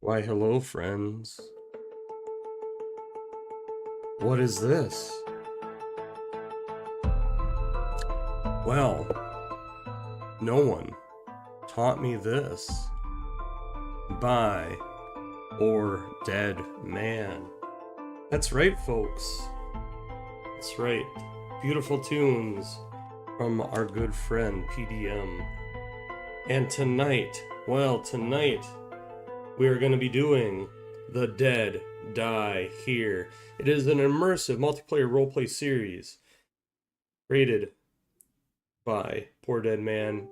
Why, hello, friends. What is this? Well, no one taught me this by or dead man. That's right, folks. That's right. Beautiful tunes from our good friend PDM. And tonight, we are going to be doing The Dead Die Here. It is an immersive multiplayer roleplay series created by Poor Dead Man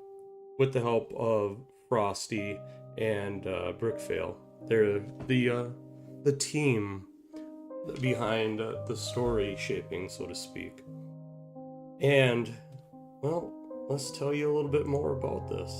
with the help of Frosty and Brickfail. They're the team behind the story shaping, so to speak. And, well, let's tell you a little bit more about this.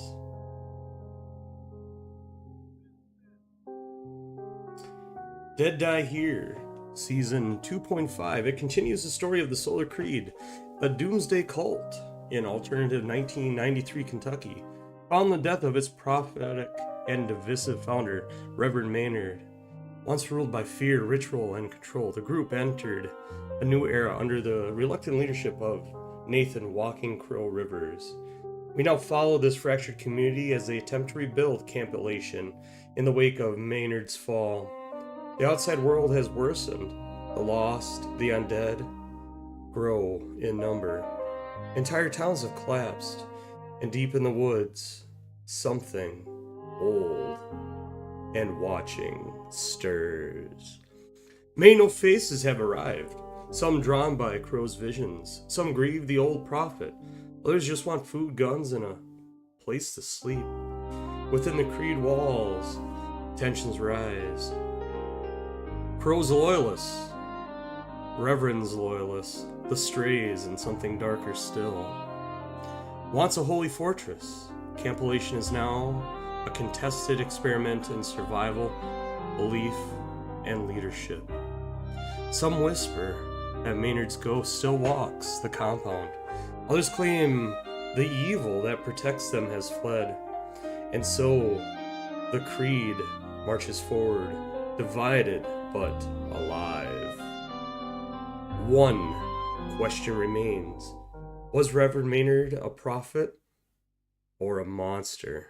Dead Die Here, Season 2.5. It continues the story of the Solar Creed, a doomsday cult in alternative 1993 Kentucky, following the death of its prophetic and divisive founder, Reverend Maynard. Once ruled by fear, ritual, and control, the group entered a new era under the reluctant leadership of Nathan Walking Crow Rivers. We now follow this fractured community as they attempt to rebuild Camp Elation in the wake of Maynard's fall. The outside world has worsened. The lost, the undead, grow in number. Entire towns have collapsed, and deep in the woods, something old and watching stirs. Many new faces have arrived, some drawn by Crow's visions, some grieve the old prophet, others just want food, guns, and a place to sleep. Within the Creed walls, tensions rise. Crow's loyalists, Reverend's loyalists, the strays, and something darker still. Wants a holy fortress. Camp Elation is now a contested experiment in survival, belief, and leadership. Some whisper that Maynard's ghost still walks the compound. Others claim the evil that protects them has fled. And so, the Creed marches forward, divided but alive. One question remains. Was Reverend Maynard a prophet or a monster?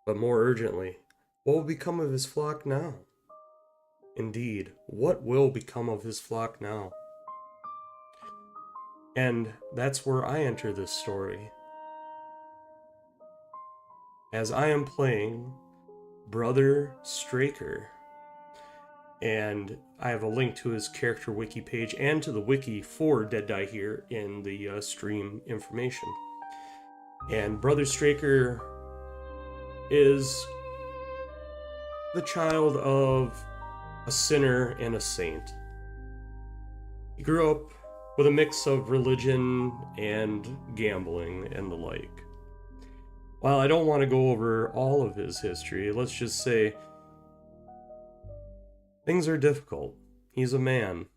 But more urgently, what will become of his flock now? Indeed, what will become of his flock now? And that's where I enter this story. As I am playing Brother Straker, and I have a link to his character wiki page and to the wiki for Dead Die Here in the stream information. And Brother Straker is the child of a sinner and a saint. He grew up with a mix of religion and gambling and the like. While I don't want to go over all of his history, let's just say things are difficult. He's a man.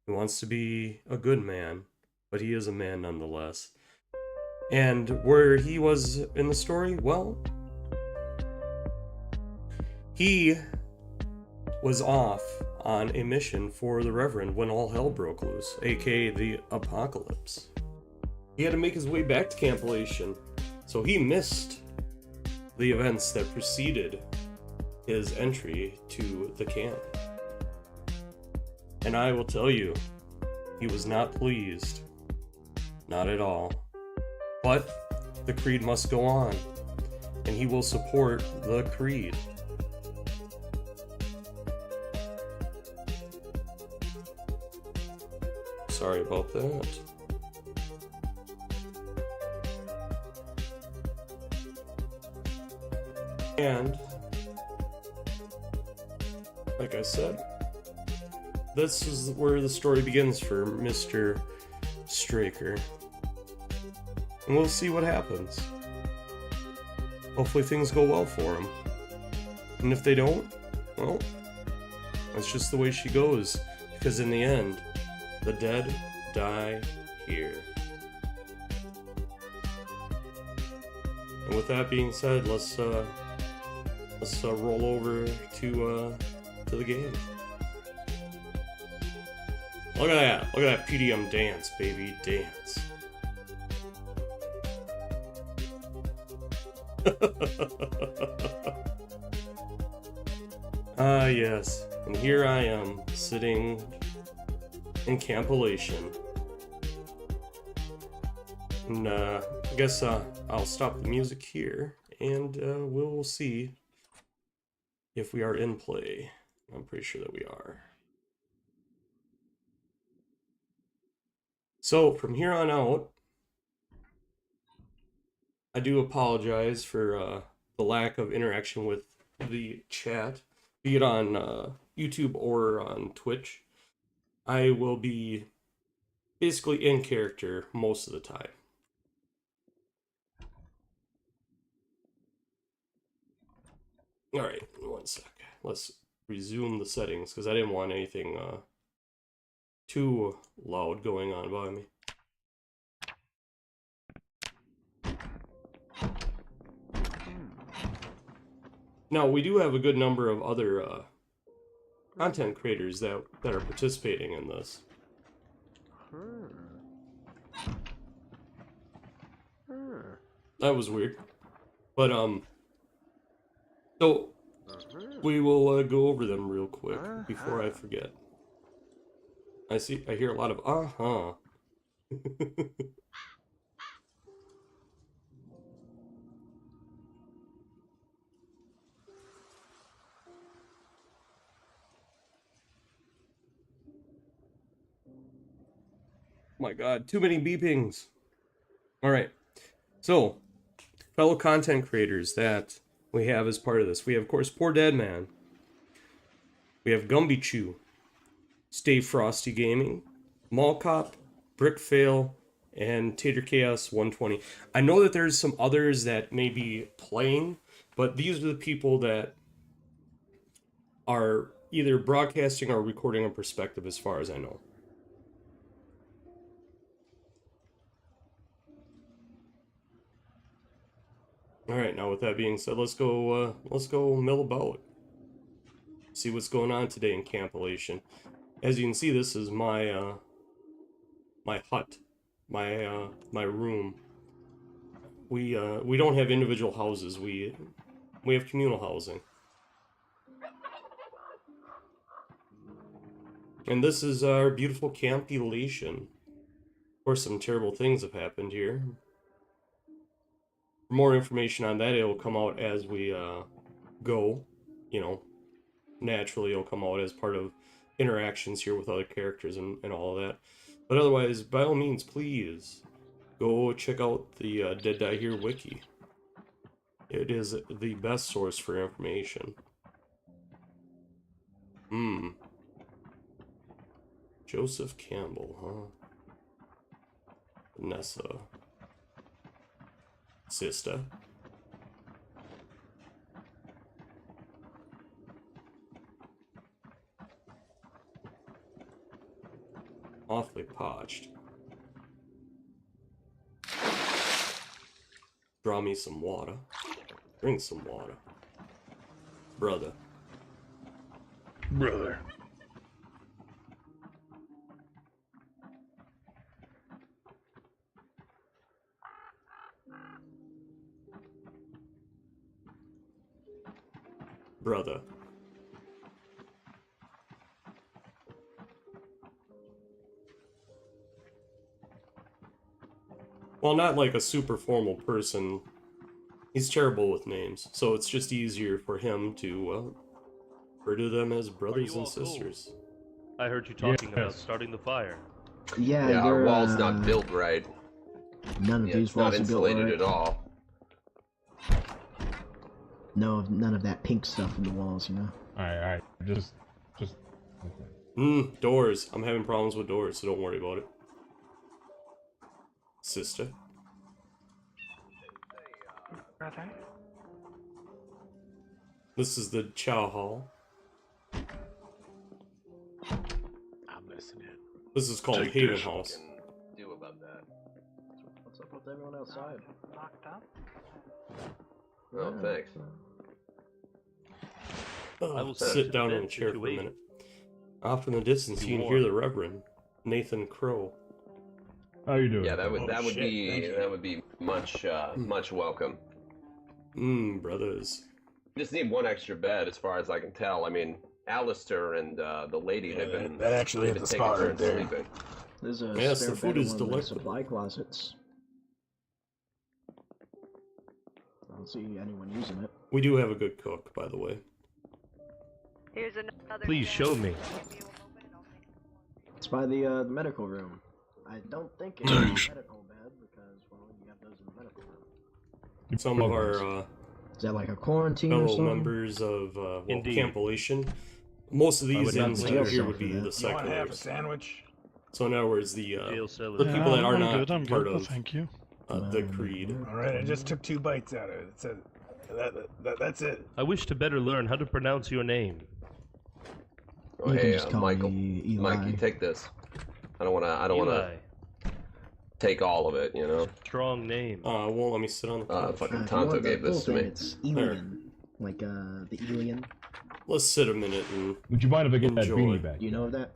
He wants to be a good man, but he is a man nonetheless. And where he was in the story, well, he was off on a mission for the Reverend when all hell broke loose, aka the apocalypse. He had to make his way back to Camp Elation, so he missed the events that preceded his entry to the camp. And I will tell you, he was not pleased. Not at all. But the Creed must go on, and he will support the Creed. Sorry about that. And like I said, this is where the story begins for Mr. Straker. And we'll see what happens. Hopefully things go well for him. And if they don't, well, that's just the way she goes. Because in the end, the dead die here. And with that being said, let's let's roll over to the game. Look at that PDM dance, baby, dance. Ah, yes, and here I am sitting in campolation. And I guess I'll stop the music here, and we'll see if we are in play. I'm pretty sure that we are. So from here on out, I do apologize for the lack of interaction with the chat, be it on YouTube or on Twitch. I will be basically in character most of the time. Alright, one sec. Let's resume the settings, because I didn't want anything too loud going on by me. Now, we do have a good number of other content creators that are participating in this. That was weird. But, so, we will go over them real quick before I forget. I hear a lot of uh-huh. My god, too many beepings. Alright, so, fellow content creators that we have as part of this. We have, of course, Poor Dead Man. We have Gumby Chew, Stay Frosty Gaming, Mall Cop, Brick Fail, and Tater Chaos 120. I know that there's some others that may be playing, but these are the people that are either broadcasting or recording a perspective as far as I know. Alright, now with that being said, let's go mill about. See what's going on today in Campolation. As you can see, this is my my hut, my room. We don't have individual houses. We have communal housing. And this is our beautiful Campolation. Of course, some terrible things have happened here. For more information on that, it'll come out as we go. You know, naturally it'll come out as part of interactions here with other characters and all of that. But otherwise, by all means, please go check out the Dead Die Here wiki. It is the best source for information. Joseph Campbell, huh? Vanessa. Sister. Awfully parched. Draw me some water. Drink some water. Brother. Brother. Brother. Well, not like a super formal person. He's terrible with names, so it's just easier for him to refer to them as brothers and sisters. Cool? I heard you talking about starting the fire. Yeah, our wall's not built right. None of these walls are built right. Not insulated at all. No, none of that pink stuff in the walls, you know. Alright, just. Doors. I'm having problems with doors, so don't worry about it. Sister. Brother? This is the Chow Hall. I'm listening. This is called Haven House. Do about that. What's up with everyone outside? Locked up? Oh, thanks. I will sit down in a chair for a minute. Off in the distance, you can hear the Reverend Nathan Crow. How you doing? Yeah, that would be much welcome. Brothers. Just need one extra bed, as far as I can tell. I mean, Alistair and the lady, they've been the spot right there. Sleeping. There's a Yes, spare the food bed in is one of the delectable. supply closets. I don't see anyone using it. We do have a good cook, by the way. Here's another. Please show me. It's by the medical room. I don't think it's a medical bed because, well, you have those in the medical room. Some of our Is that like a quarantine or fellow something? members of Indeed. Camp Elation. Most of these not inns blame here yourself would be for the that. You want to have a seculars. sandwich? So in other words, the Jail cellar. the people that are I'm not good, part well, of thank you. the creed. All right, I just took 2 bites out of it. It said, that's it. I wish to better learn how to pronounce your name. Oh, You can hey, just call Michael. me Eli. Mikey, take this. I don't wanna Eli. take all of it, you know. Strong name. Won't let me sit on the couch. Fucking If you Tonto want the gave this full to thing, me. It's alien. Like, the alien. Let's sit a minute and Would you mind if I get that Enjoy. beanie back? Do you know of that?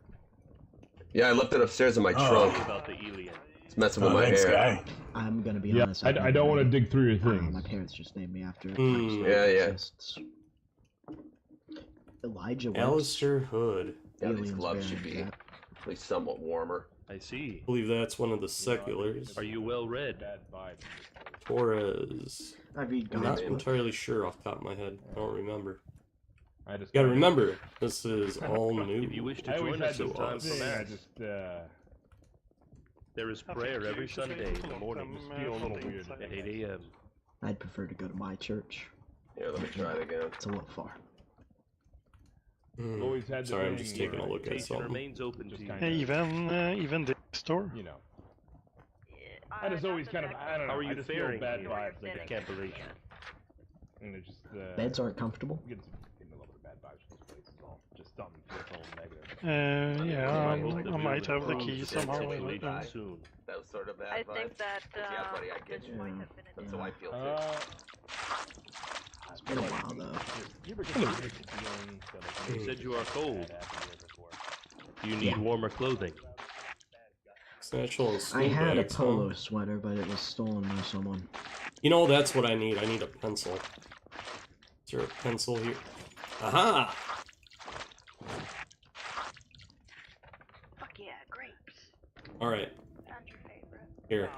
Yeah, I left it upstairs in my Oh. trunk. About the alien. It's messing with Oh, my thanks, hair. guy. I'm gonna be Yeah, honest. I don't want to dig through your My things. parents just named me after it. Hmm. I just know Yeah, it yeah. exists. Elijah West. Alistair Hood. Yeah, these Aliens gloves should bearing be that. at least somewhat warmer. I see. I believe that's one of the seculars. Are you well read? Bad vibe. I Torres. read I'm not Gospel. entirely sure off the top of my head. I don't remember. I just You gotta remember, this is all If you new. wish I to always join had us this sometime for thing. I mass, just there is I prayer think every you should Sunday in the look morning them, feel a from little the weird inside. at 8 a.m. I'd prefer to go to my church. Here, let me try it again. It's a little far. I've always had the Sorry, I'm thing just taking a where look at Invitation something. remains open to Just you. kinda- Even this store. You know. I just always kind of, I don't know. How are I you just faring feel bad here vibes, I at guess. Camp Elation? And it just, Beds aren't comfortable. I'm getting a little bit of bad vibes from this place is all. Just something feels a little negative. Yeah, I hope that I we might will have the improve key the somehow. situation but, soon. That was sort of bad I vibe. think that Yeah, buddy, I get this you. might have been a That's how I feel too. It's been a while though. You ever get the feeling that, like, You said you are cold. that happened here before? Do you need warmer clothing? Satchel and I sling had a bags, huh? polo sweater, but it was stolen by someone. You know, that's what I need. I need a pencil. Is there a pencil here? Aha! fuck yeah, grapes. Alright, Found your favorite. here.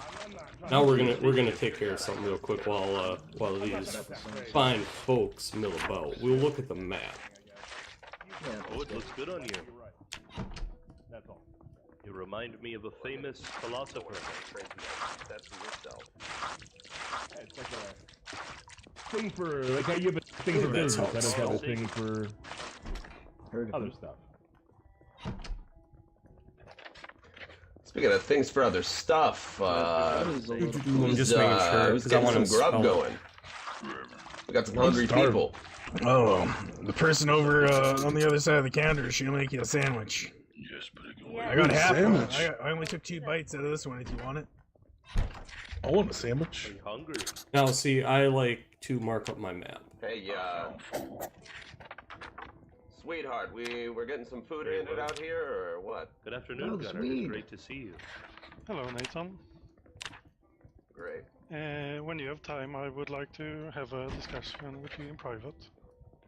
Now we're gonna take care of something real quick while these fine folks mill about. We'll look at the map. Yeah, Oh, it looks good on you. That's all. You remind me of a famous philosopher. That's for yourself. Yeah, it's like a thing for, like how you have a thing for That's business. how I just have a it's thing for heard of other it. stuff. Speaking of things for other stuff, That is a little- I'm just making sure, who's 'cause I getting want some to grub spell it. going? We got some hungry starving. people. Oh, the person over on the other side of the counter, she'll make you a sandwich. I got half of it. I only took 2 bites out of this one if you want it. I want a Are sandwich. you hungry? Now, see, I like to mark up my map. Hey, sweetheart, we're getting some food handed out here, or what? Good afternoon, Oh, Gunnar. It sweet. is great to see you. hello, Nathan. Great. When you have time, I would like to have a discussion with you in private.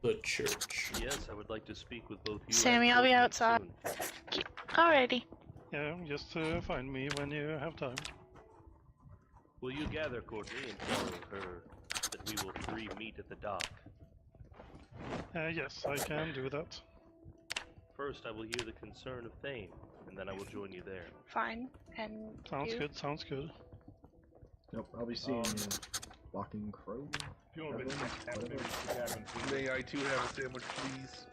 The church. Yes, I would like to speak with both you Sammy, and I'll be Courtney outside. soon. Alrighty. Yeah, just find me when you have time. Will you gather Courtney and tell her that we will three meet at the dock? Yes, I can do that. First, I will hear the concern of Thane, and then I will join you there. Fine. And Sounds you? good, sounds good. Nope, I'll be seeing you. Walking Crow. If you want to visit, May I too have a sandwich, please?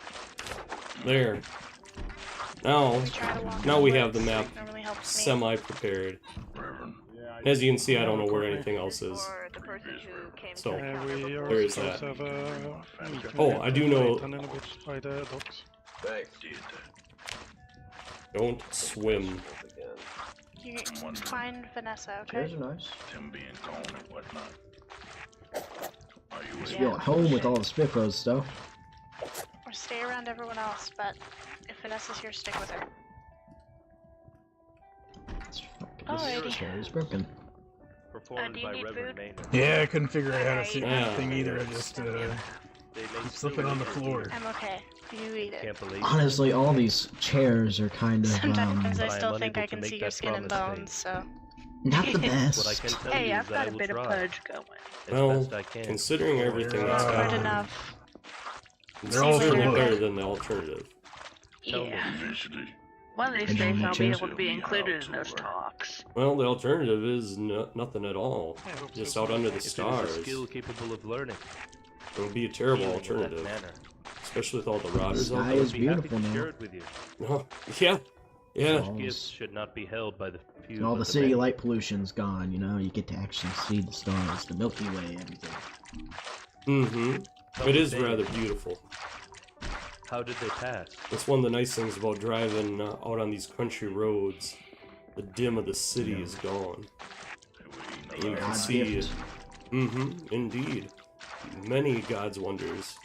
There. Now, We try to walk now in we the have the woods. map Normally helps me. semi-prepared. yeah, As you can see, I don't know where anything else This is. is for the person who came So, to the counter We before. are There is supposed that. to have a meeting Oh, with I do know- Nathan in a bit by the docks. Thanks. Don't swim. Once again. You find Vanessa, Chairs okay? are nice. Tim being gone and whatnot. Are you Just feel at home with all the Spiffos stuff. We're found everyone else, but if Vanessa's here, stick with her. This Alrighty. chair is broken. Performed do you by need Reverend food? Maynard. Yeah, I couldn't figure out how to Alright, see yeah. anything either. I just They lay keep still slipping on the with floor. deer. I'm okay. You eat it. Can't believe Honestly, all these chairs are kind of Sometimes I I am still think unable I to can make see your that skin and promise, bones, so. not the What I best. can tell Hey, you I've is that got I a will bit of try purge going. as Well, best I can. considering everything that's Yeah. Good happened, enough. it's They're all certainly full of- better than the alternative. Tell me. Yeah. Eventually. One of these And days on I'll the be chair. able to be included in those talks. Well, the alternative is nothing at all. I hope Just so. out under the If it is a stars. skill capable of learning, It would be a terrible healing in that alternative, manner, especially with all the rotters The out sky there. is I'd be happy beautiful to now. share it with you. Oh, yeah, yeah. All Gifts this- should not be held by the few. And all but the city many. light pollution's gone, you know, you get to actually see the stars, the Milky Way, everything. Mm-hmm. It is rather beautiful. How did they pass? It's one of the nice things about driving out on these country roads. The dim of the city is gone. And you can God's see, gift. indeed, many God's wonders.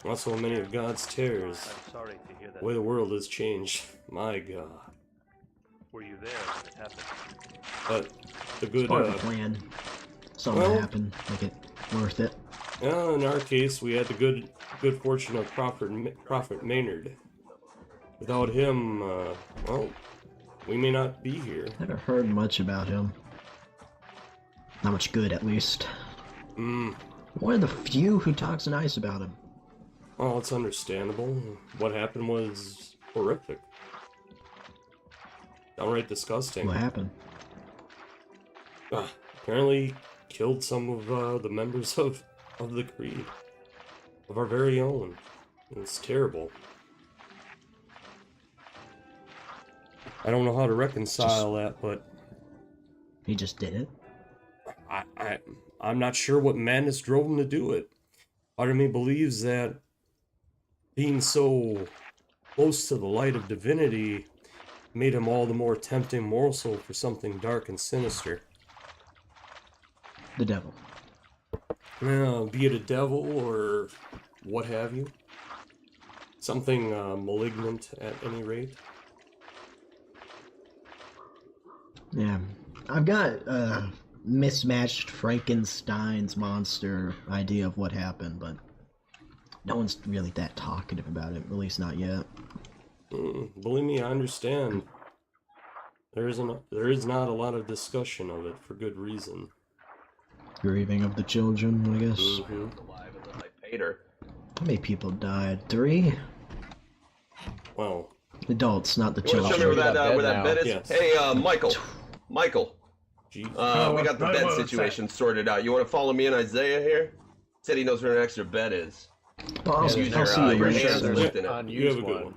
Also many of God's terrors. I'm sorry to hear that. The way the world has changed. My God. Were you there when it happened? But the It's good, part of the plan. Something well- happened, make it worth it. in our case, we had the good fortune of Prophet Maynard. Without him, well, we may not be here. Never heard much about him. Not much good, at least. One of the few who talks nice about him. Well, it's understandable. What happened was horrific. Downright disgusting. What happened? Apparently killed some of the members of the Creed. Of our very own. It's terrible. I don't know how to reconcile that, but He just did it. I'm not sure what madness drove him to do it. Part of me believes that being so close to the light of divinity made him all the more tempting morsel for something dark and sinister. The devil. Be it a devil or what have you. Something malignant at any rate. Yeah. I've got mismatched Frankenstein's monster idea of what happened, but no one's really that talkative about it, at least not yet. Believe me, I understand. There is not a lot of discussion of it for good reason. Grieving of the children, I guess. Alive and live like Pater. How many people died? 3? Well, Adults, not the You want to show me children. where that bed is? Yes. Hey, Michael. gee. We got the bed what's situation sorted out. You want to follow me and Isaiah here? Said he knows where an extra bed is. Well, I'll Use see your you hands later. and lift in it. You have a good one.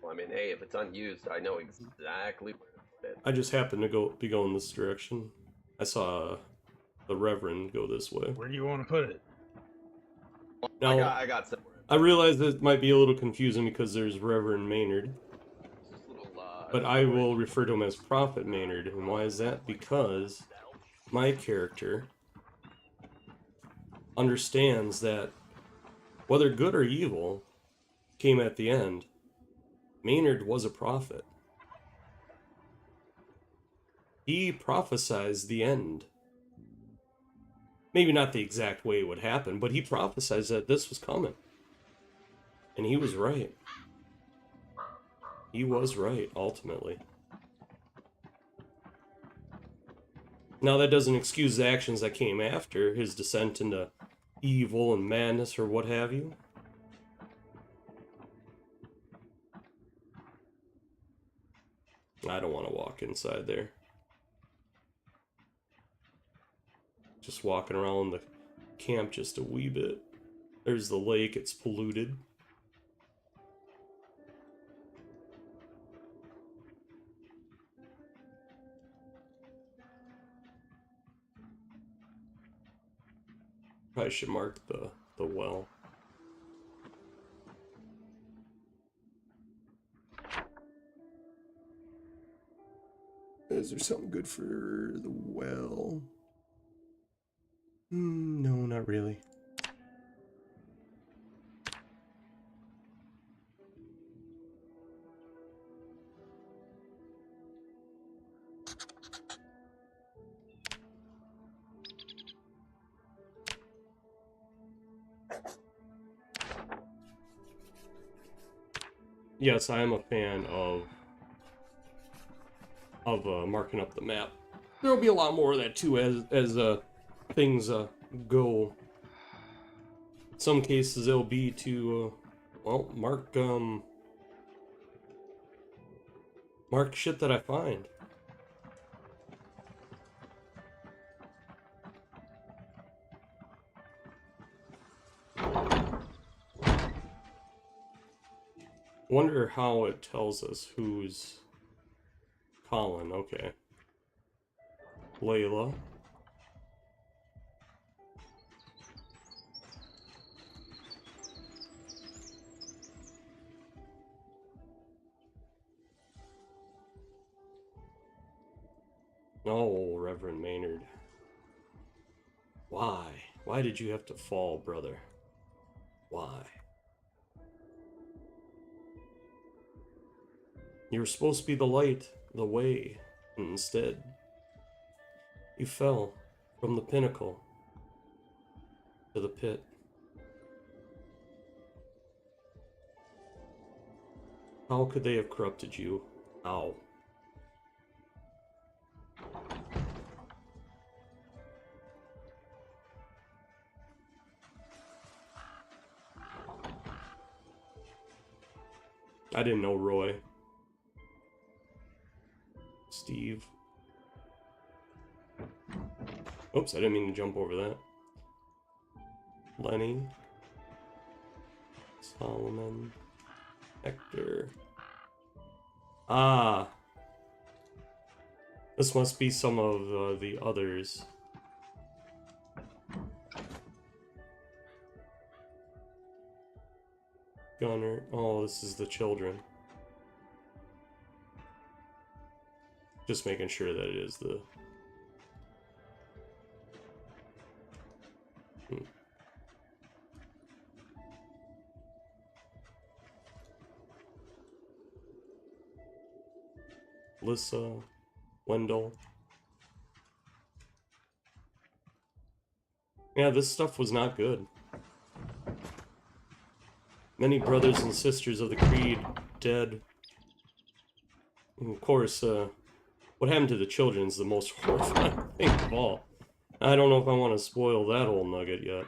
Well, I mean, hey, if it's unused, I know exactly where to put it. I just happened to be going this direction. I saw the Reverend go this way. Where do you want to put it? Now, I got some. I realize that it might be a little confusing because there's Reverend Maynard, but I will refer to him as Prophet Maynard. And why is that? Because my character understands that whether good or evil came at the end, Maynard was a prophet. He prophesied the end. Maybe not the exact way it would happen, but he prophesied that this was coming. And he was right. He was right, ultimately. Now, that doesn't excuse the actions that came after his descent into evil and madness or what have you. I don't want to walk inside there. Just walking around the camp just a wee bit. There's the lake, it's polluted. Probably should mark the well. Is there something good for the well? No, not really. yes, I am a fan of marking up the map. There'll be a lot more of that too as things go. In some cases, it'll be to well, mark shit that I find. Wonder how it tells us who's Colin. Okay. Layla. Oh, Reverend Maynard. Why? Why did you have to fall, brother? Why? You were supposed to be the light, the way, and instead, you fell from the pinnacle to the pit. How could they have corrupted you? How? I didn't know Roy. Steve. Oops, I didn't mean to jump over that. Lenny. Solomon. Hector. Ah. This must be some of the others. Gunner. Oh, this is the children. Just making sure that it is the... Lissa, Wendell. Yeah, this stuff was not good. Many brothers and sisters of the Creed dead. And of course, what happened to the children is the most horrifying thing of all. I don't know if I want to spoil that whole nugget yet.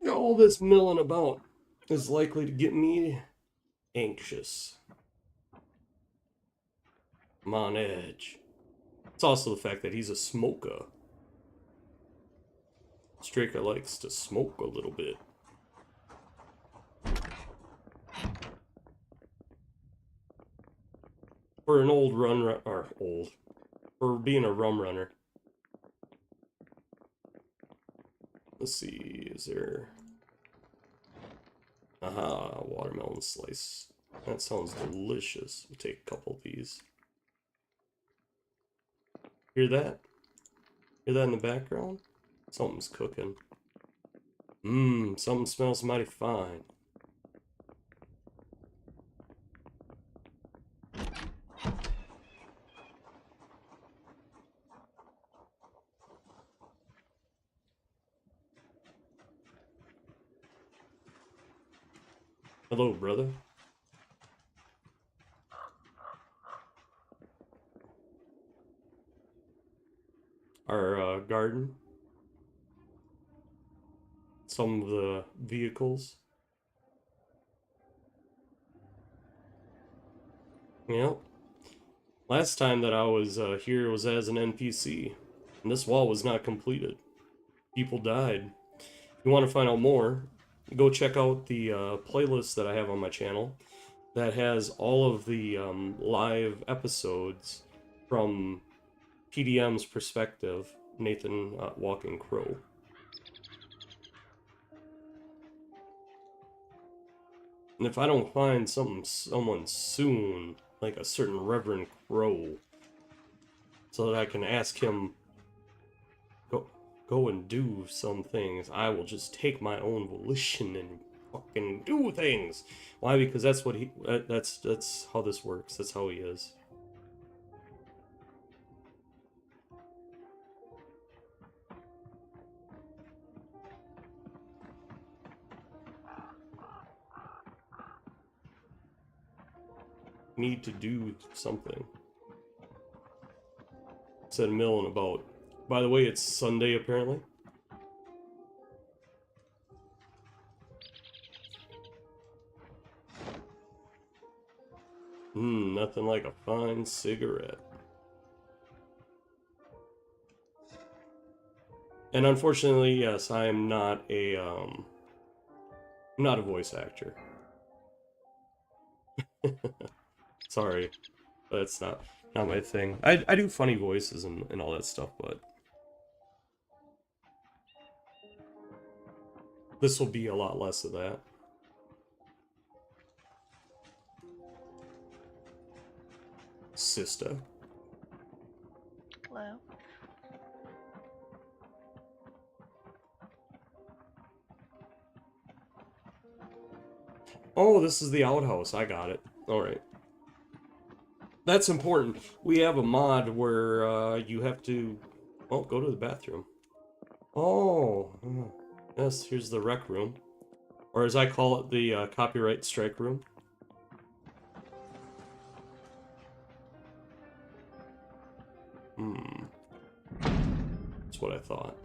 All this milling about is likely to get me anxious. I'm on edge. It's also the fact that he's a smoker. Straker likes to smoke a little bit. For an old for being a rum runner. Let's see, is there... Aha, watermelon slice. That sounds delicious. We'll take a couple of these. Hear that? Hear that in the background? Something's cooking. Something smells mighty fine. Hello, brother. Our garden. Some of the vehicles. Yep. Last time that I was here was as an NPC, and this wall was not completed. People died. If you want to find out more, go check out the playlist that I have on my channel that has all of the live episodes from PDM's perspective, Nathan Walking Crow. And if I don't find someone soon, like a certain Reverend Crow, so that I can ask him, go and do some things, I will just take my own volition and fucking do things. Why? Because that's what that's how this works. That's how he is. need to do something. Said milling about. By the way, it's Sunday apparently. Nothing like a fine cigarette. And unfortunately, yes, I am not a voice actor. Sorry, but it's not my thing. I do funny voices and all that stuff, but this will be a lot less of that. Sister. Hello. Oh, this is the outhouse. I got it. Alright. That's important. We have a mod where you have to... Oh, go to the bathroom. Oh. Yes, here's the rec room. Or as I call it, the copyright strike room. That's what I thought.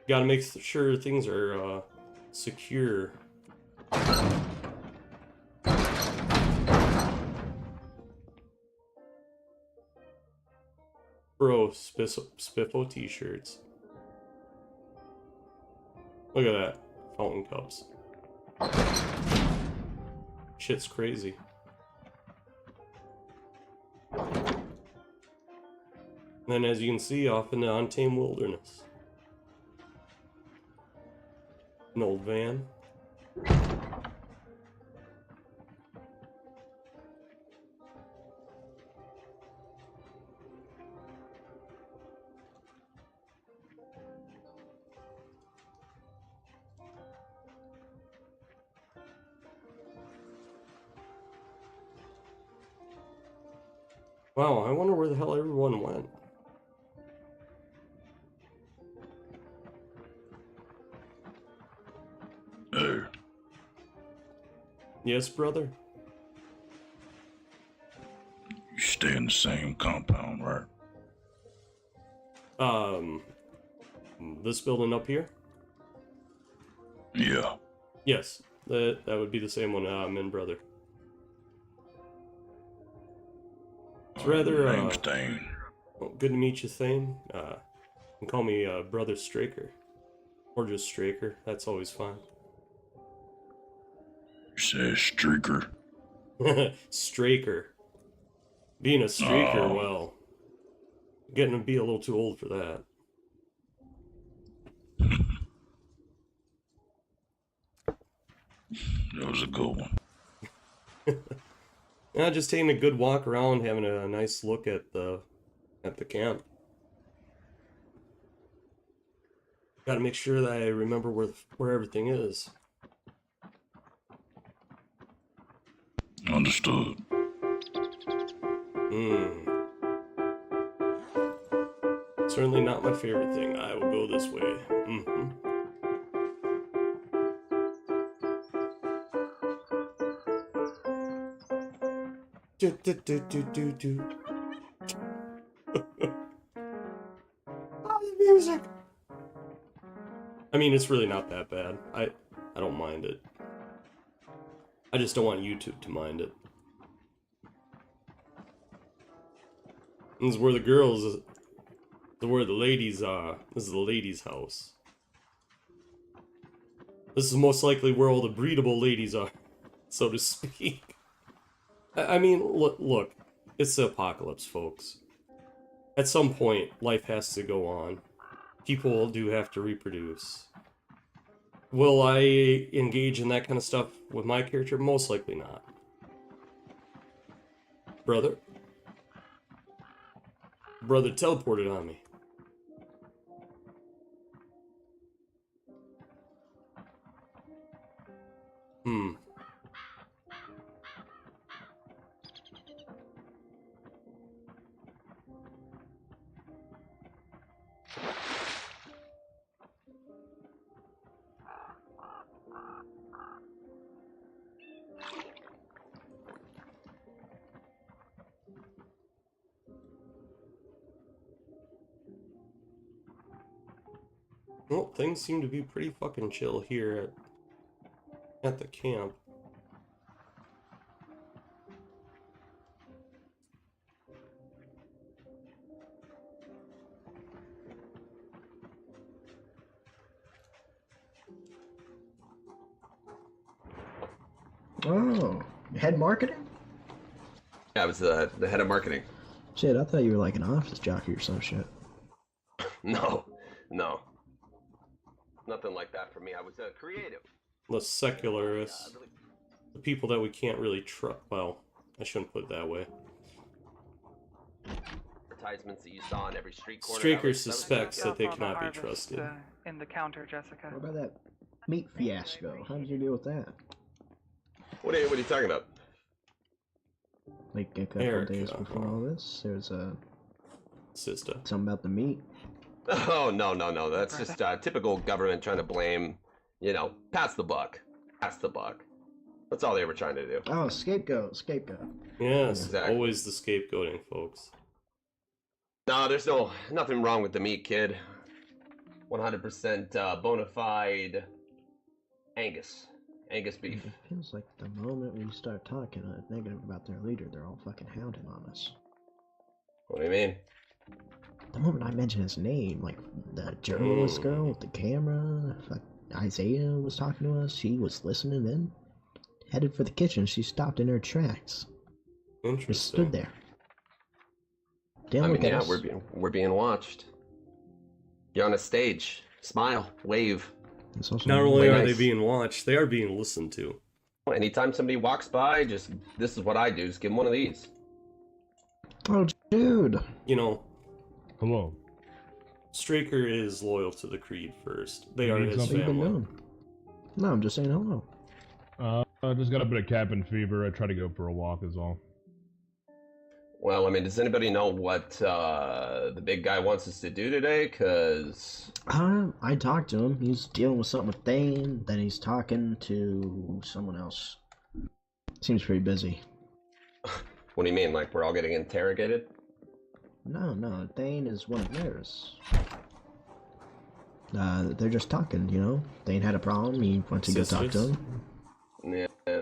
Gotta make sure things are secure. Bro, Spiffo t-shirts. Look at that. Fountain cups. Shit's crazy. And then as you can see, off in the untamed wilderness. An old van. Wow, I wonder where the hell everyone went. Hey. Yes, brother? You stay in the same compound, right? This building up here? Yeah. Yes, that would be the same one I'm in, brother. It's rather, Name's Thane. well, good to meet you, Thane. You can call me, Brother Straker. Or just Straker, that's always fine. You said streaker. Straker. Being a Straker, Oh. well, getting to be a little too old for that. That was a good one. Just taking a good walk around, having a nice look at the camp. Gotta make sure that I remember where everything is. Understood. Certainly not my favorite thing. I will go this way. Oh, the music! I mean, it's really not that bad. I don't mind it. I just don't want YouTube to mind it. This is where the girls... where the ladies are. This is the ladies' house. This is most likely where all the breedable ladies are, so to speak. I mean, look, it's the apocalypse, folks. At some point, life has to go on. People do have to reproduce. Will I engage in that kind of stuff with my character? Most likely not. Brother? Brother teleported on me. Well, things seem to be pretty fucking chill here at the camp. Oh, head marketing? Yeah, I was the head of marketing. Shit, I thought you were like an office jockey or some shit. No. Nothing like that for me. I was creative. The secularists. The people that we can't really trust. Well, I shouldn't put it that way. Advertisements that you saw on every street corner. Straker suspects that they cannot be trusted. In the counter, Jessica. What about that meat fiasco? How did you deal with that? What are you talking about? Like a couple Eric, days before all this, there's a sister. Something about the meat. Oh no. That's just typical government trying to blame. You know, pass the buck. That's all they were trying to do. Oh, scapegoat. Yes, Exactly. always the scapegoating, folks. No, there's nothing wrong with the meat, kid. 100% bona fide Angus beef. It feels like the moment we start talking negative about their leader, they're all fucking hounding on us. What do you mean? The moment I mention his name, like the journalist girl with the camera, like Isaiah was talking to us, she was listening in, headed for the kitchen, she stopped in her tracks. Interesting. Just stood there. Yeah, we're being watched. You're on a stage. Smile, wave. Not only are nice. they being watched, they are being listened to. Anytime somebody walks by, this is what I do. Just give them one of these. Oh, dude. You know, Hello. Straker is loyal to the Creed first. They are need his something? family. No, I'm just saying hello. I just got a bit of cabin fever. I try to go for a walk is all. Well, I mean, does anybody know what the big guy wants us to do today? Because I talked to him. He's dealing with something with Thane. Then he's talking to someone else. Seems pretty busy. What do you mean? Like we're all getting interrogated? No. Thane is one of theirs. They're just talking, you know. Thane had a problem. He went to go talk to him. Yeah.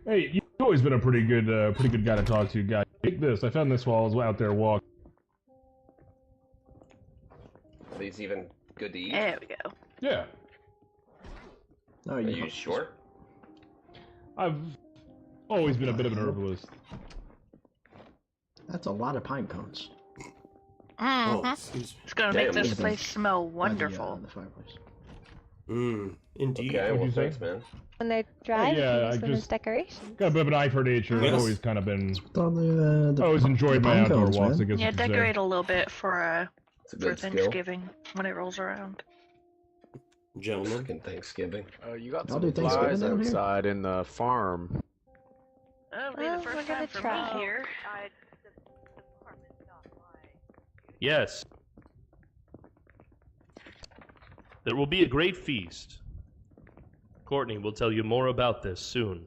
Hey, you've always been a pretty good guy to talk to, guy. Take this. I found this while I was out there walking. Are these even good to eat? There we go. Yeah. Oh, Are you sure? I've always been a bit of an herbalist. That's a lot of pine cones. Oh, excuse me. It's gonna Damn, make this look at place them. smell By wonderful. the fireplace. Indeed. Okay, What'd well, you say? thanks, man. When they're dry, Yeah, you I use them as just- decorations. Got a bit of an eye for nature. Yes. I've always kind of been. All the I always enjoyed my pine outdoor cones, walks, man. I guess Yeah, you could say. decorate a little bit for It's a good skill. Thanksgiving when it rolls around. Gentlemen. Fucking Thanksgiving. You got I'll some do Thanksgiving flies down here. outside in the farm. That'll be Well, the we're first gonna time for try. me here. Yes. There will be a great feast. Courtney will tell you more about this soon.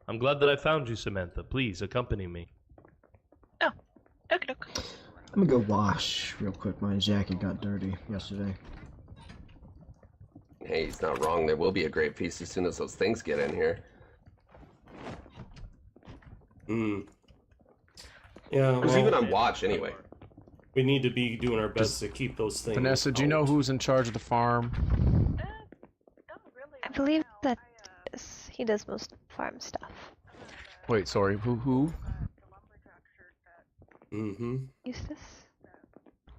I'm glad that I found you, Samantha. Please accompany me. Oh, okay. I'm gonna go wash real quick. My jacket got dirty yesterday. Hey, he's not wrong. There will be a great feast as soon as those things get in here. Yeah, Who's even on watch anyway? we need to be doing our best to keep those things. Vanessa, do you know out. who's in charge of the farm? I believe that he does most farm stuff. Wait, sorry, who? Eustace?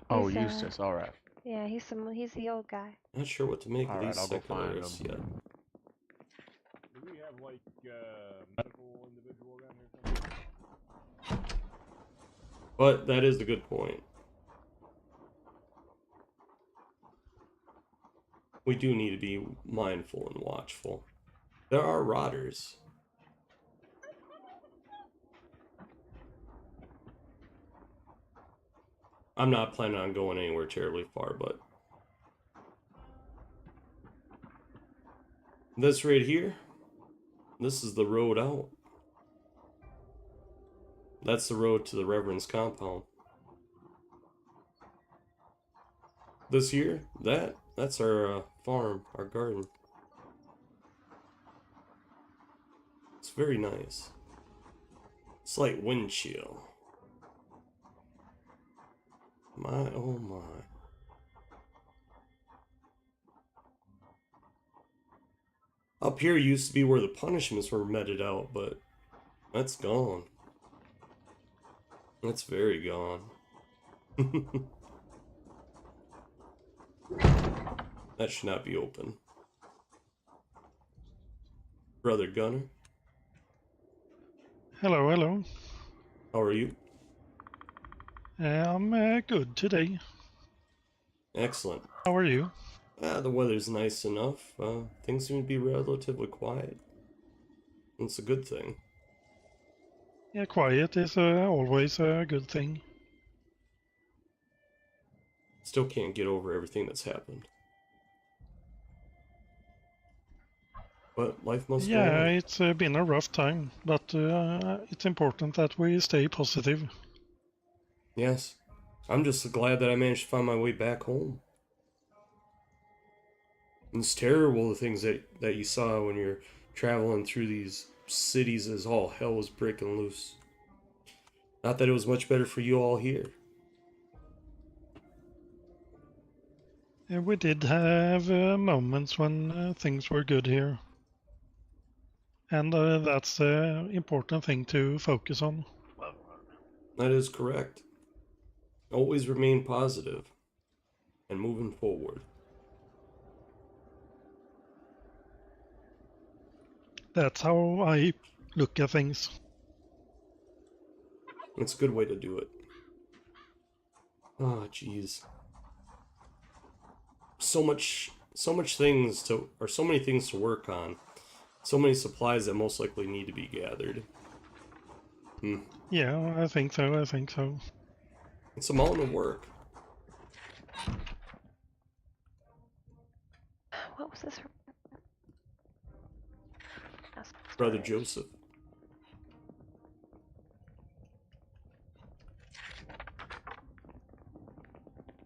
Oh, He's, Eustace, alright. Yeah, he's the old guy. Not sure what to make of Alright, these I'll go find secularists yet. Do we have, like, medical individual down here somewhere? But that is a good point. We do need to be mindful and watchful. There are rotters. I'm not planning on going anywhere terribly far, but this right here, this is the road out. That's the road to the Reverend's compound. This year, that's our farm, our garden. It's very nice. Slight wind chill. My oh my. Up here used to be where the punishments were meted out, but that's gone. That's very gone. That should not be open. Brother Gunner, Hello, hello. how are you? I'm good today. Excellent. How are you? The weather's nice enough. Things seem to be relatively quiet. It's a good thing. Yeah, quiet is always a good thing. Still can't get over everything that's happened. But life must go Yeah, on. it's been a rough time, but it's important that we stay positive. Yes. I'm just glad that I managed to find my way back home. It's terrible the things that you saw when you're traveling through these cities as all hell was breaking loose. Not that it was much better for you all here. We did have moments when things were good here. And that's the important thing to focus on. That is correct. Always remain positive and moving forward. That's how I look at things. It's a good way to do it. Oh, jeez. So many things to work on. So many supplies that most likely need to be gathered. Yeah, I think so. It's a mountain of work. What was this? Brother Joseph.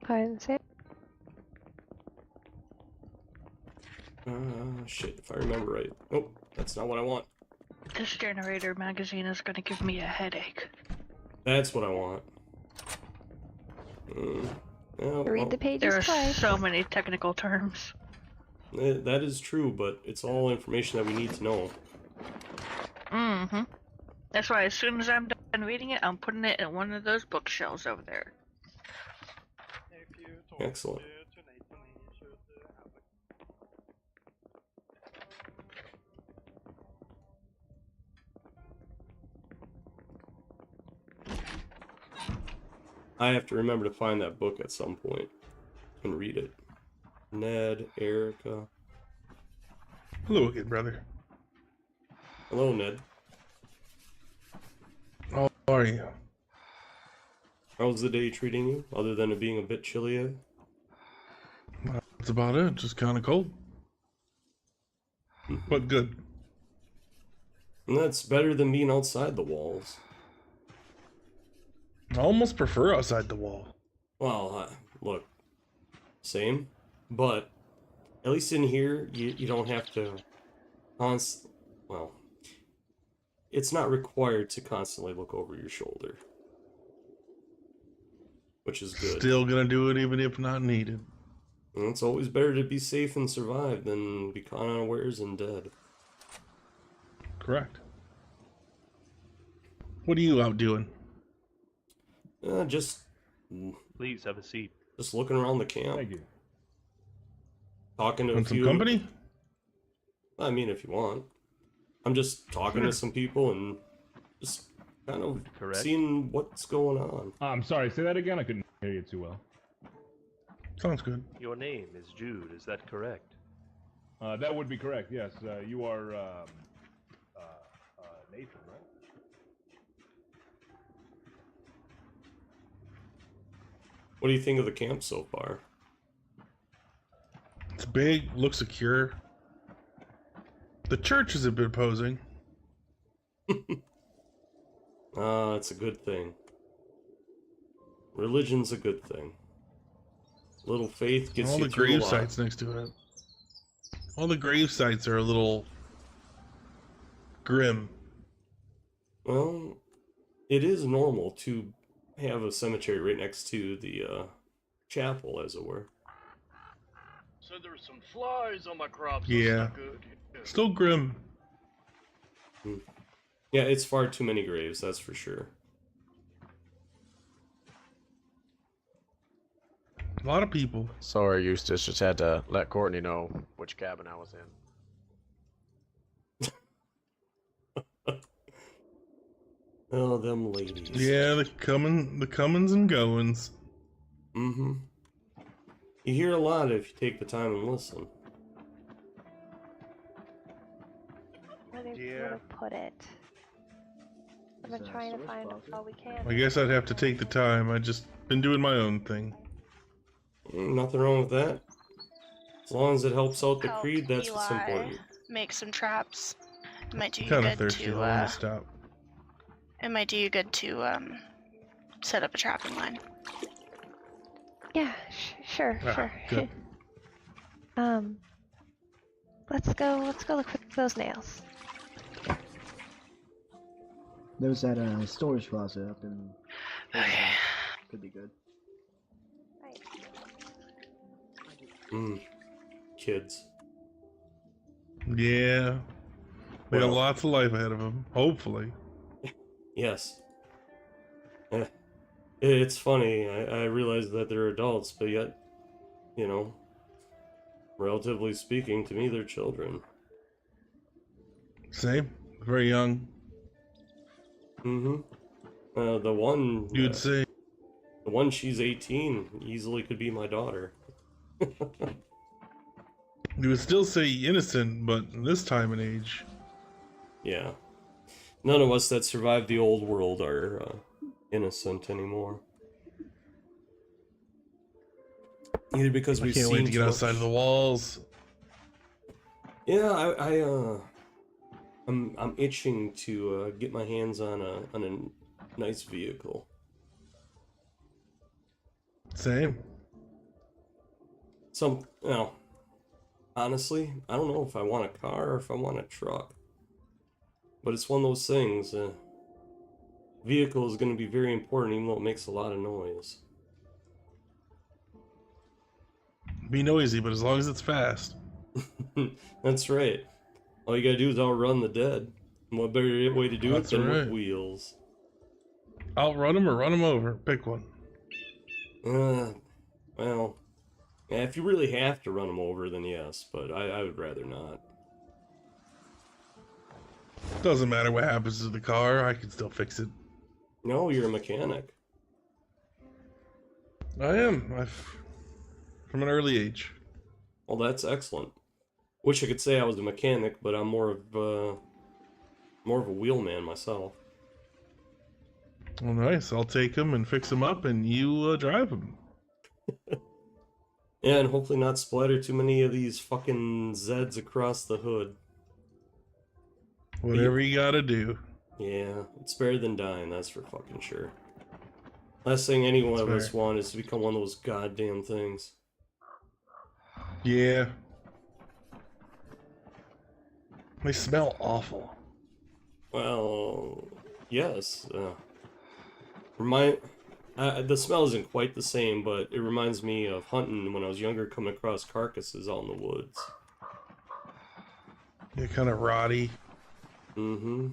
Pardon, say. Shit, if I remember right. Oh, that's not what I want. This generator magazine is gonna give me a headache. That's what I want. Read the pages There are twice. so many technical terms. That is true, but it's all information that we need to know. Mm-hmm. That's why as soon as I'm done reading it, I'm putting it in one of those bookshelves over there. Excellent. I have to remember to find that book at some point and read it. Ned, Erica. Hello again, brother. Hello, Ned. How are you? How's the day treating you, other than it being a bit chilly? That's about it. Just kind of cold. But good. And that's better than being outside the walls. I almost prefer outside the wall. Well, look, same, but at least in here, you don't have to well, it's not required to constantly look over your shoulder, which is good. Still gonna do it even if not needed. And it's always better to be safe and survive than be caught unawares and dead. Correct. What are you out doing? Just Please have a seat. Just looking around the camp. Thank you. Talking to Want some company? I mean, if you want. I'm just talking to some people and just kind of seeing what's going on. I'm sorry, say that again. I couldn't hear you too well. Sounds good. Your name is Jude, is that correct? That would be correct, yes. You are Nathan, right? What do you think of the camp so far? It's big, looks secure. The church is a bit opposing. It's a good thing. Religion's a good thing. Little faith gets All you the through a grave lot. sites next to it. All the grave sites are a little grim. Well, it is normal to have a cemetery right next to the chapel, as it were. Said there were some flies on my crops. Yeah. That's not good. Still grim. Yeah, it's far too many graves, that's for sure. A lot of people. Sorry, Eustace. Just had to let Courtney know which cabin I was in. Oh, them ladies. Yeah, the comings and goings. Mm-hmm. You hear a lot if you take the time and listen. Where to put it? I've been trying to find all we can. I guess I'd have to take the time. I just been doing my own thing. Nothing wrong with that. As long as it helps out the creed, that's what's Eli important. make some traps. It might do you Kind of good thirsty. to. I want to stop. It might do you good to set up a trapping line. Yeah, sure. Good. Let's go look for those nails. There's that storage closet up in. Okay. Could be good. Kids. Yeah. They got Well- lots of life ahead of them. Hopefully. Yes. It's funny, I realize that they're adults, but yet, you know, relatively speaking, to me, they're children. Same. Very young. Mm-hmm. The one... You'd say. The one, she's 18, easily could be my daughter. You would still say innocent, but this time and age. Yeah. None of us that survived the old world are innocent anymore. Either because I we've can't seen wait to get too outside much- of the walls. Yeah, I'm itching to get my hands on a nice vehicle. Same. Well, honestly, I don't know if I want a car or if I want a truck. But it's one of those things. Vehicle is going to be very important, even though it makes a lot of noise. Be noisy, but as long as it's fast. That's right. All you gotta do is outrun the dead. And what better way to do That's it than right. with wheels? Outrun them or run them over. Pick one. Well, yeah, if you really have to run them over, then yes, but I would rather not. Doesn't matter what happens to the car, I can still fix it. No, you're a mechanic. I am. From an early age. Well, that's excellent. Wish I could say I was a mechanic, but I'm more of a wheelman myself. Well, nice. I'll take them and fix them up, and you drive them. Yeah, and hopefully not splatter too many of these fucking Zeds across the hood. Whatever you gotta do. Yeah, it's better than dying, that's for fucking sure. Last thing any one of us want is to become one of those goddamn things. Yeah. They smell awful. Well, yes. The smell isn't quite the same, but it reminds me of hunting when I was younger, coming across carcasses out in the woods. They're kind of rotty. Mm-hmm.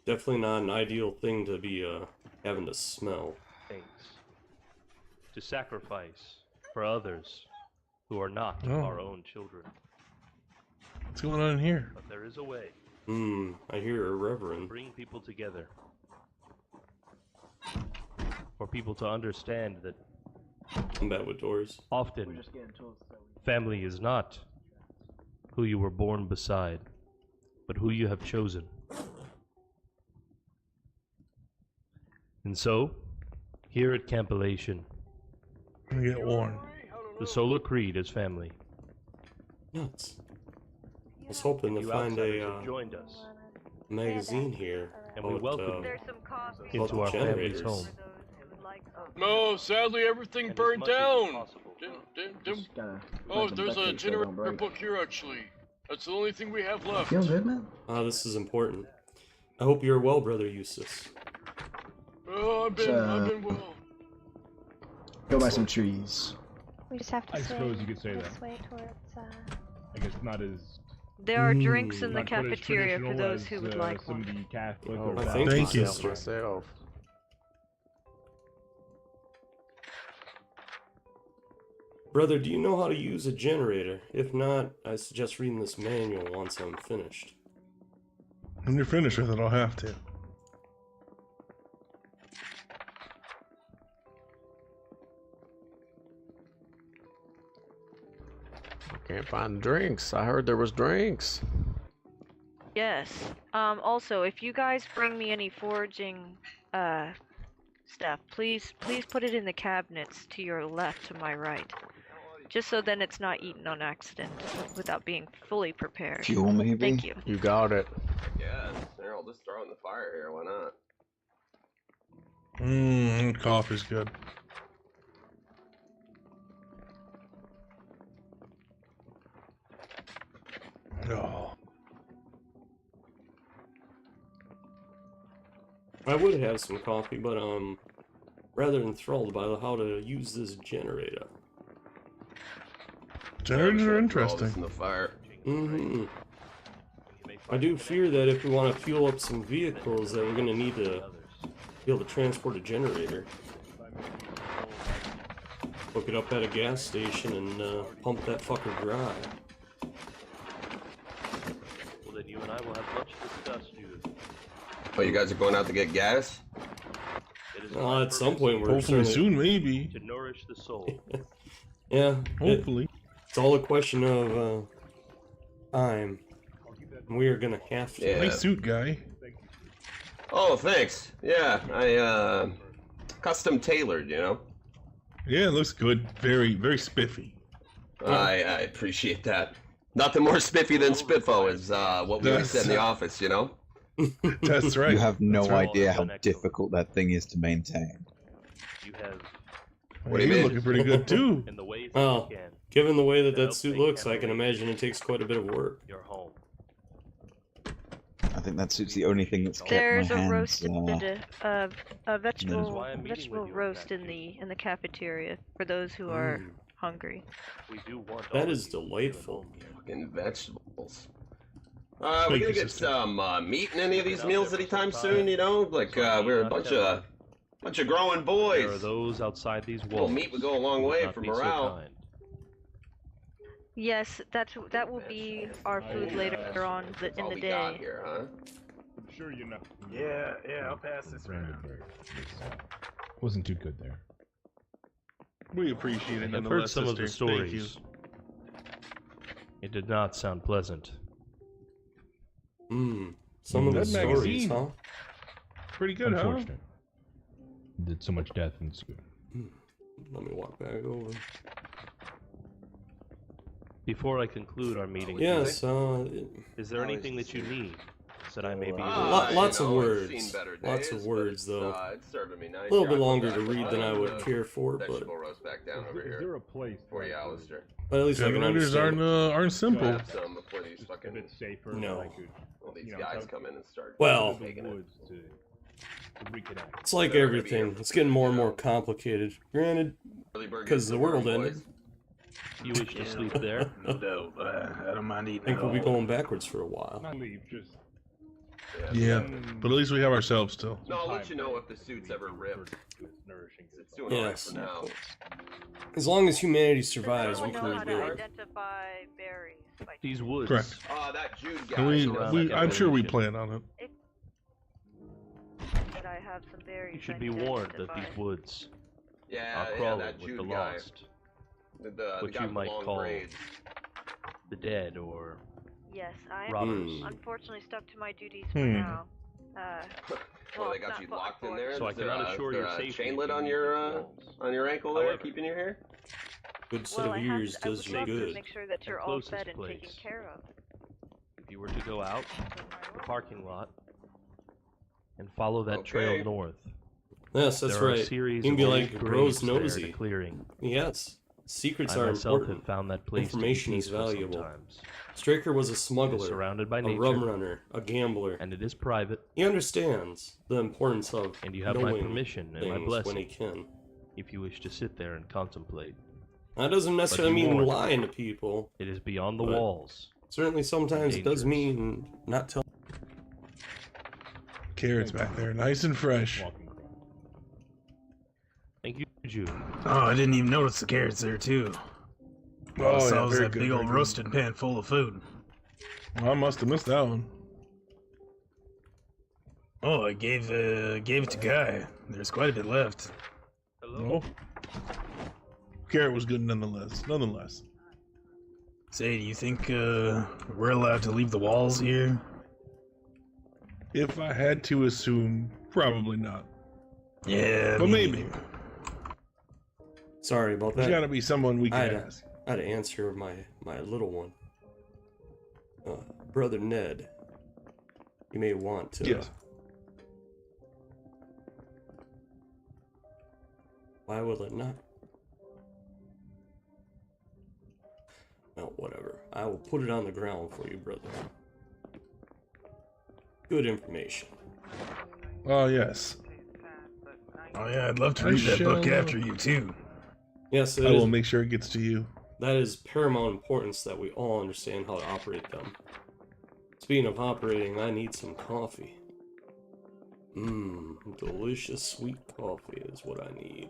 Definitely not an ideal thing to be having to smell. Things. To sacrifice for others who are not Oh. our own children. What's going on here? But there is a way. I hear a reverend. Bring people together. For people to understand that I'm bad with doors. often family is not who you were born beside, but who you have chosen. And so, here at Camp Elation, I'm gonna get warned. the Solar Creed is family. Nuts. I was hoping to You find outsiders a have joined us magazine here. And we about, welcome you about into the our family's generators. home. No, sadly everything And burned as much as down. possible. Oh, there's a generator book here actually. That's the only thing we have left. Feel good, man? This is important. I hope you're well, Brother Eustace. Oh, I've been well. Go buy some trees. We just have to I swing suppose you could say this that. way towards, I guess not as. There are drinks in the not quite as cafeteria for traditional those as, who would some like of one. the Catholic Oh, or thank Baptist you. stuff. Myself. Brother, do you know how to use a generator? If not, I suggest reading this manual once I'm finished. When you're finished with it, I'll have to. Can't find drinks. I heard there was drinks. Yes. Also, if you guys bring me any foraging stuff, please put it in the cabinets to your left, to my right. Just so then it's not eaten on accident without being fully prepared. Fuel, maybe? Thank you. You got it. Yeah, there, I'll just throw it in the fire here. Why not? Coffee's good. Oh. I would have some coffee, but I'm rather enthralled by how to use this generator. Generators are interesting. In the fire. Mm-hmm. I do fear that if we want to fuel up some vehicles, that we're going to need to be able to transport a generator. Hook it up at a gas station and pump that fucker dry. Well, then you and I will have much to discuss, Judith. Oh, you guys are going out to get gas? Well, at some point we're Hopefully certainly- soon, maybe. To nourish the soul. Yeah. Hopefully. It's all a question of time. We are gonna have to. Yeah. Nice suit, guy. Oh, thanks. Yeah, I custom tailored, you know. Yeah, it looks good. Very, very spiffy. I appreciate that. Nothing more spiffy than spiffo is what we said in the office, you know. That's right. You have no That's right. idea how difficult that thing is to maintain. You have What do you You're mean? looking pretty good too. in the ways Well, you can. given the way that That'll that suit take looks, I can Emily imagine it takes quite a bit of work. Your home. I think that suit's the only thing that's kept There's my a hands. roasted That's vegetable why I'm meeting with you, roast in the cafeteria for those who are hungry. We do want That all is of you. delightful. Fucking vegetables. We're Thank gonna you, get sister. some meat in any of these meals anytime soon, you know? Like we're a bunch of growing There are boys. those outside these Little walls. meat would go a long who would way not for be so morale. kind. Yes, that will be our food later on That's in all the we got day. here, huh? I'm sure you know. Yeah, I'll pass this around. Wasn't too good there. We appreciate it. I've heard nonetheless, some of the sister. Thank you. stories. It did not sound pleasant. Some of the That stories, magazine. huh? Pretty good, huh? Unfortunate. Did so much death ensue. Let me walk back over. Before I conclude our meeting, Yes, is there anything that you need that I may be? lots of you know, I've words. seen better Lots days, of words, but though. it's serving me nice. A little Here, bit I'll go longer back to with read than I would the care for, but Vegetable roast back down over Is here there a place for you, that Alistair. but at least I can Generators understand. aren't simple. Grab some before these a fucking bit safer? No. That I could, all these you know, guys come come in and start. Well, to the taking it. woods to reconnect. It's like They're gonna be everything. here, It's getting more and you know. more complicated. Granted, Early bird because gets the the world worm, ended. boys. You wish to sleep there? No doubt. I don't mind I eating think at we'll be all. going backwards for a while. Not leave, just Yeah, but at least we have ourselves still. No, I'll let you know if the suit's ever ripped. nourishing. It's doing alright Yes. for now. As long as humanity Does survives, we anyone can know how to rebuild. identify berries? By These woods. Correct. That Jude guy. And we, around we, that I'm sure we evolution. plan on it. that I have some berries. You should I be can warned that identify. these woods Yeah, are yeah, crawling that with Jude the guy. lost, The what guy you with might long call braids. the dead, or Yes, I am robbers. unfortunately stuck to my duties for Hmm. now. Well, they got you locked in there. So I Is there cannot a- assure is there your a safety chain if lit you on leave your these ankle there, However, keeping you here. Good set Well, of I have ears to, I does would you love to good. make sure that you're all closest fed and place. taken care of. If you were to go out the parking lot and follow that trail Okay. north, Yes, that's There are a right. series You can of be old like Bros graves there in a Nosy. clearing. Yes. Secrets I are myself important. have found that place Information to be is peaceful valuable. sometimes. Straker was a It is smuggler, surrounded by a nature, rum runner, a gambler. and it is private. He understands the importance of And you have my knowing permission and my things blessing when he can. if you wish to sit there and contemplate. That doesn't necessarily But be mean warned, lying to people. It is beyond the but walls. Certainly sometimes it does dangerous. mean not telling. Carrots back there, nice and fresh. Thank you, Jude. Oh, I didn't even notice the carrots there too. All I Oh, saw yeah, was very that good, big very old good. roasted pan full of food. Well, I must have missed that one. Oh, I gave it to Guy. There's quite a bit left. No. Carrot was good nonetheless. Say, do you think we're allowed to leave the walls here? If I had to assume, probably not. Yeah, But me maybe. neither. Sorry about There's that. gotta be someone we I can had, ask. I had to answer my little one. Brother Ned, you may want to. Yes. Why will it not? Well, whatever. I will put it on the ground for you, brother. Good information. Oh, yes. Oh yeah, I'd love to read that book after you too. Yes, I will make sure it gets to you. That is paramount importance that we all understand how to operate them. Speaking of operating, I need some coffee. Delicious sweet coffee is what I need.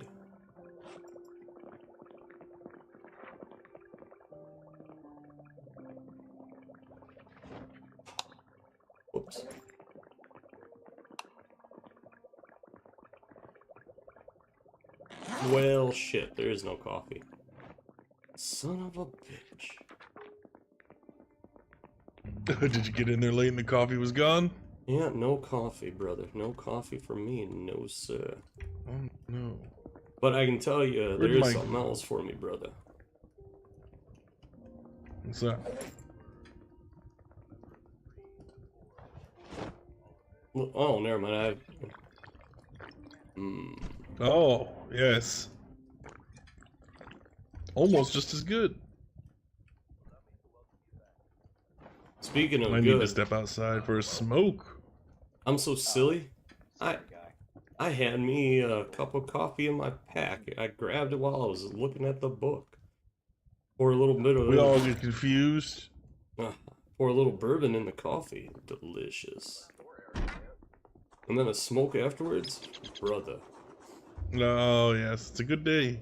Whoops. Well, shit, there is no coffee. Son of a bitch. Did you get in there late and the coffee was gone? Yeah, no coffee, brother. No coffee for me, no sir. Oh, no. But I can tell you, there Where'd is my- something else for me, brother. What's that? Oh, never mind. Oh, yes. Almost just as good. Speaking of I good, need to step outside for a smoke. I'm so silly. I had me a cup of coffee in my pack. I grabbed it while I was looking at the book. Pour a little bit of We all get confused. pour a little bourbon in the coffee. Delicious. And then a smoke afterwards, brother. Oh, yes. It's a good day.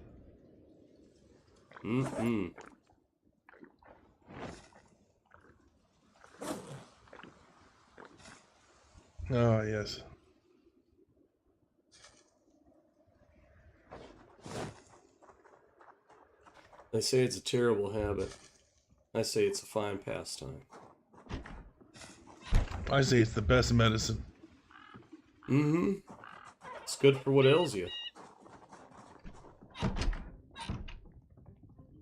Oh, yes. They say it's a terrible habit. I say it's a fine pastime. I say it's the best medicine. It's good for what ails you.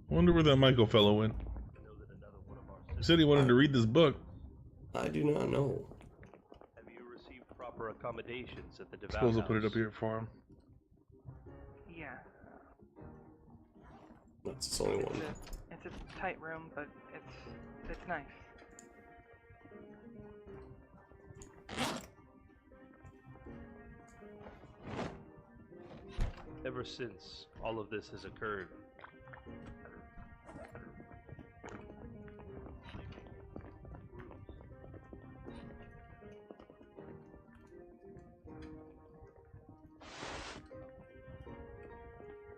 Wonder where that Michael fellow went. He said he wanted to read this book. I do not know. Have you received proper accommodations at the I devout suppose I'll put it house? up here for him. Yeah. That's only one. It's a tight room, but it's nice. Ever since all of this has occurred,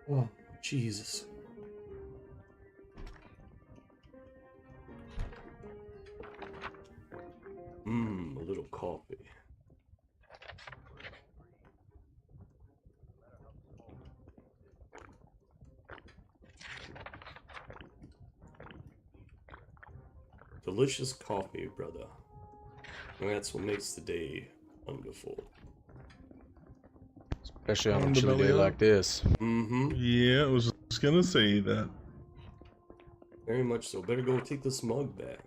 Oh, Jesus. A little coffee. Delicious coffee, brother. And that's what makes the day wonderful. Especially on On a the chilly belly day up? like this. Yeah, I was just gonna say that. Very much so. Better go take this mug back.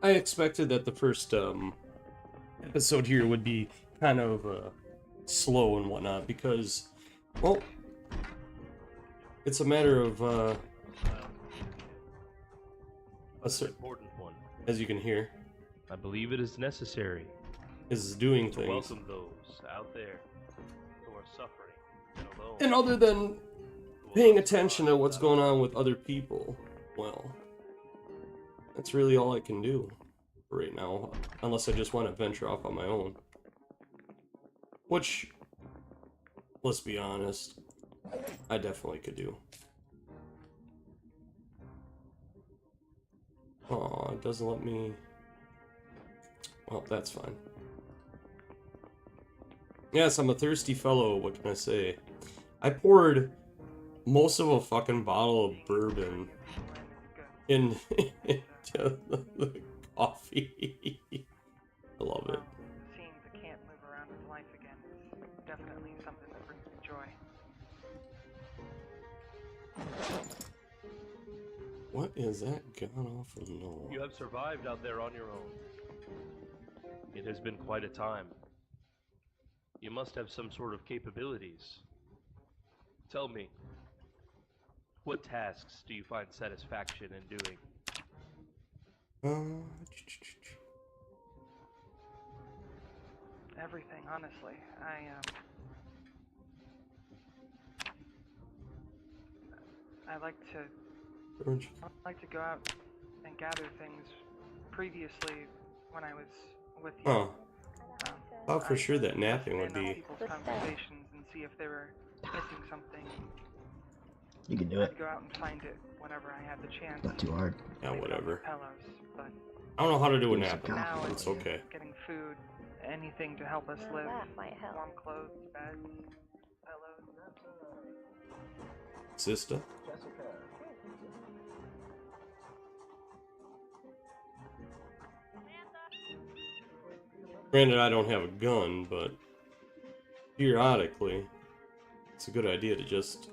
I expected that the first episode here would be kind of slow and whatnot because, well, it's a matter of important one. as you can hear, I believe it is necessary is doing to things. welcome those out there who are suffering and alone. And other than paying attention to what's going on with other people, well, that's really all I can do right now, unless I just want to venture off on my own. Which, let's be honest, I definitely could do. Aw, it doesn't let me... Well, that's fine. Yes, I'm a thirsty fellow, what can I say? I poured most of a fucking bottle of bourbon into the coffee. I love it. Seeing the can't move around his life again is definitely something that brings me joy. What is that gone off of no? You have survived out there on your own. It has been quite a time. You must have some sort of capabilities. Tell me, what tasks do you find satisfaction in doing? Everything, honestly. I like to go out and gather things. Previously, when I was with you, Huh. Oh, for sure that napping would understand be... people's conversations and see if they were missing something. You can do it. I'd go out and find it whenever I had the chance. Not too hard. Yeah, whatever. Pillows, but I don't know how to do a Give us a napping. now It's okay. getting food, anything to help us live. That might help. Warm clothes, beds, pillows. Sister? Granted, I don't have a gun, but periodically, it's a good idea to just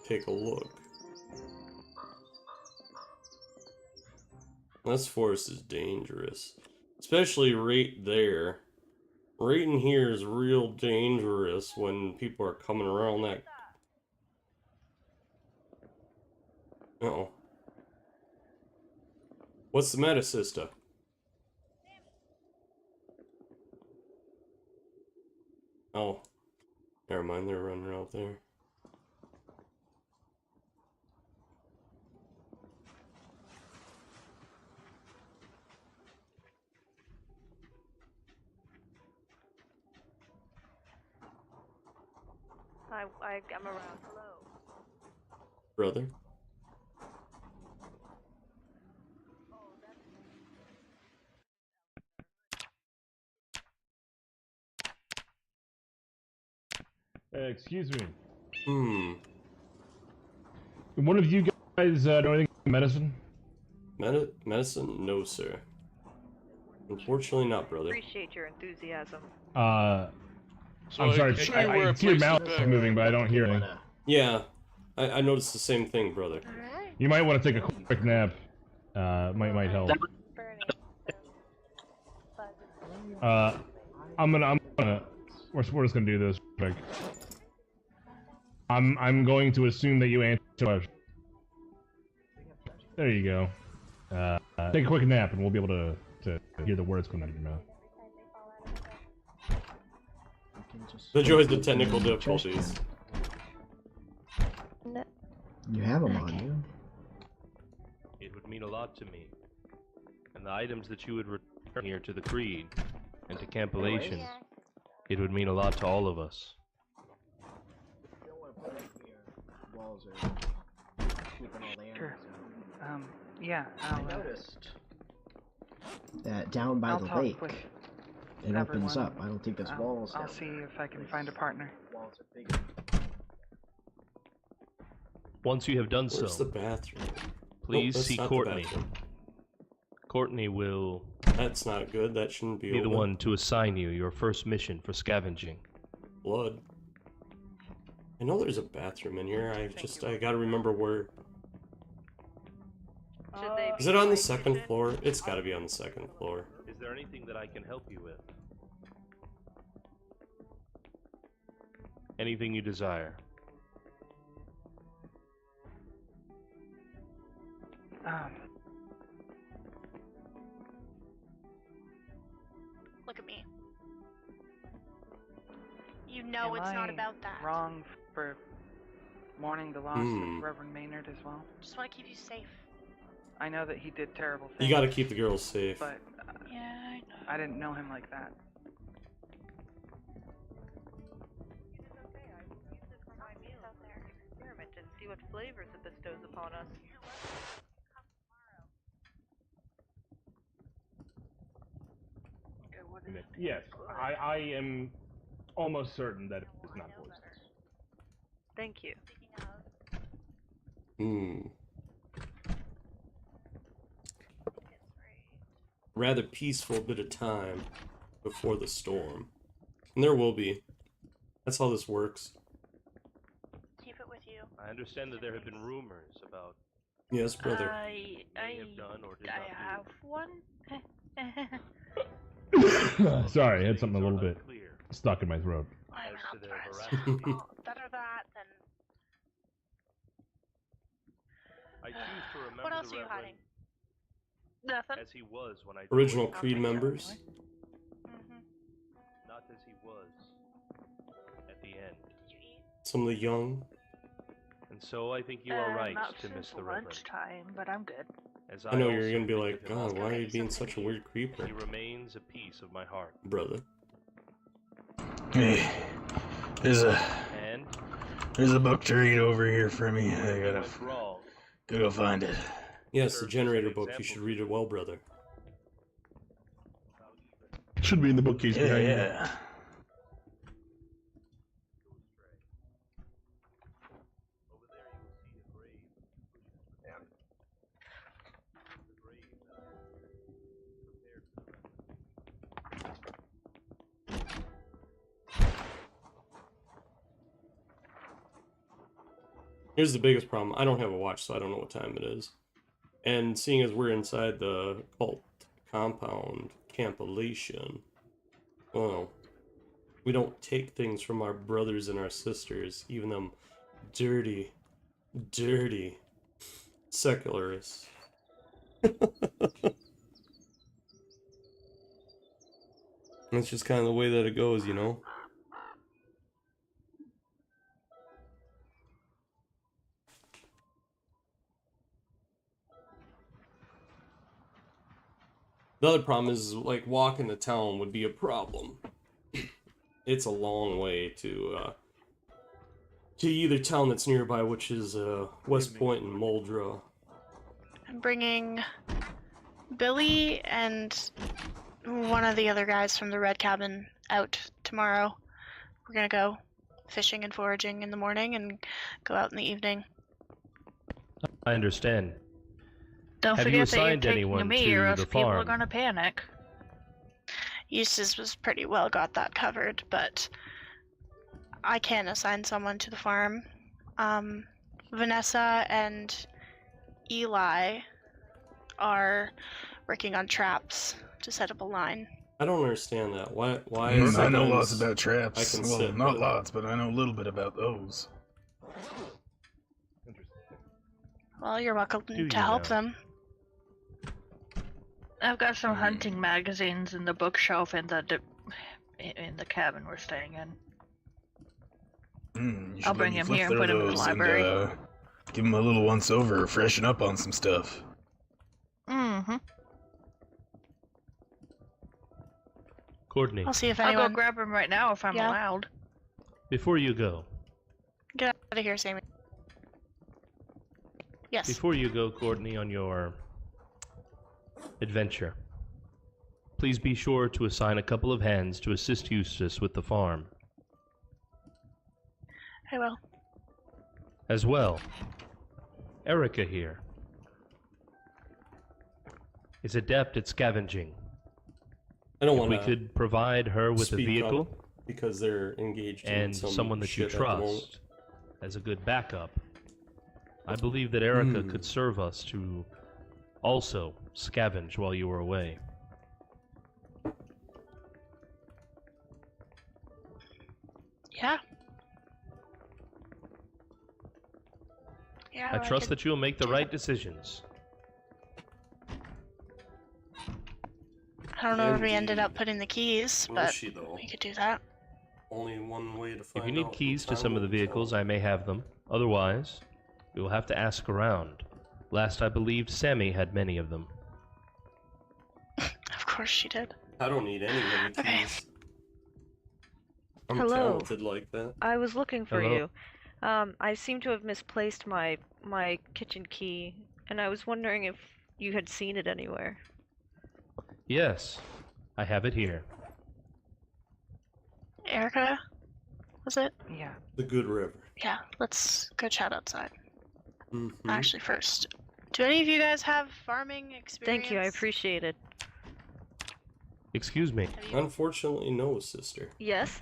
take a look. This forest is dangerous, especially right there. Right in here is real dangerous when people are coming around that. Uh-oh. What's the matter, sister? Oh. Never mind, they're running out there. I'm around. Hello. Brother? Excuse me. One of you guys know anything about medicine? Medicine? No, sir. Unfortunately not, brother. Appreciate your enthusiasm. So I'm sorry, I can show you where I a see your place mouth is back. moving, but I don't hear anything. Yeah, I noticed the same thing, brother. You might want to take a quick nap. Might help. We're just gonna do this quick. I'm going to assume that you answer the question. There you go. Take a quick nap, and we'll be able to hear the words coming out of your mouth. The joys of technical difficulties. You have them on you. It would mean a lot to me. And the items that you would return here to the Creed and to Campylation, it would mean a lot to all of us. Sure. Yeah, I'll noticed that down by I'll the talk lake, with it opens everyone. up. I don't think there's walls. I'll down see there. if I can find a partner. Walls are bigger. Once you have done so, Where's the bathroom? please Nope, that's see not the Courtney. bathroom. Courtney will That's not good. That shouldn't be be the open. one to assign you your first mission for scavenging. Blood. I know there's a bathroom in here. I gotta remember where. Should they Is be it on the my second kitchen? floor? It's got to be on the second floor. Is there anything that I can help you with? Anything you desire. Look at me. You know Am it's not I about that. wrong for mourning the loss of Reverend Maynard as well? Just want to keep you safe. I know that he did terrible things. You got to keep the girls safe. But yeah, I know. I didn't know him like that. Experiment and see what flavors it bestows upon us. Yes, I am almost certain that it is not poisonous. Thank you. Rather peaceful bit of time before the storm. And there will be. That's how this works. Keep it with you. I understand that there have been rumors about Yes, brother. may have done or did not have one. Sorry, I had something a little bit stuck in my throat. I'm as not to their pressed. veracity. Oh, better that than... I choose to remember What else the are you Reverend hiding? Nothing. as he was when I Original joined, Creed members. not as he was at the end. Some of the young. And so I think you are right not to miss since the Reverend. lunchtime, but I'm good. As I know you're also gonna be think like, of him God, why are you always. being such a weird creeper? He remains a piece of my heart. Brother. Hey, there's a And book to read over here for me. I gotta what's wrong? go find it. Yes, the generator book. You should read it well, brother. Should be in the bookcase Yeah, behind you. yeah. Here's the biggest problem. I don't have a watch, so I don't know what time it is. And seeing as we're inside the cult compound, campulation, well, we don't take things from our brothers and our sisters, even them dirty, dirty secularists. That's just kind of the way that it goes, you know? The other problem is, like, walking to town would be a problem. It's a long way to either town that's nearby, which is West Point and Muldra. I'm bringing Billy and one of the other guys from the Red Cabin out tomorrow. We're gonna go fishing and foraging in the morning and go out in the evening. I understand. Don't Have forget you that you're assigned taking anyone me, or to else the people are farm? gonna panic. Eustace was pretty well got that covered, but I can assign someone to the farm. Vanessa and Eli are working on traps to set up a line. I don't understand that. Why is I know sometimes lots about traps. I can Well, sit, not but- lots, but I know a little bit about those. Well, you're welcome Do to you help know? them. I've got some hunting magazines in the bookshelf in the cabin we're staying in. You should I'll let bring me him flip here and through put him in the those library. give him a little once over, freshen up on some stuff. Mm-hmm. Courtney, I'll see if I'll anyone... go grab him right now if I'm Yeah. allowed. before you go, Get out of here, Sammy. Yes. before you go, Courtney, on your adventure, please be sure to assign a couple of hands to assist Eustace with the farm. I will. As well, Erica here is adept at scavenging. I don't If want we could provide her with a vehicle because they're engaged in and some someone that you shit at the moment. trust as a good backup, I believe that Erica could serve us to Also, scavenge while you were away. Yeah. Yeah. I trust that you'll make the right decisions. I don't know where we ended up putting the keys, Will but she, though? we could do that. Only one way to If find you need out. keys to some of the vehicles, I may have them. Otherwise, we will have to ask around. Last I believed, Sammy had many of them. Of course she did. I don't need any of the keys. I'm Hello. talented like that. I was looking for Hello. you. I seem to have misplaced my kitchen key, and I was wondering if you had seen it anywhere. Yes, I have it here. Erica, was it? Yeah. The Good River. Yeah, let's go chat outside. Mm-hmm. Actually, first, do any of you guys have farming experience? Thank you, I appreciate it. Excuse me. Unfortunately, no, sister. Yes?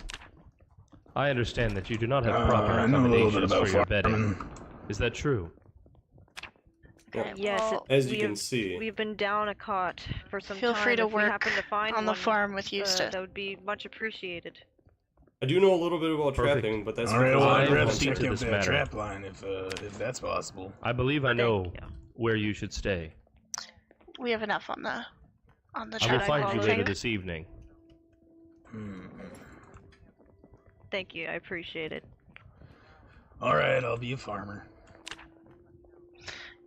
I understand that you do not have proper I know a little bit accommodations about for your farming. bedding. Is that true? Yes, well, As you we can have- see. we've been down a cot for some Feel time. free to If we work happen to find on the one, farm with Eustace. that would be much appreciated. I do know a little bit about Perfect. trapping, but that's All right, because well, I I'd will rather see check to out this that matter. trap line if that's possible. I believe I know Thank you. where you should stay. We have enough on the I will chat. find you follow later you? this evening. Thank you, I appreciate it. All right, I'll be a farmer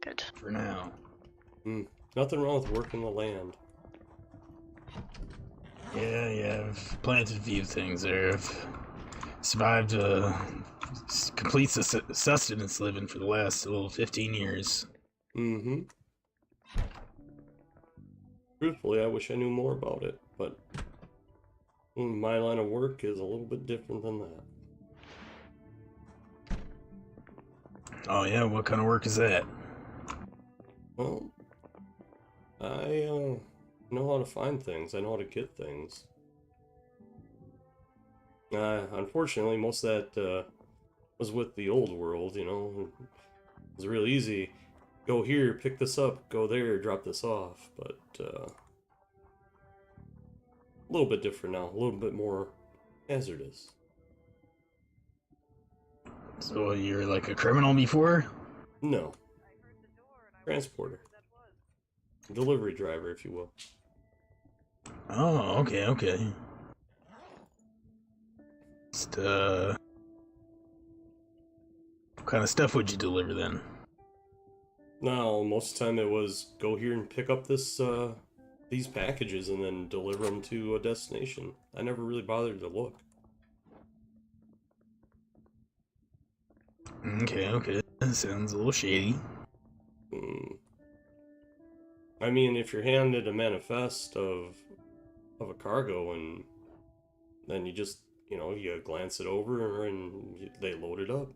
Good. for now. Nothing wrong with working the land. Yeah, I've planted a few things there. I've survived complete sustenance living for the last 15 years. Mm-hmm. Truthfully, I wish I knew more about it, but my line of work is a little bit different than that. Oh yeah, what kind of work is that? Well, I know how to find things. I know how to get things. Unfortunately, most of that was with the old world, you know. It was real easy. Go here, pick this up, go there, drop this off, but a little bit different now, a little bit more hazardous. So you're like a criminal before? No. Transporter. Delivery driver, if you will. Oh, okay. Just, what kind of stuff would you deliver then? No, most of the time it was go here and pick up this these packages and then deliver them to a destination. I never really bothered to look. Okay. That sounds a little shady. I mean, if you're handed a manifest of a cargo and then you just, you know, you glance it over and they load it up.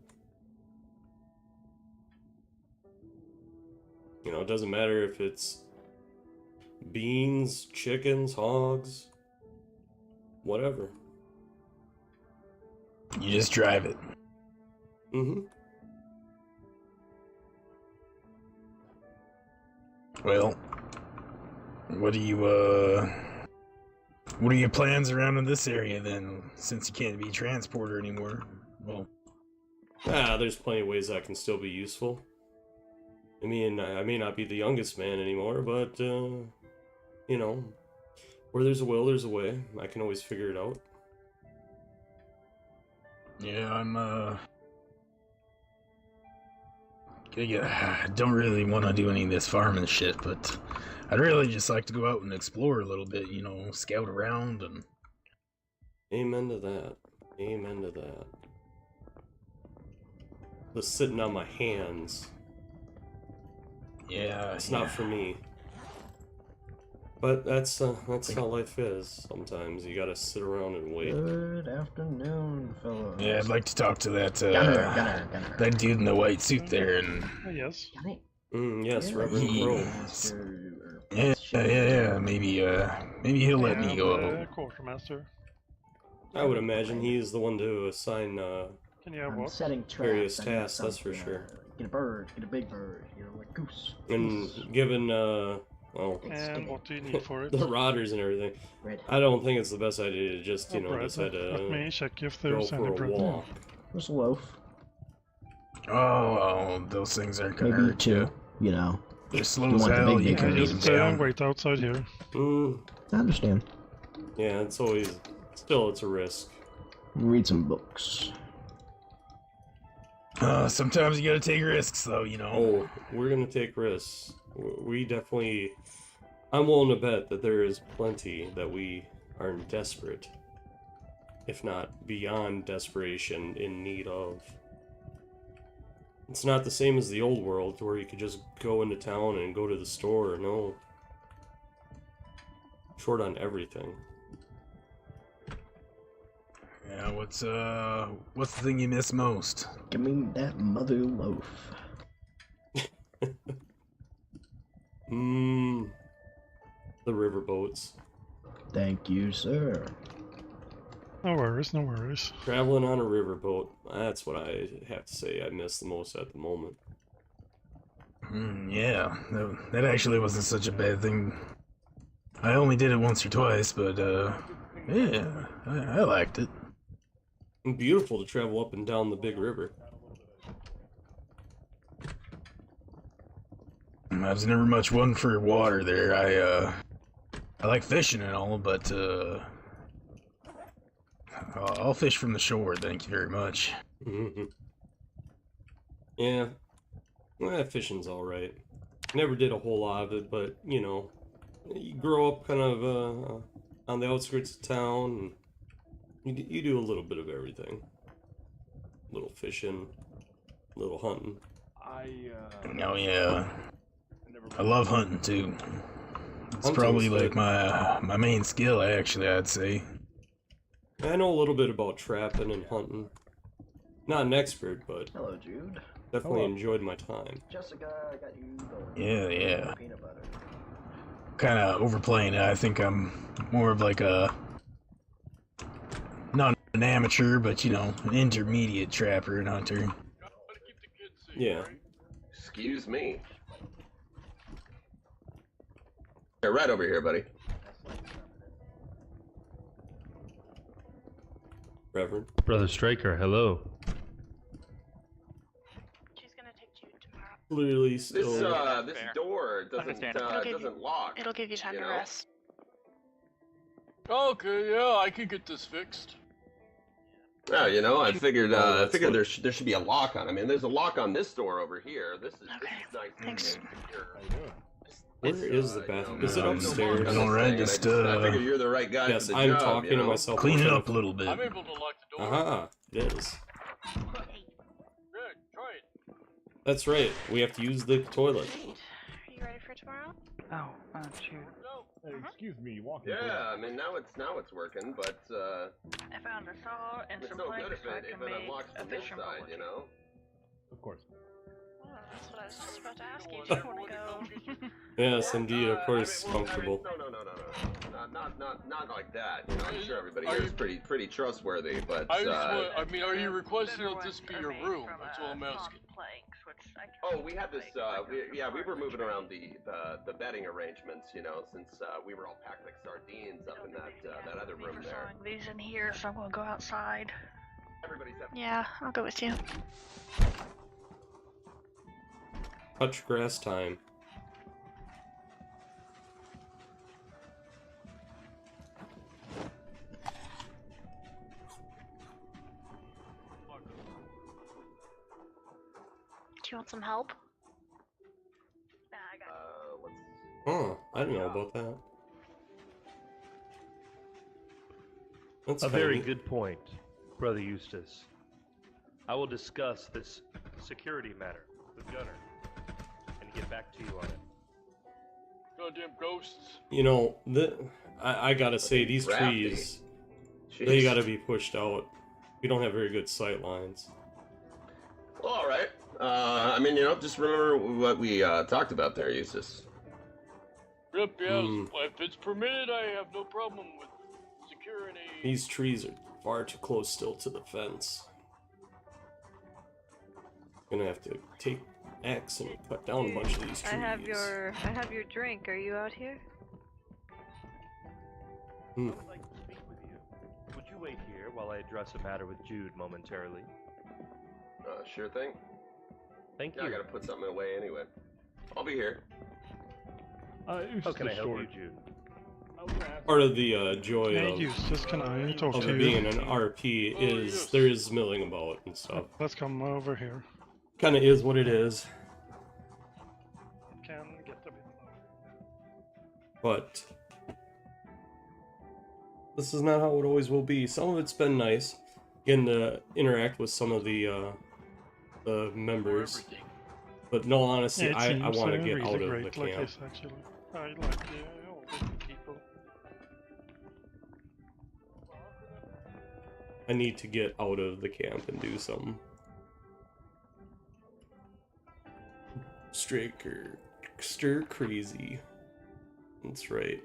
You know, it doesn't matter if it's beans, chickens, hogs, whatever. You just drive it. Mm-hmm. Well, what are your plans around in this area then, since you can't be a transporter anymore? Well, there's plenty of ways I can still be useful. I mean, I may not be the youngest man anymore, but, you know, where there's a will, there's a way. I can always figure it out. yeah, I don't really want to do any of this farming shit, but I'd really just like to go out and explore a little bit, you know, scout around and... Amen to that. Amen to that. Just sitting on my hands. Yeah, It's not for me. But that's how life is. Sometimes you gotta sit around and wait. Good afternoon, fellows. Yeah, I'd like to talk to that, Gunner. that dude in the white suit there, and... Yes. Yes, Yeah, Reverend he- Crow. Yeah, maybe he'll let me go. Quartermaster. I would imagine he is the one to assign Can you have I'm what? setting traps. various I need tasks, that's for something, sure. Get a bird, get a big bird, you know, like goose. And given, well, And what do you need for it? the rodders and everything, Bread. I don't think it's the best idea to just, you know, bread. decide to Let me check if go there's for any a bread. walk. Where's a loaf? Oh, those things aren't gonna Maybe hurt you. two, you know. They're slow You as want the hell, big you bacon. can eat them Just down. wait outside here. I understand. Yeah, it's always, still, it's a risk. Read some books. Sometimes you gotta take risks, though, you know. Oh, we're gonna take risks. We definitely, I'm willing to bet that there is plenty that we are desperate, if not beyond desperation, in need of. It's not the same as the old world, where you could just go into town and go to the store. No. Short on everything. Yeah, what's the thing you miss most? Give me that mother loaf. The riverboats. Thank you, sir. No worries, no worries. Traveling on a riverboat, that's what I have to say I miss the most at the moment. Yeah, that actually wasn't such a bad thing. I only did it once or twice, but, yeah, I liked it. Beautiful to travel up and down the big river. I was never much one for water there. I like fishing and all, but, I'll fish from the shore, thank you very much. Yeah, well, fishing's alright. Never did a whole lot of it, but, you know, you grow up kind of on the outskirts of town, and you do a little bit of everything. A little fishing, a little hunting. Oh yeah, I love hunting too. It's Hunting's probably good. like my main skill, actually, I'd say. I know a little bit about trapping and hunting. Not an expert, but Hello, Jude. definitely Hello. enjoyed my time. Jessica, I got you Yeah. peanut butter. Kind of overplaying it. I think I'm more of like a not an amateur, but you know, an intermediate trapper and hunter. Yeah. Excuse me. Here, right over here, buddy. Reverend. Brother Straker, hello. Clearly This still. this door doesn't lock. It'll give you time to know? rest. Okay, yeah, I can get this fixed. Yeah, you know, I figured that's what- there should be a lock on. I mean, there's a lock on this door over here. This is nice. Thanks. Where is the bathroom? Is it upstairs? Alright, just I figure you're the right guy Yes, for the I'm job. talking you to know? myself. Clean it up a little bit. I'm able to lock the door. Aha, it is. Good, try it. That's right. We have to use the toilet. Are you ready for tomorrow? Oh, shoot. Hey, excuse me, you walking. Yeah, I mean now it's working, but I found a saw and it's some no planks good if so I it can if it make unlocks a from this fishing side, boat. you know. Of course. Oh, that's what I was just about to ask you. If you want to go. Yes, indeed, of course, comfortable. No, not like that. You know, I'm sure everybody here is pretty trustworthy, but I mean, are you requesting that this be your room? That's all I'm asking. oh, we had this. We were moving around the bedding arrangements, you know, since we were all packed like sardines up in that other room there. These in here, so I'm gonna go outside. Everybody's Yeah, I'll go with you. Touch grass time. Do you want some help? Oh, I didn't know about that. That's A very funny. good point, Brother Eustace. I will discuss this security matter with Gunner and get back to you on it. Goddamn ghosts. You know, I gotta say, these Crafty. trees, they gotta be pushed out. We don't have very good sight lines. Well, all right. I mean, you know, just remember what we talked about there, Eustace. Yep, yes. If it's permitted, I have no problem with security. These trees are far too close still to the fence. Gonna have to take axe and cut down a bunch of these trees. I have your drink. Are you out here? I would like to speak with you. Would you wait here while I address a matter with Jude momentarily? Sure thing. Thank Yeah, you. I gotta put something away anyway. I'll be here. How can I help you, Jude? Part of the joy Hey, of, Eustace, can I talk of to it you? being an RP is there is milling about and stuff. Let's come over here. Kind of is what it is. Can get a bit. But this is not how it always will be. Some of it's been nice, getting to interact with some of the members. But in all honesty, Yeah, I want to get really out of great the like camp. this, actually. I like all the people. I need to get out of the camp and do something. Stir crazy. That's right.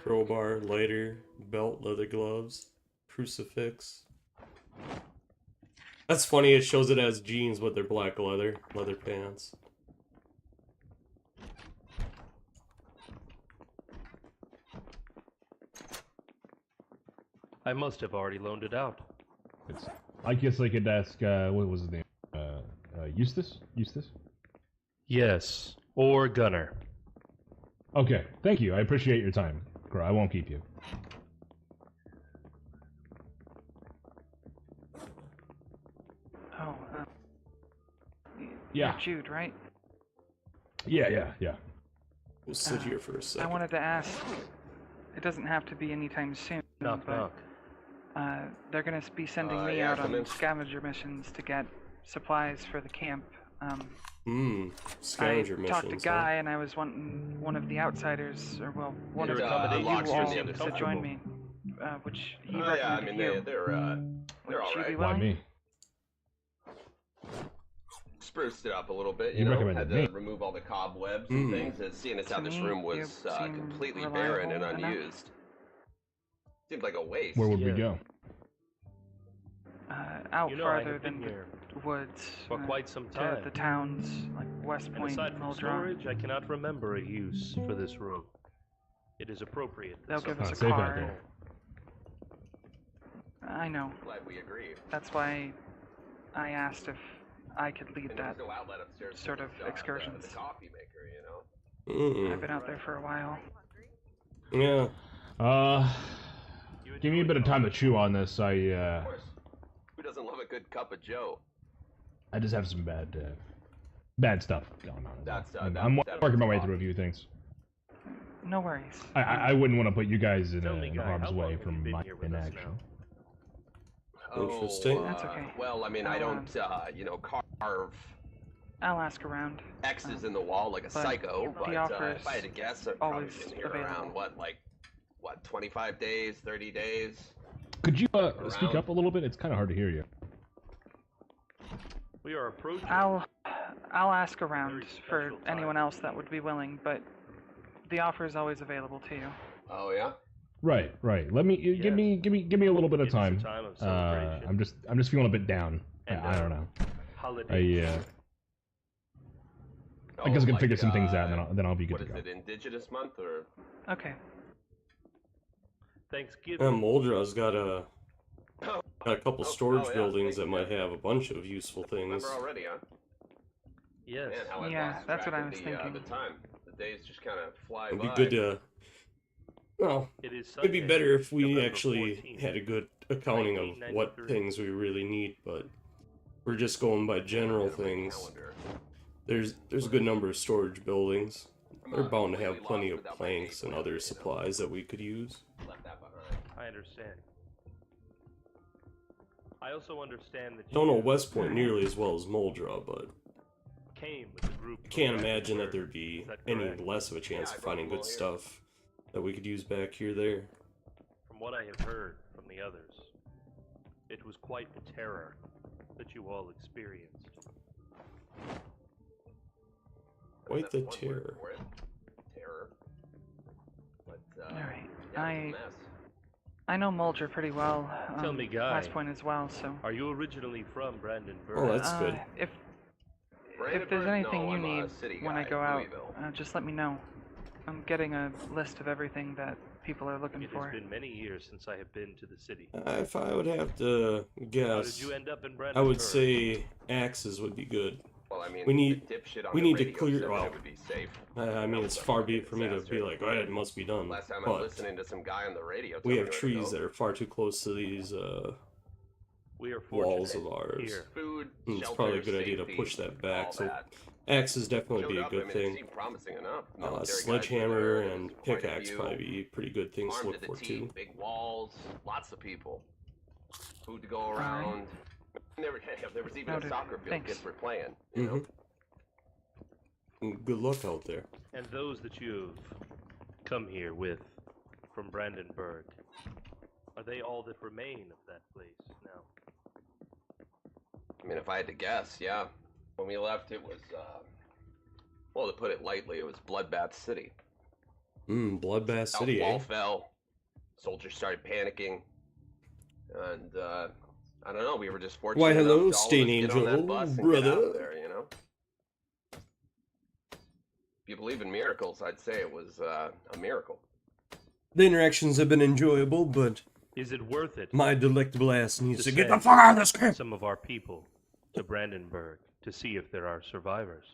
Crowbar, lighter, belt, leather gloves, crucifix. That's funny, it shows it as jeans, but they're black leather pants. I must have already loaned it out. I guess I could ask, what was his name? Eustace? Eustace? Yes, or Gunner. Okay, thank you. I appreciate your time. Crow, I won't keep you. Oh, Yeah. you're Jude, right? Yeah. We'll sit here for a I second. wanted to ask. It doesn't have to be anytime soon, Knock, but knock. they're gonna be sending me yeah, out come on in. scavenger missions to get supplies for the camp. Scavenger I talked to missions, Guy, and I was wanting one of the outsiders, or well, one Your of accommodation you locks all seem to comfortable. join me, which he Yeah, I recommended mean you. they're Would you alright. be Why willing? me? Spruced it up a little bit, You you know. recommended Had to me. remove all the cobwebs and things, and seeing as how To this me, room you was seem completely barren and reliable enough. unused. Seemed like a waste. Where would we Yeah. go? Out You know, I farther have been than here the woods, for quite some time. to the towns like West And Point, aside from Muldra. storage, I cannot remember a use for this room. It is appropriate. that They'll give someone us a safe out car. there. I know. Glad we agree. That's why I asked if I could lead And there was that no outlet upstairs for sort of this, excursions. The coffee maker, you know. I've been out there for a while. Yeah. Give me a bit of time to chew on this. Of course. Who doesn't love a good cup of Joe? I just have some bad stuff going on. That's I'm working my way through a few things. No worries. I wouldn't want to put you guys in Tell me, Guy, harm's how way long have you from been my here with us inaction. Interesting. That's okay. Well, I mean, I don't, you know, carve I'll ask around. X's in the wall like a psycho, the but offer if I had to guess, I've probably always been here available. around, what, 25 days, 30 days? Could you speak up a little bit? It's kind of hard to hear you. We are approaching. I'll ask around for anyone else that would be willing, but the offer is always available to you. Oh yeah. Right. Let me give me a little bit of It's a time. time of celebration. I'm just feeling a bit down. And, I don't know. Holiday. I guess I can figure some things out, and then I'll be good What to is go. it, Indigenous Month or? Okay. Thanksgiving. Moldra's got a couple storage buildings that might have a bunch of useful things. Remember already, huh? Yes. Man, how I Yeah, lost that's track what I of was the, thinking. The time. The days just kind of fly It'd by. be good to. Well, It is it'd be Sunday, better if we November actually 14th, had a good accounting of what 1993. things we really need, but we're just going by general things. Calendar. There's a good number of storage buildings. They're bound to have plenty of planks and other supplies that we could use. Left that behind. I understand. I also understand that Don't know you West Point nearly as well as Muldra, but came with a group. I can't imagine that there'd be Is that any correct? less of a chance Yeah, of I brought finding them all good here. stuff that we could use back here there. From what I have heard from the others, it was quite the terror that you all experienced. Quite the That's one word terror. for it. Terror. But, Alright. yeah, it was a mess. I know Muldra pretty well. Tell me, Guy. West Point as well, so. Are you originally from Brandenburg? Oh, that's good. if there's anything you need when I go out, just let me know. I'm getting a list of everything that people are looking for. It has been many years since I have been to the city. If I would have to guess, How did you end up in I would Brandenburg? say axes would be good. Well, I mean, we need the dipshit on we the need to radio clear. said Well, it would be safe. I mean, it's far be it for me to be like, oh, it must be done. Last time I'm But listening to some guy on the radio. we tell have me where to trees go. that are far too close to these We are walls fortunate of ours. here. Food, And it's shelter, probably a good idea to safety, push that back. all So that. axes definitely Showed be a up, good I mean, thing. It seemed promising enough. Military guys Sledgehammer were there, and quite a pickaxe few. probably be pretty good things to Armed look to for the too. teeth, big walls, lots of people. Food to go around. There was even a soccer field Thanks. kids were playing. You know? Good luck out there. And those that you've come here with from Brandenburg, are they all that remain of that place now? I mean, if I had to guess, yeah. When we left, it was, well, to put it lightly, it was Bloodbath City. Bloodbath City, Wall eh? fell. Soldiers started panicking. And, I don't know, we were just fortunate Why, enough hello, to all of us Stain get on that Angel, bus and get brother. out of there, you know? If you believe in miracles, I'd say it was, a miracle. The interactions have been enjoyable, but Is it worth it my delectable ass needs to get the send fuck out of this camp. some of our people to Brandenburg to see if there are survivors?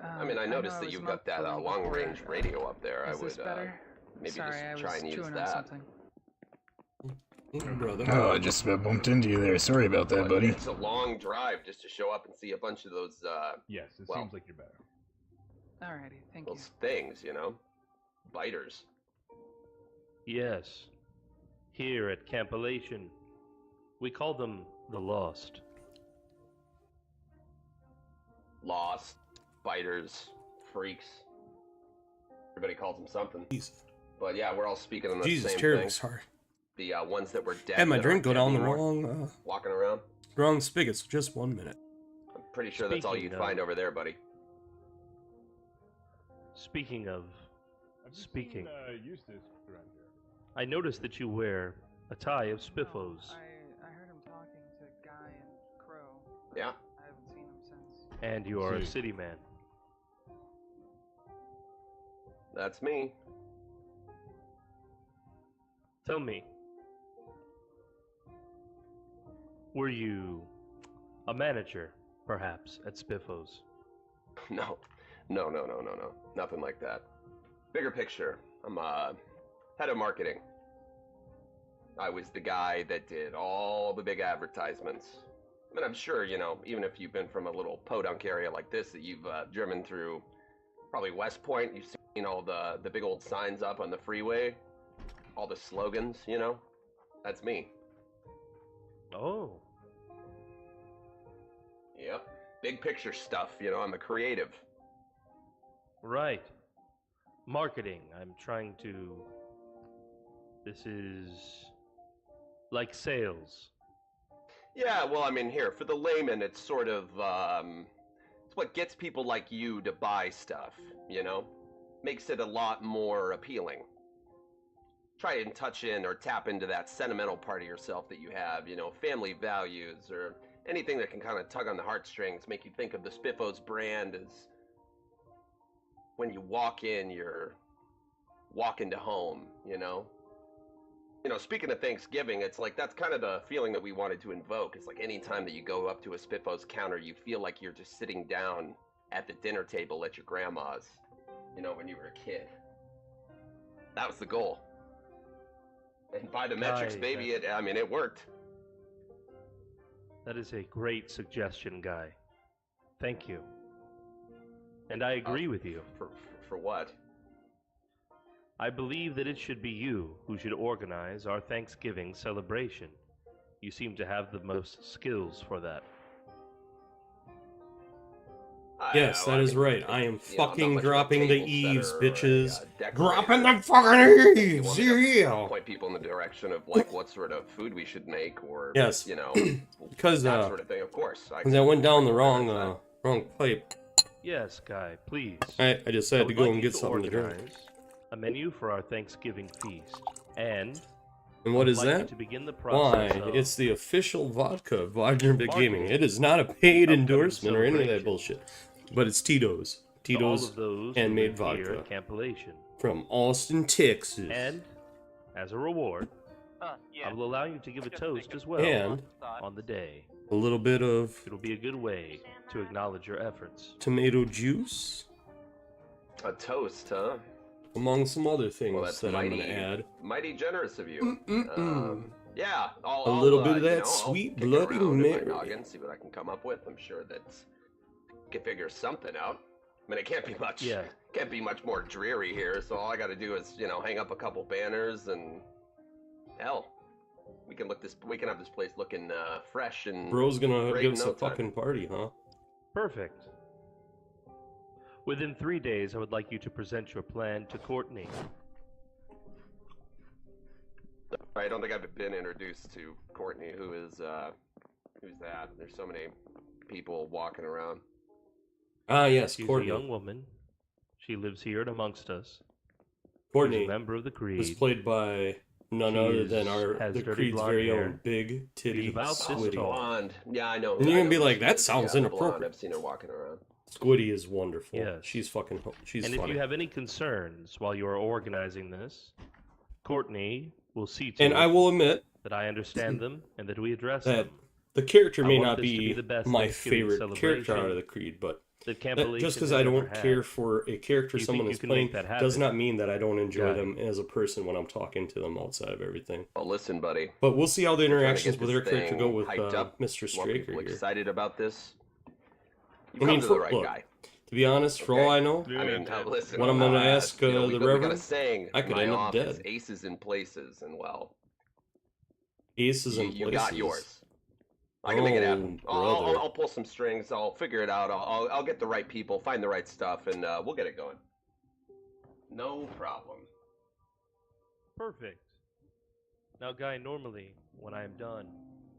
I mean, I noticed that you've got that long-range radio up there. I Is this would better? maybe Sorry, I just try was and use chewing on that. something. Brother. Oh, I just about bumped into you there. Sorry about that, But buddy. It's a long drive just to show up and see a bunch of those. Yes, it well, seems like you're better. Alrighty, thank you. those things, you know, biters. Yes. Here at Camp Elation, we call them the Lost. Lost, biters, freaks. Everybody calls them something. But yeah, we're all speaking on the Jesus, same terribly thing. sorry. The ones that were dead. Had my that drink aren't go dead down the anymore, walking around. wrong spigots for just 1 minute. I'm pretty sure that's all Speaking you'd of- find over there, buddy. Speaking of speaking, Eustace around here. I noticed that you wear a tie of spiffos, I heard him talking to Guy and Crow. Yeah. I haven't seen him since. and you are a See. city man. That's me. Tell me, were you a manager, perhaps, at Spiffos? No. Nothing like that. Bigger picture. I'm head of marketing. I was the guy that did all the big advertisements. I mean, I'm sure, you know, even if you've been from a little podunk area like this, that you've driven through probably West Point, you've seen all the big old signs up on the freeway, all the slogans, you know? That's me. Oh, Yep. Big picture stuff, you know, I'm a creative. right. Marketing. I'm trying to. This is like sales. Yeah, well, I mean, here, for the layman, it's sort of, it's what gets people like you to buy stuff, you know? Makes it a lot more appealing. Try and touch in or tap into that sentimental part of yourself that you have, you know, family values or anything that can kind of tug on the heartstrings, make you think of the Spiffos brand as when you walk in, you're walking to home, you know? You know, speaking of Thanksgiving, it's like that's kind of the feeling that we wanted to invoke. It's like any time that you go up to a Spiffos counter, you feel like you're just sitting down at the dinner table at your grandma's, you know, when you were a kid. That was the goal. And by the metrics, Guy, baby, it worked. That is a great suggestion, Guy. Thank you. And I agree with you. For what? I believe that it should be you who should organize our Thanksgiving celebration. You seem to have the most skills for that. Yes, that is right. I am fucking dropping the eaves, bitches. Dropping the fucking eaves, yeah. Point people in the direction of like what sort of food we should make, or Yes, you know, because that sort of thing. Of course, because I went down the wrong pipe. Yes, Guy, please. I just had to would go like and you get something to drink. organize a menu for our Thanksgiving feast, and And what I'd is like you that? to begin the Why, process of it's the official vodka of Vognarvik Gaming. marketing It is not a paid upcoming endorsement or any of that celebrations bullshit. But it's Tito's. to all Tito's of those who handmade live here vodka. at Campilation. From Austin, Texas. And, as a reward, I will allow you to give a toast as well And on the day. a little bit of It'll be a good way to acknowledge your efforts. tomato juice. A toast, huh? Among some other things Well, that's that I'm mighty, going to add. mighty generous of you. A I'll, little bit of that I'll sweet kick bloody around in my Mary. noggin, see what I can come up with. I'm sure that can figure something out. I mean, it can't be much. Yeah. Can't be much more dreary here. So all I got to do is, hang up a couple banners and hell, we can have this place looking fresh and. Bro's gonna great give in us no a time. fucking party, huh? Perfect. Within 3 days, I would like you to present your plan to Courtney. I don't think I've been introduced to Courtney. Who's that? There's so many people walking around. Ah, yes, She's Courtney. a young woman. She lives here and amongst us. Courtney She's a member of the Creed. was played by none other than has the dirty Creed's blonde very hair. own big titty She's about this Squiddy. tall. Blonde. Yeah, I know. And you're I gonna be know who like, she that is. sounds Yeah, blonde. inappropriate. I've seen her walking around. Squiddy is wonderful. Yes. She's And funny. if you have any concerns while you are organizing this, Courtney will see to And it I will admit that I understand them and that we address that them. the character I may want not this to be the best my Thanksgiving favorite character out celebration of the Creed, but that that, Campilation just because has I ever don't had. care for a character Do you someone think is you can playing make that does happen? not mean that I don't enjoy Got it. them as a person when I'm talking to them outside of everything. Oh, listen, buddy. But we'll see how the We're trying to interactions get with this her character thing go with hyped up. Mr. You want Straker people here. excited about this? You I mean, come to the for- right look, guy. To be honest, for all I know, I mean, listen. what I'm gonna ask we the got a Reverend, saying I in could my end up office, dead. aces in places, and well, Aces and you places. got yours. I can make it happen. Oh, brother. I'll pull some strings. I'll figure it out. I'll get the right people, find the right stuff, and we'll get it going. No problem. Perfect. Now, Guy, normally, when I am done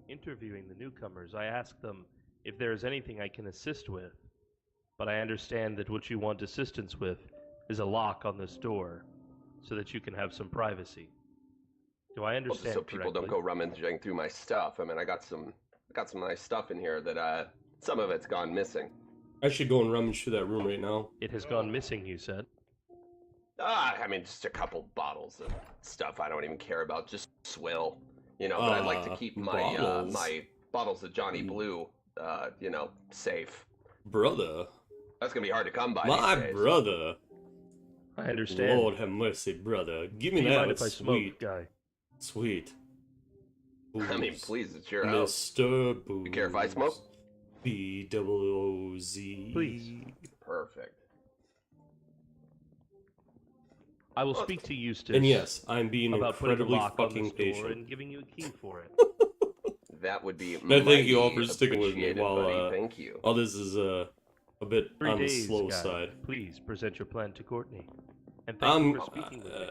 interviewing the newcomers, I ask them if there is anything I can assist with. But I understand that what you want assistance with is a lock on this door, so that you can have some privacy. Do I Well, understand just so people don't correctly? go rummaging through my stuff. I mean, I got some nice stuff in here that some of it's gone missing. I should go and rummage through that room right now. It has gone missing, you said. I mean, just a couple bottles of stuff I don't even care about, just swill, But I like to keep my bottles. my bottles of Johnny Blue, safe. Brother. That's gonna be hard to come by. My these days. brother. I understand. Lord have mercy, brother. Give me Do you that. mind if I smoke, Sweet. Guy? Sweet. I mean, Booze. please, it's your house. Mr. Booze. You care if I smoke? B-double-O-Z. Please. Perfect. I will speak to Eustace. And yes, I'm being about putting a incredibly lock on fucking this door patient. and giving you a key for it. That would be. No, thank you all for mighty sticking with me appreciated, while buddy. Thank you. all this is a bit 3 on the days, slow Guy. side. Please present your plan to Courtney. And thank you for speaking with me.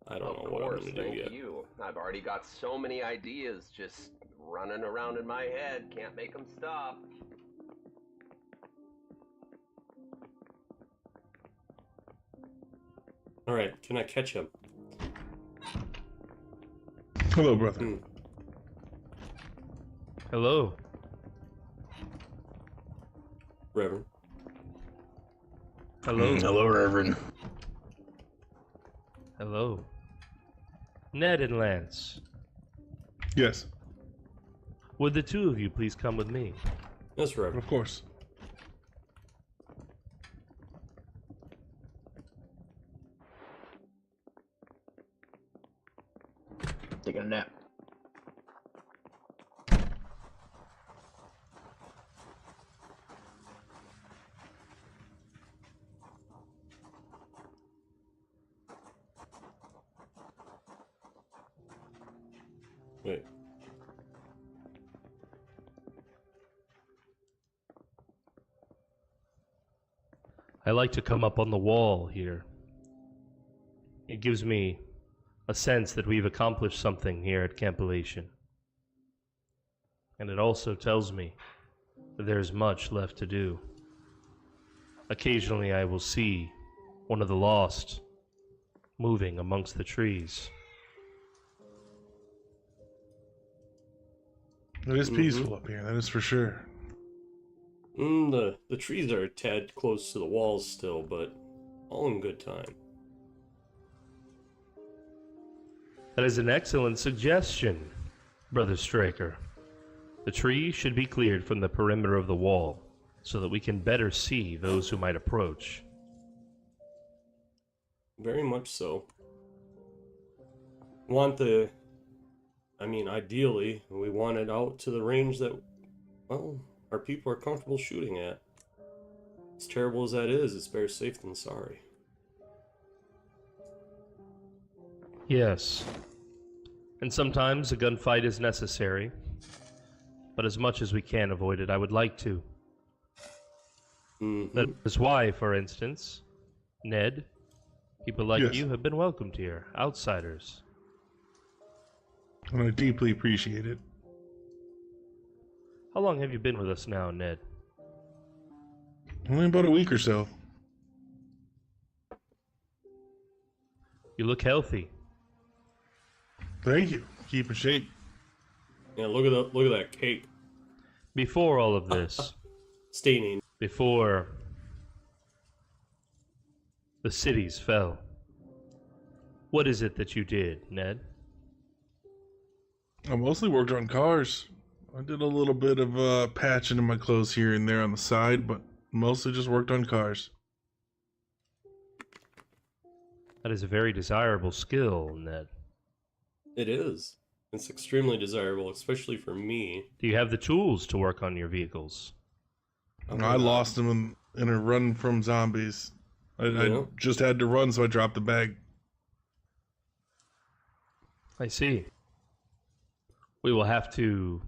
I don't Of know what I'm course, gonna do thank yet. you. I've already got so many ideas just running around in my head. Can't make them stop. All right, can I catch him? Hello, brother. Hello. Reverend. Hello. Hello, Reverend. Hello. Ned and Lance. Yes. Would the two of you please come with me? Yes, Reverend. Of course. Taking a nap. Wait. I like to come up on the wall here. It gives me a sense that we've accomplished something here at Campilation. And it also tells me that there's much left to do. Occasionally I will see one of the lost moving amongst the trees. It is peaceful up here, that is for sure. The trees are a tad close to the walls still, but all in good time. That is an excellent suggestion, Brother Straker. The tree should be cleared from the perimeter of the wall, so that we can better see those who might approach. Very much so. Ideally, we want it out to the range that, well, our people are comfortable shooting at. As terrible as that is, it's better safe than sorry. Yes. And sometimes a gunfight is necessary. But as much as we can avoid it, I would like to. That is why, for instance, Ned, people like you have been welcomed here, outsiders. And I deeply appreciate it. How long have you been with us now, Ned? Only about a week or so. You look healthy. Thank you. Keep in shape. Yeah, look at that cake. Before all of this, staining. Before the cities fell, what is it that you did, Ned? I mostly worked on cars. I did a little bit of patching in my clothes here and there on the side, but mostly just worked on cars. That is a very desirable skill, Ned. It is. It's extremely desirable, especially for me. Do you have the tools to work on your vehicles? I lost them in a run from zombies. I just had to run, so I dropped the bag. I see. We will have to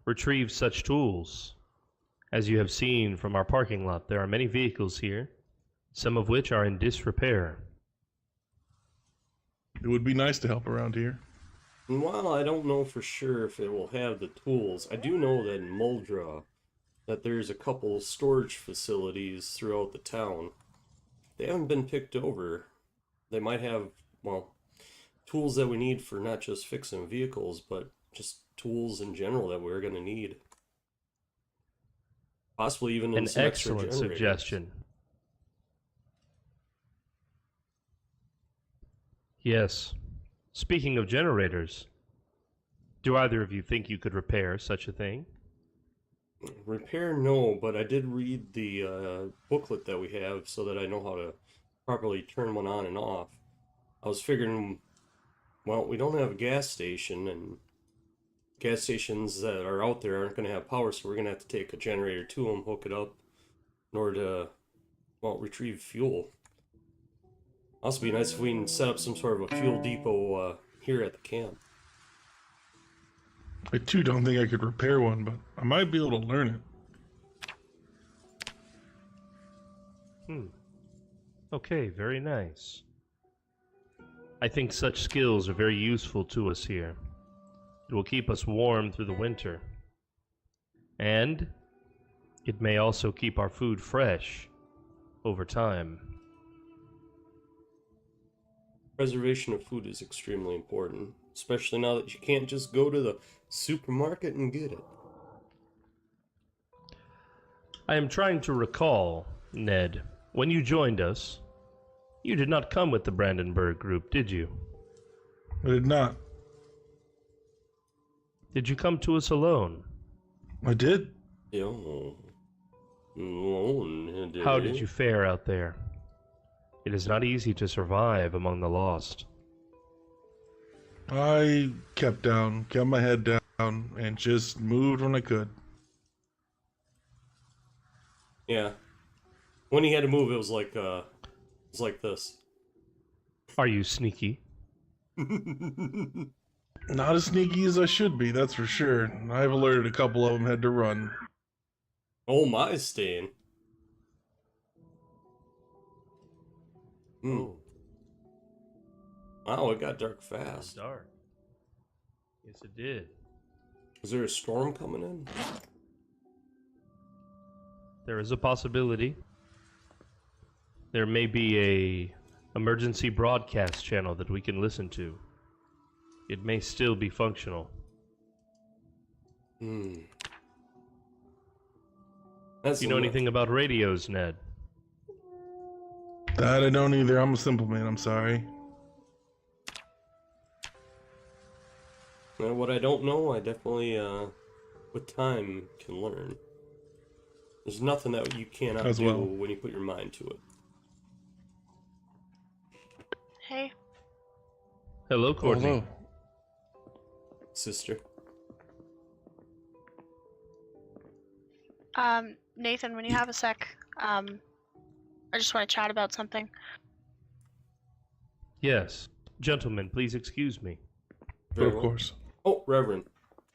retrieve such tools. As you have seen from our parking lot, there are many vehicles here, some of which are in disrepair. It would be nice to help around here. And while I don't know for sure if it will have the tools, I do know that in Muldra, that there's a couple storage facilities throughout the town. They haven't been picked over. They might have, well, tools that we need for not just fixing vehicles, but just tools in general that we're going to need. Possibly even an excellent suggestion. Yes. Speaking of generators, do either of you think you could repair such a thing? Repair, no, but I did read the booklet that we have so that I know how to properly turn one on and off. I was figuring, well, we don't have a gas station, and gas stations that are out there aren't going to have power, so we're going to have to take a generator to them, hook it up, in order to, well, retrieve fuel. Also be nice if we can set up some sort of a fuel depot here at the camp. I too don't think I could repair one, but I might be able to learn it. Okay, very nice. I think such skills are very useful to us here. It will keep us warm through the winter. And it may also keep our food fresh over time. Preservation of food is extremely important, especially now that you can't just go to the supermarket and get it. I am trying to recall, Ned, when you joined us, you did not come with the Brandenburg group, did you? I did not. Did you come to us alone? I did. Alone. How did you fare out there? It is not easy to survive among the lost. I kept my head down, and just moved when I could. Yeah. When he had to move, it was like this. Are you sneaky? Not as sneaky as I should be, that's for sure. I've alerted a couple of them had to run. Oh, my Stain. Oh. Wow, it got dark fast. Dark. Yes, it did. Is there a storm coming in? There is a possibility. There may be a emergency broadcast channel that we can listen to. It may still be functional. That's You know anything about radios, Ned? That I don't either. I'm a simple man. I'm sorry. What I don't know, I definitely, with time, can learn. There's nothing that you cannot As do well. when you put your mind to it. Hey. Hello, Courtney. Hello. Sister. Nathan, when you have a sec, I just want to chat about something. Yes. Gentlemen, please excuse me. Very Of well. course. Oh, Reverend.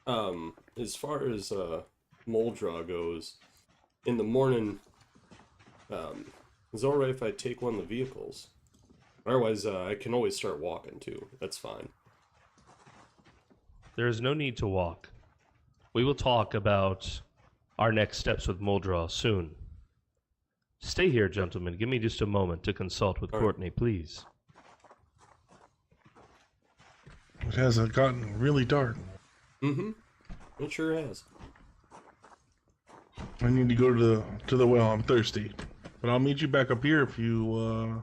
As far as Moldra goes, in the morning, is it alright if I take one of the vehicles? Otherwise, I can always start walking too. That's fine. There is no need to walk. We will talk about our next steps with Moldra soon. Stay here, gentlemen. Give me just a moment to consult with Courtney, please. It has gotten really dark. Mm-hmm. It sure has. I need to go to the well. I'm thirsty. But I'll meet you back up here if you,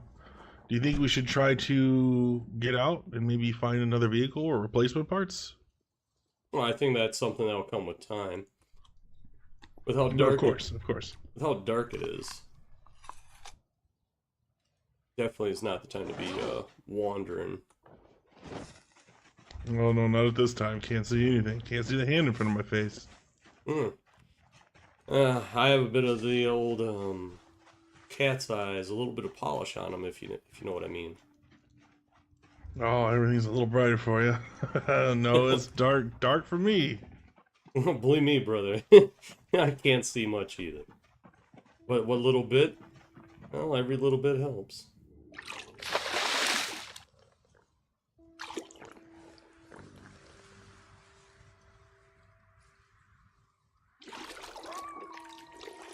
do you think we should try to get out and maybe find another vehicle or replacement parts? Well, I think that's something that will come with time. With how dark of course. With how dark it is. Definitely is not the time to be wandering. Oh no, not at this time. Can't see anything. Can't see the hand in front of my face. I have a bit of the old cat's eyes, a little bit of polish on them, if you know what I mean. Oh, everything's a little brighter for you. No, it's dark for me. Believe me, brother. I can't see much either. But what little bit? Well, every little bit helps.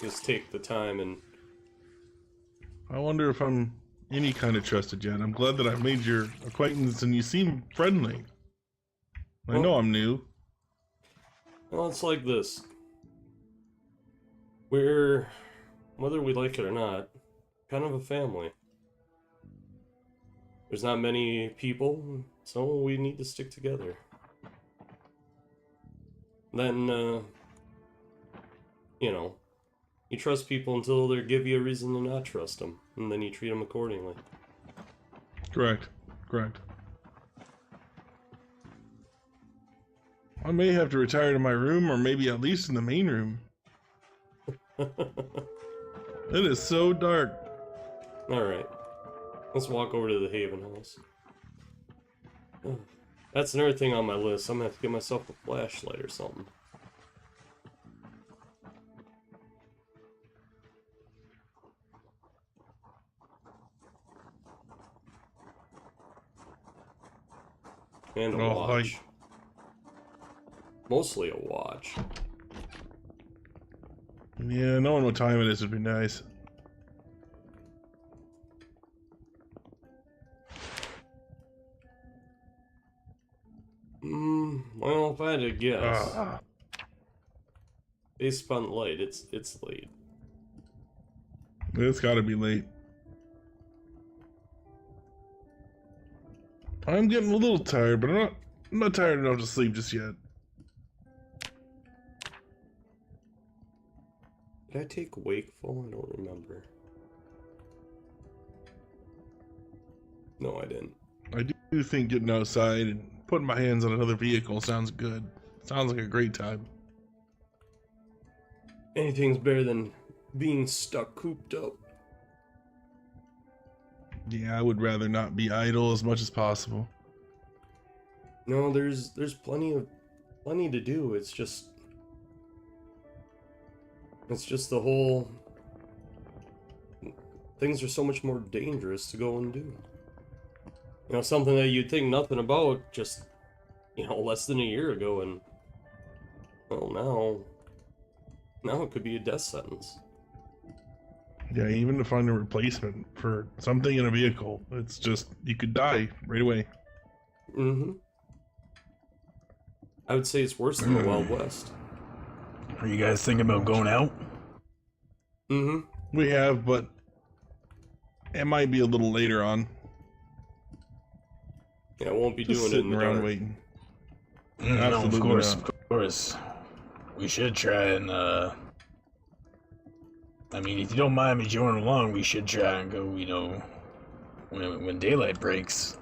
Just take the time and... I wonder if I'm any kind of trusted yet. I'm glad that I made your acquaintance and you seem friendly. I know I'm new. Well, it's like this. We're, whether we like it or not, kind of a family. There's not many people, so we need to stick together. Then, you know, you trust people until they give you a reason to not trust them, and then you treat them accordingly. Correct. I may have to retire to my room, or maybe at least in the main room. It is so dark. Alright. Let's walk over to the Haven House. That's another thing on my list. I'm gonna have to get myself a flashlight or something. And a watch. Mostly a watch. Yeah, knowing what time it is would be nice. Well, if I had to guess, based upon the light, it's late. It's gotta be late. I'm getting a little tired, but I'm not tired enough to sleep just yet. Did I take Wakeful? I don't remember. No, I didn't. I do think getting outside and putting my hands on another vehicle sounds good. Sounds like a great time. Anything's better than being stuck cooped up. Yeah, I would rather not be idle as much as possible. No, there's plenty to do. It's just the whole things are so much more dangerous to go and do. You know, something that you'd think nothing about just, you know, less than a year ago, and well, now it could be a death sentence. Yeah, even to find a replacement for something in a vehicle, it's just, you could die right away. I would say it's worse than the Wild West. Are you guys thinking about going out? We have, but it might be a little later on. Yeah, I won't be Just doing it in sitting the around dark. waiting. No, Absolutely of course, not. of course. We should try and, I mean, if you don't mind me joining along, we should try and go, you know, when daylight breaks.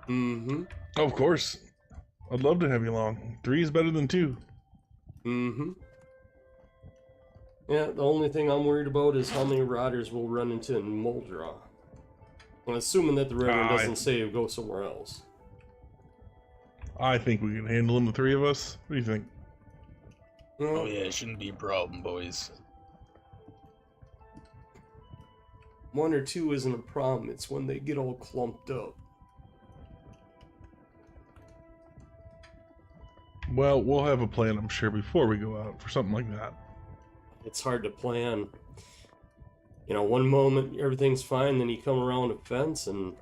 Of course. I'd love to have you along. 3 is better than 2. Yeah, the only thing I'm worried about is how many riders we'll run into in Muldraw. I'm assuming that the Reverend doesn't say go somewhere else. I think we can handle them, the 3 of us. What do you think? Oh yeah, it shouldn't be a problem, boys. 1 or 2 isn't a problem, it's when they get all clumped up. Well, we'll have a plan, I'm sure, before we go out for something like that. It's hard to plan. You know, one moment everything's fine, then you come around a fence and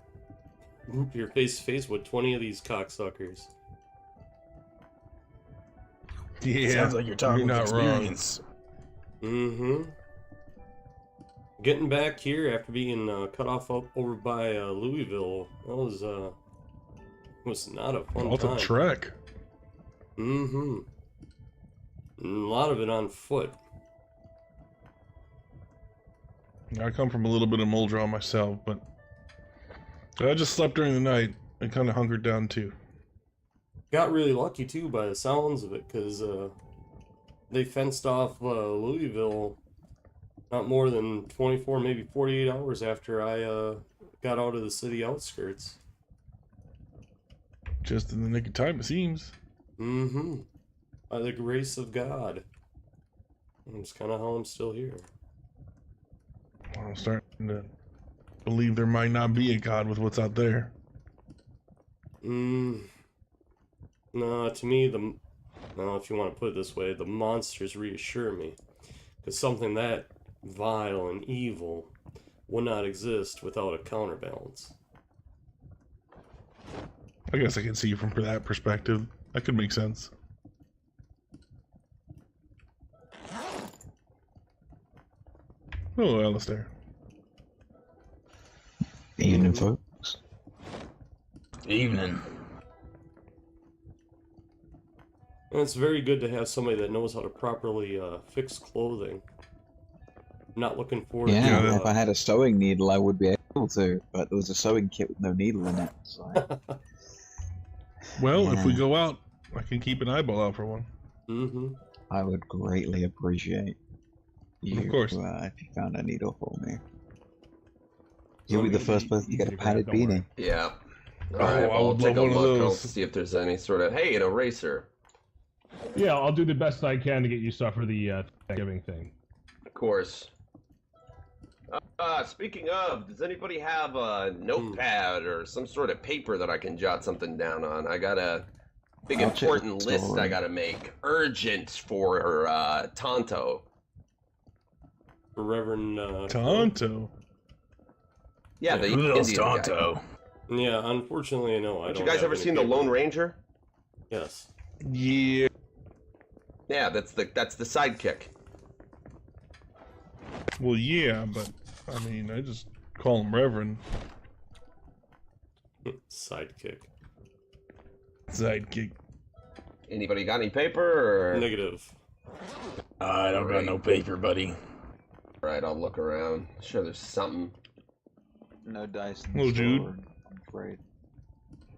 you're face to face with 20 of these cocksuckers. Yeah, sounds like you're talking not with experience. Getting back here after being cut off over by Louisville, that was not a fun It's time. a trek. And a lot of it on foot. I come from a little bit of Muldraw myself, but I just slept during the night and kind of hunkered down too. Got really lucky too by the sounds of it, because they fenced off Louisville not more than 24, maybe 48 hours after I got out of the city outskirts. Just in the nick of time, it seems. By the grace of God. That's kind of how I'm still here. I'm starting to believe there might not be a God with what's out there. No, to me, if you want to put it this way, the monsters reassure me. Because something that vile and evil would not exist without a counterbalance. I guess I can see from that perspective. That could make sense. Oh, Alistair. Evening, folks. Evening. And it's very good to have somebody that knows how to properly fix clothing. I'm not looking forward to... Yeah, if I had a sewing needle, I would be able to, but there was a sewing kit with no needle in it. So. Well, if we go out, I can keep an eyeball out for one. I would greatly appreciate you, of course, if you found a needle for me. You'll be the first person to get a padded beanie. Yeah. Alright, I'll take a look. I'll see if there's any sort of... Hey, an eraser. Yeah, I'll do the best I can to get you stuff for the Thanksgiving thing. Of course. Speaking of, does anybody have a notepad or some sort of paper that I can jot something down on? I got a big important list I gotta make. Urgent for Tonto. For Reverend... Tonto? Yeah, the Who else Indian Tonto? guy. Yeah, unfortunately, no. I don't You guys have ever any seen The paper. Lone Ranger? Yes. Yeah. Yeah, that's the sidekick. Well, yeah, but, I mean, I just call him Reverend. Sidekick. Sidekick. Anybody got any paper or... Negative. I don't got no paper, buddy. Alright, I'll look around. Sure there's something. No dice in Hello, the Jude. store, I'm afraid.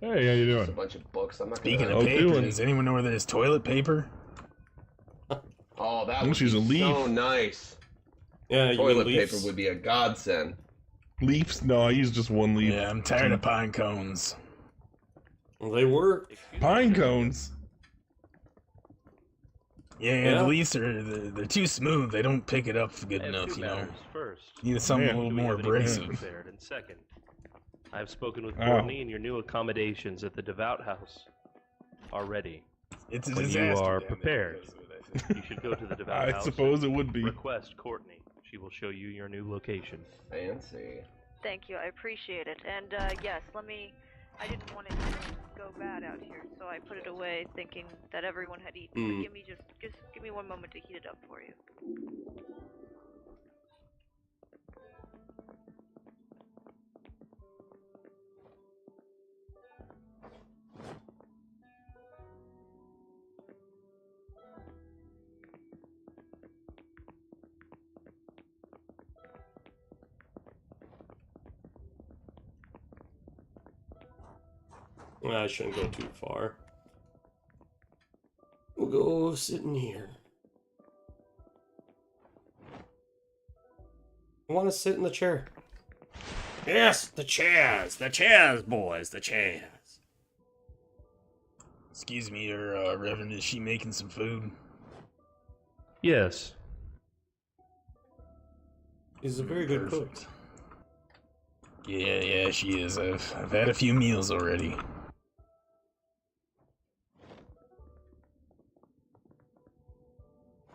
Hey, how you There's a doing? bunch of books. I'm not Speaking gonna... of paper, does anyone know where there's toilet paper? Oh, that Oh, would she's be a leaf. so nice. Yeah, Toilet you paper would be a godsend. Leaves? No, I use just one leaf. Yeah, I'm tired of pine cones. Well, they work. Pine cones? Yeah, the leaves are they're too smooth. They don't pick it up good enough, you know. First, Need something a Man, little do we more have anything abrasive. prepared? And second, I've spoken with Oh. Courtney, and your new accommodations at the Devout House are ready. It's a when you disaster are down there, prepared, that's what I think. you should go to the Devout I House. suppose and it would be. Request Courtney. She will show you your new location. Fancy. Thank you, I appreciate it. And yes, I didn't want to go bad out here, so I put it away thinking that everyone had eaten. But give me just give me one moment to heat it up for you. I shouldn't go too far. We'll go sit in here. I want to sit in the chair. Yes, the chairs, boys, the chairs. Excuse me, Reverend, is she making some food? Yes. He's a very good cook. Yeah, she is. I've had a few meals already.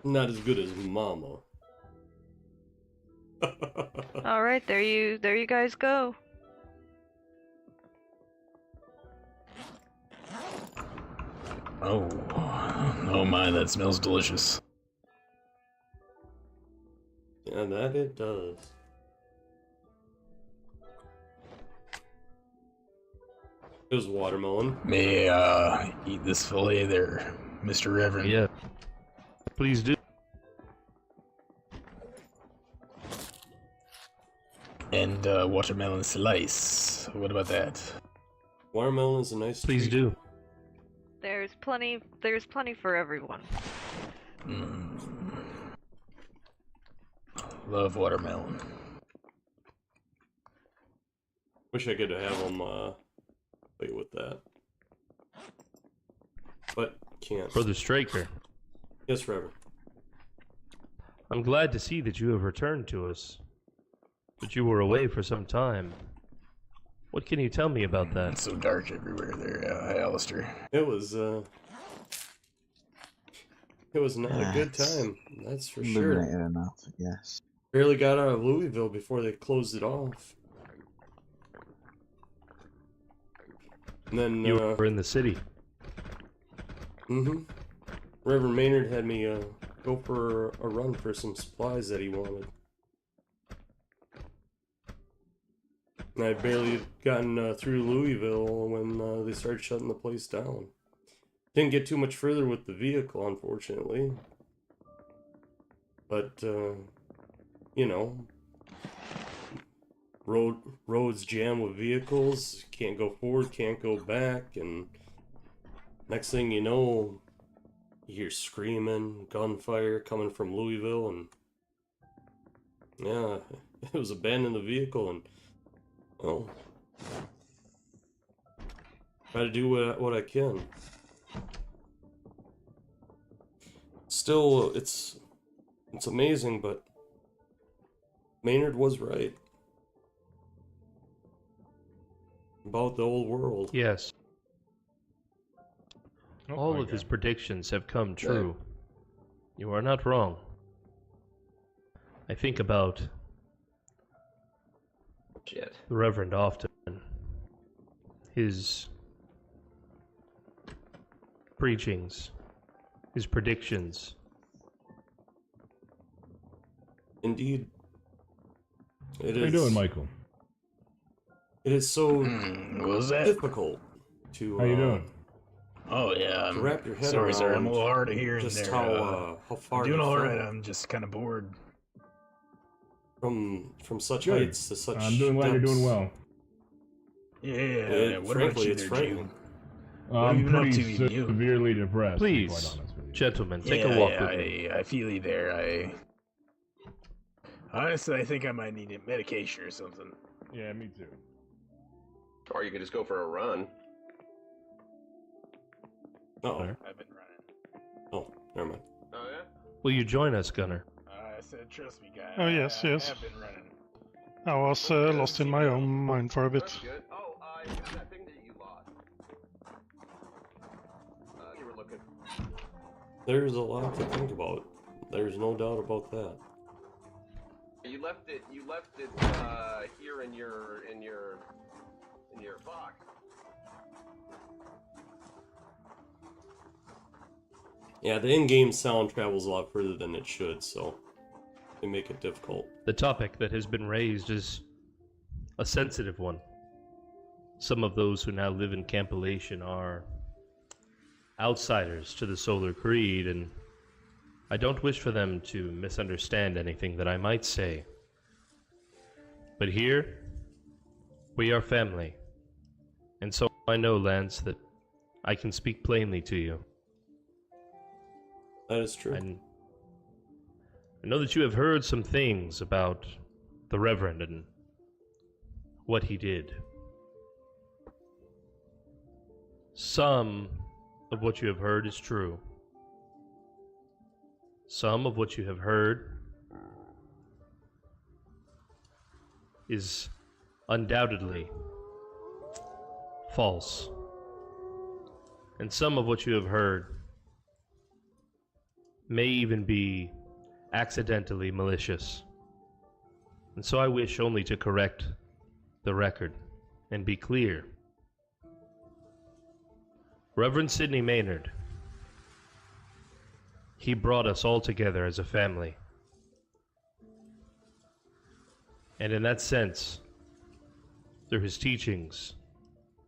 Not as good as Mama. All right, there you guys go. Oh my, that smells delicious. Yeah, that it does. It was watermelon. May I eat this fillet there, Mr. Reverend? Yeah. Please do. And watermelon slice. What about that? Watermelon is a nice Please treat. do. There's plenty for everyone. Love watermelon. Wish I could have him play with that. But can't. Brother Straker. Yes, Reverend. I'm glad to see that you have returned to us. But you were away for some time. What can you tell me about that? It's so dark everywhere there, hi Alistair. It was not a good time, that's for sure. Illuminated enough, yes. Barely got out of Louisville before they closed it off. And then You were in the city. Reverend Maynard had me go for a run for some supplies that he wanted. And I'd barely gotten through Louisville when they started shutting the place down. Didn't get too much further with the vehicle, unfortunately. But, you know, roads jam with vehicles, can't go forward, can't go back, and next thing you know, you hear screaming, gunfire coming from Louisville, and yeah, it was abandoned the vehicle, and well, try to do what I can. Still, it's amazing, but Maynard was right about the old world. Yes. All of his predictions have come true. You are not wrong. I think about the Reverend often. His preachings, his predictions. Indeed. It How you doing, Michael? It is so What was that? difficult to How you doing? Oh yeah, to wrap your head sorry, around. sir, I'm a little hard of hearing just there. how far I'm doing you all fell right. I'm just kind of bored. from such Good. heights to such. I'm doing glad you're doing well. Yeah. What about frankly, you it's there, frightening. What have you I'm been up pretty to, you? severely depressed. To be quite Please, honest with you. gentlemen, take a walk with me. I feel you there. Honestly, I think I might need a medication or something. Yeah, me too. Or you could just go for a run. Uh-oh. I've been running. Oh, never mind. Oh yeah? Will you join us, Gunner? I said, trust me, guy. Oh, yes, yes. I have been running. I was lost in my own mind for a bit. That's good. Oh, that thing that you lost. You were looking. There's a lot to think about. There's no doubt about that. You left it here in your box. Yeah, the in-game sound travels a lot further than it should, so they make it difficult. The topic that has been raised is a sensitive one. Some of those who now live in Campylation are outsiders to the Solar Creed, and I don't wish for them to misunderstand anything that I might say. But here, we are family, and so I know, Lance, that I can speak plainly to you. That is true. And I know that you have heard some things about the Reverend and what he did. Some of what you have heard is true. Some of what you have heard is undoubtedly false. And some of what you have heard may even be accidentally malicious. And so I wish only to correct the record and be clear. Reverend Sidney Maynard, he brought us all together as a family. And in that sense, through his teachings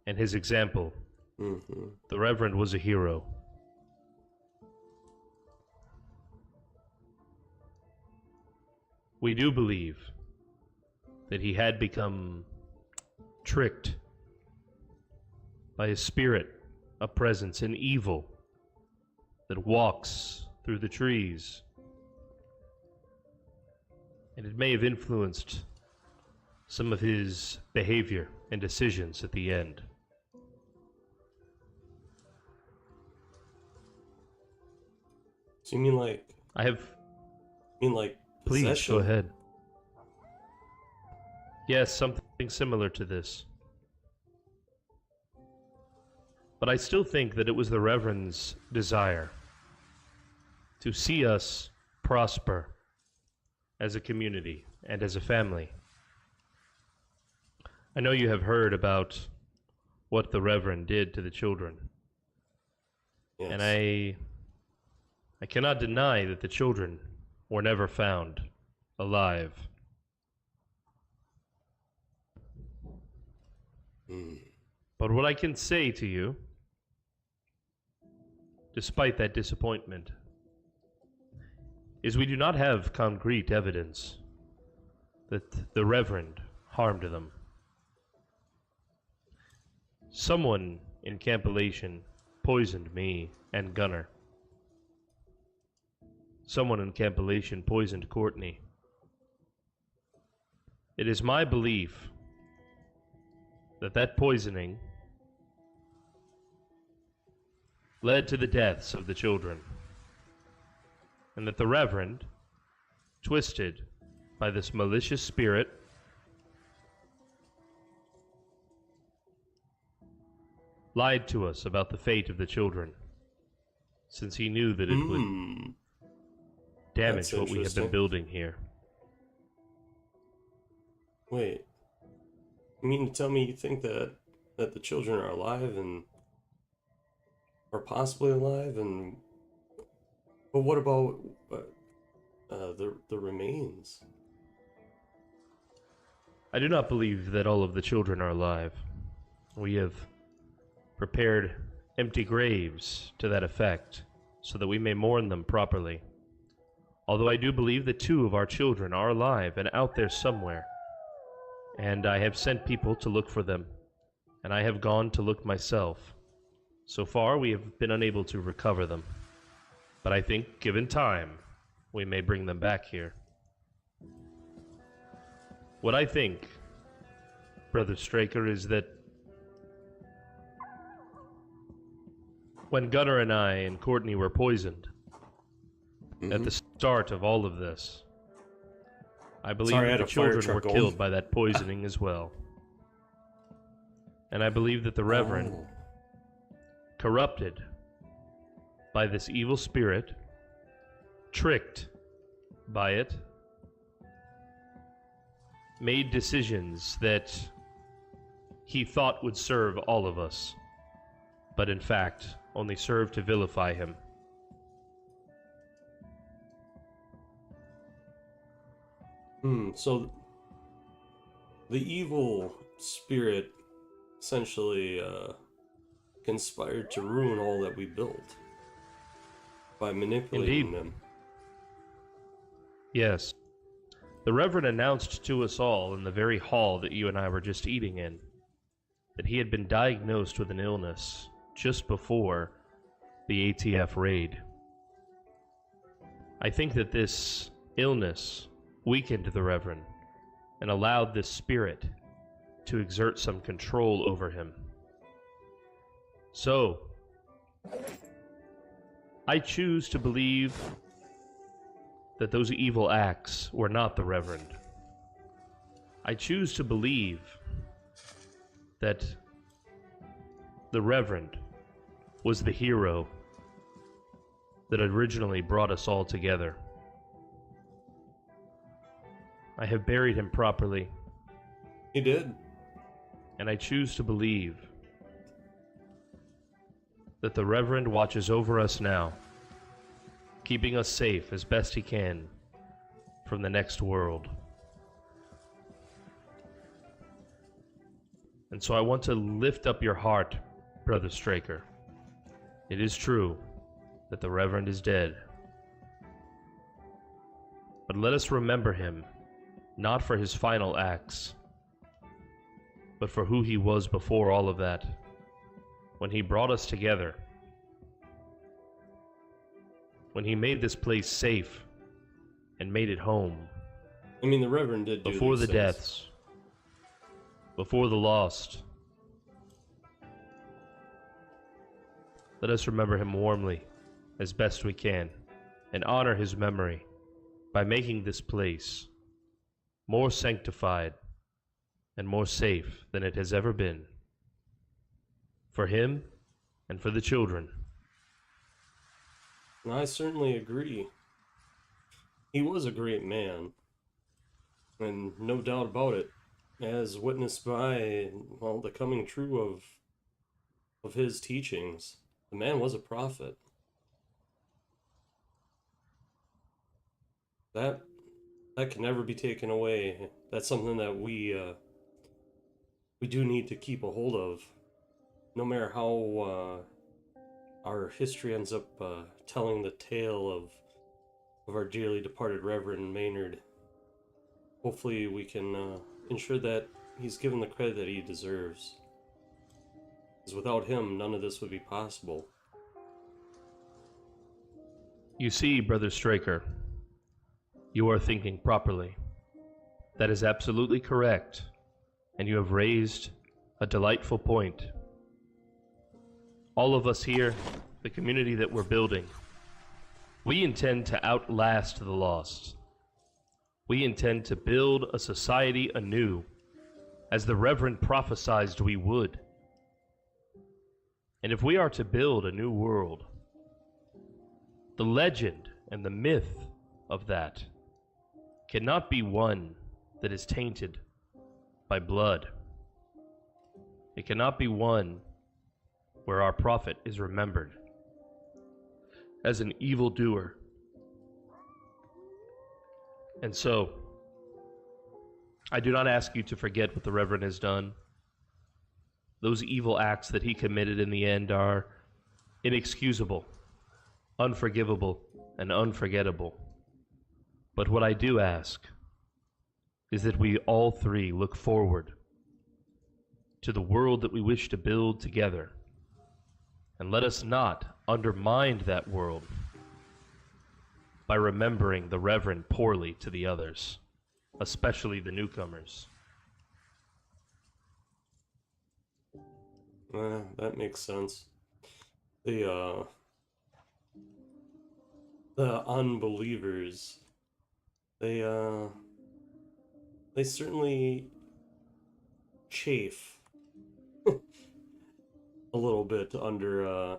and his example, the Reverend was a hero. We do believe that he had become tricked by a spirit, a presence, an evil that walks through the trees. And it may have influenced some of his behavior and decisions at the end. So you mean like... Please, possession? go ahead. Yes, something similar to this. But I still think that it was the Reverend's desire to see us prosper as a community and as a family. I know you have heard about what the Reverend did to the children. Yes. And I cannot deny that the children were never found alive. But what I can say to you, despite that disappointment, is we do not have concrete evidence that the Reverend harmed them. Someone in Campylation poisoned me and Gunnar. Someone in Campylation poisoned Courtney. It is my belief that that poisoning led to the deaths of the children, and that the Reverend, twisted by this malicious spirit, lied to us about the fate of the children, since he knew that it would damage what we have been building here. Wait. You mean to tell me you think that the children are alive and are possibly alive, and but what about the remains? I do not believe that all of the children are alive. We have prepared empty graves to that effect, so that we may mourn them properly. Although I do believe that 2 of our children are alive and out there somewhere. And I have sent people to look for them, and I have gone to look myself. So far, we have been unable to recover them. But I think, given time, we may bring them back here. What I think, Brother Straker, is that when Gunnar and I and Courtney were poisoned, at the start of all of this, I believe that the children were killed by that poisoning as well. And I believe that the Reverend, corrupted by this evil spirit, tricked by it, made decisions that he thought would serve all of us, but in fact only served to vilify him. So the evil spirit essentially conspired to ruin all that we built by manipulating them. Yes. The Reverend announced to us all in the very hall that you and I were just eating in that he had been diagnosed with an illness just before the ATF raid. I think that this illness weakened the Reverend and allowed this spirit to exert some control over him. So, I choose to believe that those evil acts were not the Reverend. I choose to believe that the Reverend was the hero that originally brought us all together. I have buried him properly. He did. And I choose to believe that the Reverend watches over us now, keeping us safe as best he can from the next world. And so I want to lift up your heart, Brother Straker. It is true that the Reverend is dead. But let us remember him, not for his final acts, but for who he was before all of that, when he brought us together, when he made this place safe and made it home. I mean, the Reverend did do before these the things. deaths, before the lost. Let us remember him warmly, as best we can, and honor his memory by making this place more sanctified and more safe than it has ever been, for him and for the children. And I certainly agree. He was a great man, and no doubt about it, as witnessed by, well, the coming true of his teachings. The man was a prophet. That can never be taken away. That's something that we do need to keep a hold of, no matter how our history ends up telling the tale of our dearly departed Reverend Maynard. Hopefully we can ensure that he's given the credit that he deserves. Because without him, none of this would be possible. You see, Brother Straker, you are thinking properly. That is absolutely correct, and you have raised a delightful point. All of us here, the community that we're building, we intend to outlast the lost. We intend to build a society anew, as the Reverend prophesied we would. And if we are to build a new world, the legend and the myth of that cannot be one that is tainted by blood. It cannot be one where our prophet is remembered as an evildoer. And so, I do not ask you to forget what the Reverend has done. Those evil acts that he committed in the end are inexcusable, unforgivable, and unforgettable. But what I do ask is that we all three look forward to the world that we wish to build together, and let us not undermine that world by remembering the Reverend poorly to the others, especially the newcomers. That makes sense. The unbelievers, they certainly chafe a little bit under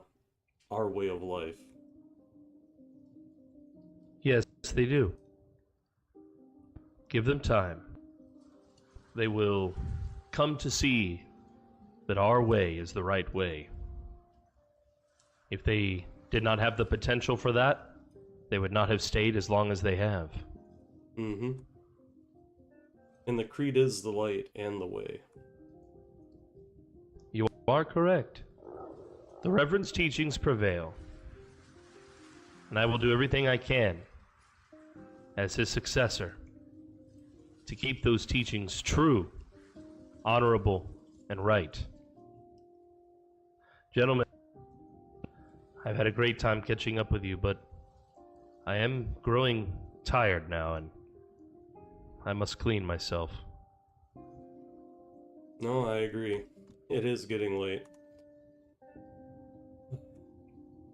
our way of life. Yes, they do. Give them time. They will come to see that our way is the right way. If they did not have the potential for that, they would not have stayed as long as they have. Mm-hmm. And the creed is the light and the way. You are correct. The Reverend's teachings prevail. And I will do everything I can, as his successor, to keep those teachings true, honorable, and right. Gentlemen, I've had a great time catching up with you, but I am growing tired now, and I must clean myself. No, I agree. It is getting late.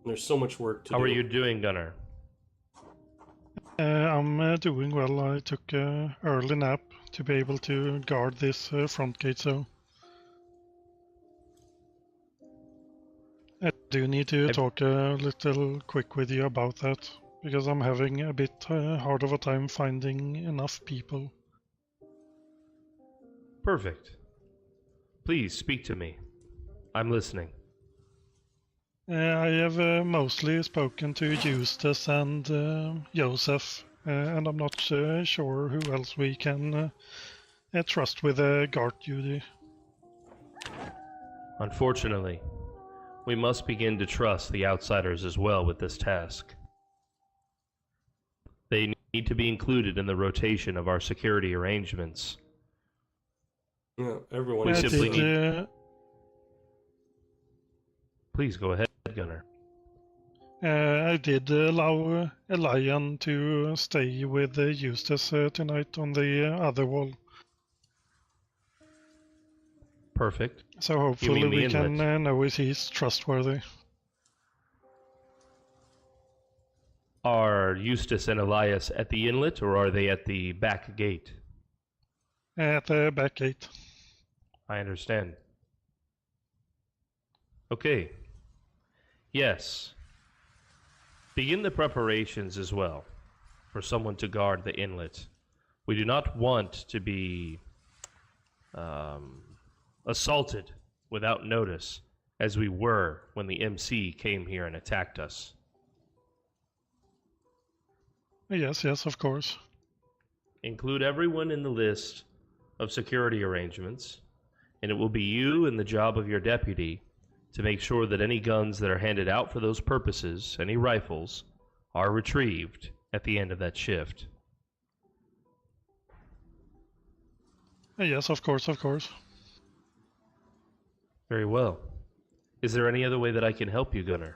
There's so much work to do. How are you doing, Gunnar? I'm doing well. I took an early nap to be able to guard this front gate, so... I do need to talk a little quick with you about that, because I'm having a bit hard of a time finding enough people. Perfect. Please speak to me. I'm listening. I have mostly spoken to Eustace and Joseph, and I'm not sure who else we can trust with guard duty. Unfortunately, we must begin to trust the outsiders as well with this task. They need to be included in the rotation of our security arrangements. Yeah, everyone. We simply need... Please go ahead, Gunnar. I did allow Elian to stay with Eustace tonight on the other wall. Perfect. So hopefully we can know if he's trustworthy. Are Eustace and Elias at the inlet, or are they at the back gate? At the back gate. I understand. Okay. Yes. Begin the preparations as well for someone to guard the inlet. We do not want to be assaulted without notice, as we were when the MC came here and attacked us. Yes, of course. Include everyone in the list of security arrangements, and it will be you and the job of your deputy to make sure that any guns that are handed out for those purposes, any rifles, are retrieved at the end of that shift. Yes, of course. Very well. Is there any other way that I can help you, Gunnar?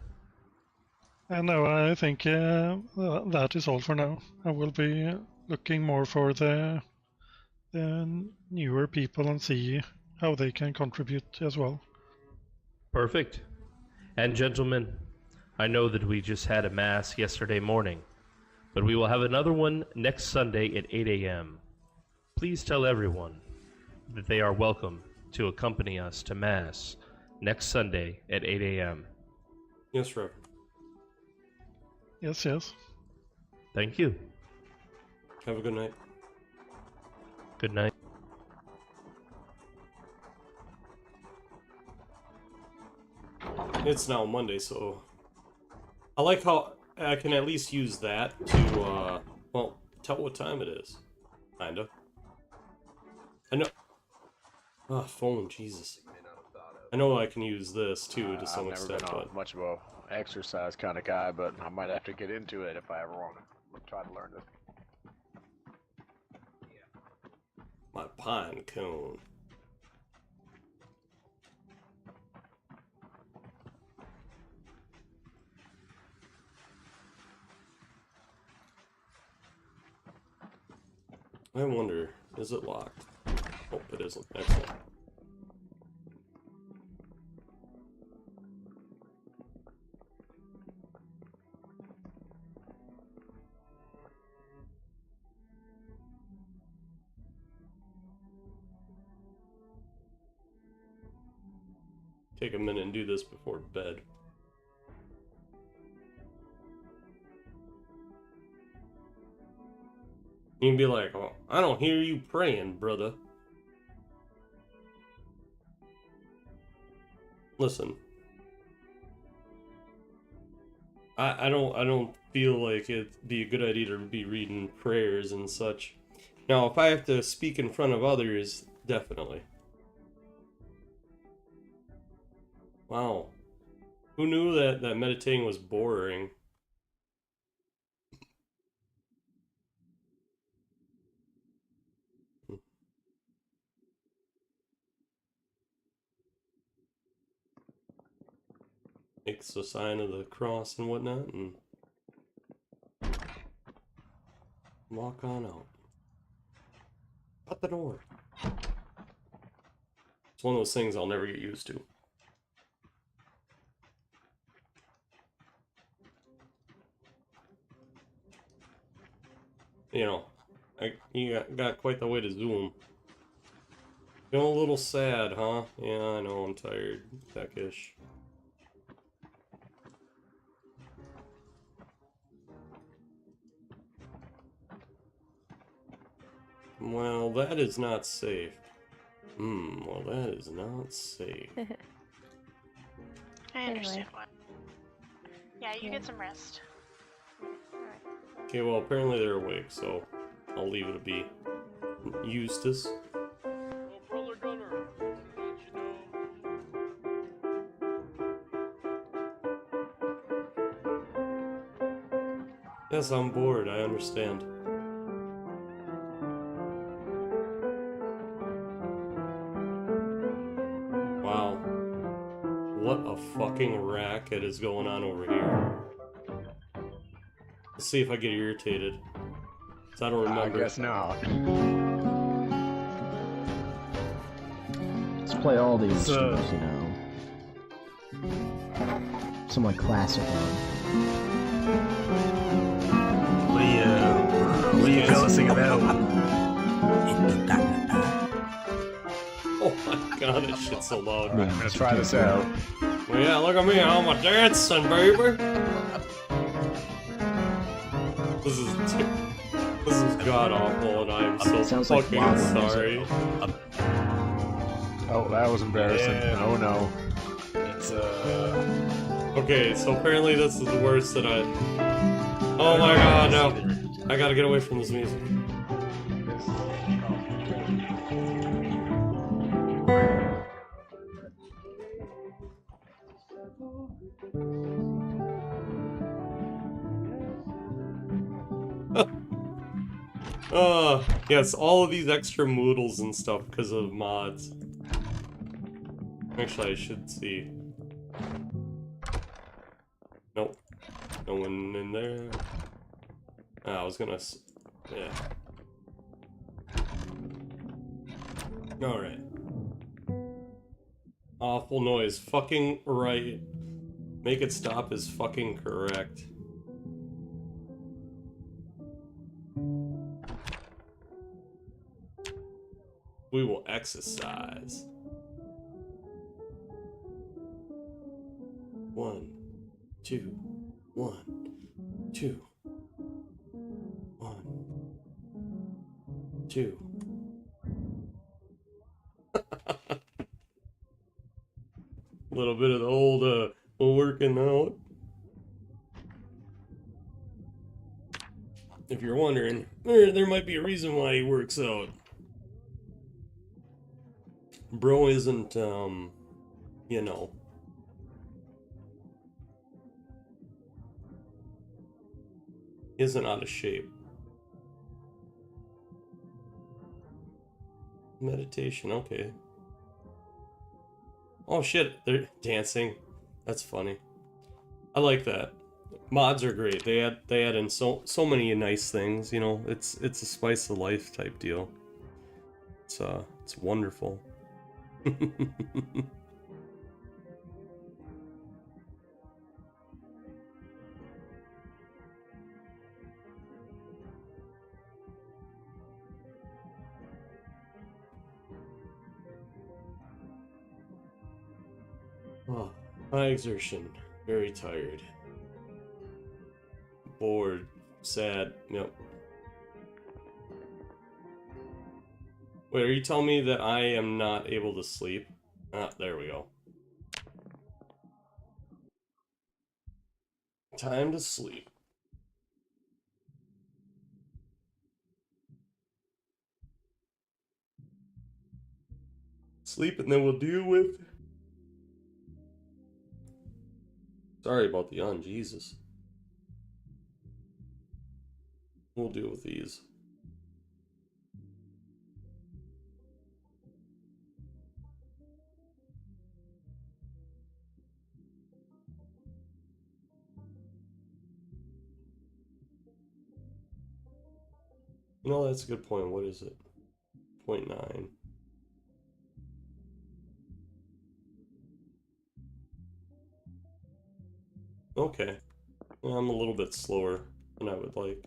No, I think that is all for now. I will be looking more for the newer people and see how they can contribute as well. Perfect. And gentlemen, I know that we just had a mass yesterday morning, but we will have another one next Sunday at 8 a.m. Please tell everyone that they are welcome to accompany us to mass next Sunday at 8 a.m. Yes, Reverend. Yes. Thank you. Have a good night. Good night. It's now Monday, so I like how I can at least use that to, well, tell what time it is. Kinda. I know. Ah, phone, Jesus. I know I can use this too to some extent, I've never but been much of a exercise kind of guy, but I might have to get into it if I ever want to try to learn it. my pine cone. I wonder, is it locked? Oh, it isn't. Excellent. Take a minute and do this before bed. You can be like, oh, I don't hear you praying, brother. Listen. I don't feel like it'd be a good idea to be reading prayers and such Now, if I have to speak in front of others, definitely. Wow. Who knew that meditating was boring? Makes the sign of the cross and whatnot, and walk on out. Shut the door. It's one of those things I'll never get used to. You know, you got quite the way to zoom. Feeling a little sad, huh? Yeah, I know, I'm tired. Peckish. Well, that is not safe. Well, that is not safe. I understand what. Yeah, you get some rest. Okay, well, apparently they're awake, so I'll leave it to be. Eustace. Brother Gunner, wanted to let you know. Yes, I'm bored, I understand. Wow. What a fucking racket is going on over here. Let's see if I get irritated. 'Cause I don't remember. I guess not. Let's play all the instruments, you know. Some like classic one. What are you cussing about? Oh my god, this shit's so loud. I'm gonna try this out. Well, yeah, look at me, I'm a dancing, baby. This is god awful, and I'm so fucking sorry. Oh, that was embarrassing. Yeah. Oh no. It's Okay, so apparently this is worse than I. Oh my god, no! I gotta get away from this music. Yes, all of these extra moodles and stuff because of mods. Actually, I should see. Nope. No one in there. I was gonna... yeah. Alright. Awful noise. Fucking right. Make it stop is fucking correct. We will exercise. 1, 2, 1, 2, 1, 2. A little bit of the old working out. If you're wondering, there might be a reason why he works out. Bro isn't, you know. Isn't out of shape. Meditation, okay. Oh shit, they're dancing. That's funny. I like that. Mods are great. They add in so many nice things, you know. It's a spice of life type deal. It's wonderful. Oh, high exertion. Very tired. Bored. Sad. Yep. Wait, are you telling me that I am not able to sleep? Ah, there we go. Time to sleep. Sleep and then we'll deal with. Sorry about the yawn, Jesus. We'll deal with these. No, that's a good point. What is it? 0.9. Okay. Well, I'm a little bit slower than I would like.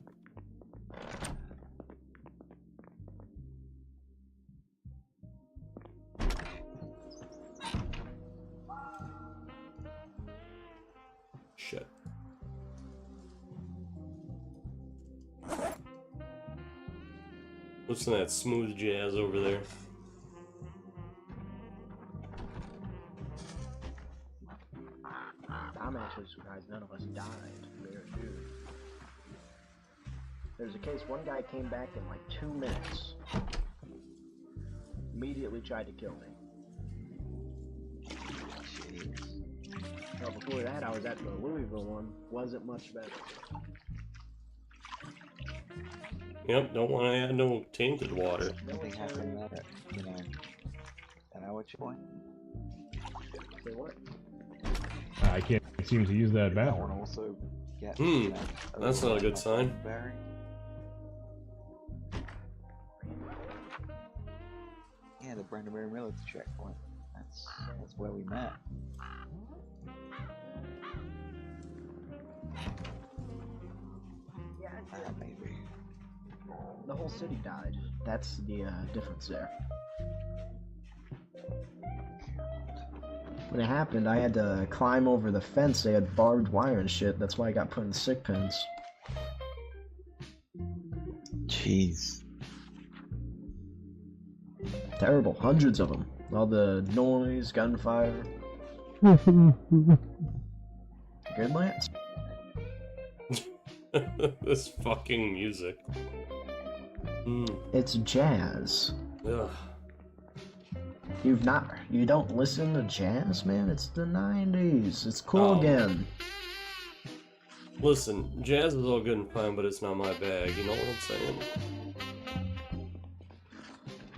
Shit. Listen to that smooth jazz over there. I'm actually surprised none of us died. There's a case, one guy came back in like 2 minutes. Immediately tried to kill me. Well, before that, I was at the Louisville one. Wasn't much better. Yep, don't want to add no tainted water. Nothing happened there, you know, an hour point. Say what? I can't seem to use that That one bathroom. also gets, That's not a good sign. bearing. Yeah, the Brandenburg military checkpoint. That's where we met. Maybe. The whole city died. That's the difference there. When it happened, I had to climb over the fence. They had barbed wire and shit. That's why I got put in sick pens. Jeez. Terrible. Hundreds of them. All the noise, gunfire. Good, Lance? This fucking music. It's jazz. Ugh. You don't listen to jazz, man? It's the 90s. It's cool again. Listen, jazz is all good and fine, but it's not my bag, you know what I'm saying?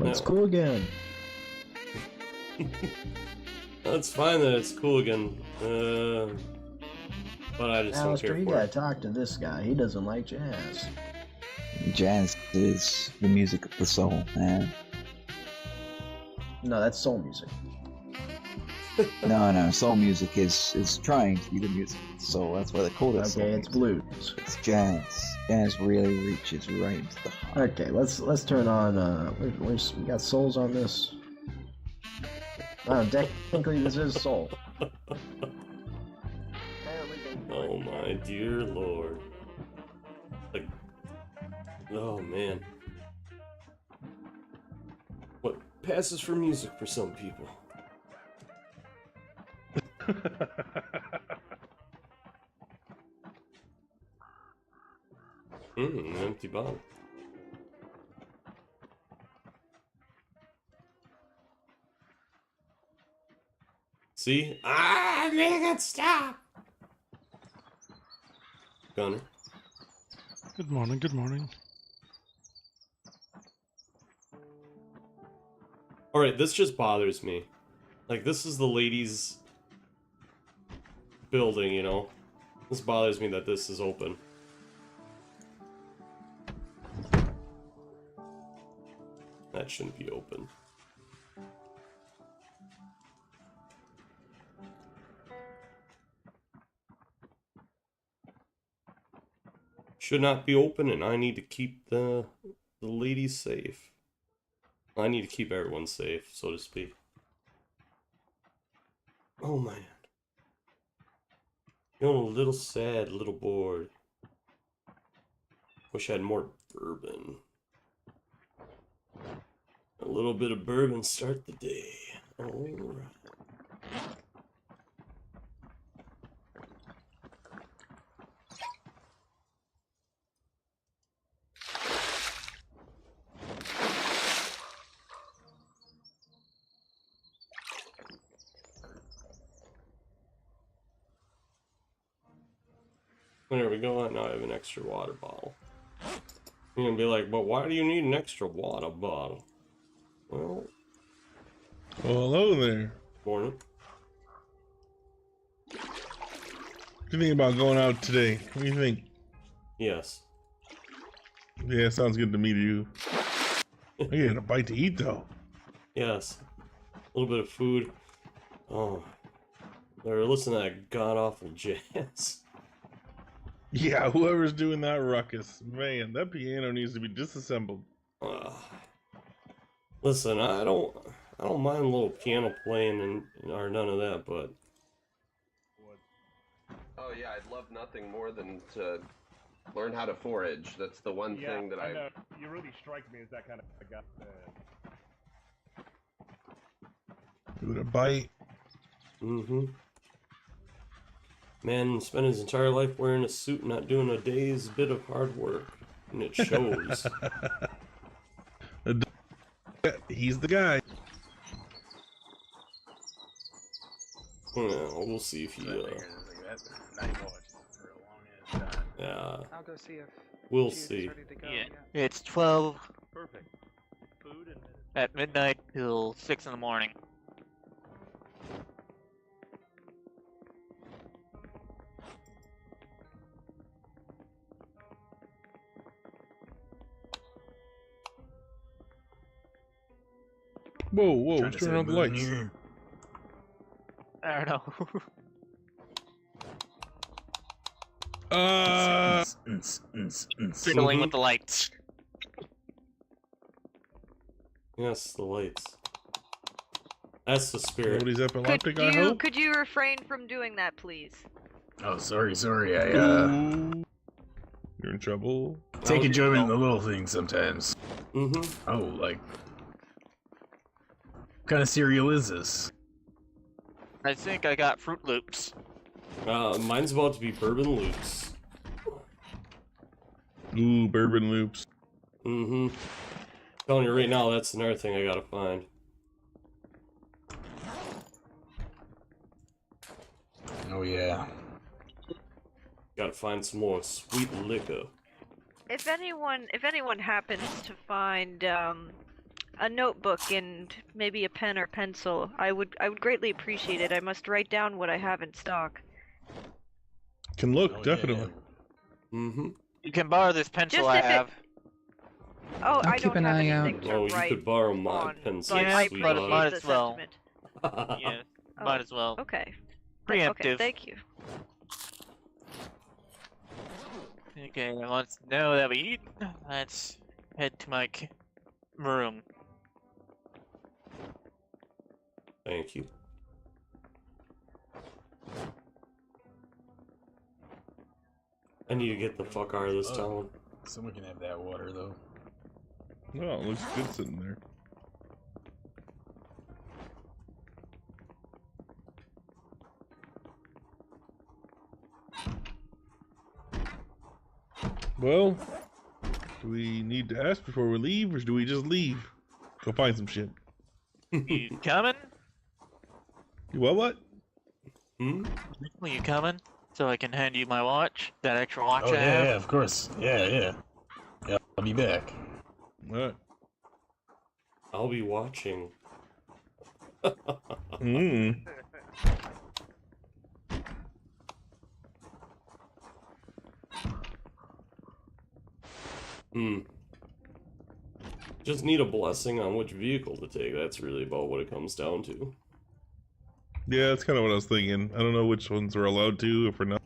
It's cool again. It's fine that it's cool again, but I just Alistair, don't care you for gotta it. talk to this guy. He doesn't like jazz. Jazz is the music of the soul, man. No, that's soul music. No, soul music is trying to be the music of the soul. That's why they call it soul. Okay, it's blues. It's jazz. Jazz really reaches right into the heart. Okay, let's turn on. We got souls on this. Technically, this is soul. Oh my dear lord. Like, oh man. What passes for music for some people? An empty bottle. See? Ah, make it stop! Gunner. Good morning, good morning. Alright, this just bothers me. Like, this is the ladies' building, you know? This bothers me that this is open. That shouldn't be open. Should not be open, and I need to keep the ladies safe. I need to keep everyone safe, so to speak. Oh man. Feeling a little sad, a little bored. Wish I had more bourbon. A little bit of bourbon start the day. Alright. There we go. Now I have an extra water bottle. You're gonna be like, but why do you need an extra water bottle? Well, hello there. Morning. What do you think about going out today? What do you think? Yes. Yeah, sounds good to me, too. I get a bite to eat, though. Yes. A little bit of food. Oh. They're listening to that god-awful jazz. Yeah, whoever's doing that ruckus, man, that piano needs to be disassembled. Listen, I don't mind a little piano playing or none of that, but Oh yeah, I'd love nothing more than to learn how to forage. That's the one thing that I know. You really strike me as that kind of guy. Give it a bite. Mm-hmm. Man spent his entire life wearing a suit, not doing a day's bit of hard work, and it shows. He's the guy. Well, we'll see if he. Yeah. I'll go see if. We'll Jude's see. ready to go. Yeah, it's 12 Perfect. Food and at midnight till 6 in the morning. Whoa, turn on the lights. I don't know. Fiddling with the lights. Yes, the lights. That's the spirit. Nobody's epileptic, I hope? Could you refrain from doing that, please? Oh, sorry. You're in trouble. Take enjoyment in the little things sometimes. Mm-hmm. Oh, like... What kind of cereal is this? I think I got Fruit Loops. Mine's about to be Bourbon Loops. Ooh, Bourbon Loops. Mm-hmm. Telling you right now, that's another thing I gotta find. Oh yeah. Gotta find some more sweet liquor. If anyone happens to find a notebook and maybe a pen or pencil, I would greatly appreciate it. I must write down what I have in stock. Can look, definitely. Mm-hmm. You can borrow this pencil Just I if it- have. Oh, I'll I keep don't an have eye out. anything to Oh, you write could borrow my on, pencil. but I Yeah, but appreciate might the as well. sentiment. Yeah, Oh, might as well. Okay. Preemptive. Okay, thank you. Okay, let's know that we eat. Let's head to my room. Thank you. I need to get the fuck out of this town. Someone can have that water, though. Oh, it looks good sitting there. Well, do we need to ask before we leave, or do we just leave? Go find some shit. You coming? You what? Hmm? You coming? So I can hand you my watch? That extra watch Oh I have? yeah, of course. Yeah, I'll be back. What? I'll be watching. Just need a blessing on which vehicle to take. That's really about what it comes down to. Yeah, that's kind of what I was thinking. I don't know which ones we're allowed to, if we're not.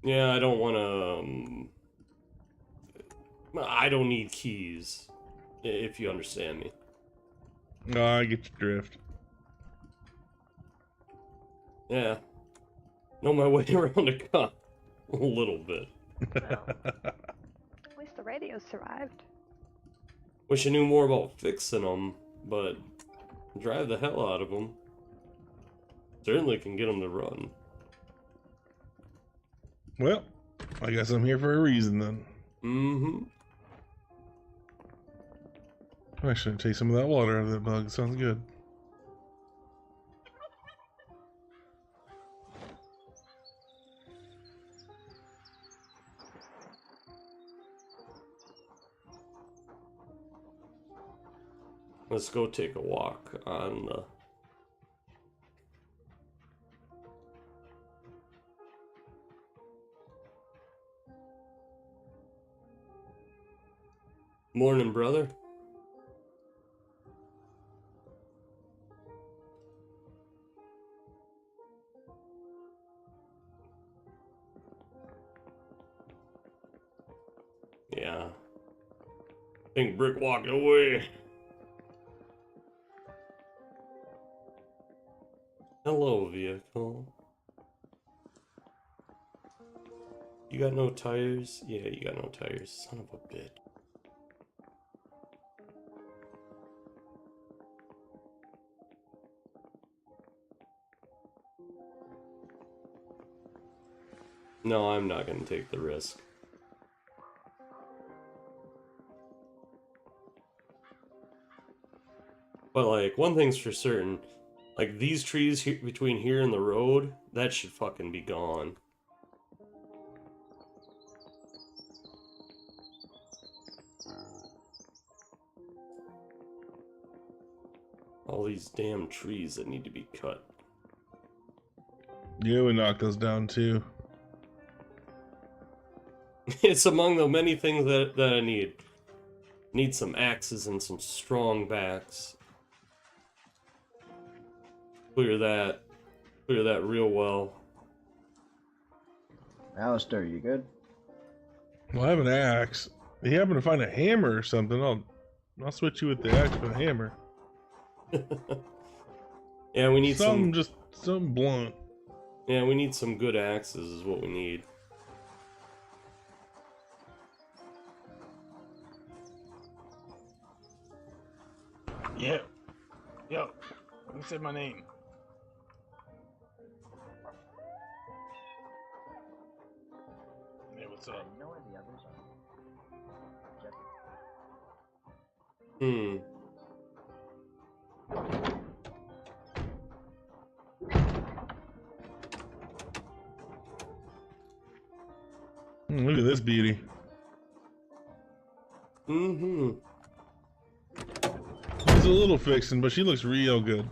Yeah, I don't want to... I don't need keys, if you understand me. No, I get your drift. Yeah. Know my way around a car. A little bit. At least the radio survived. Wish I knew more about fixing them, but drive the hell out of them. Certainly can get them to run. Well, I guess I'm here for a reason then. Mm-hmm. I should take some of that water out of that bug. Sounds good. Let's go take a walk on the... Morning, brother. Yeah. I think Brick walked away. Hello, vehicle. You got no tires? Yeah, you got no tires. Son of a bitch. No, I'm not gonna take the risk. But, like, one thing's for certain. Like, these trees between here and the road, that should fucking be gone. All these damn trees that need to be cut. Yeah, we knocked those down too. It's among the many things that I need. Need some axes and some strong backs. Clear that real well. Alistair, you good? Well, I have an axe. If you happen to find a hammer or something, I'll switch you with the axe for the hammer. Yeah, we need some blunt. Yeah, we need some good axes is what we need. Yeah. Yo, let me say my name. Hey, what's up? You know where the others are? Look at this beauty. Mm-hmm. She's a little fixing, but she looks real good.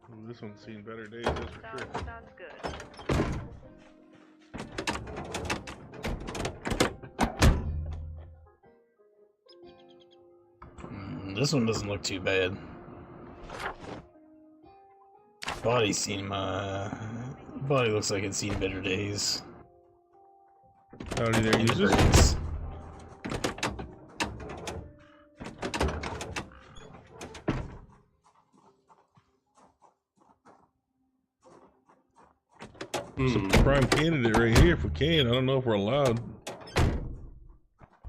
Ooh, this one's seen better days, that's for sure. Sounds good. This one doesn't look too bad. Body looks like it's seen better days. Howdy there, users. Some prime candidate right here if we can. I don't know if we're allowed.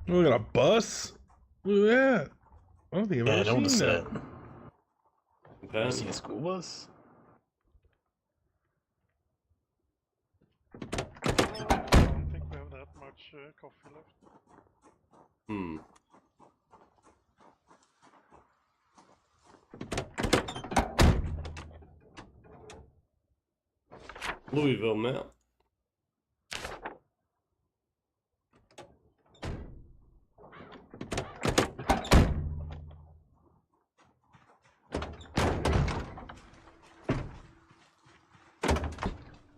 Oh, we got a bus? Look at that. I don't think I've ever seen that. Have you seen a school bus? I don't think we have that much coffee left. Hmm. Louisville map.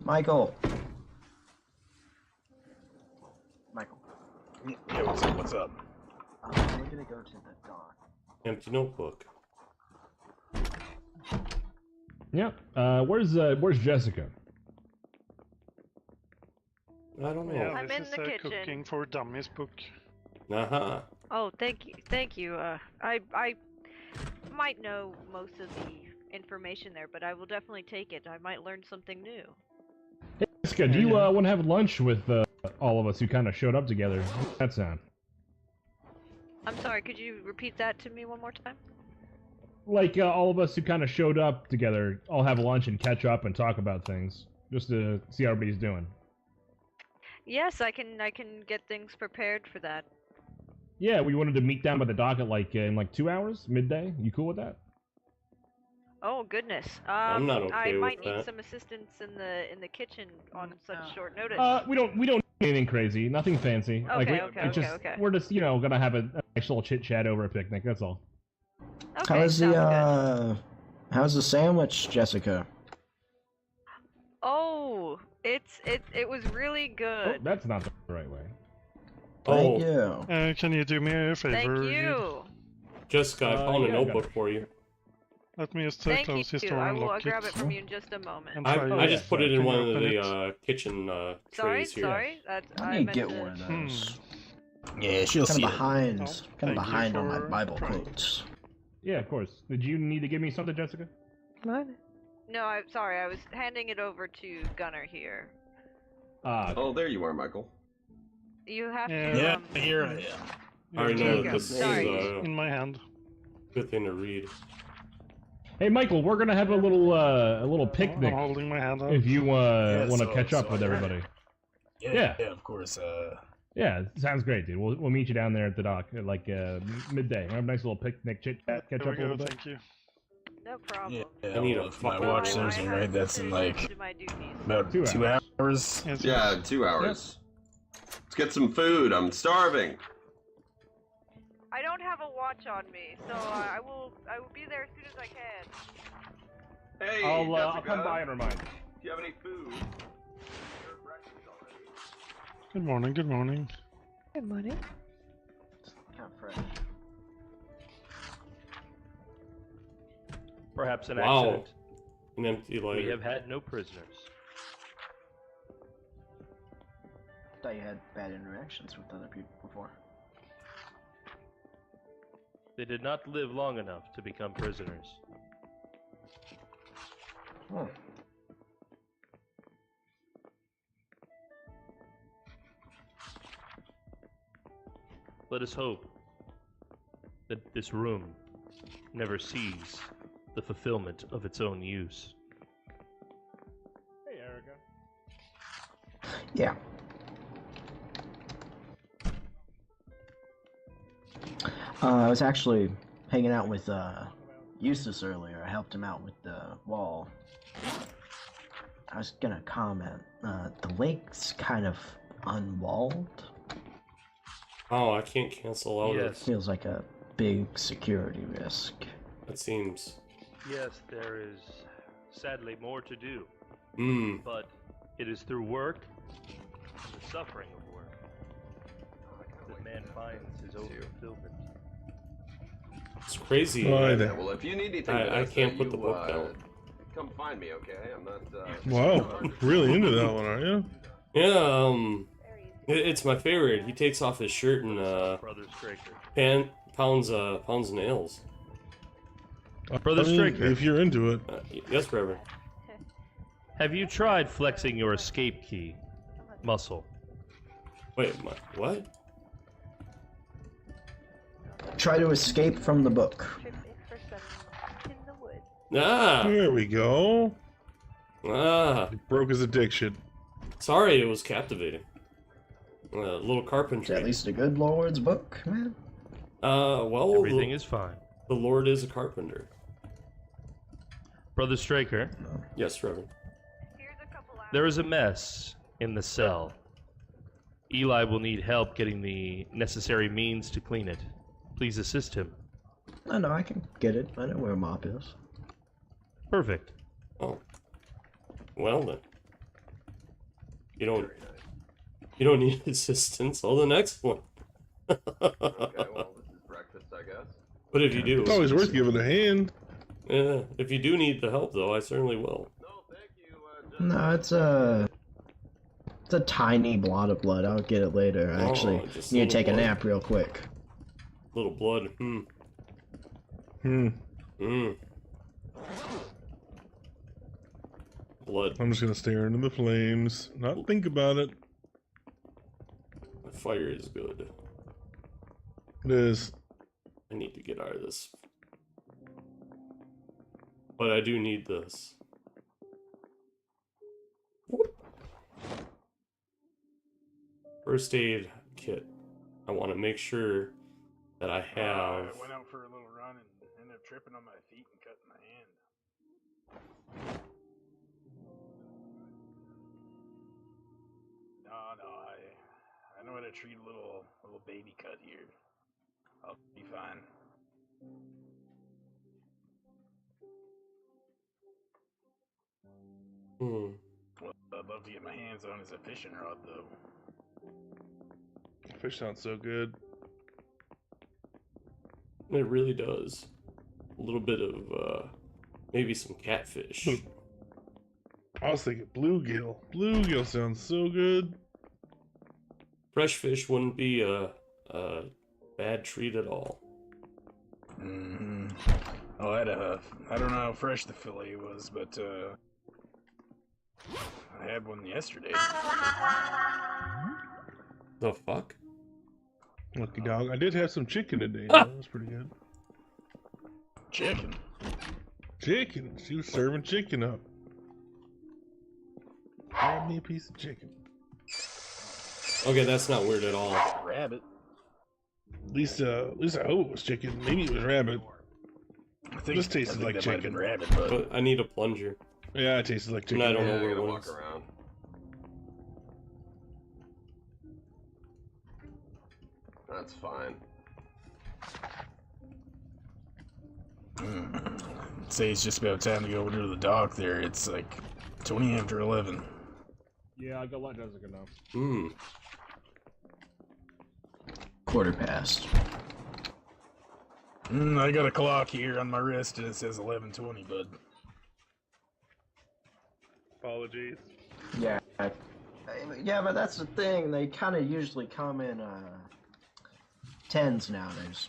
Michael. Yeah, what's up? We're gonna go to the dock. Empty notebook. Yeah. Where's Jessica? I don't know. Yeah, I'm this in is the a kitchen. Cooking for Dummies book. Uh-huh. Oh, thank you. I might know most of the information there, but I will definitely take it. I might learn something new. Hey, Jessica, do you want to have lunch with all of us who kind of showed up together? How's that sound? I'm sorry, could you repeat that to me one more time? Like all of us who kind of showed up together, all have lunch and catch up and talk about things, just to see how everybody's doing. Yes, I can get things prepared for that. Yeah, we wanted to meet down by the dock at in 2 hours, midday. You cool with that? Oh goodness. I'm not okay I with might need that. some assistance in the kitchen on such short notice. We don't need anything crazy, nothing fancy. Okay. We're just gonna have a nice little chit chat over a picnic. That's all. Okay, how's the sandwich, Jessica? Oh, it was really good. Oh, that's not the right way. Thank you. Can you do me a favor? Thank you. Jessica, I found a yeah, notebook for you. Let me just Thank close this you. door I and will lock grab it it. from you in just a moment. And I just put it in Can one you of open the kitchen trays here. Sorry. That's I I need meant to get to... one of those. Yeah, she'll Kind see of it. behind, Oh, kind of thank you behind on my for Bible trying. quotes. Yeah, of course. Did you need to give me something, Jessica? What? No, I'm sorry. I was handing it over to Gunner here. Oh, there you are, Michael. You have Yeah, to. here I am. I already know There you that go. this is Sorry. In my hand. good thing to read. Hey, Michael, we're gonna have a little picnic. I'm holding my hand up. If you want to so- catch up so with I- everybody. Yeah, of course. Yeah, sounds great, dude. We'll meet you down there at the dock at like midday. We'll have a nice little picnic, chit chat, catch There up we a go, little bit. thank you. No problem. Yeah, I need well, a if my fucking watch watch. serves me right, that's in like To my duties. about 2 2 hours. hours. Yes, Yeah, 2 hours. Let's get some food. I'm starving. I don't have a watch on me, so I will be there as soon as I can. Hey, I'll Jessica, come by and remind you. do you have any food? Good morning, good morning. Good morning. Kind of fresh. Perhaps an Wow. accident. An empty We lighter. have had no prisoners. Thought you had bad interactions with other people before. They did not live long enough to become prisoners. Huh. Let us hope that this room never sees the fulfillment of its own use. Hey, Erica. Yeah. I was actually hanging out with Eustace earlier. I helped him out with the wall. I was gonna comment. The lake's kind of unwalled. Oh, I can't cancel out Yes. Feels like a big security risk. It seems. Yes, there is sadly more to do, Hmm. but it is through work and the suffering of work that man finds his own fulfillment. It's crazy. Why Yeah, well, if you need anything, I Vanessa, can't put you, the book down. Come find me, okay? I'm not. Wow, really into that one, aren't you? Yeah, it's my favorite. He takes off his shirt and Brother Straker. pounds nails. Brother I mean, Straker. if you're into it. Yes, Reverend. Have you tried flexing your escape key muscle? Wait, what? Try to escape from the book. In the woods. Ah, There we go. ah. Broke his addiction. Sorry, it was captivating. Little It's carpentry. at least a good Lord's book, man. Well, Everything is fine. the Lord is a carpenter. Brother Straker, Yes, Reverend. there is a mess in the cell. Eli will need help getting the necessary means to clean it. Please assist him. No, I can get it. I know where a mop is. Perfect. Oh. Well then. You don't need assistance. Oh, the next one. Okay, well, this is breakfast, I guess. But if you do, It's always worth giving a hand. yeah. If you do need the help, though, I certainly will. No, it's a tiny blot of blood. I'll get it later. I Oh, actually just need to little take a blood. nap real quick. Little blood. Hmm. Blood. I'm just gonna stare into the flames, not think about it. The fire is good. It is. I need to get out of this. But I do need this. First aid kit. I want to make sure that I have. I went out for a little run and ended up tripping on my feet and cutting my hand. No, I know how to treat a little baby cut here. I'll be fine. What I'd love to get my hands on is a fishing rod, though. Fish sounds so good. It really does. A little bit of maybe some catfish. I was thinking bluegill. Bluegill sounds so good. Fresh fish wouldn't be a bad treat at all. Mm-hmm. Oh, I don't know how fresh the fillet was, but I had one yesterday. The fuck? Lucky dog. I did have some chicken today. Though. That was pretty good. Chicken? Chicken. She was serving chicken up. Grab me a piece of chicken. Okay, that's not weird at all. Rabbit. At least I hope it was chicken. Maybe it was rabbit. This tasted like that might have chicken. been rabbit, but I need a plunger. Yeah, it tasted like chicken. And I don't know Yeah, where I it gotta was. walk around. That's fine. I'd say it's just about time to go over to the dock there. It's like 20 after 11. Yeah, I got lunch. That's good enough. Quarter past. I got a clock here on my wrist and it says 11:20, bud. Apologies. Yeah. Yeah, but that's the thing. They kind of usually come in tens nowadays.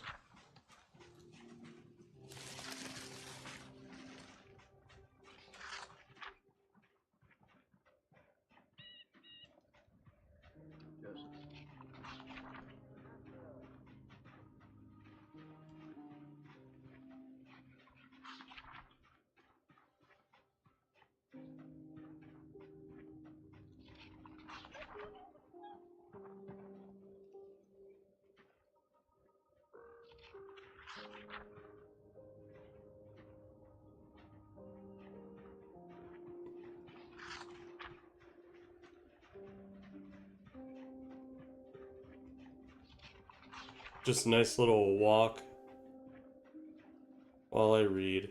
Just a nice little walk while I read.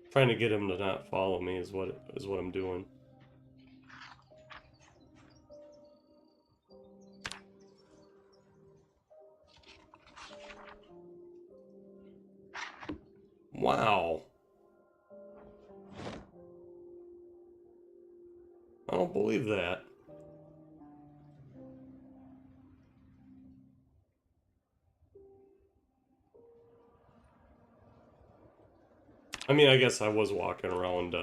Trying to get him to not follow me is what I'm doing. Wow. I don't believe that. I mean, I guess I was walking around,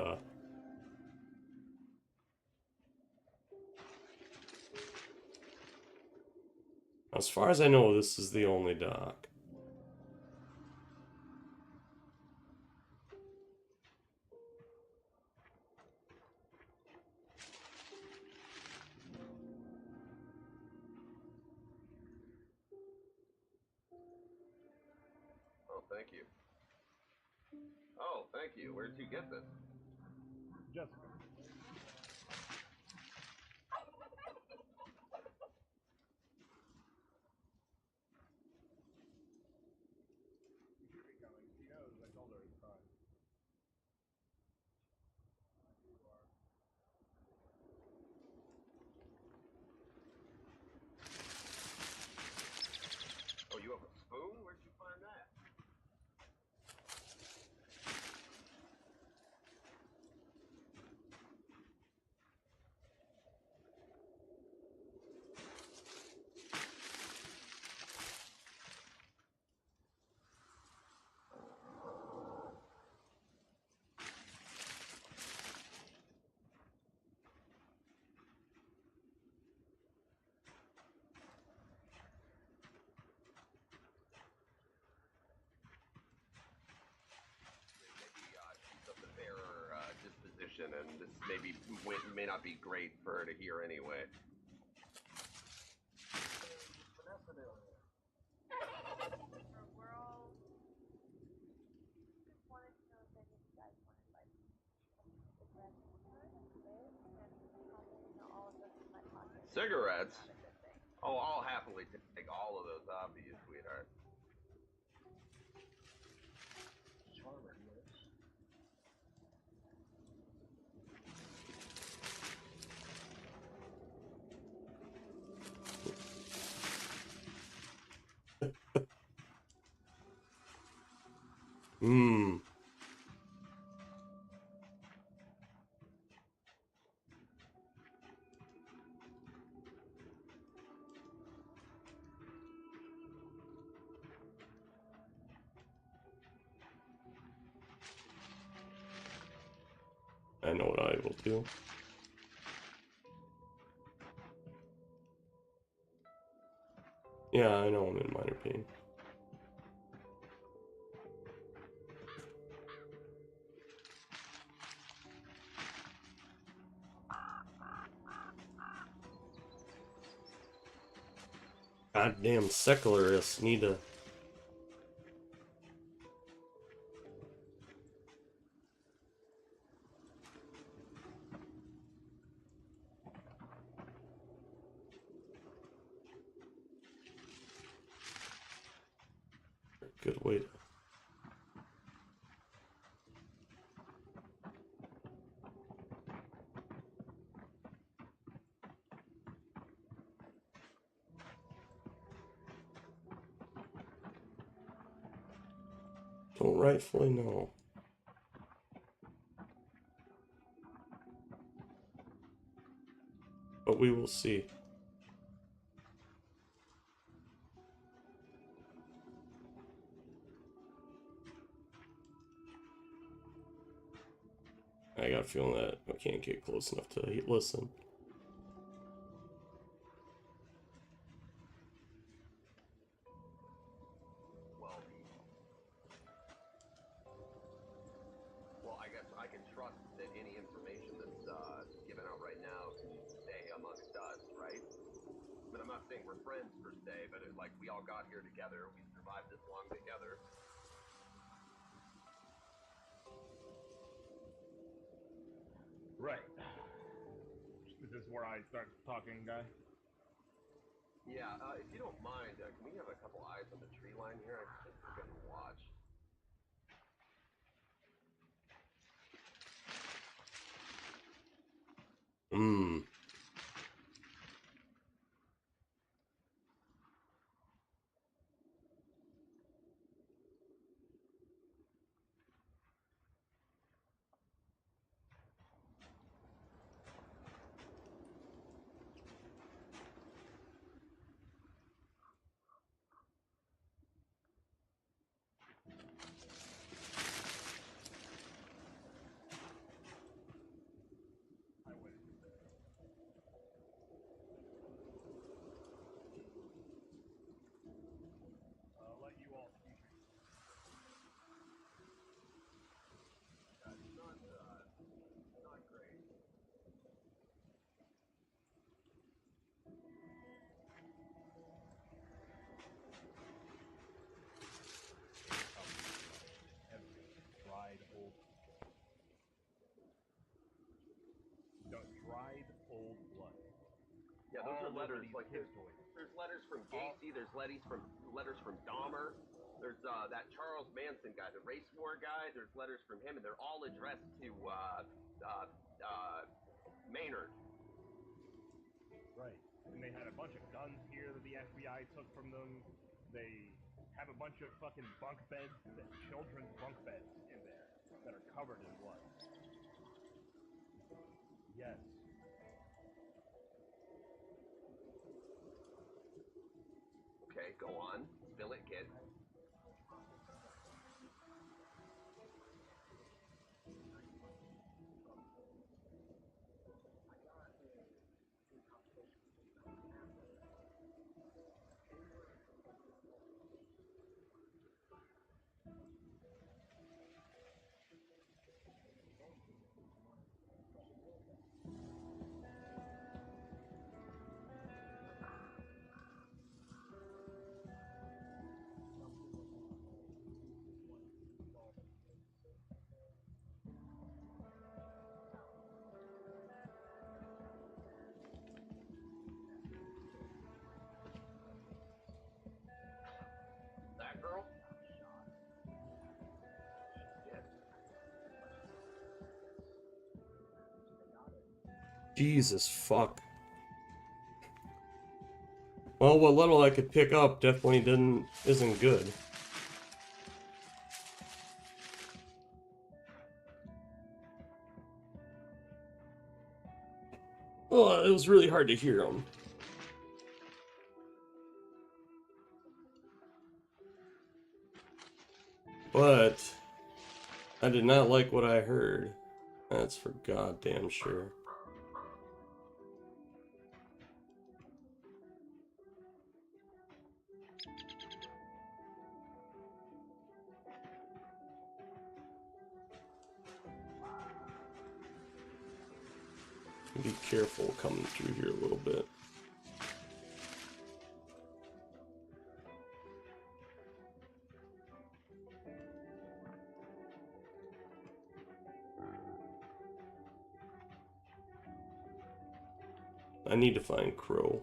as far as I know, this is the only dock. Oh, thank you. Oh, thank you. Where did you get this? Jessica. She knows. I told her it's fine. Oh, you have a spoon? Where'd you find that? this may not be great for her to hear anyway. Cigarettes? Oh, I'll happily take all of those off of you, sweetheart. Mmm. I know what I will do. Yeah, I know I'm in minor pain. Goddamn secularists need to... Good way to... Don't rightfully know. But we will see. I got a feeling that I can't get close enough to listen. Well, I guess I can trust that any information that's given out right now can stay amongst us, right? I mean, I'm not saying we're friends per se, but like we all got here together, we survived this long together. Right. Is this where I start talking, guy? Yeah, if you don't mind, can we have a couple eyes on the tree line here? I think we're getting watched. Mmm. Dried old blood. Yeah, those are letters. Like there's letters from Gacy. There's letters from Dahmer. There's that Charles Manson guy, the race war guy. There's letters from him, and they're all addressed to Maynard. Right. And they had a bunch of guns here that the FBI took from them. They have a bunch of fucking bunk beds, children's bunk beds in there that are covered in blood. Yes. Okay, go on. Spill it, kid. Jesus fuck. Well, what little I could pick up definitely isn't good. Well, it was really hard to hear them. But I did not like what I heard. That's for goddamn sure. Be careful coming through here a little bit. I need to find Crow.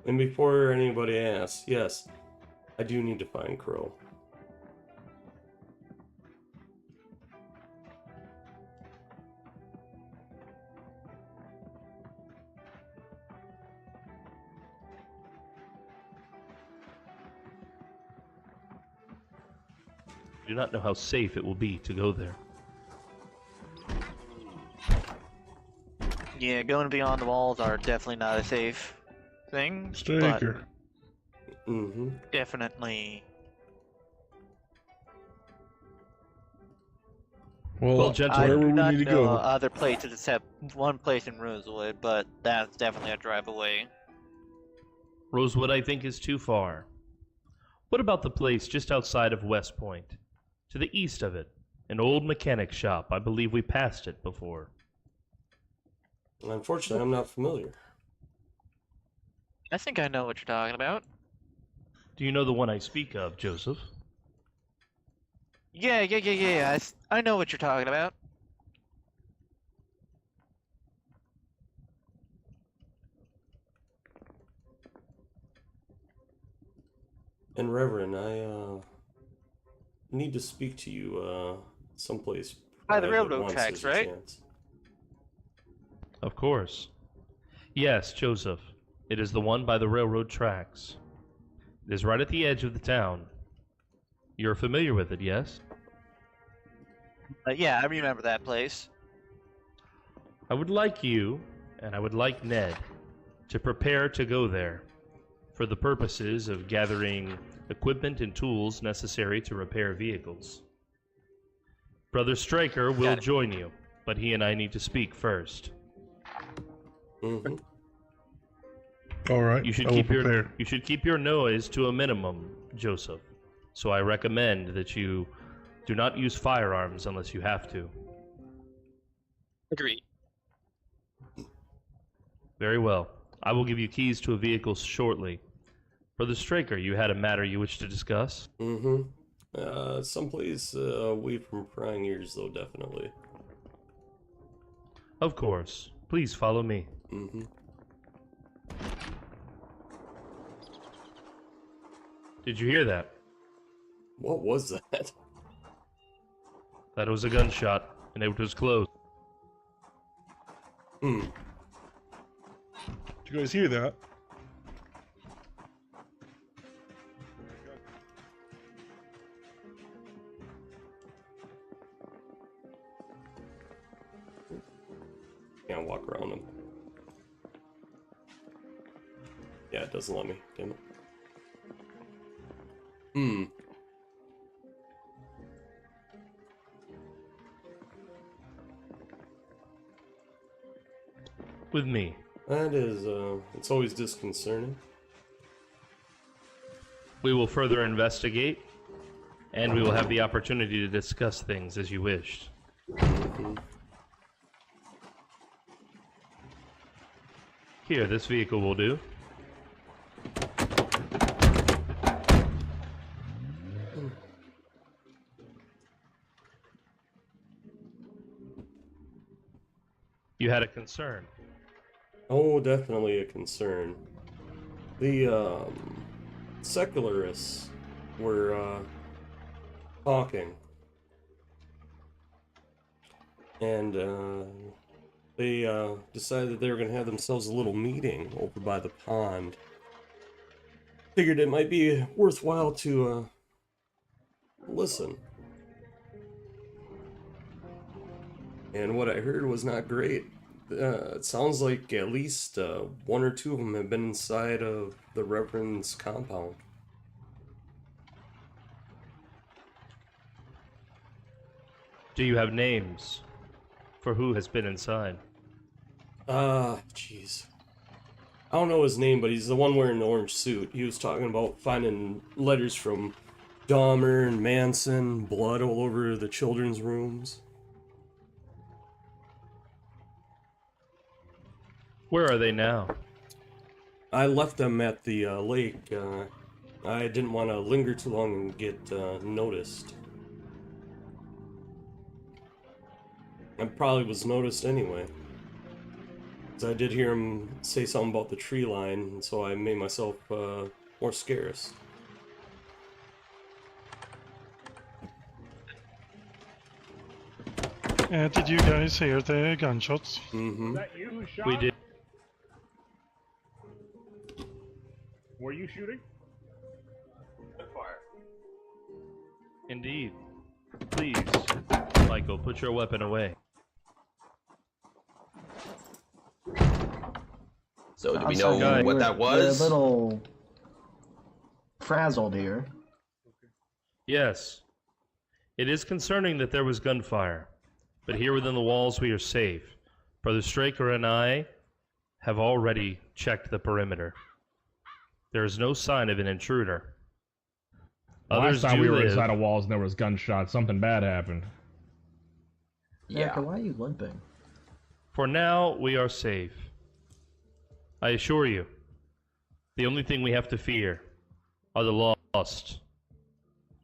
And before anybody asks, yes, I do need to find Crow. I do not know how safe it will be to go there. Yeah, going beyond the walls are definitely not a safe thing. Striker. But definitely. Well, I where do would we not need to know go? other places except one place in Rosewood, but that's definitely a drive away. Rosewood, I think, is too far. What about the place just outside of West Point? To the east of it. An old mechanic shop. I believe we passed it before. Unfortunately, I'm not familiar. I think I know what you're talking about. Do you know the one I speak of, Joseph? Yeah. I know what you're talking about. And Reverend, I need to speak to you someplace By the private railroad once tracks, there's a right? chance. Of course. Yes, Joseph. It is the one by the railroad tracks. It is right at the edge of the town. You're familiar with it, yes? Yeah, I remember that place. I would like you, and I would like Ned, to prepare to go there for the purposes of gathering equipment and tools necessary to repair vehicles. Brother Stryker will join you, but he and I need to speak first. Mm-hmm. All right. You should keep your noise to a minimum, Joseph. So I recommend that you do not use firearms unless you have to. Agreed. Very well. I will give you keys to a vehicle shortly. Brother Stryker, you had a matter you wish to discuss? Mm-hmm. Someplace away from prying ears, though, definitely. Of course. Please follow me. Mm-hmm. Did you hear that? What was that? That was a gunshot, and it was close. Did you guys hear that? Can't walk around them. Yeah, it doesn't let me. Damn it. With me. That is, it's always disconcerting. We will further investigate, and we will have the opportunity to discuss things as you wished. Here, this vehicle will do. You had a concern. Oh, definitely a concern. The secularists were talking, and they decided they were going to have themselves a little meeting over by the pond. Figured it might be worthwhile to listen. And what I heard was not great. It sounds like at least one or two of them have been inside of the Reverend's compound. Do you have names for who has been inside? Jeez. I don't know his name, but he's the one wearing the orange suit. He was talking about finding letters from Dahmer and Manson, blood all over the children's rooms. Where are they now? I left them at the lake. I didn't want to linger too long and get noticed. I probably was noticed anyway. 'Cause I did hear him say something about the tree line, and so I made myself more scarce. Did you guys hear the gunshots? Mm-hmm. Is that you who shot? We did. Were you shooting? Fire. Indeed. Please, Michael, put your weapon away. So do we know what that was? We're a little frazzled here. Yes. It is concerning that there was gunfire, but here within the walls we are safe. Brother Straker and I have already checked the perimeter. There is no sign of an intruder. Last time we were live. inside of walls and there was gunshots, something bad happened. Erica, why are you limping? For now, we are safe. I assure you, the only thing we have to fear are the lost.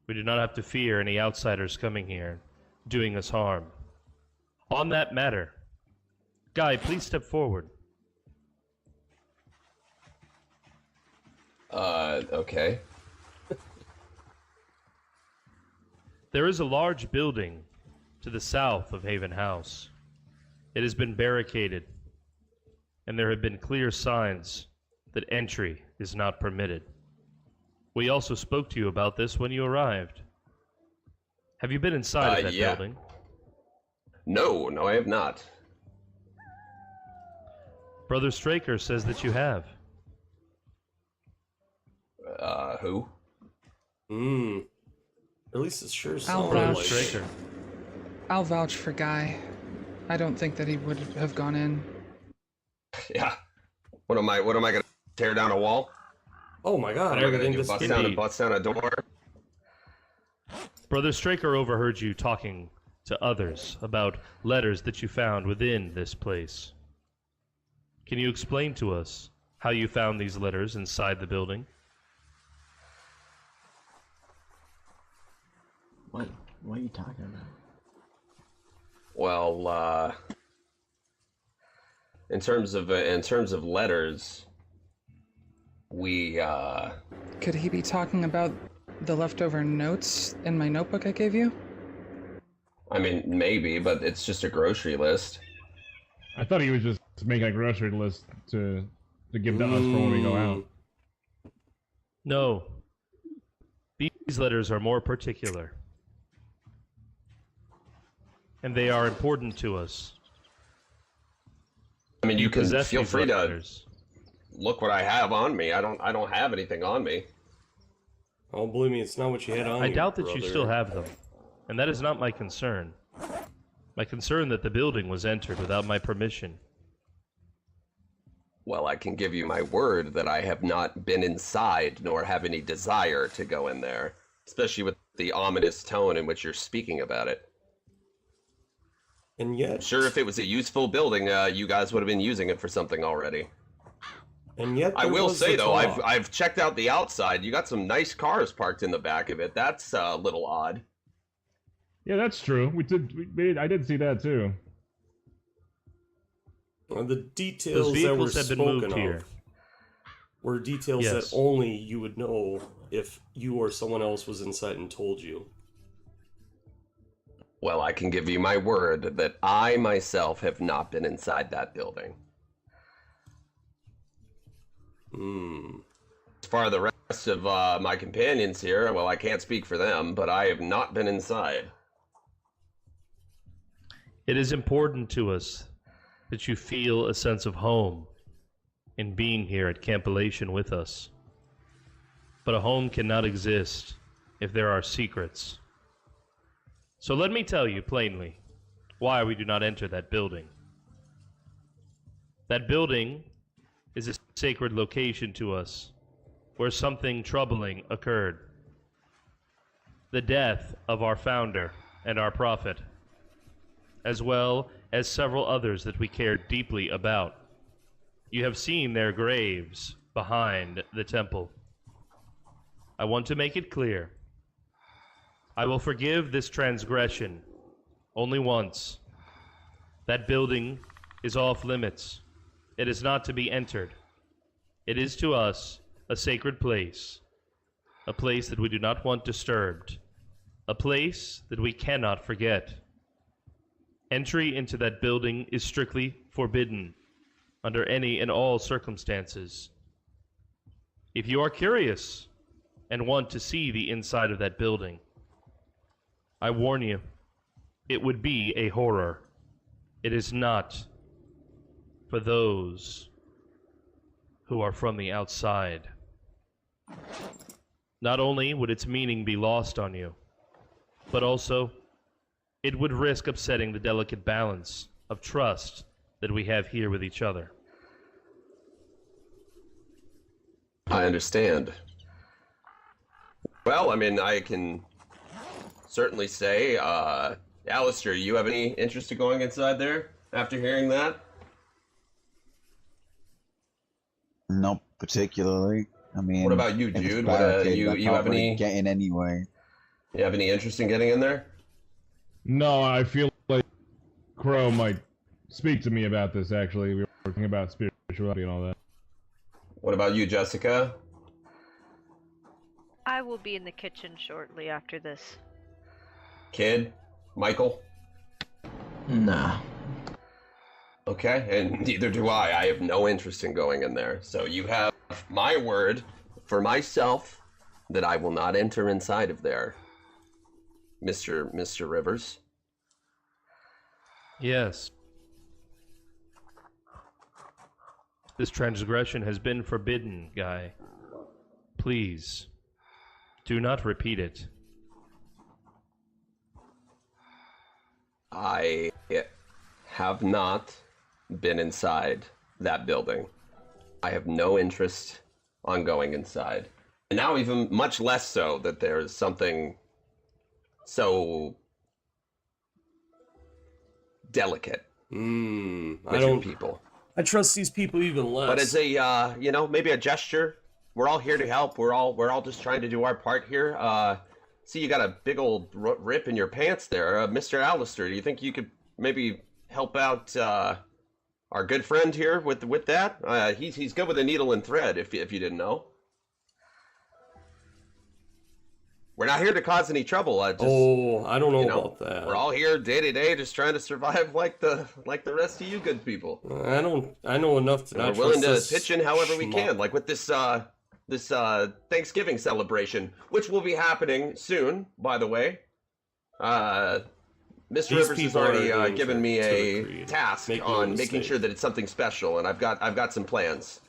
We do not have to fear any outsiders coming here, doing us harm. On that matter, Guy, please step forward. Okay. There is a large building to the south of Haven House. It has been barricaded, and there have been clear signs that entry is not permitted. We also spoke to you about this when you arrived. Have you been inside of that building? No, I have not. Brother Straker says that you have. Who? At least it sure I'll sounds vouch. like Straker. I'll vouch for Guy. I don't think that he would have gone in. Yeah. What am I gonna tear down a wall? Oh my god, What am I gonna do? Bust down a door? Brother Straker overheard you talking to others about letters that you found within this place. Can you explain to us how you found these letters inside the building? What are you talking about? Well, in terms of letters, we Could he be talking about the leftover notes in my notebook I gave you? I mean, maybe, but it's just a grocery list. I thought he was just making a grocery list to give to us for when we go out. No. These letters are more particular. And they are important to us. I mean, you can possess feel these free letters. to look what I have on me. I don't have anything on me. Oh, believe me, it's not what you had on I you, doubt that you brother. still have them. And that is not my concern. My concern that the building was entered without my permission. Well, I can give you my word that I have not been inside nor have any desire to go in there, especially with the ominous tone in which you're speaking about it. And yet... Sure, if it was a useful building, you guys would have been using it for something already. And yet I there will was say, the though, talk. I've checked out the outside. You got some nice cars parked in the back of it. That's a little odd. Yeah, that's true. I did see that too. The details Those that were vehicles have been spoken moved here. of were details Yes. that only you would know if you or someone else was inside and told you. Well, I can give you my word that I myself have not been inside that building. As far as the rest of my companions here, well, I can't speak for them, but I have not been inside. It is important to us that you feel a sense of home in being here at Campylation with us. But a home cannot exist if there are secrets. So let me tell you plainly why we do not enter that building. That building is a sacred location to us where something troubling occurred. The death of our founder and our prophet, as well as several others that we cared deeply about. You have seen their graves behind the temple. I want to make it clear. I will forgive this transgression only once. That building is off limits. It is not to be entered. It is to us a sacred place, a place that we do not want disturbed, a place that we cannot forget. Entry into that building is strictly forbidden under any and all circumstances. If you are curious and want to see the inside of that building, I warn you, it would be a horror. It is not for those who are from the outside. Not only would its meaning be lost on you, but also it would risk upsetting the delicate balance of trust that we have here with each other. I understand. Well, I mean, I can certainly say, Alistair, you have any interest in going inside there after hearing that? Not particularly. I mean, What about you, if it's Jude? barricaded, You I have can't really any? get in anyway. You have any interest in getting in there? No, I feel like Crow might speak to me about this, actually. We were talking about spirituality and all that. What about you, Jessica? I will be in the kitchen shortly after this. Kid? Michael? Nah. Okay, and neither do I. I have no interest in going in there. So you have my word for myself that I will not enter inside of there. Mr. Rivers. Yes. This transgression has been forbidden, Guy. Please, do not repeat it. I have not been inside that building. I have no interest on going inside. And now even much less so that there's something so delicate I with your people. I trust these people even less. But as a, maybe a gesture, we're all here to help. We're all just trying to do our part here. See, you got a big old rip in your pants there. Mr. Alistair, do you think you could maybe help out our good friend here with that? He's good with a needle and thread, if you didn't know. We're not here to cause any trouble. I don't know about that. We're all here day to day, just trying to survive like the rest of you good people. I know enough to not. We're willing to trust pitch in however we schmuck. can, like with this Thanksgiving celebration, which will be happening soon, by the way. Mr. These Rivers has people are already going given to me the a creed. task Make no on making mistake. sure that it's something special, and I've got some plans.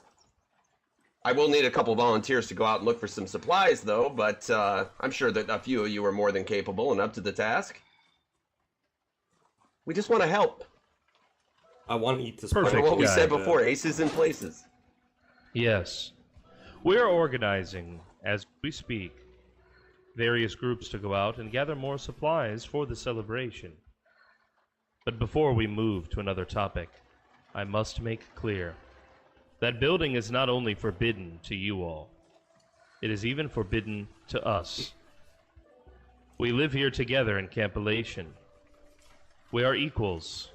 I will need a couple volunteers to go out and look for some supplies, though, but I'm sure that a few of you are more than capable and up to the task. We just want to help. I want to eat this. Perfect, Remember what we Guy. said before, aces in places. Yes. We are organizing, as we speak, various groups to go out and gather more supplies for the celebration. But before we move to another topic, I must make clear that building is not only forbidden to you all, it is even forbidden to us. We live here together in Campylation. We are equals.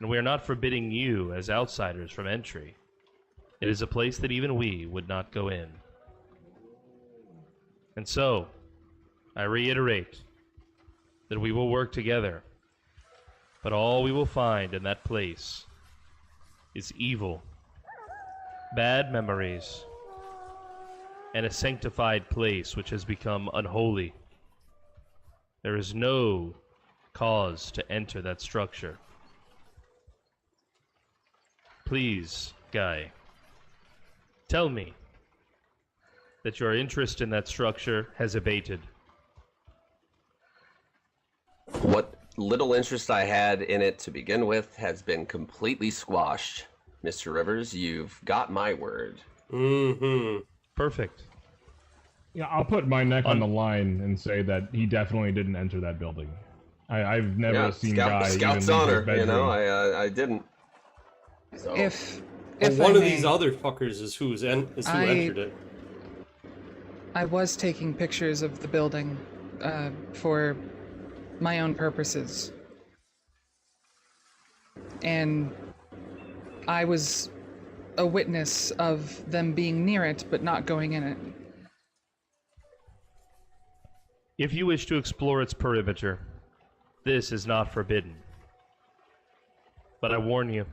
and we are not forbidding you as outsiders from entry. It is a place that even we would not go in. And so, I reiterate that we will work together, but all we will find in that place is evil, bad memories, and a sanctified place which has become unholy. There is no cause to enter that structure. Please, Guy, tell me that your interest in that structure has abated. What little interest I had in it to begin with has been completely squashed. Mr. Rivers, you've got my word. Mm-hmm. Perfect. Yeah, I'll put my neck on the line and say that he definitely didn't enter that building. I've never seen Guy Scout's even leave his honor, bedroom. you know, I didn't. So. If one I of may, these other fuckers is who entered it. I was taking pictures of the building for my own purposes. And I was a witness of them being near it, but not going in it. If you wish to explore its perimeter, this is not forbidden. But I warn you,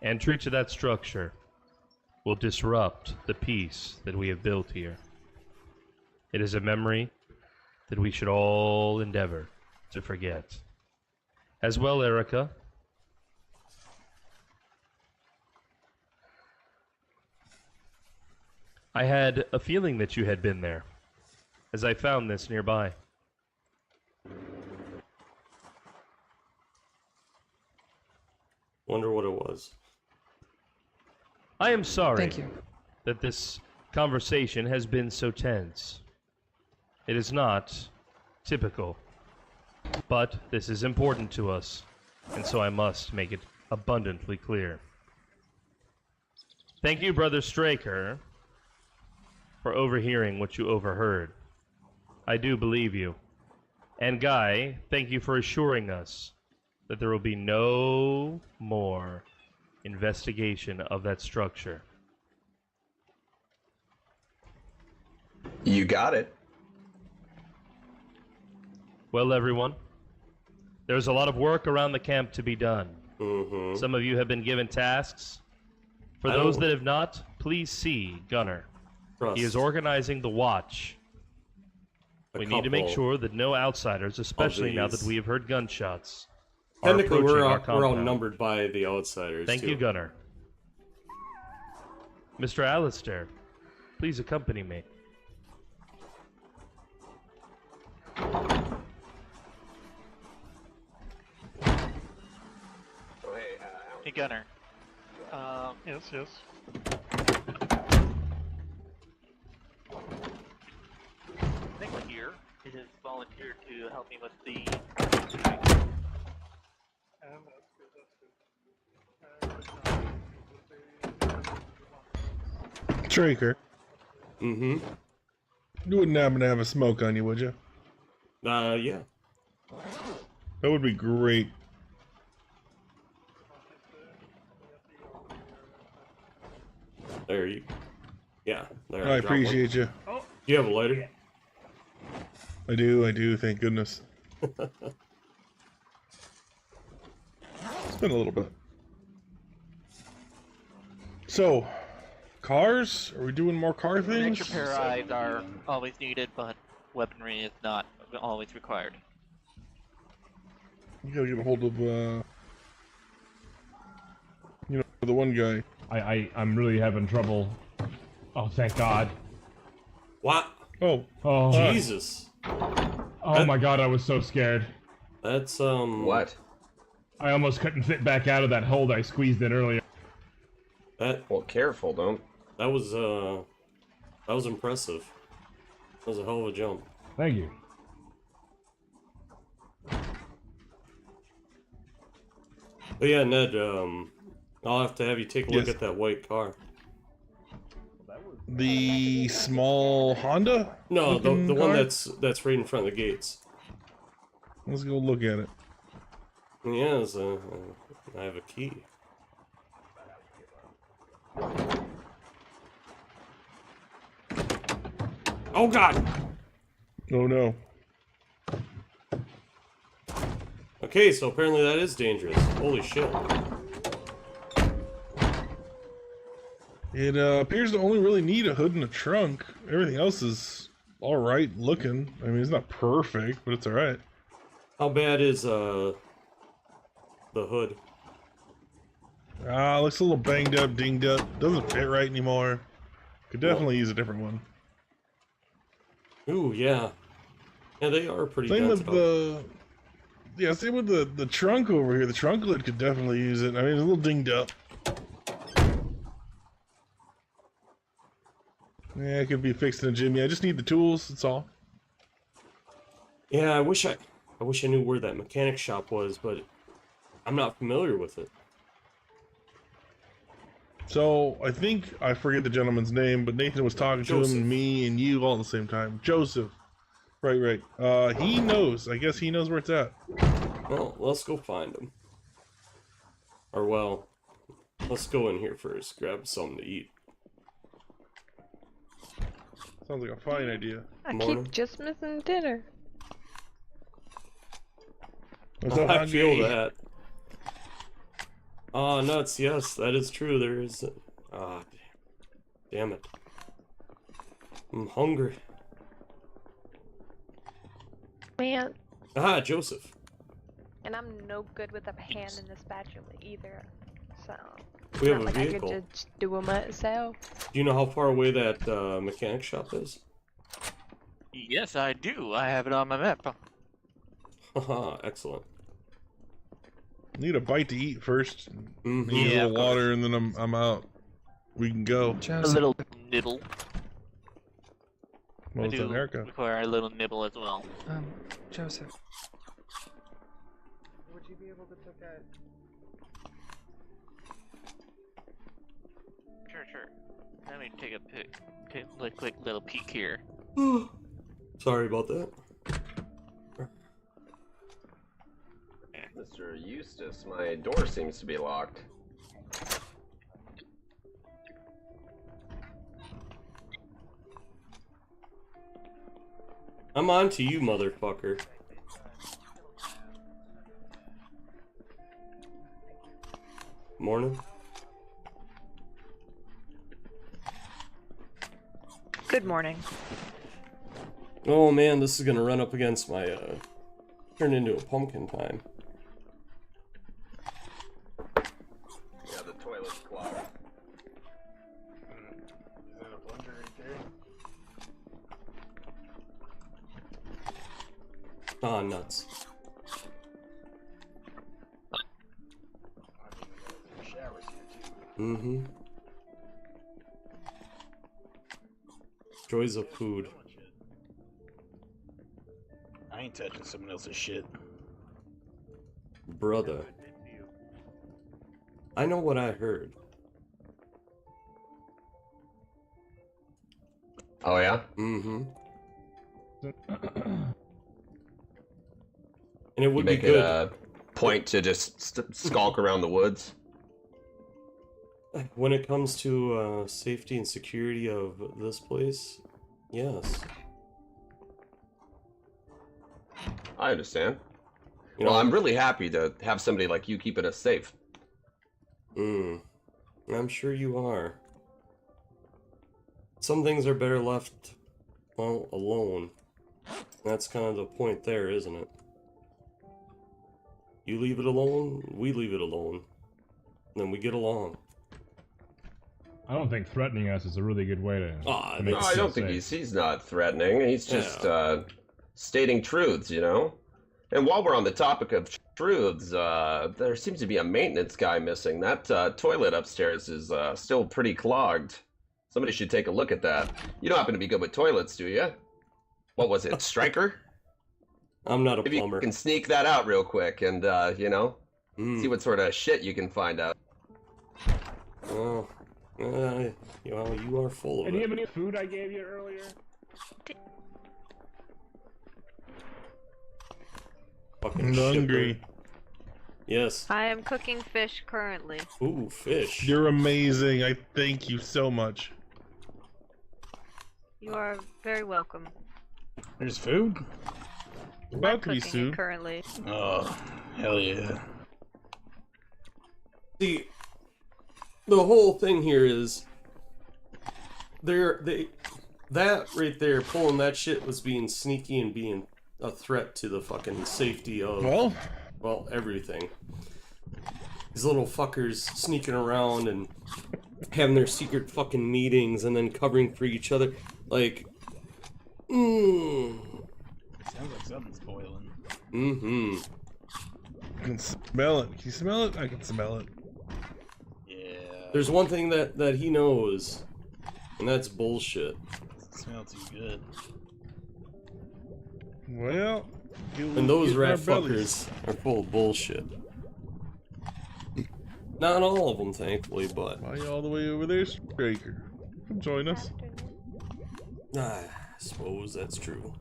entry to that structure will disrupt the peace that we have built here. It is a memory that we should all endeavor to forget. As well, Erica. I had a feeling that you had been there, as I found this nearby. Wonder what it was. I am sorry Thank you. that this conversation has been so tense. It is not typical, but this is important to us, and so I must make it abundantly clear. Thank you, Brother Straker, for overhearing what you overheard. I do believe you. And Guy, thank you for assuring us that there will be no more investigation of that structure. You got it. Well, everyone, there's a lot of work around the camp to be done. Mm-hmm. Some of you have been given tasks. For those that have not, please see Gunner. He is organizing the watch. We need to make sure that no outsiders, especially now that we have heard gunshots, are Technically, approaching our we're compound. outnumbered by the outsiders. Thank you, Gunner. Mr. Alistair, please accompany me. Hey, Gunner. Yes. Nick here has volunteered to help me with the. Traker. Mm-hmm. You wouldn't happen to have a smoke on you, would you? Yeah. That would be great. There you. Yeah. There. I appreciate you. Do you have a lighter? I do. Thank goodness. It's been a little bit. So, cars? Are we doing more car things? Extra pair of eyes are always needed, but weaponry is not always required. You gotta get a hold of, the one guy. I'm really having trouble. Oh, thank God. What? Oh. Jesus. Oh my God, I was so scared. That's, What? I almost couldn't fit back out of that hole that I squeezed in earlier. Well, careful, don't. That was impressive. That was a hell of a jump. Thank you. But yeah, Ned, I'll have to have you take a look at that white car. The small Honda? No, the one car? that's right in front of the gates. Let's go look at it. Yes, I have a key. Oh god! Oh no. Okay, so apparently that is dangerous. Holy shit. It appears to only really need a hood and a trunk. Everything else is alright looking. I mean, it's not perfect, but it's alright. How bad is the hood? Looks a little banged up, dinged up. Doesn't fit right anymore. Could definitely use a different one. Ooh, yeah. Yeah, they are pretty Same dense with up. the... Yeah, same with the trunk over here. The trunk lid could definitely use it. I mean, it's a little dinged up. Yeah, it could be fixed in a gym. Yeah, I just need the tools, that's all. Yeah, I wish I knew where that mechanic shop was, but I'm not familiar with it. So, I think, I forget the gentleman's name, but Nathan was talking to him, and me, and you all at the same time. Joseph. Right. He knows. I guess he knows where it's at. Well, let's go find him. Or, well, let's go in here first, grab something to eat. Sounds like a fine idea. I keep just missing dinner. I'm so I feel hungry. that. Ah, nuts, yes, that is true, there is... damn it. I'm hungry. Man, Ah, Joseph. and I'm no good with a hand and a spatula either. So, We have not a like vehicle. I could just do it myself. Do you know how far away that mechanic shop is? Yes, I do. I have it on my map. Haha, excellent. Need a bite to eat first. Mhm. Need Yeah, a of little water, and then I'm out. We can go. A little nibble. Well, I it's do an haircut. require a little nibble as well. Joseph. Would you be able to look at... Sure. Let me take a quick little peek here. Sorry about that. Mr. Eustace, my door seems to be locked. I'm on to you, motherfucker. Morning. Good morning. Oh man, this is gonna run up against my, turn into a pumpkin time. Yeah, the toilet's clogged. Is that a plunger right there? Ah, nuts. Showers here too. Mm-hmm. Joys of food. I ain't touching someone else's shit. Brother. I know what I heard. Oh yeah? Mm-hmm. And it would You make be good. it a point to just skulk around the woods. When it comes to safety and security of this place, yes. I understand. You Well, know- I'm really happy to have somebody like you keeping us safe. I'm sure you are. Some things are better left, well, alone. That's kind of the point there, isn't it? You leave it alone, we leave it alone. Then we get along. I don't think threatening us is a really good way to. to make No, us I feel don't think safe. he's not threatening. He's just stating truths, you know? And while we're on the topic of truths, there seems to be a maintenance guy missing. That toilet upstairs is still pretty clogged. Somebody should take a look at that. You don't happen to be good with toilets, do you? What was it, Striker? I'm not a Maybe plumber. you can sneak that out real quick and, you know, see what sort of shit you can find out. Oh, well, you are full of Hey, do you it. have any food I gave you earlier? Fucking I'm hungry. shipper. Yes. I am cooking fish currently. Ooh, fish. You're amazing. I thank you so much. You are very welcome. There's food? About to be Cooking it soon. currently. Oh, hell yeah. See, the whole thing here is that right there, pulling that shit was being sneaky and being a threat to the fucking safety of well, everything. These little fuckers sneaking around and having their secret fucking meetings and then covering for each other. Like, Sounds like something's boiling. mm-hmm. I can smell it. Can you smell it? I can smell it. Yeah. There's one thing that he knows, and that's bullshit. Doesn't smell too good. Well, and those rat fuckers are full of bullshit. Not all of them, thankfully, but... Why are you all the way over there, Straker? Come join us. I suppose that's true.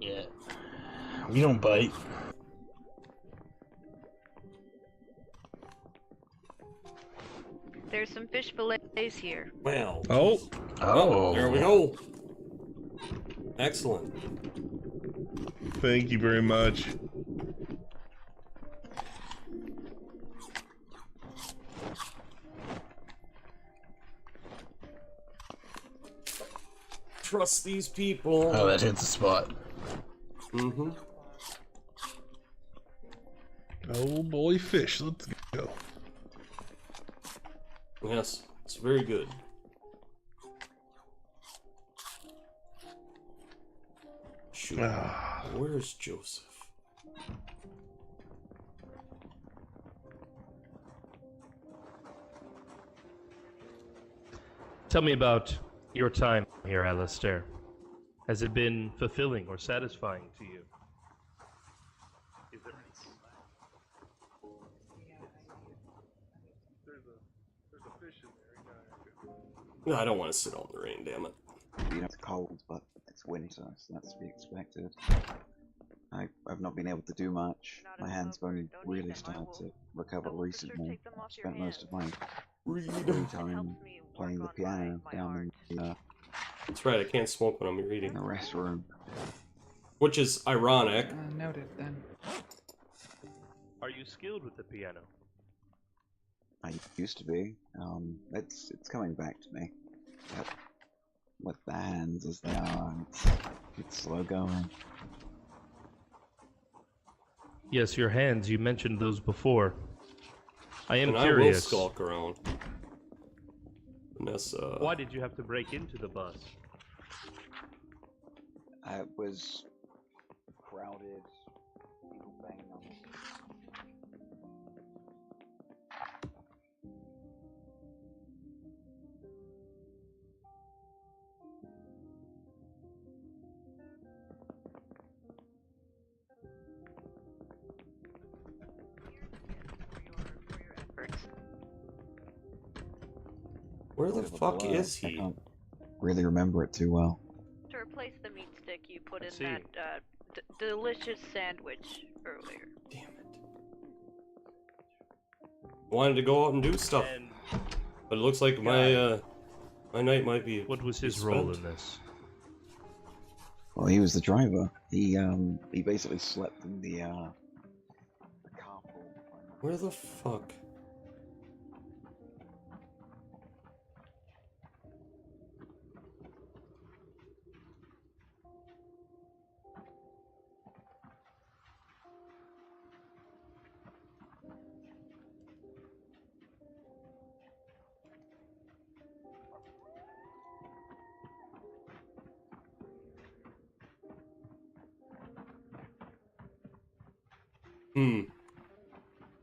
Yeah. We don't bite. There's some fish fillets here. Well. Oh. There we go. Excellent. Thank you very much. Trust these people. Oh, that hits the spot. Mm-hmm. Oh boy, fish. Let's go. Yes, it's very good. Shoot. Where's Joseph? Tell me about your time here, Alistair. Has it been fulfilling or satisfying to you? No, I don't want to sit out in the rain, damn it. You know, it's cold, but it's winter, so that's to be expected. I've not been able to do much. My hands have only really started to recover recently. I've spent most of my free time playing the piano down in the That's right, I can't smoke when I'm reading. in the restroom. Which is ironic. Noted then. Are you skilled with the piano? I used to be. It's coming back to me. But with the hands as they are, it's slow going. Yes, your hands. You mentioned those before. I am and curious. I will skulk around. Vanessa. Why did you have to break into the bus? It was crowded. People banging on it. Where the fuck is I he? can't really remember it too well. To replace the meat stick you put in see. that delicious sandwich earlier. Damn it. Wanted to go out and do stuff. But it looks like my night might be. What was his role in this? Well, he was the driver. He basically slept in the carpool. Where the fuck?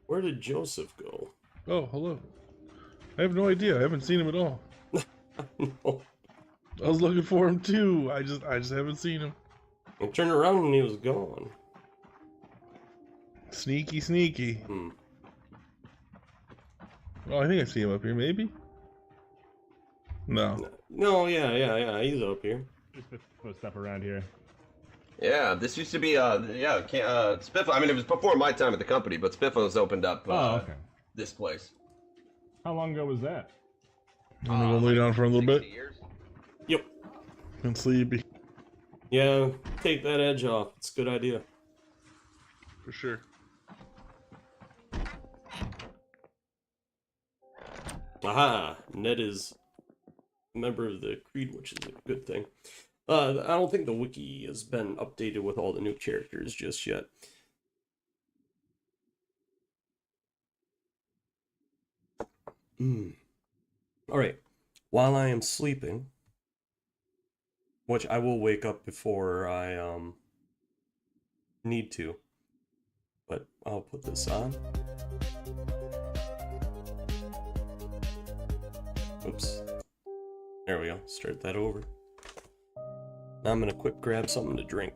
Where did Joseph go? Oh, hello. I have no idea. I haven't seen him at all. No. I was looking for him too. I just haven't seen him. I turned around and he was gone. Sneaky, sneaky. Oh, I think I see him up here. Maybe. No. No, yeah. He's up here. Just put stuff around here. Yeah, this used to be Spiffo. I mean, it was before my time at the company, but Spiffo's opened up okay. this place. How long ago was that? I'm gonna go lay down for a little bit. Yep. And sleepy. Yeah, take that edge off. It's a good idea. For sure. Aha! Ned is a member of the Creed, which is a good thing. I don't think the wiki has been updated with all the new characters just yet. Alright. While I am sleeping, which I will wake up before I need to, but I'll put this on. Oops. There we go. Start that over. Now I'm gonna quick grab something to drink.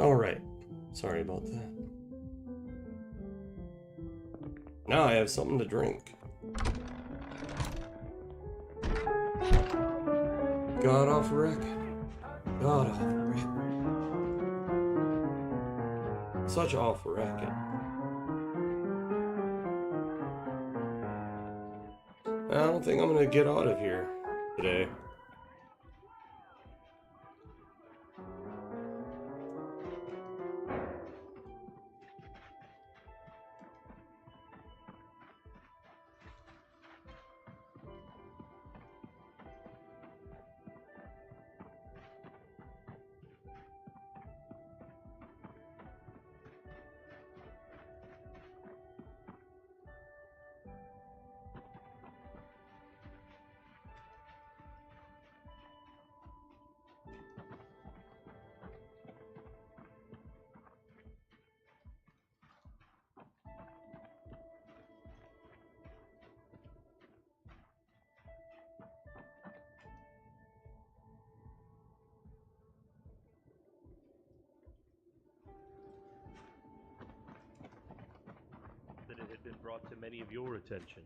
Alright. Sorry about that. Now I have something to drink. God off wreck. God off wreck. Such off wreck. I don't think I'm gonna get out of here today. That it had been brought to many of your attention.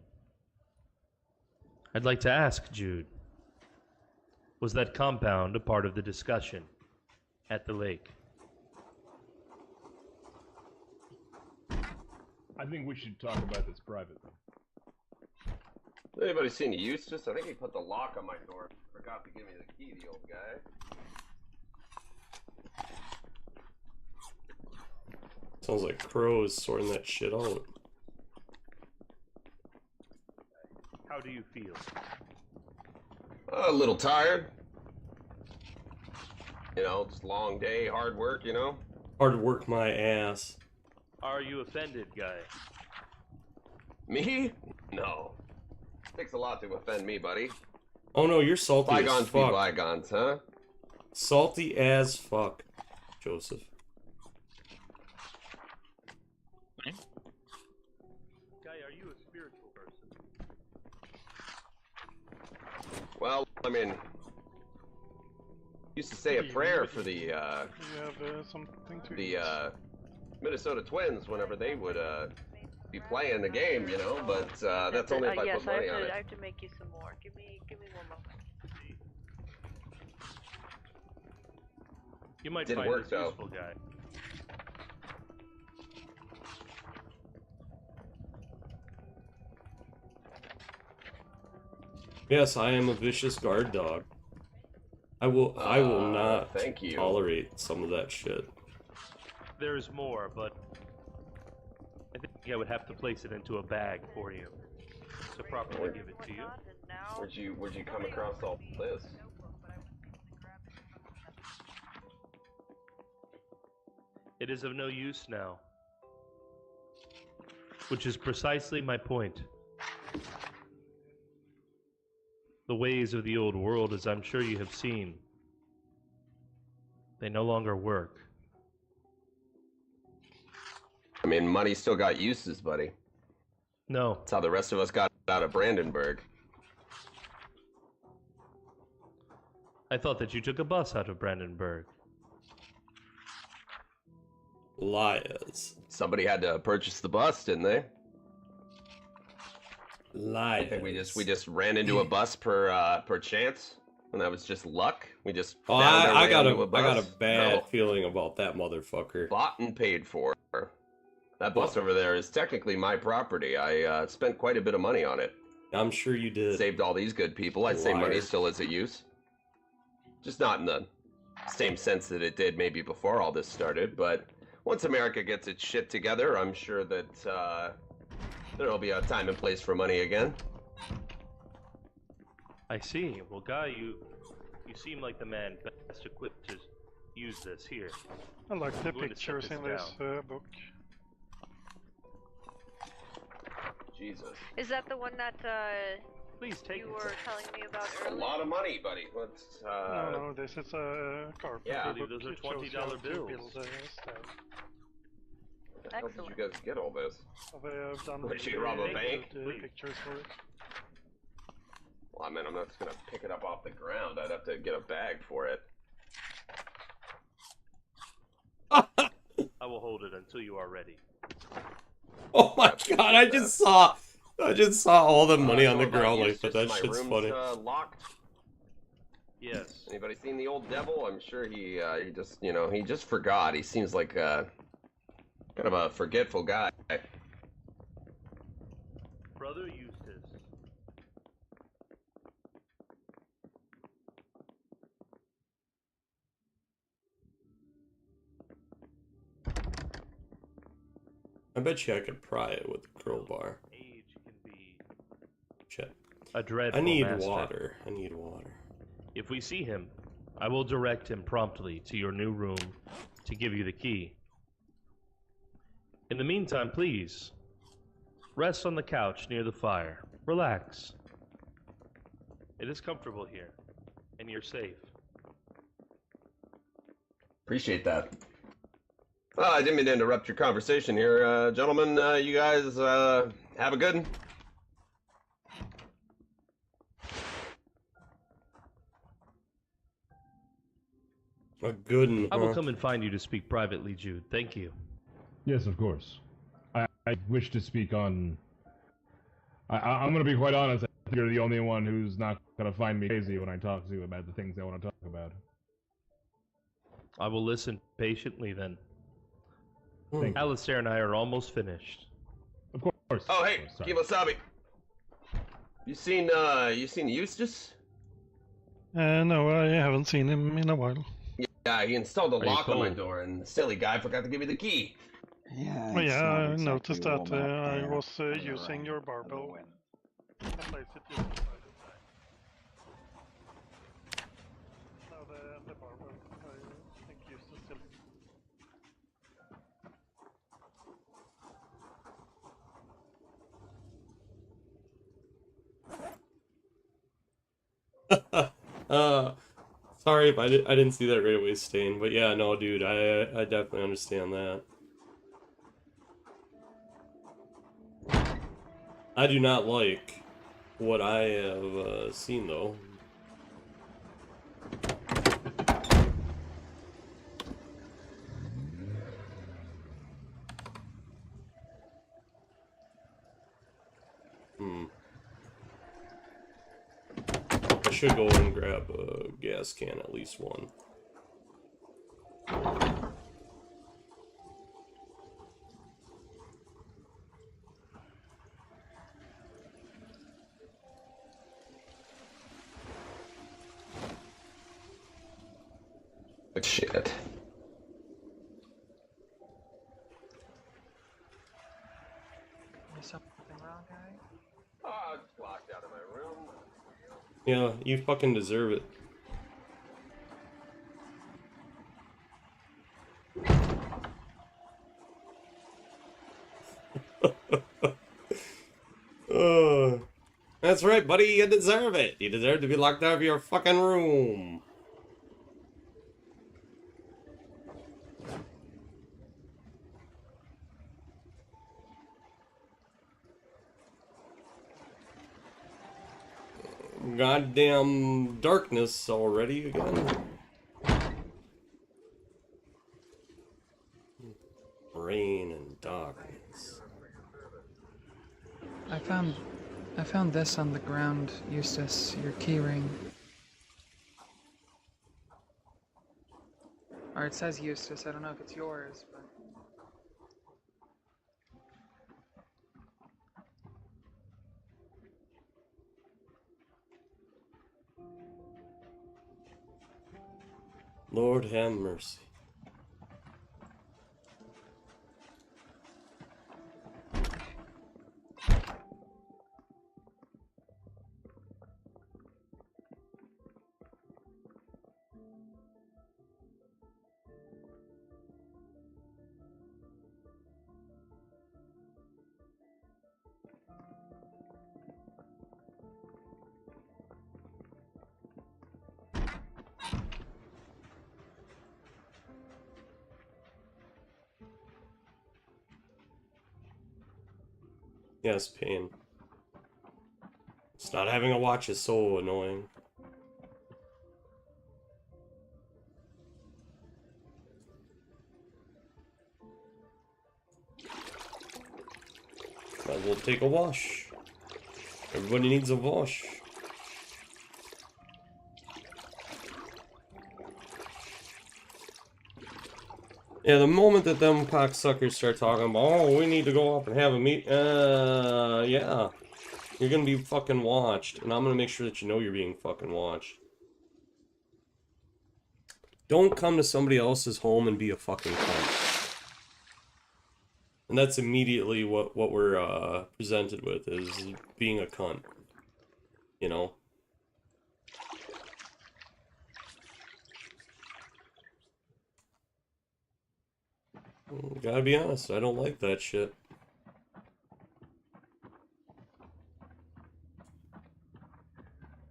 I'd like to ask, Jude, was that compound a part of the discussion at the lake? I think we should talk about this privately. Anybody seen Eustace? I think he put the lock on my door. Forgot to give me the key, the old guy. Sounds like Crow is sorting that shit out. How do you feel? A little tired. You know, just long day, hard work, you know? Hard work my ass. Are you offended, guy? Me? No. Takes a lot to offend me, buddy. Oh no, you're salty Bygones as fuck. be bygones, huh? Salty as fuck, Joseph. Guy, are you a spiritual person? Well, I mean, used to say a prayer for the Minnesota Twins whenever they would be playing the game, you know. But that's only if I yes, put money on it. I have to make you some more. Give me 1 moment. You might Didn't find work, this though. useful, guy. Yes, I am a vicious guard dog. I will not thank you. tolerate some of that shit. There's more, but I think I would have to place it into a bag for you to properly give it to you. Where'd you come across all this? It is of no use now. Which is precisely my point. The ways of the old world, as I'm sure you have seen, they no longer work. I mean, money still got uses, buddy. No. That's how the rest of us got out of Brandenburg. I thought that you took a bus out of Brandenburg. Liars. Somebody had to purchase the bus, didn't they? Liars. I think we just ran into a bus per chance, and that was just luck. We just Oh, found our I way got onto a bus. bad No. feeling about that motherfucker. Bought and paid for. That bus over there is technically my property. I spent quite a bit of money on it. I'm sure you did. Saved all these good people. I'd say money Liar. still is at use. Just not in the same sense that it did maybe before all this started, but once America gets its shit together, I'm sure that there'll be a time and place for money again. I see. Well, Guy, you seem like the man best equipped to use this here. I like the I'm going to set pictures in this book. Jesus. Is that the one that Please take you it. were telling me about A earlier? lot of money, buddy. Let's No, this is a carpenter Yeah. book. Those are It shows you $20 how to bills. build a stove. How did you guys get all this? I've done Did you rob a bank? pictures for it. Well, I mean, I'm not just gonna pick it up off the ground. I'd have to get a bag for it. I will hold it until you are ready. Oh my god! I just saw all the money on the So about ground you, like that. That my shit's room's, funny. Locked. Yes. Anybody seen the old devil? I'm sure he just he just forgot. He seems like kind of a forgetful guy. Brother Eustace, I bet you I could pry it with a crowbar. Shit. A dreadful I need master. water. I need water. If we see him, I will direct him promptly to your new room to give you the key. In the meantime, please, rest on the couch near the fire. Relax. It is comfortable here, and you're safe. Appreciate that. Well, I didn't mean to interrupt your conversation here, gentlemen. You guys have a good one. A good one, I will huh? come and find you to speak privately, Jude. Thank you. Yes, of course. I wish to speak on... I'm going to be quite honest. I think you're the only one who's not going to find me crazy when I talk to you about the things I want to talk about. I will listen patiently then. Thank you. Alistair and I are almost finished. Of course. Oh, hey, Sorry. Kimosabi. You seen Eustace? No, I haven't seen him in a while. Yeah, he installed a Are you lock on my cold? door, and the silly guy forgot to give me the key. Yeah, Oh, it's yeah, not I exactly noticed that. warm out I there was for the using rain your and the barbell. wind. I placed it just beside it. No, the barbell. I think used to still. Sorry if I didn't see that right away, Stain. But yeah, no, dude, I definitely understand that. I do not like what I have seen, though. I should go and grab a gas can, at least one. Shit. Is something wrong, guys? Oh, it's locked out of my room. Yeah, you fucking deserve it. That's right, buddy. You deserve it. You deserve to be locked out of your fucking room. Goddamn darkness already again. Rain and darkness. I found this on the ground, Eustace, your key ring. Or it says Eustace, I don't know if it's yours, but... Lord have mercy. Yes, pain. It's not having a watch is so annoying. Might as well take a wash. Everybody needs a wash. Yeah, the moment that them cocksuckers start talking about, oh, we need to go up and have a meet, yeah. You're gonna be fucking watched, and I'm gonna make sure that you know you're being fucking watched. Don't come to somebody else's home and be a fucking cunt. And that's immediately what we're presented with, is being a cunt. You know? Gotta be honest, I don't like that shit.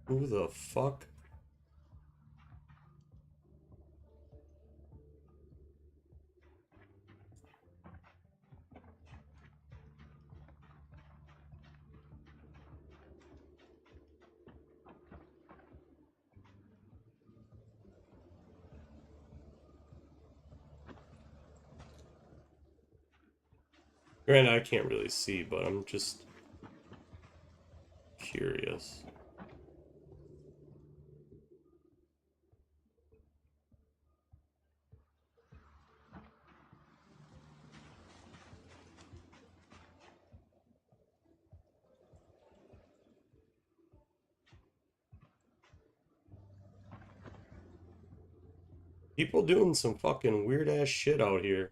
Who the fuck? Granted, I can't really see, but I'm just curious. People doing some fucking weird ass shit out here.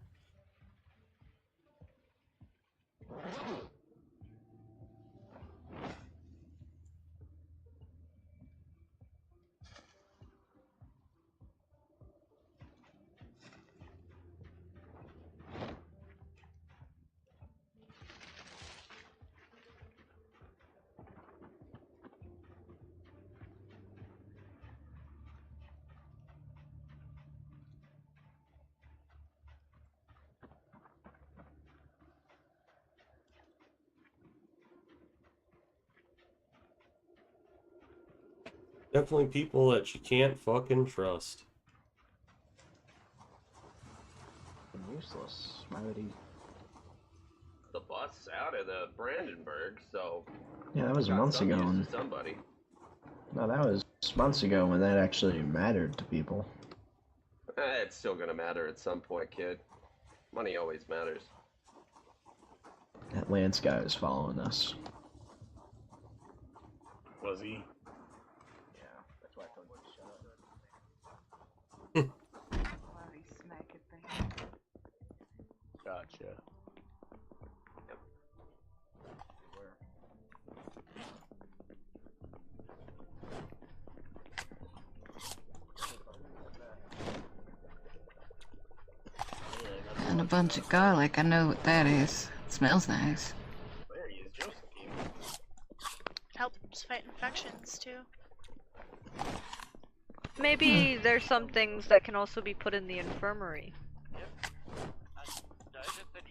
Definitely people that you can't fucking trust. Useless. Why would he? The bus out of the Brandenburg, so Yeah, that was got months some ago. use And... to somebody. No, that was months ago when that actually mattered to people. It's still gonna matter at some point, kid. Money always matters. That Lance guy was following us. Was he? Yeah, that's why I told you to shut up. Gotcha. And a bunch of garlic, I know what that is. It smells nice. There he is, Joseph. Helps fight infections too. Maybe there's some things that can also be put in the infirmary.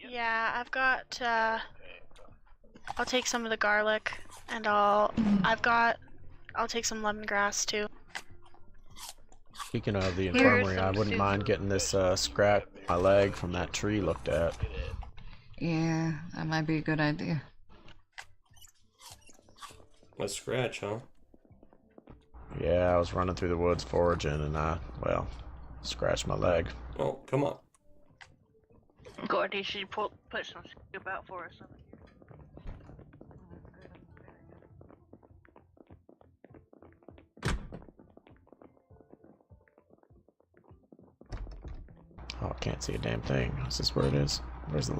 Yeah, I've got, I'll take some of the garlic, and I'll take some lemongrass too. Speaking of the Here's infirmary, I some wouldn't soup. mind getting this scratch on my leg from that tree looked at. Yeah, that might be a good idea. A scratch, huh? Yeah, I was running through the woods foraging and I, well, scratched my leg. Oh, come on. Gordy should put some scoop out for us. Oh, I can't see a damn thing. Is this where it is? Where's the...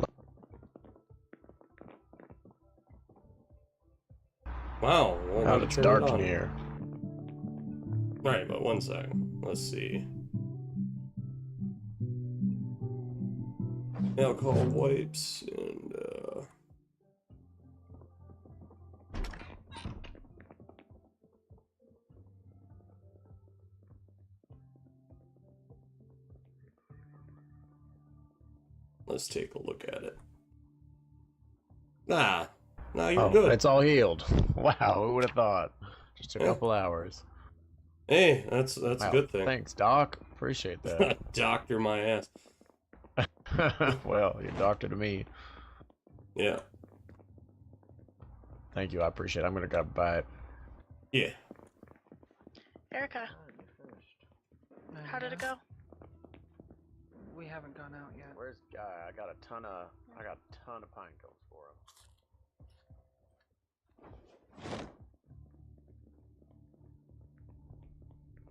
Wow. Well, Oh, it's dark in here. Right, but one second. Let's see. Alcohol wipes and let's take a look at it. Nah, you're good. It's all healed. Wow, who would have thought? Just a couple hours. Hey, that's Wow, a good thing. Thanks, Doc. Appreciate that. Doctor my ass. Well, you're doctor to me. Yeah. Thank you, I appreciate it. I'm gonna go buy it. Yeah. Erica, how did it go? We haven't gone out yet. Where's Guy? I got a ton of pine cones for him.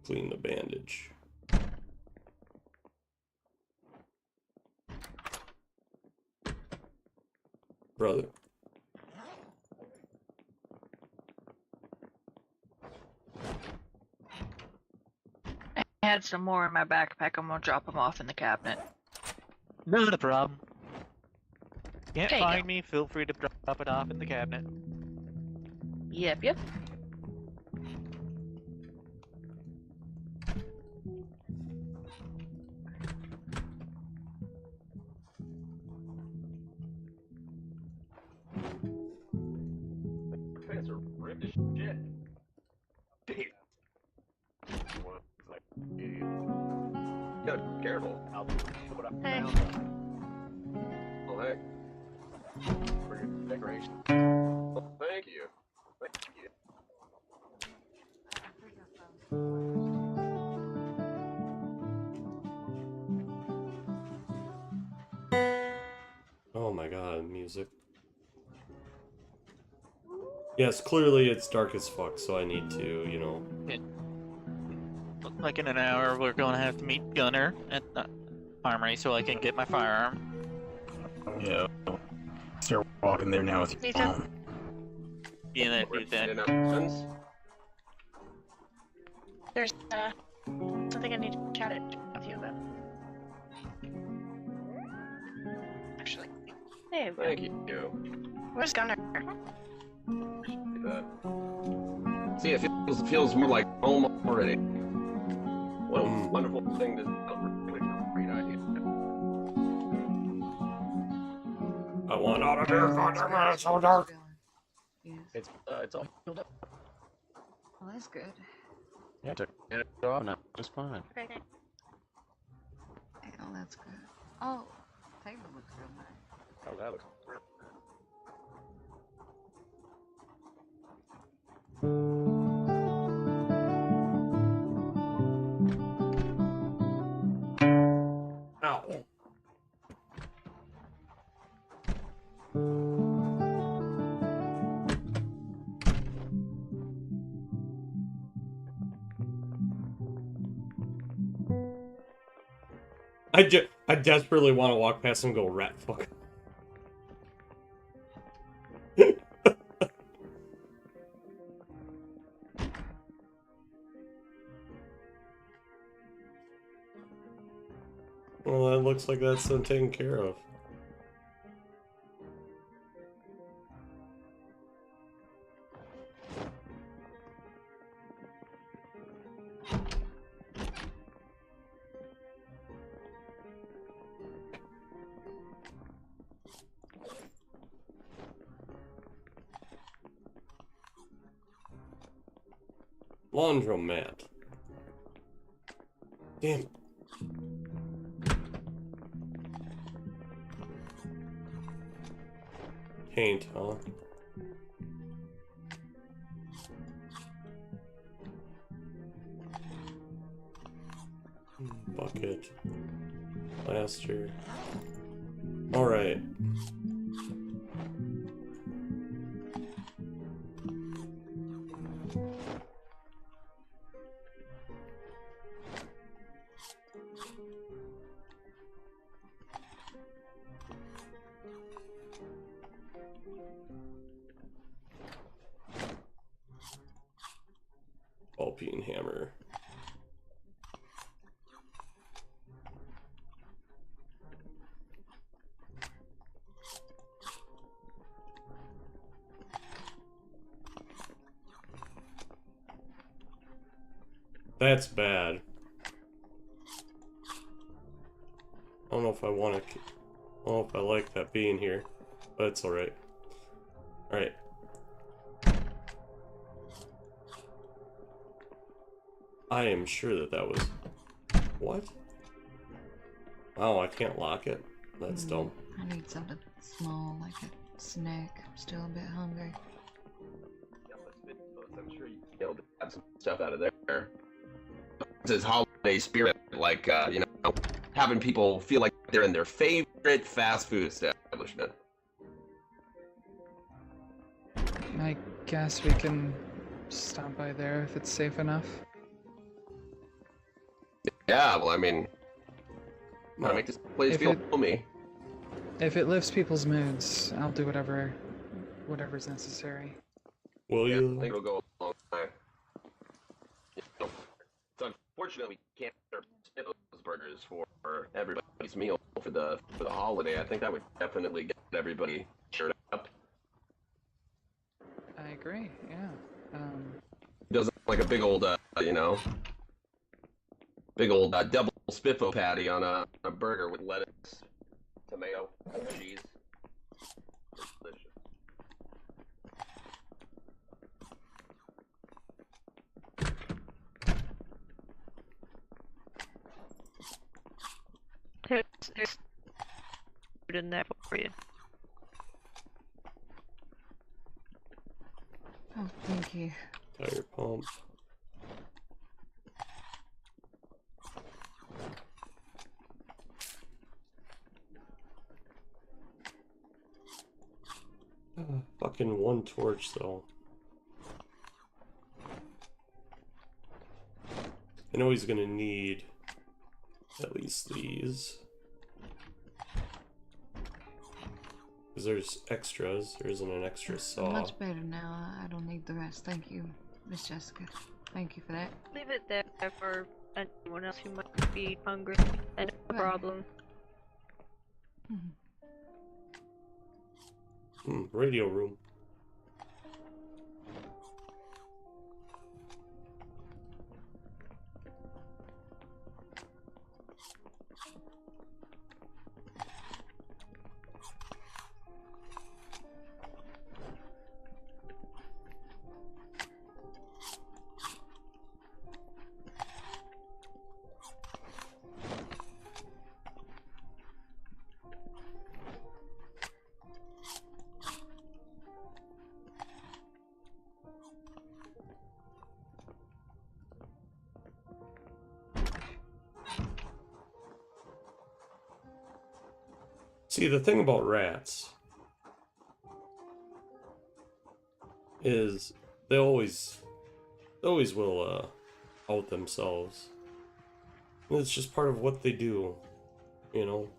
Clean the bandage. brother. I had some more in my backpack. I'm gonna drop them off in the cabinet. Not a problem. Can't There you find me, feel free to drop it off in the cabinet. Yep, yep. Pants are ripped as shit. Gotta be careful. Hey. Oh, hey. For your decoration. Oh, thank you. Thank you. Oh my god, music. Yes, clearly it's dark as fuck, so I need to, you know. Like in an hour, we're gonna have to meet Gunner at the armory so I can get my firearm. Yeah. Start walking there now with your mom. Yeah, that did that. There's something I need to chat with you about. Actually. There we go. Thank you. Where's Gunner? See, it feels more like home already. What a wonderful thing to really great idea. I want out of here, goddamn it, it's so dark. It's all filled up. Well, that's good. Yeah, took it off now. Just fine. Okay. Oh, that's good. Oh, table looks real nice. Oh, that looks great. Ow. I desperately want to walk past and go rat fuck. Well, that looks like that's been taken care of. Laundromat. Damn. Paint, huh? Bucket. Plaster. Alright. Ball-peen hammer. That's bad. I don't know if I want to. I don't know if I like that being here, but it's alright. Alright. I am sure that that was... What? Oh, I can't lock it? That's dumb. I need something small, like a snack. I'm still a bit hungry. I'm sure you'll be able to have some stuff out of there. This is holiday spirit, like, you know, having people feel like they're in their favorite fast food establishment. I guess we can stop by there if it's safe enough. Yeah, well, I mean, want to make this place feel homey. If it lifts people's moods, I'll do whatever's necessary. Will Yeah, you? I think it'll go a long time. You know, it's unfortunate we can't serve those burgers for everybody's meal for the holiday. I think that would definitely get everybody cheered up. I agree. Yeah. Doesn't like a big old, big old double spiffo patty on a burger with lettuce, tomato, cheese. Delicious. There's food in there for you. Oh, thank you. Tire pump. Fucking one torch though. I know he's gonna need at least these. Because there's extras. There isn't an extra saw. Much better now. I don't need the rest. Thank you, Miss Jessica. Thank you for that. Leave it there for anyone else who might be hungry. And no problem. Radio room. See, the thing about rats is they always will out themselves. And it's just part of what they do, you know.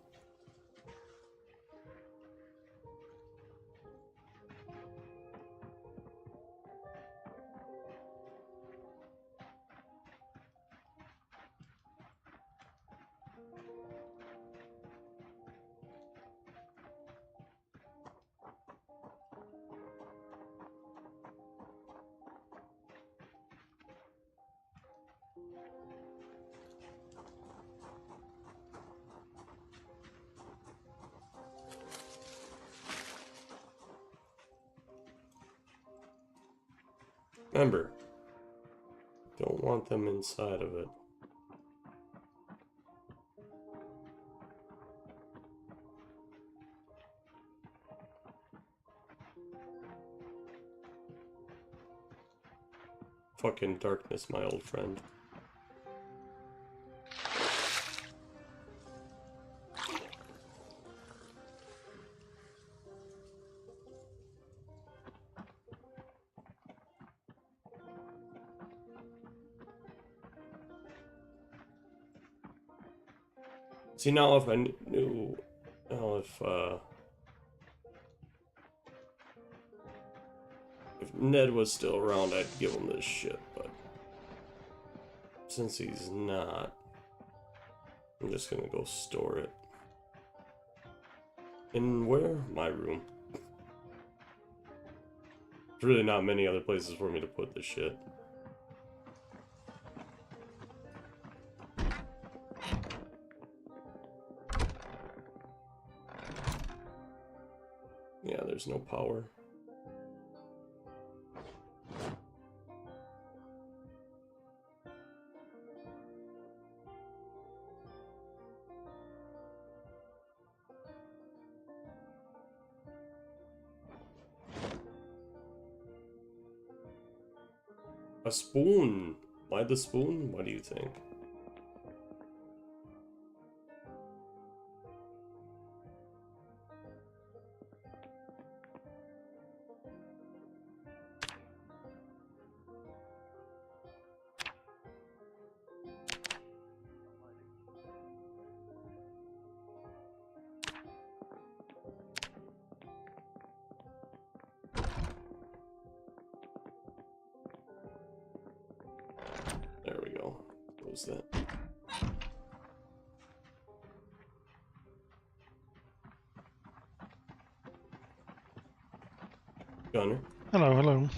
Remember, don't want them inside of it. Fucking darkness, my old friend. See, now if I knew, now if Ned was still around, I'd give him this shit, but since he's not, I'm just gonna go store it. In where? My room. There's really not many other places for me to put this shit. Yeah, there's no power. A spoon. Why the spoon? What do you think? was that? Gunner? Hello, hello.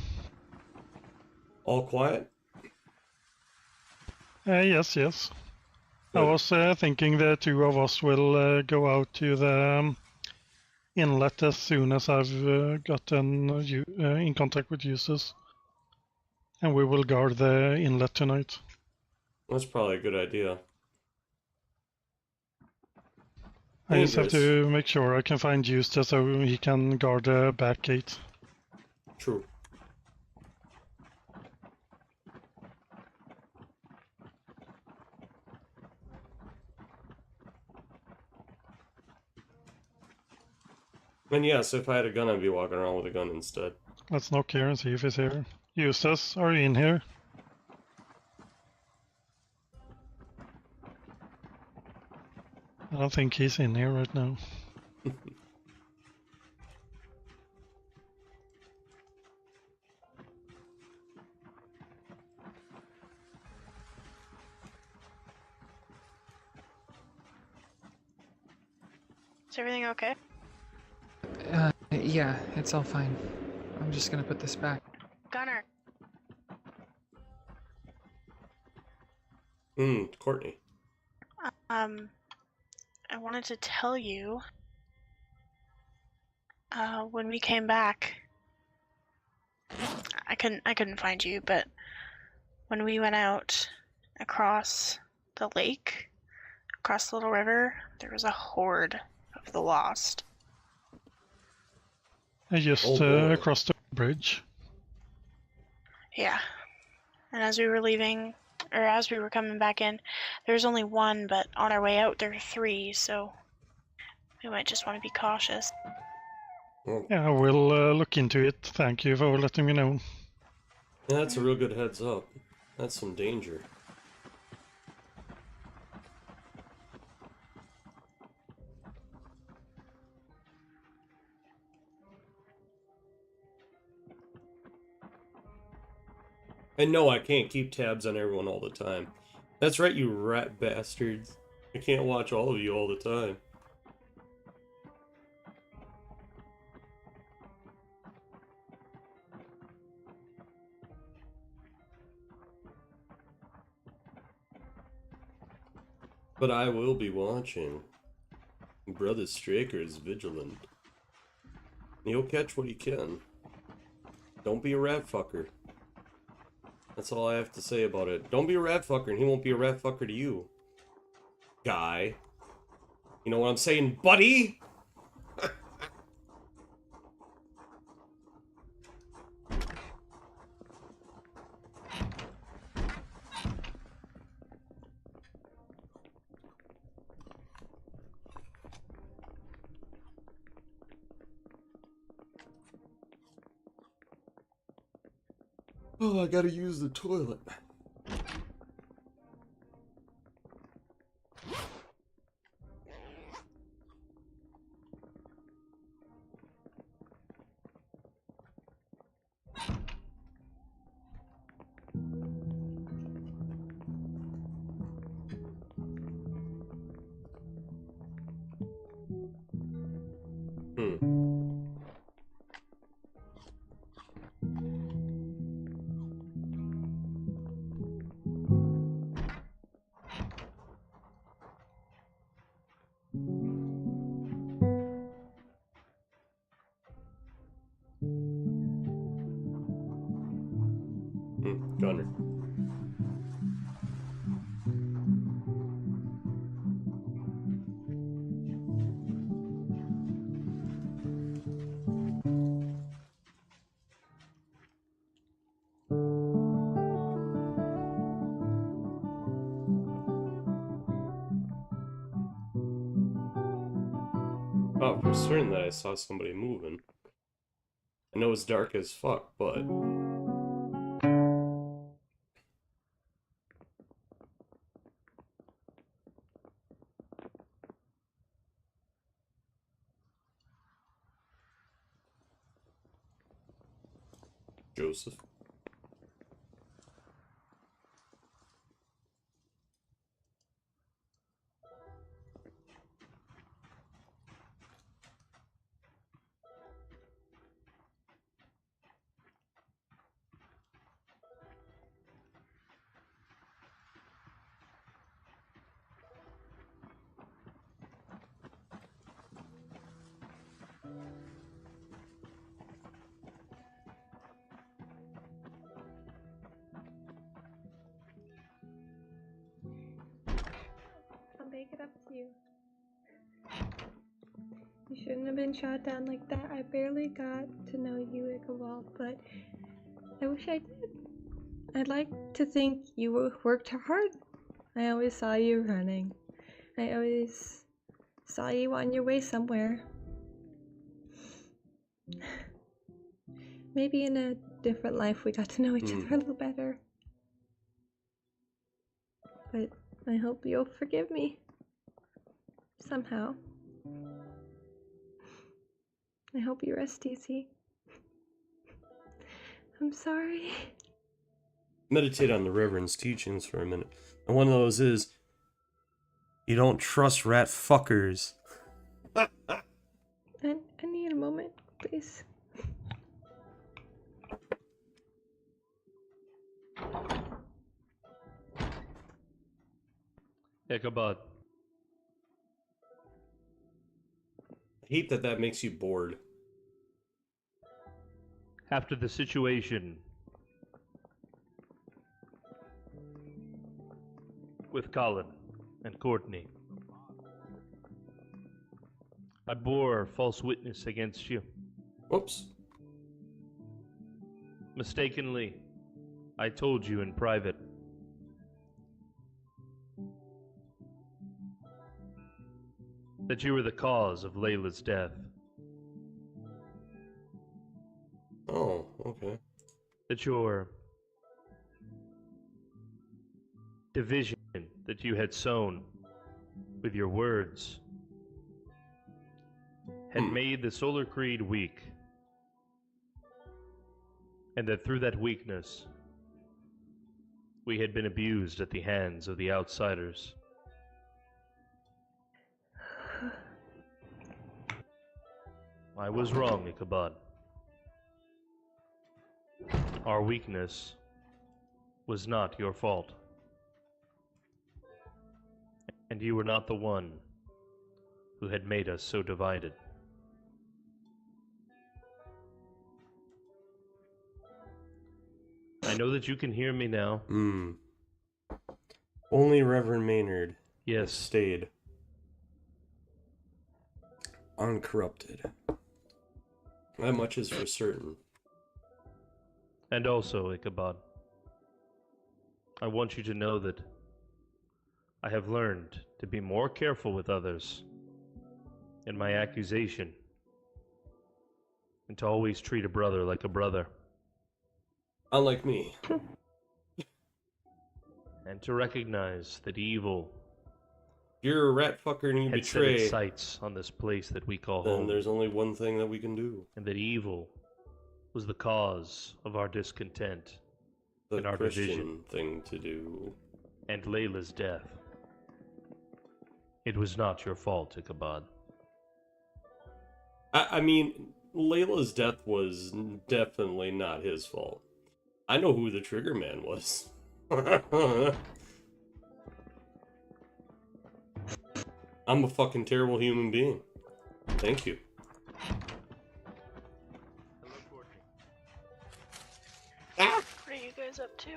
All quiet? Yes, yes. I Good. was thinking the two of us will go out to the inlet as soon as I've gotten in contact with users. And we will guard the inlet tonight. That's probably a good idea. I just have Dangerous. to make sure I can find Eustace so he can guard the back gate. True. And yes, if I had a gun, I'd be walking around with a gun instead. Let's knock here and see if he's here. Eustace, are you in here? I don't think he's in here right now. Is everything okay? Yeah, it's all fine. I'm just gonna put this back. Gunner. Courtney. I wanted to tell you, when we came back, I couldn't find you, but when we went out across the lake, across the little river, there was a horde of the lost. Just across the bridge. Yeah. And as we were leaving, or as we were coming back in, there was only one, but on our way out there were three, so we might just want to be cautious. Yeah, we'll look into it. Thank you for letting me know. Yeah, that's a real good heads up. That's some danger. And no, I can't keep tabs on everyone all the time. That's right, you rat bastards. I can't watch all of you all the time. But I will be watching. Brother Straker is vigilant. He'll catch what he can. Don't be a rat fucker. That's all I have to say about it. Don't be a rat fucker, and he won't be a rat fucker to you. Guy. You know what I'm saying, buddy? Oh, I gotta use the toilet. Gunner. Oh, for certain that I saw somebody moving. I know it's dark as fuck, but... Joseph. make it up to you. You shouldn't have been shot down like that. I barely got to know you, Ichabod, but I wish I did. I'd like to think you worked hard. I always saw you running. I always saw you on your way somewhere. Maybe in a different life we got to know each other a little better. But I hope you'll forgive me. Somehow. I hope you rest easy. I'm sorry. Meditate on the Reverend's teachings for a minute. And one of those is, you don't trust rat fuckers. I need a moment, please. Ichabod. I hate that makes you bored. After the situation with Colin and Courtney, I bore false witness against you. Whoops. Mistakenly, I told you in private that you were the cause of Layla's death. Oh, okay. That your division that you had sown with your words had made the Solar Creed weak, and that through that weakness we had been abused at the hands of the outsiders. I was wrong, Ichabod. Our weakness was not your fault. And you were not the one who had made us so divided. I know that you can hear me now. Only Reverend Maynard yes. stayed uncorrupted. That much is for certain. And also, Ichabod, I want you to know that I have learned to be more careful with others in my accusation, and to always treat a brother like a brother. Unlike me. And to recognize that evil, you're a rat fucker and you had betray, set its sights on this place that we call then home. There's only one thing that we can do. And that evil was the cause of our discontent The and our Christian division thing to do. And Layla's death. It was not your fault, Ichabod. I mean, Layla's death was definitely not his fault. I know who the trigger man was. I'm a fucking terrible human being. Thank you. What are you guys up to?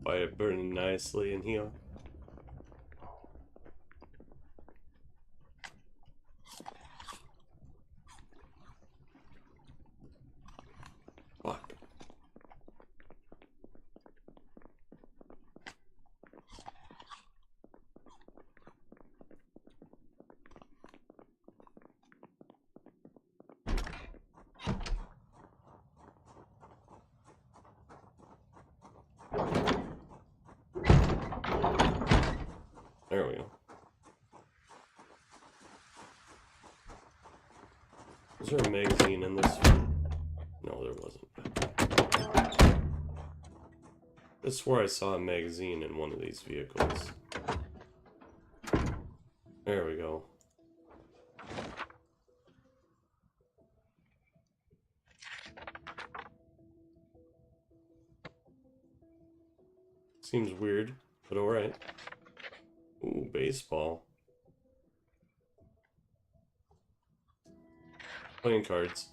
Fire burning nicely in here. Fuck. There we go. Was there a magazine in this? No, there wasn't. I swore I saw a magazine in one of these vehicles. There we go. Seems weird, but alright. Ooh, baseball. Playing cards.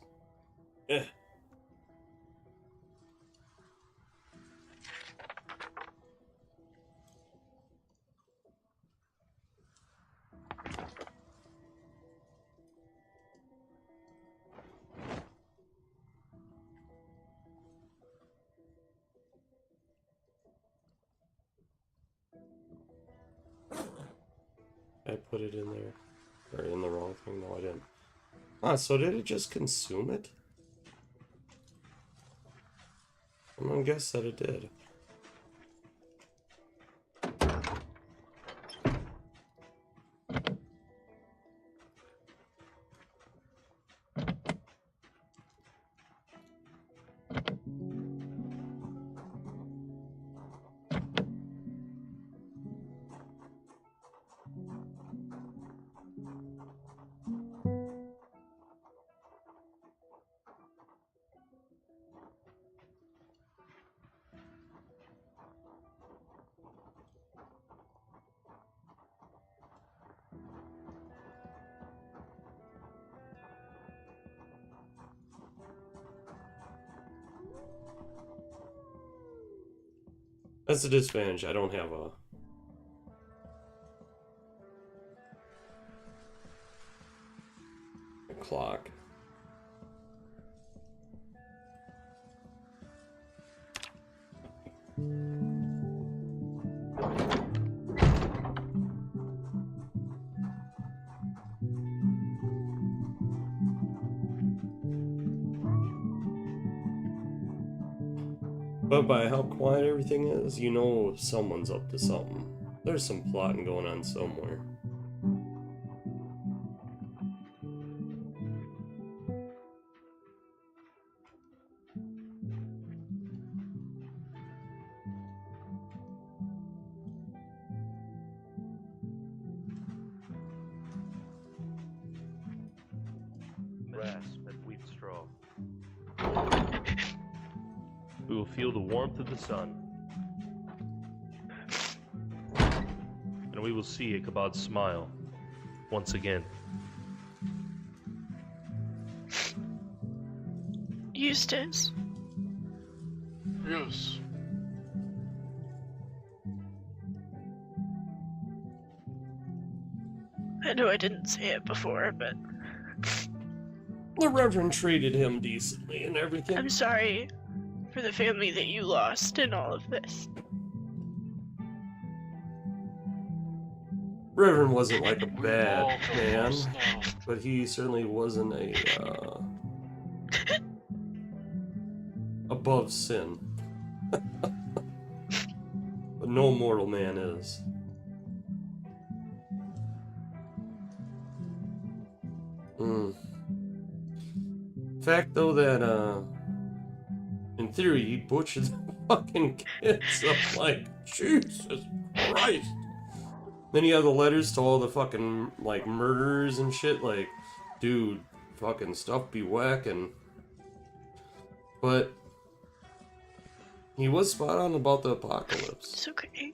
Eh. I put it in there. Or in the wrong thing? No, I didn't. Ah, so did it just consume it? I'm gonna guess that it did. That's a disadvantage. I don't have a clock. But by how quiet everything is, you know someone's up to something. There's some plotting going on somewhere. Rasp and wheat straw. We will feel the warmth of the sun. And we will see Ichabod smile once again. Eustace. Yes. I know I didn't say it before, but The Reverend treated him decently and everything. I'm sorry for the family that you lost in all of this. Reverend wasn't like a bad man, but he certainly wasn't a above sin. But no mortal man is. Fact though that in theory he butchered the fucking kids up like Jesus Christ. Then you have the letters to all the fucking like murderers and shit, like, dude, fucking stuff be whacking. But he was spot on about the apocalypse. It's okay.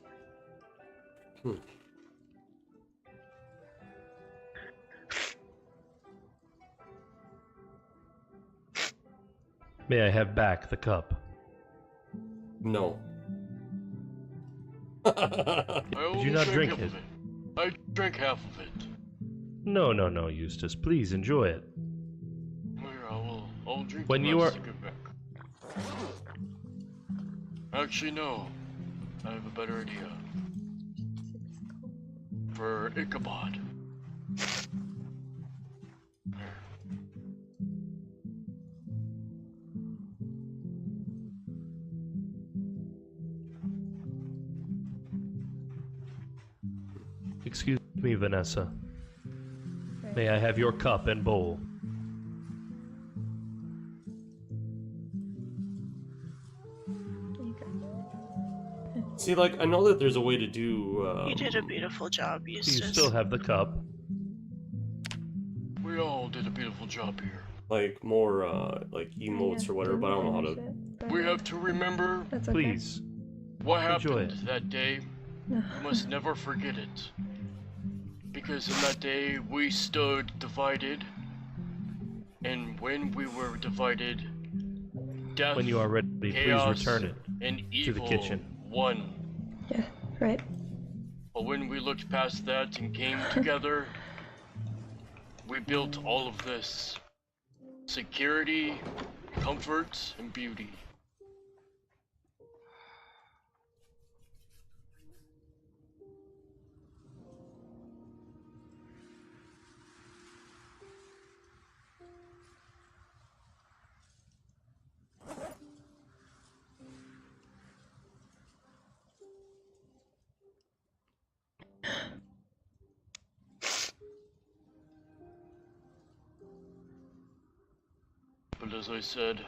May I have back the cup? No. Did you not drink it? I drank half of it. No, no, no, Eustace. Please enjoy it. Here, I'll drink When the you rest are- to get back. Actually, no. I have a better idea. For Ichabod. Excuse me, Vanessa. May I have your cup and bowl? See, like, I know that there's a way to do, You did a beautiful job, Do Eustace. you still have the cup? We all did a beautiful job here. like, more, like, emotes or whatever, but I don't know how to... We have to remember. That's okay. Please. What Enjoy happened that day, we must never forget it. Because in that day, we stood divided. And when we were divided, death, When you are ready, please chaos, return it and to evil the kitchen. won. Yeah, right. But when we looked past that and came together, we built all of this. Security, comfort, and beauty. But as I said,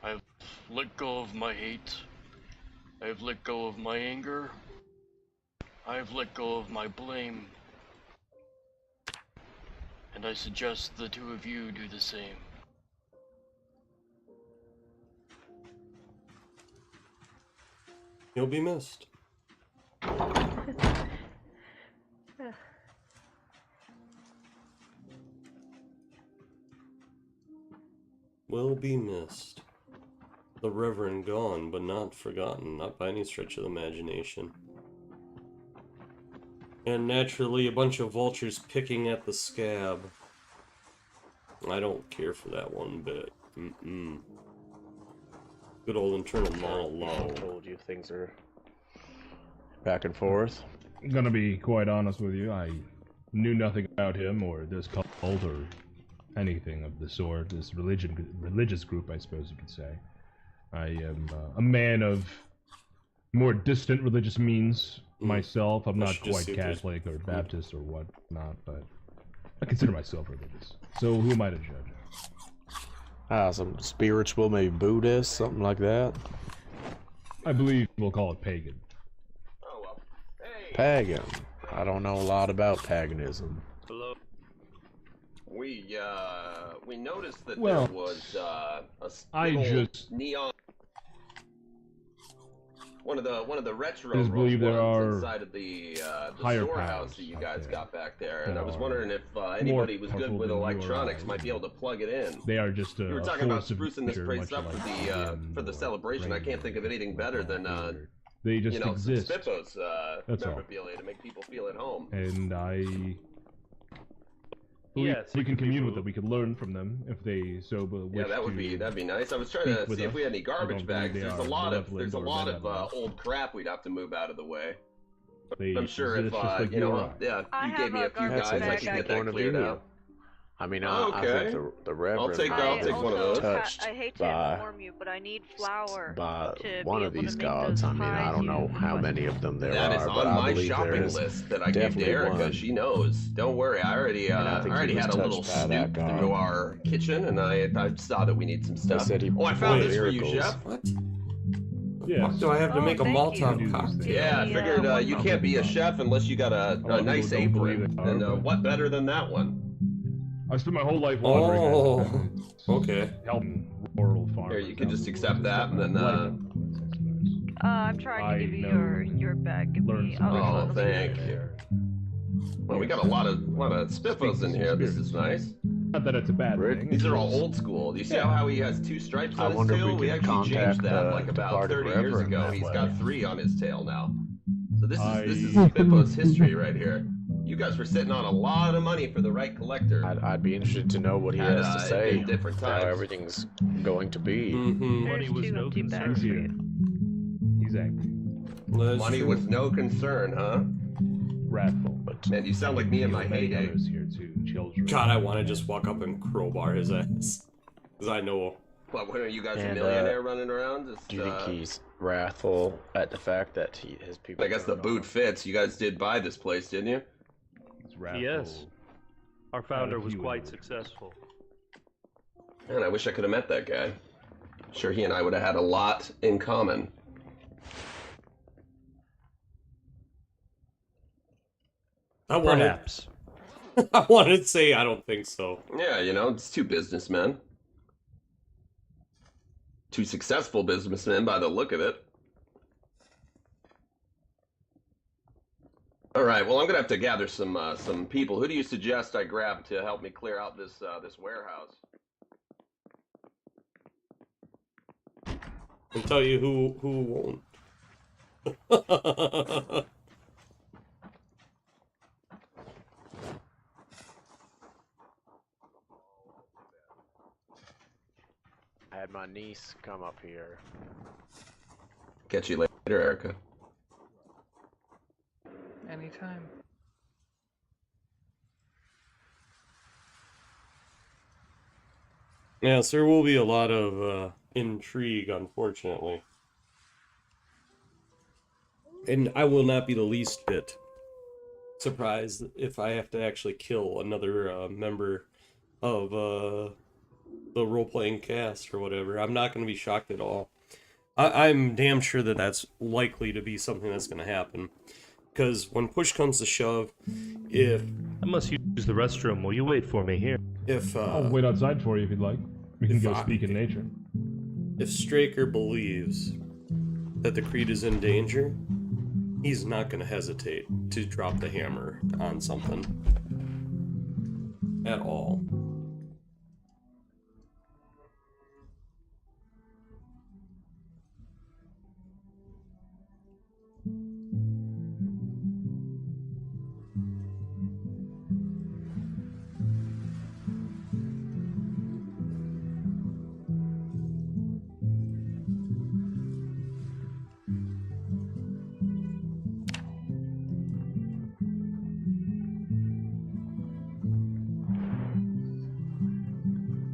I've let go of my hate. I've let go of my anger. I've let go of my blame. And I suggest the two of you do the same. You'll be missed. Will be missed. The Reverend gone, but not forgotten, not by any stretch of the imagination. And naturally, a bunch of vultures picking at the scab. I don't care for that one bit. Good old internal monologue. I told you things are back and forth. I'm gonna be quite honest with you. I knew nothing about him or this cult or anything of the sort. This religious group, I suppose you could say. I am a man of more distant religious means myself. I'm not quite Catholic or Baptist or whatnot, but I consider myself religious. So who am I to judge? Some spiritual, maybe Buddhist, something like that. I believe we'll call it pagan. Pagan. I don't know a lot about paganism. Hello. We noticed that Well, there was a I little just- neon. One of the retro I just believe there ones are inside of the higher storehouse powers that you out guys there got back there, that and I was are wondering if more anybody was good powerful with than you or electronics I. might be able to plug it in. They are just a You were talking about force of sprucing this nature, place much up like for the celebration. I can't think of anything better than They just you know, exist. some Spippos That's all. memorabilia to make people feel at home. And I believe we can commune with them. We can learn from them if they so wish. Yeah, that'd be nice. I was trying to see if we had any garbage bags. There's a lot of old crap we'd have to move out of the way. I'm sure if you know, you gave me a few guys, I could get that cleared out. I mean, Okay. I think the Reverend I'll take one of those. touched I hate to by inform you, but I need flour by to one be of able these to make gods. those I mean, I don't know how many of them there That are, is but on I my believe shopping there's list that I gave to definitely Erica. one. She knows. Don't worry, I already And I think he was had a little touched by that snoop god. through our kitchen, and I saw that we need some stuff. said he Oh, I found performed this for you, miracles. Chef. What? Yeah. Fuck do I have to make a Molotov cocktail? Yeah, I figured you can't be a chef unless you got a nice apron. And what better than that one? I spent my whole life wandering. Oh, okay. Helping rural farmers. Here, you can just accept that, and then I'm trying to give you your bag. Give me. oh, thank you. Well, we got a lot of spiffos in here. This is nice. Not that it's a bad thing. These are all old school. Do you see how he has 2 stripes I on his wonder if tail? we We could actually changed contact that the like about departed 30 years Reverend ago. that He's way. got 3 on his tail now. So this is Spiffos history right here. You guys were sitting on a lot of money for the right collector. I'd be interested to know what he has to say. In different How times. everything's going to be. Money was no concern. He's angry. Money was no concern, huh? Wrathful. Man, you sound like me in my many heyday. others here too. Children. God, I want to just walk up and crowbar his ass. Because I know. What, when are you guys a And, millionaire running around? Just, Do you think he's wrathful at the fact that his people? I guess the boot fits. You guys did buy this place, didn't you? Yes. Our founder was quite successful. Man, I wish I could have met that guy. Sure, he and I would have had a lot in common. Perhaps. I wanted to say I don't think so. Yeah, you know, it's 2 businessmen. 2 successful businessmen by the look of it. All right. Well, I'm gonna have to gather some people. Who do you suggest I grab to help me clear out this this warehouse? I can tell you who won't. I had my niece come up here. Catch you later, Erica. Anytime. Yes, there will be a lot of intrigue, unfortunately. And I will not be the least bit surprised if I have to actually kill another member of the role-playing cast or whatever. I'm not going to be shocked at all. I'm damn sure that that's likely to be something that's going to happen. Because when push comes to shove, if... I must use the restroom. Will you wait for me here? If, I'll wait outside for you if you'd like. We can go speak in nature. If Straker believes that the Creed is in danger, he's not going to hesitate to drop the hammer on something. At all.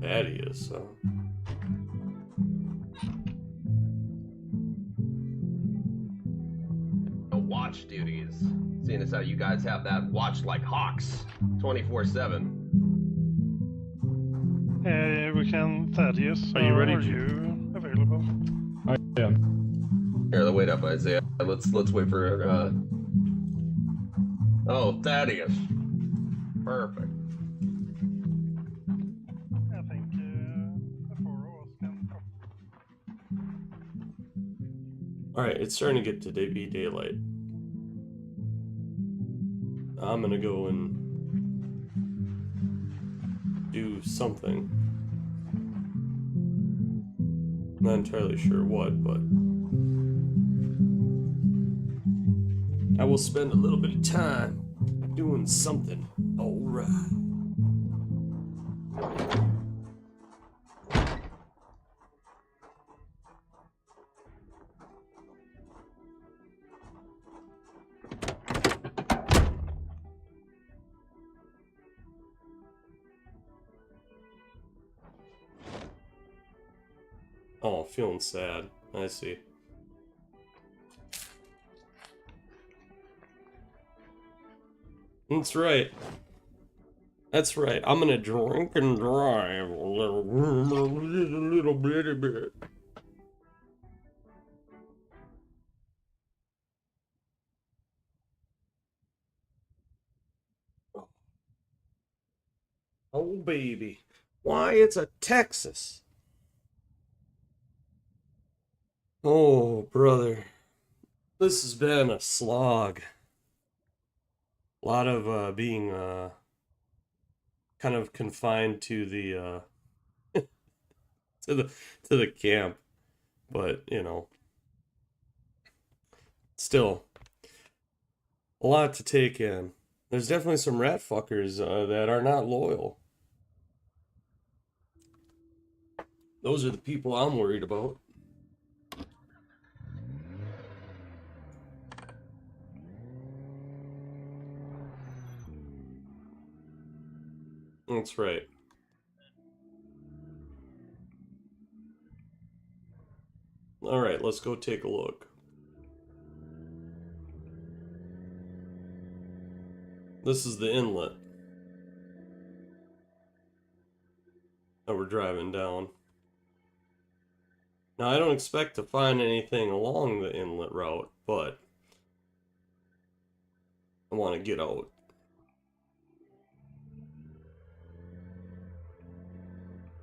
That he is, so. Watch duties. Seeing as how you guys have that watch like hawks, 24/7. We can, Thaddeus. Are you ready? Are you available? I am. Here, wait up, Isaiah. Let's wait for Oh, Thaddeus. Perfect. I think the four of us can. Alright, it's starting to get to be daylight. I'm gonna go and do something. Not entirely sure what, but I will spend a little bit of time doing something. Alright. Oh, feeling sad. I see. That's right. That's right. I'm gonna drink and drive a little bit. Oh, baby. Why, it's a Texas. Oh, brother. This has been a slog. A lot of being kind of confined to the to the camp, but you know, still a lot to take in. There's definitely some rat fuckers that are not loyal. Those are the people I'm worried about. That's right. Alright, let's go take a look. This is the inlet that we're driving down. Now, I don't expect to find anything along the inlet route, but I want to get out.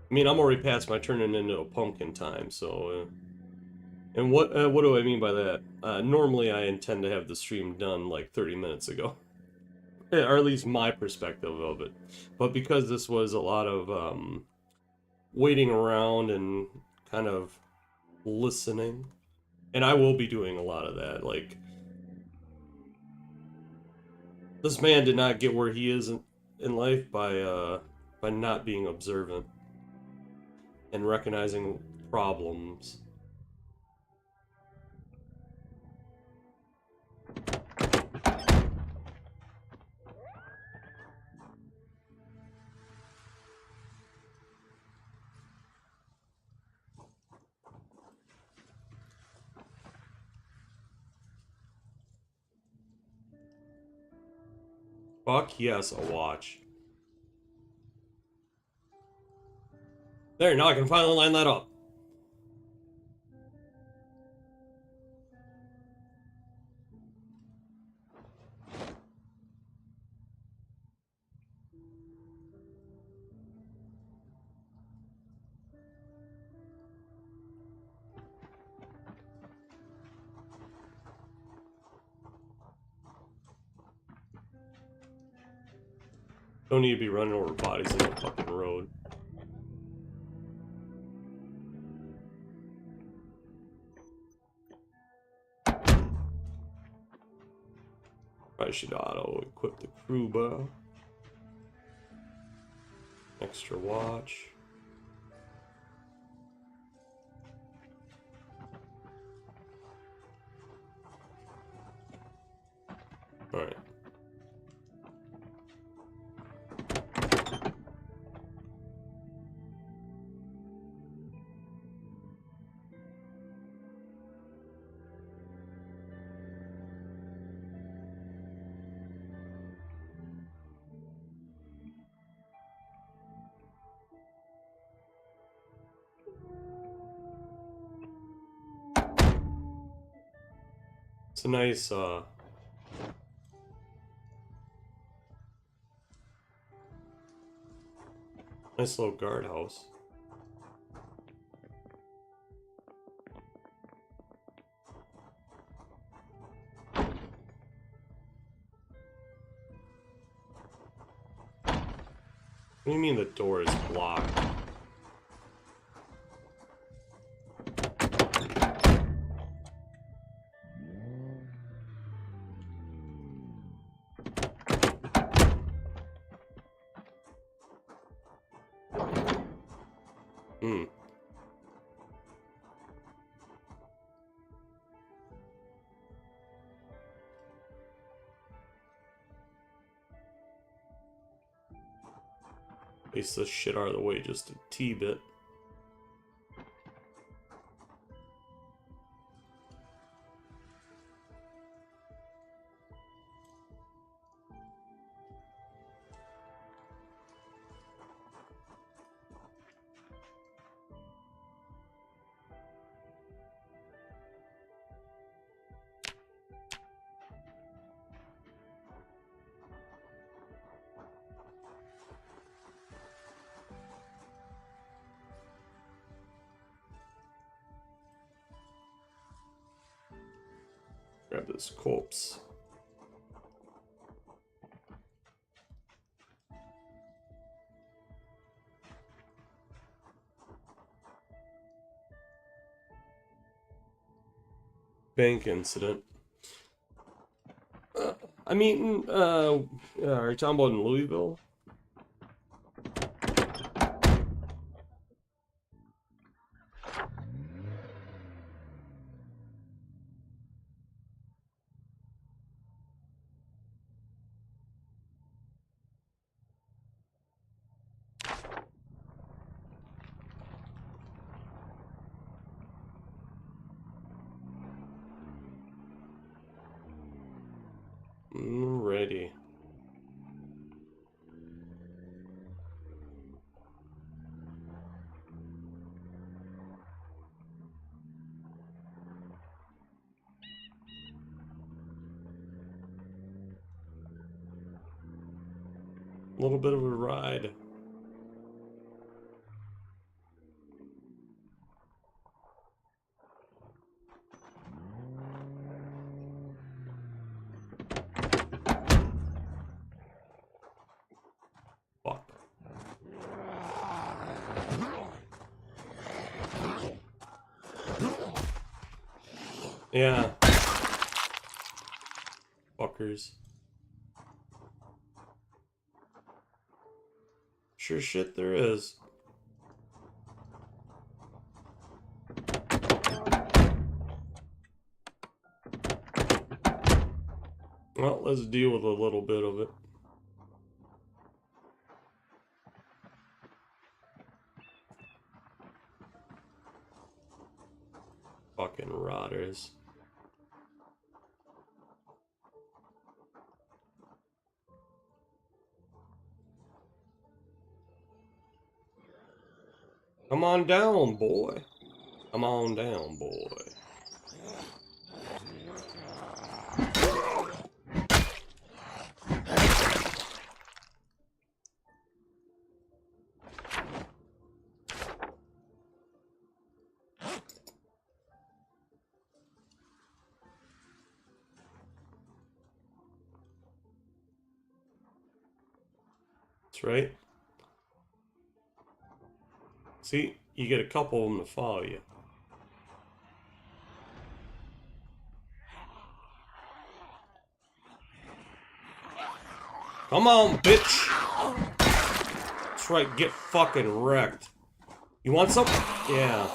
I mean, I'm already past my turning into a pumpkin time, so, And what do I mean by that? Normally I intend to have the stream done like 30 minutes ago. Or at least my perspective of it. But because this was a lot of waiting around and kind of listening, and I will be doing a lot of that, like, this man did not get where he is in life by not being observant and recognizing problems. Fuck yes, a watch. There, now I can finally line that up. Don't need to be running over bodies in the fucking road. I should auto-equip the crew bow. Extra watch. Alright. It's a nice, nice little guardhouse. What do you mean the door is blocked? Hmm. Place this shit out of the way just a T-bit. Grab this corpse. Bank incident. I mean, are you talking about in Louisville? Ready. A little bit of a ride. Yeah. Fuckers. Sure shit there is. Well, let's deal with a little bit of it. Fucking rotters. Come on down, boy. Come on down, boy. That's right. See, you get a couple of them to follow you. Come on, bitch! That's right, get fucking wrecked. You want some? Yeah.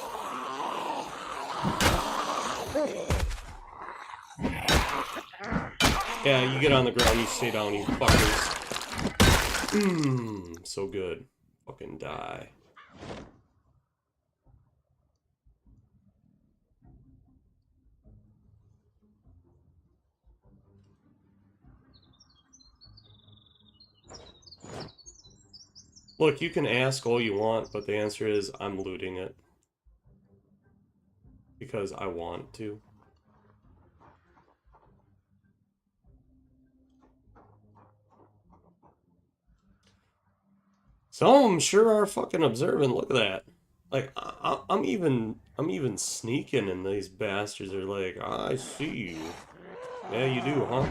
Yeah, you get on the ground, you stay down, you fuckers. Mmm, so good. Fucking die. Look, you can ask all you want, but the answer is I'm looting it. Because I want to. Some of them sure are fucking observant. Look at that. Like, I'm even sneaking, and these bastards are like, I see you. Yeah, you do, huh?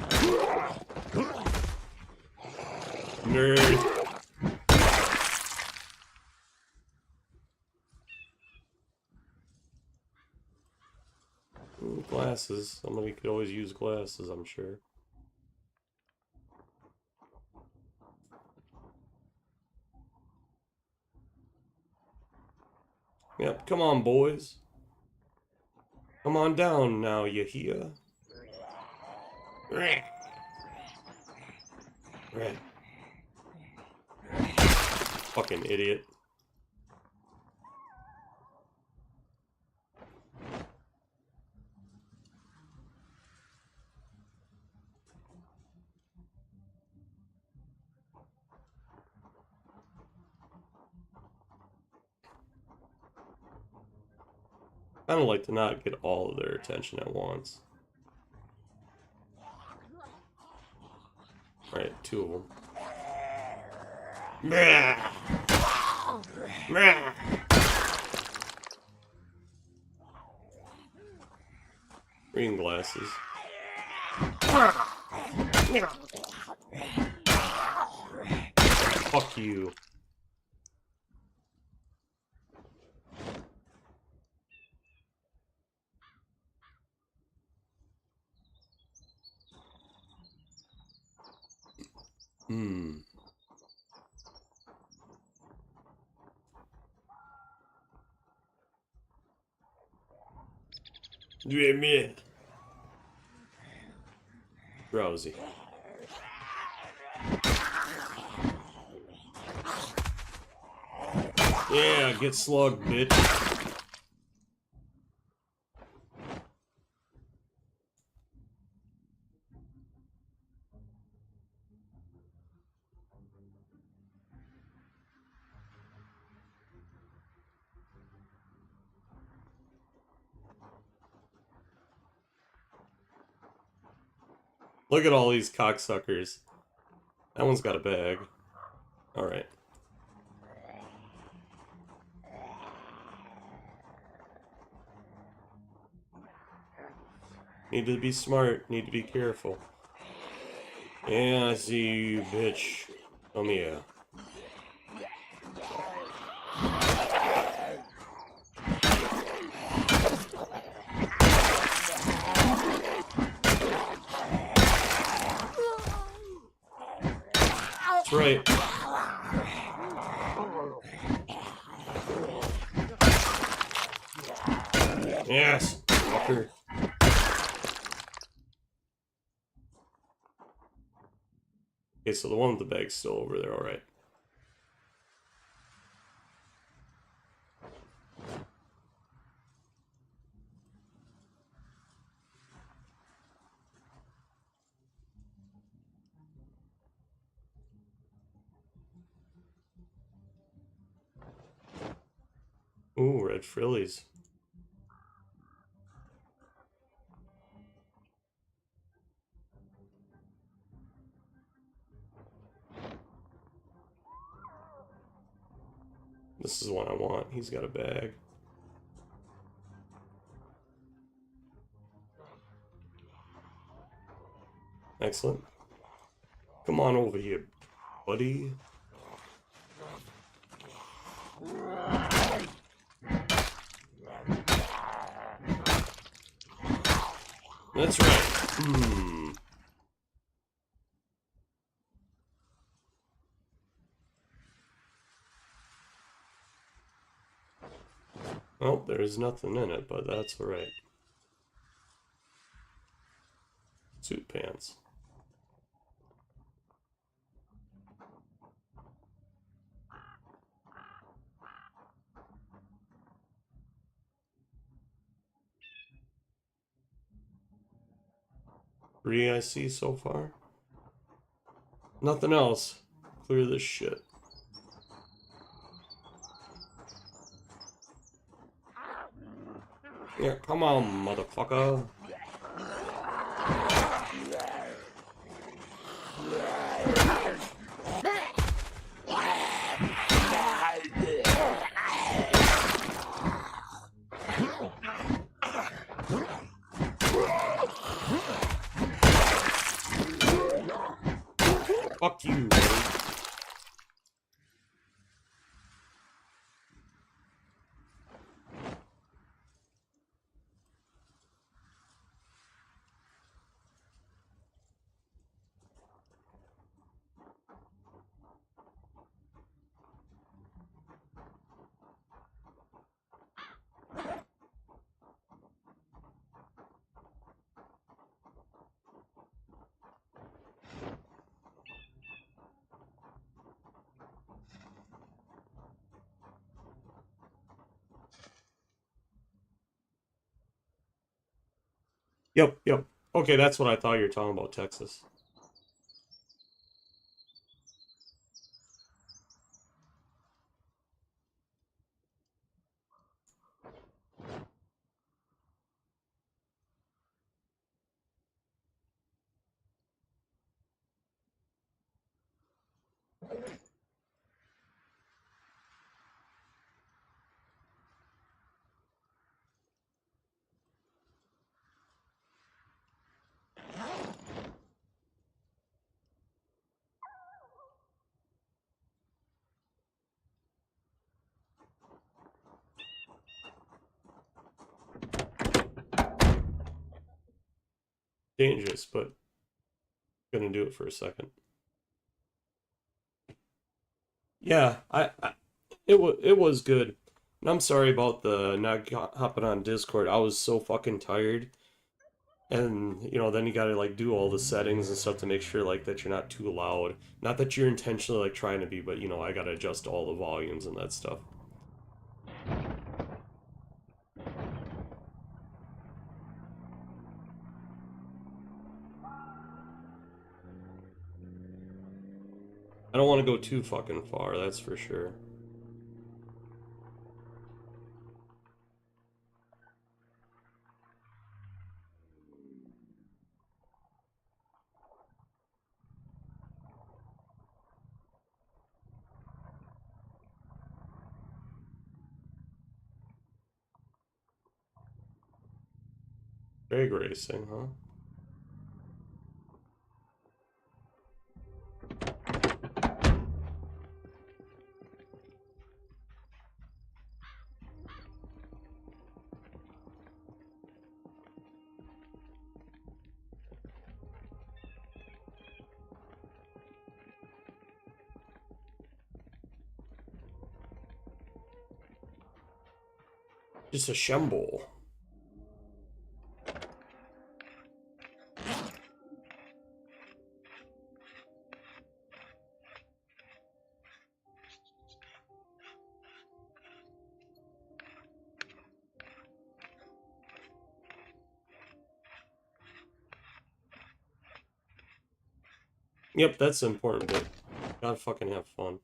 Nerd. Ooh, glasses. Somebody could always use glasses, I'm sure. Yep, come on, boys. Come on down now, you hear? Fucking idiot. I don't like to not get all of their attention at once. Right, two of them. Reading glasses. Fuck you. Hmm. Drowsy. Yeah, get slugged, bitch. Look at all these cocksuckers. That one's got a bag. Alright. Need to be smart. Need to be careful. Yeah, I see you, bitch. Come here. That's right. Yes, fucker. Okay, so the one with the bag's still over there, alright. Ooh, red frillies. This is the one I want. He's got a bag. Excellent. Come on over here, buddy. That's right. Well, there's nothing in it, but that's alright. Suit pants. Three I see so far. Nothing else. Clear this shit. Yeah, come on, motherfucker. Fuck you, buddy. Yep. Okay, that's what I thought you were talking about, Texas. Dangerous, but gonna do it for a second. Yeah, it was good. And I'm sorry about the not hopping on Discord. I was so fucking tired. And, you know, then you gotta, like, do all the settings and stuff to make sure, like, that you're not too loud. Not that you're intentionally, like, trying to be, but, you know, I gotta adjust all the volumes and that stuff. I don't want to go too fucking far, that's for sure. Drag racing, huh? Disassemble. Yep, that's the important bit. Gotta fucking have fun.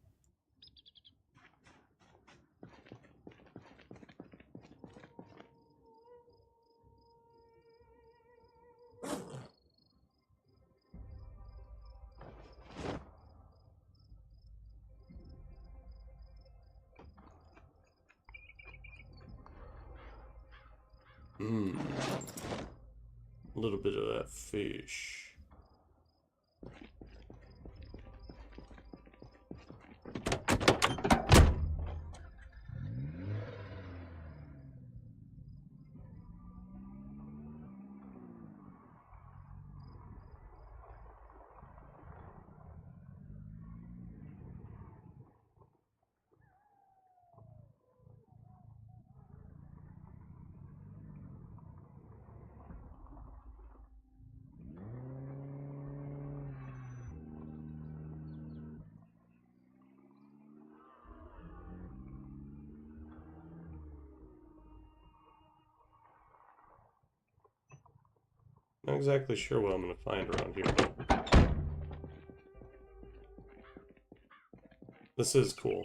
Mmm. A little bit of that fish. Not exactly sure what I'm gonna find around here, but this is cool.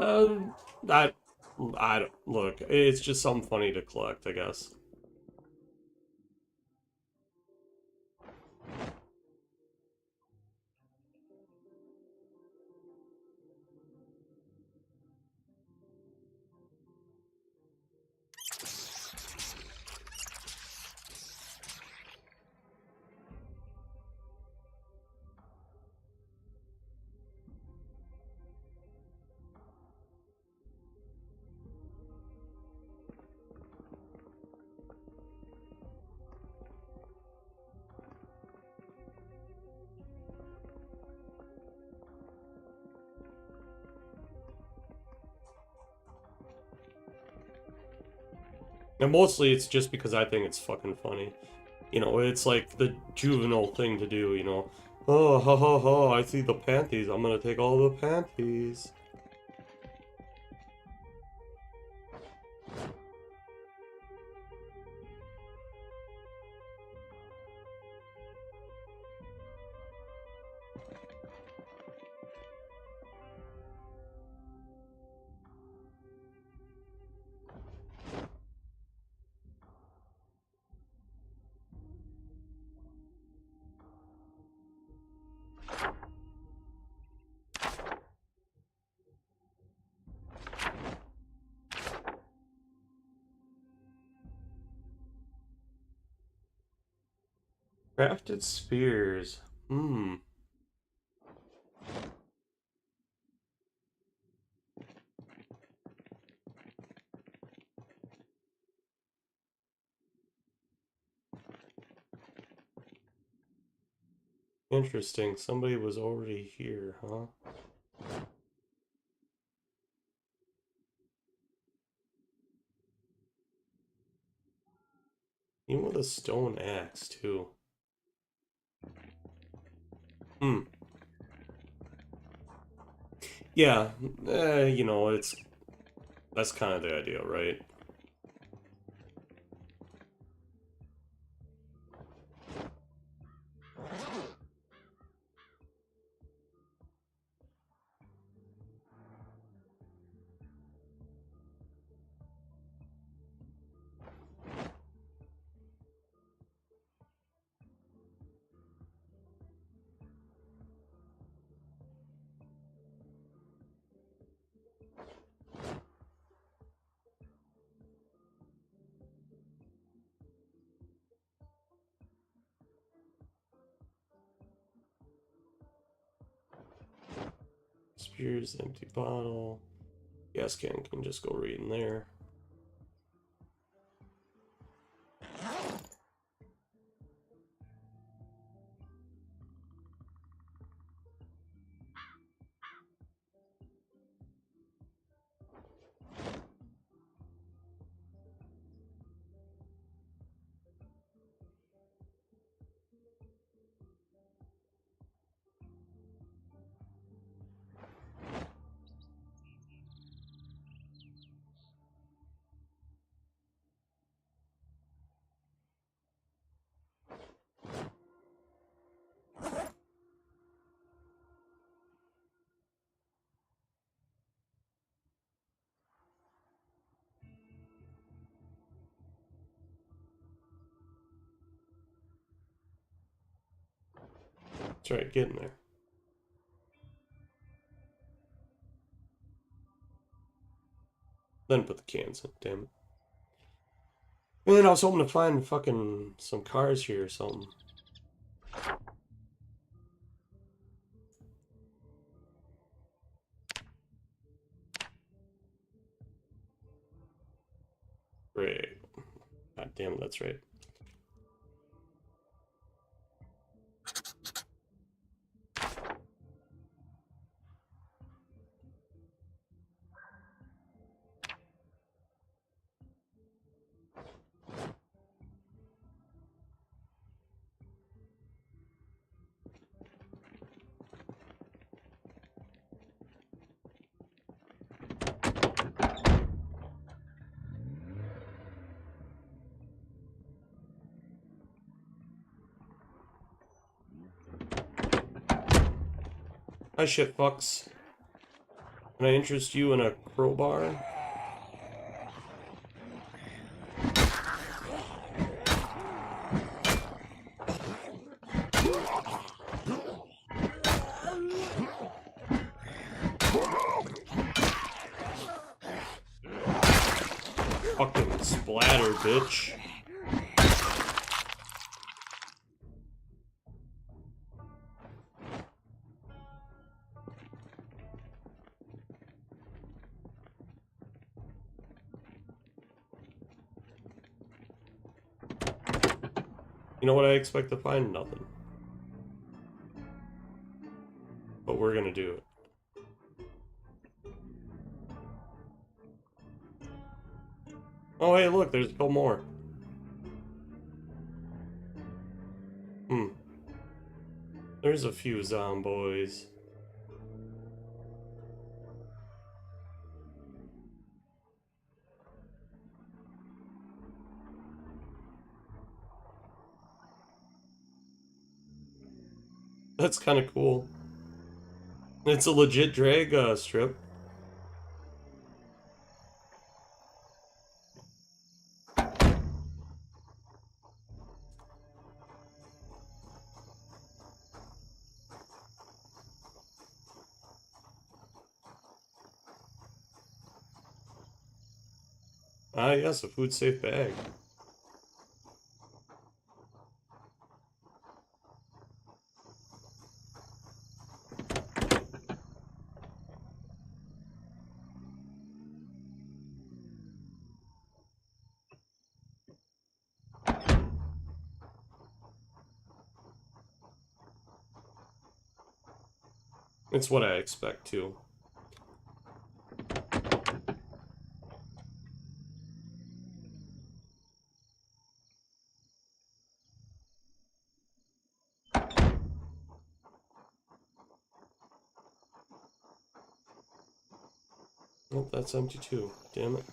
I don't look. It's just something funny to collect, I guess. And mostly it's just because I think it's fucking funny. You know, it's like the juvenile thing to do, you know. Oh, ha ha ha, I see the panties. I'm gonna take all the panties. Crafted spears. Hmm. Interesting. Somebody was already here, huh? Even with a stone axe, too. Hmm. Yeah, you know, that's kind of the idea, right? Spears, empty bottle. Gas can just go right in there. That's right, get in there. Then put the cans in, damn it. Man, I was hoping to find fucking some cars here or something. Right. God damn it, that's right. Hi, shit fucks. Can I interest you in a crowbar? Fucking splatter, bitch. You know what I expect to find? Nothing. But we're gonna do it. Oh, hey, look, there's a couple more. There's a few Zomboids. That's kind of cool. It's a legit drag strip. Ah, yes, a food safe bag. It's what I expect too. Oh, that's empty too. Damn it.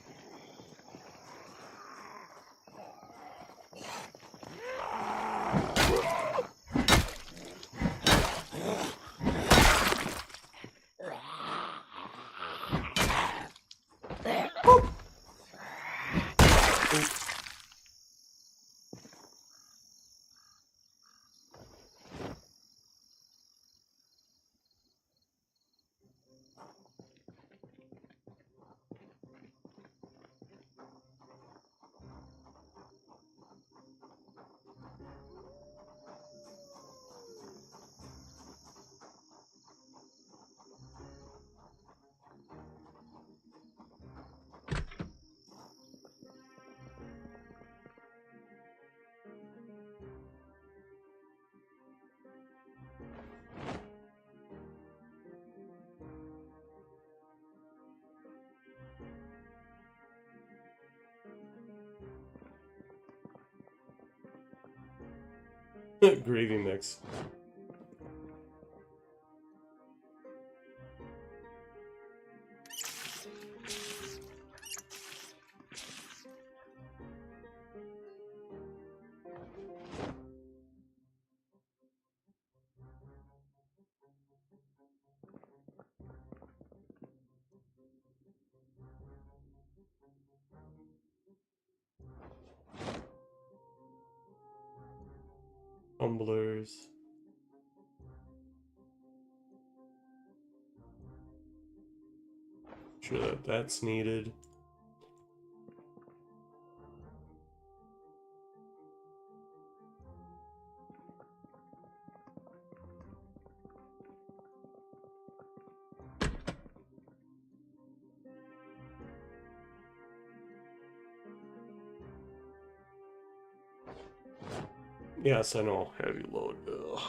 Gravy mix. Tumblers. Sure that that's needed. Yes, I know. Heavy load. Ugh.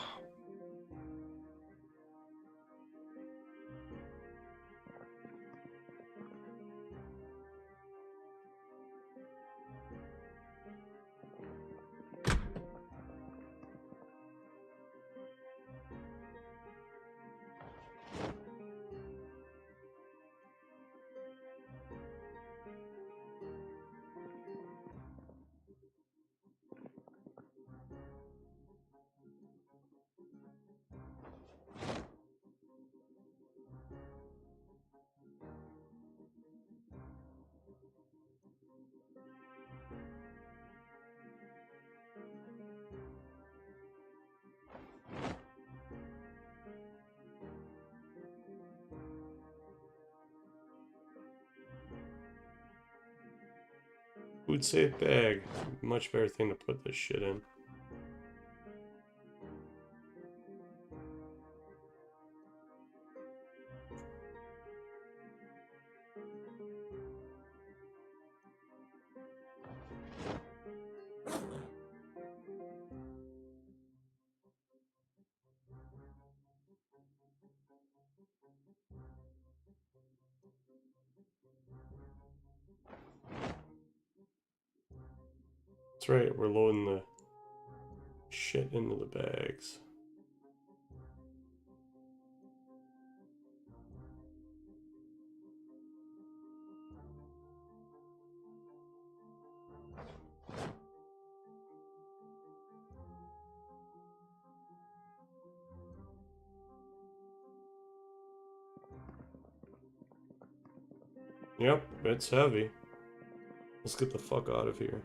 Food safe bag. Much better thing to put this shit in. That's right, we're loading the shit into the bags. Yep, it's heavy. Let's get the fuck out of here.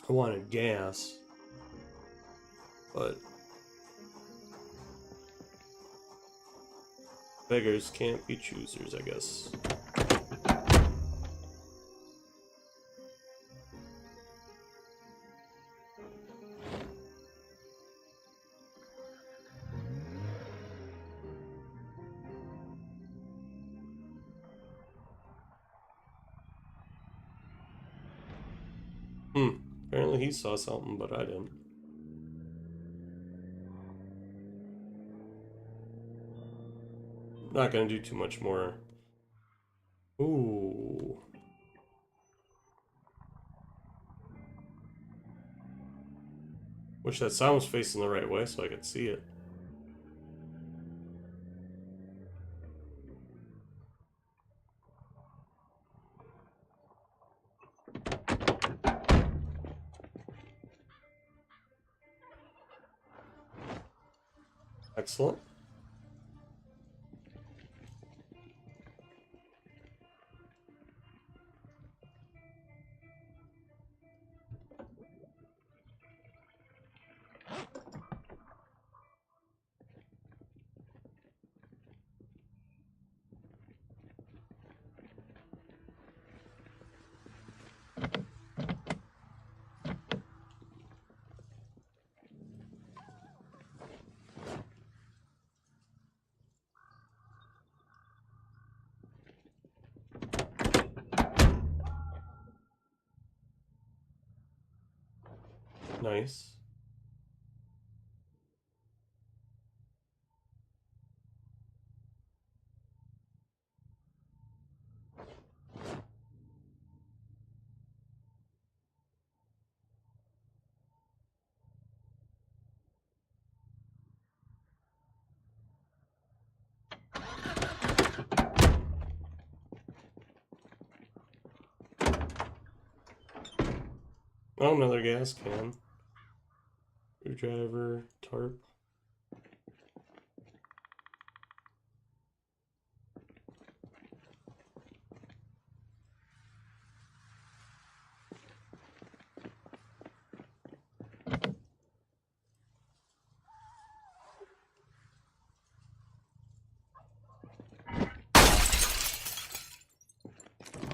I wanted gas, but beggars can't be choosers, I guess. Apparently he saw something, but I didn't. Not gonna do too much more. Ooh. Wish that sound was facing the right way so I could see it. Excellent. Nice. Oh, another gas can. Screwdriver, tarp.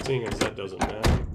Seeing as that doesn't matter.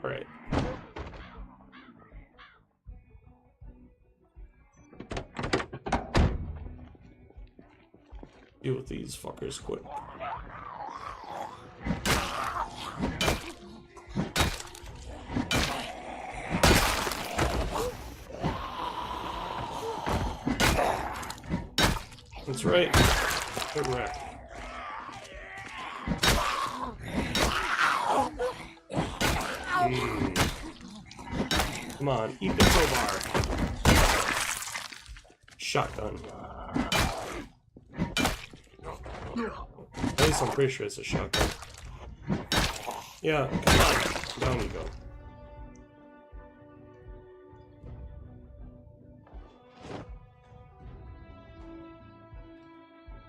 Alright. Deal with these fuckers quick. That's right. Good wreck. Come on, eat the crowbar. Shotgun. At least I'm pretty sure it's a shotgun. Yeah, come on. Down you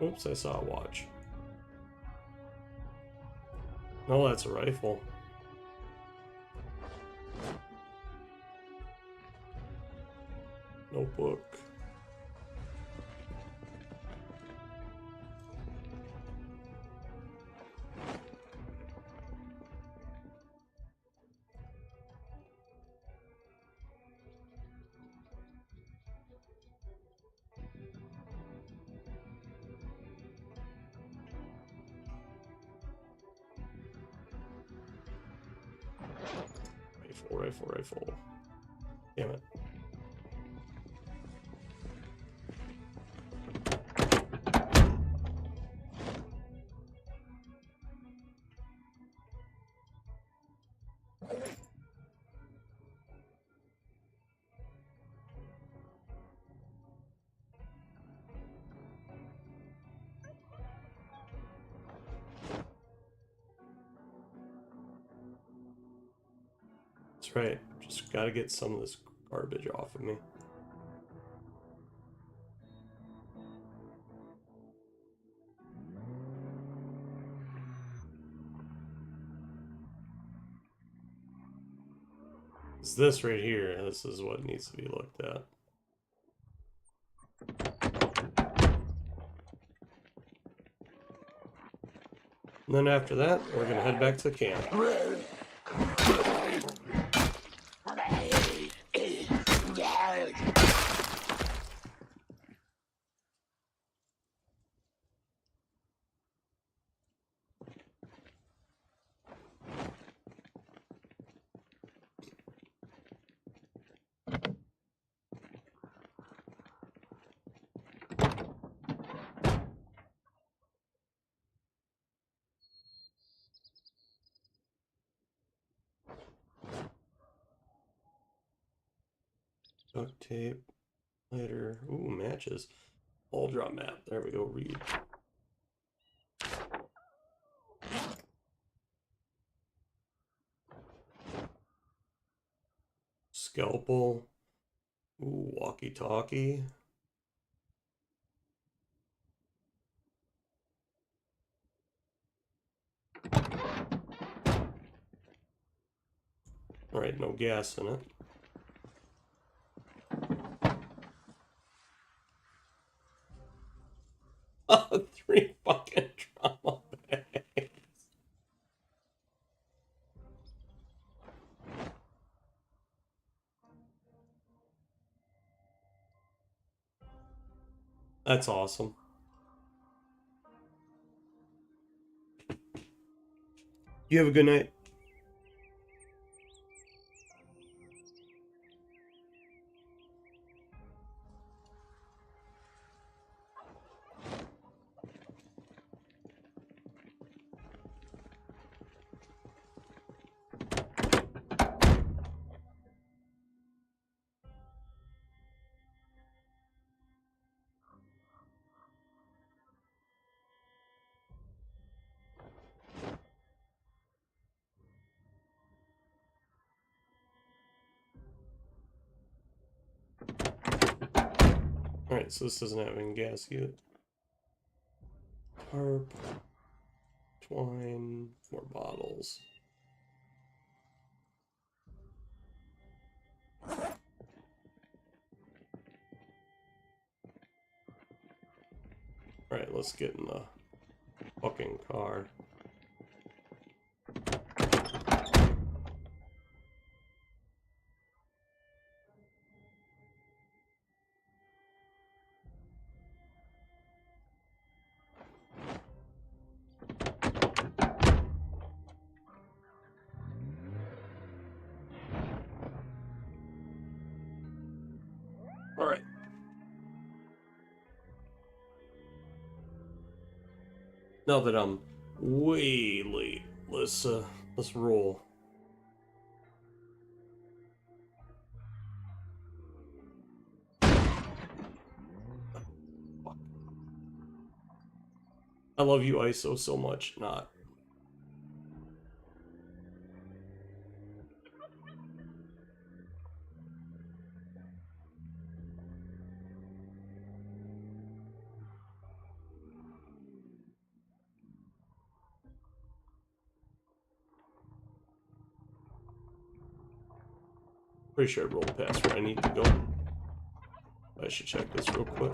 go. Oops, I saw a watch. No, that's a rifle. Notebook. Rifle. Damn it. That's right. Just gotta get some of this garbage off of me. It's this right here. This is what needs to be looked at. And then after that, we're gonna head back to the camp. Duct tape, lighter, ooh, matches. All draw map, there we go, read. Scalpel, ooh, walkie-talkie. Alright, no gas in it. Oh, 3 fucking trauma bags. That's awesome. You have a good night. Alright, so this doesn't have any gasket. Tarp. Twine. 4 bottles. Alright, let's get in the fucking car. Alright. Now that I'm way late, let's roll. I love you, ISO, so much. Not. Pretty sure I rolled past where I need to go. I should check this real quick.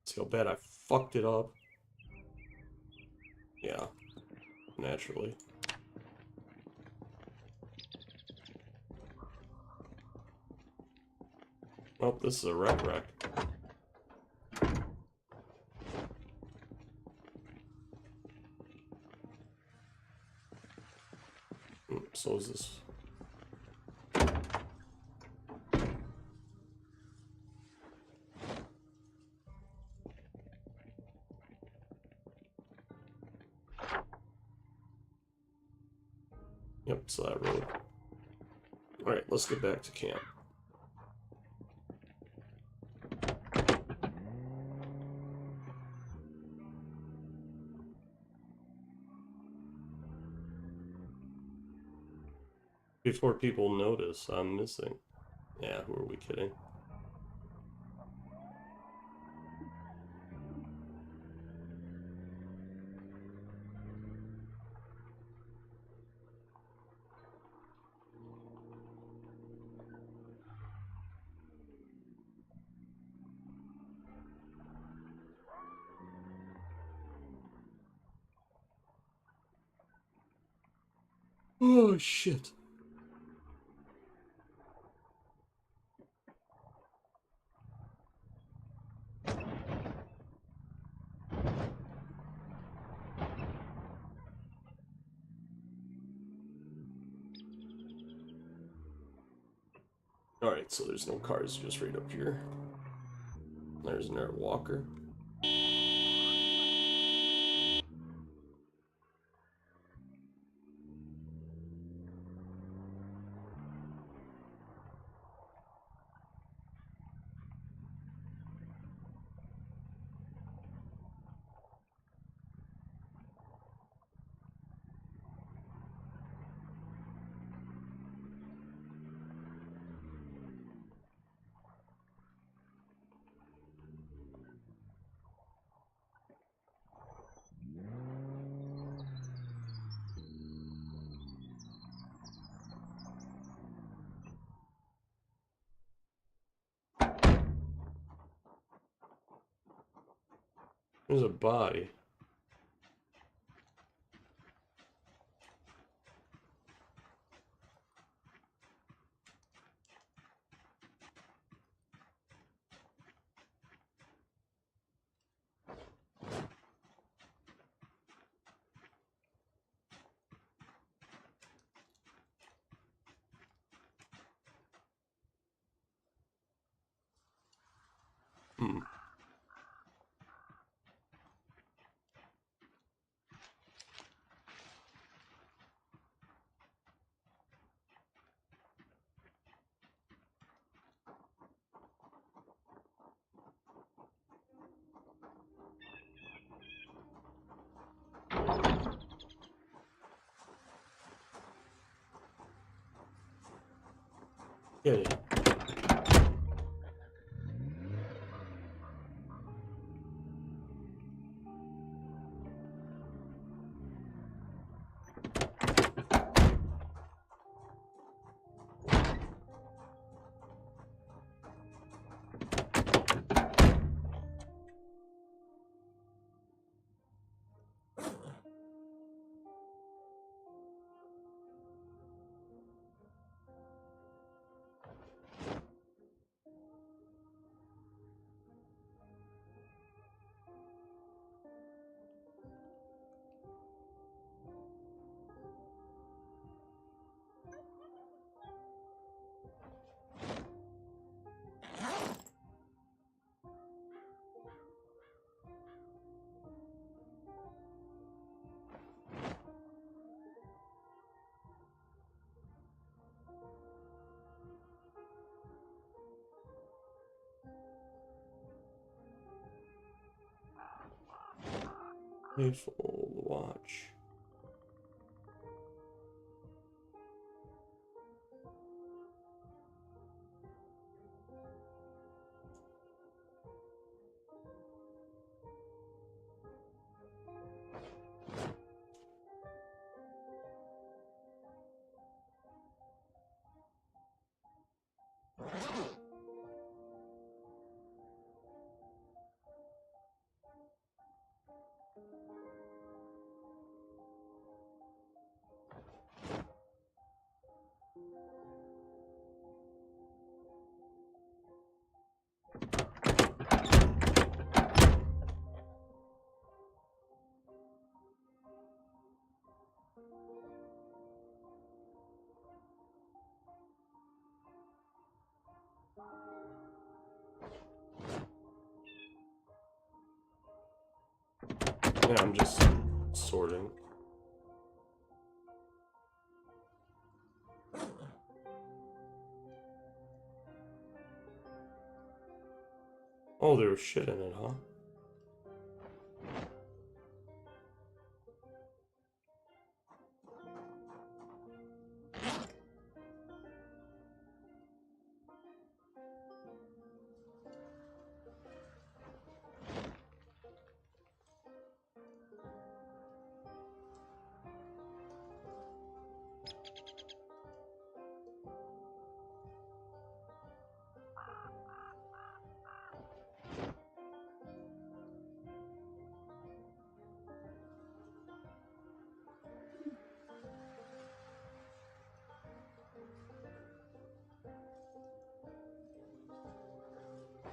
See how bad I fucked it up. Yeah, naturally. Oh, this is a wreck. So is this. Yep, so that road. Alright, let's get back to camp. Before people notice I'm missing. Yeah, who are we kidding? Oh, shit. Alright, so there's no cars just right up here. There's an air walker. There's a body. Yeah. Faithful watch. Yeah, I'm just sorting. Oh, there was shit in it, huh?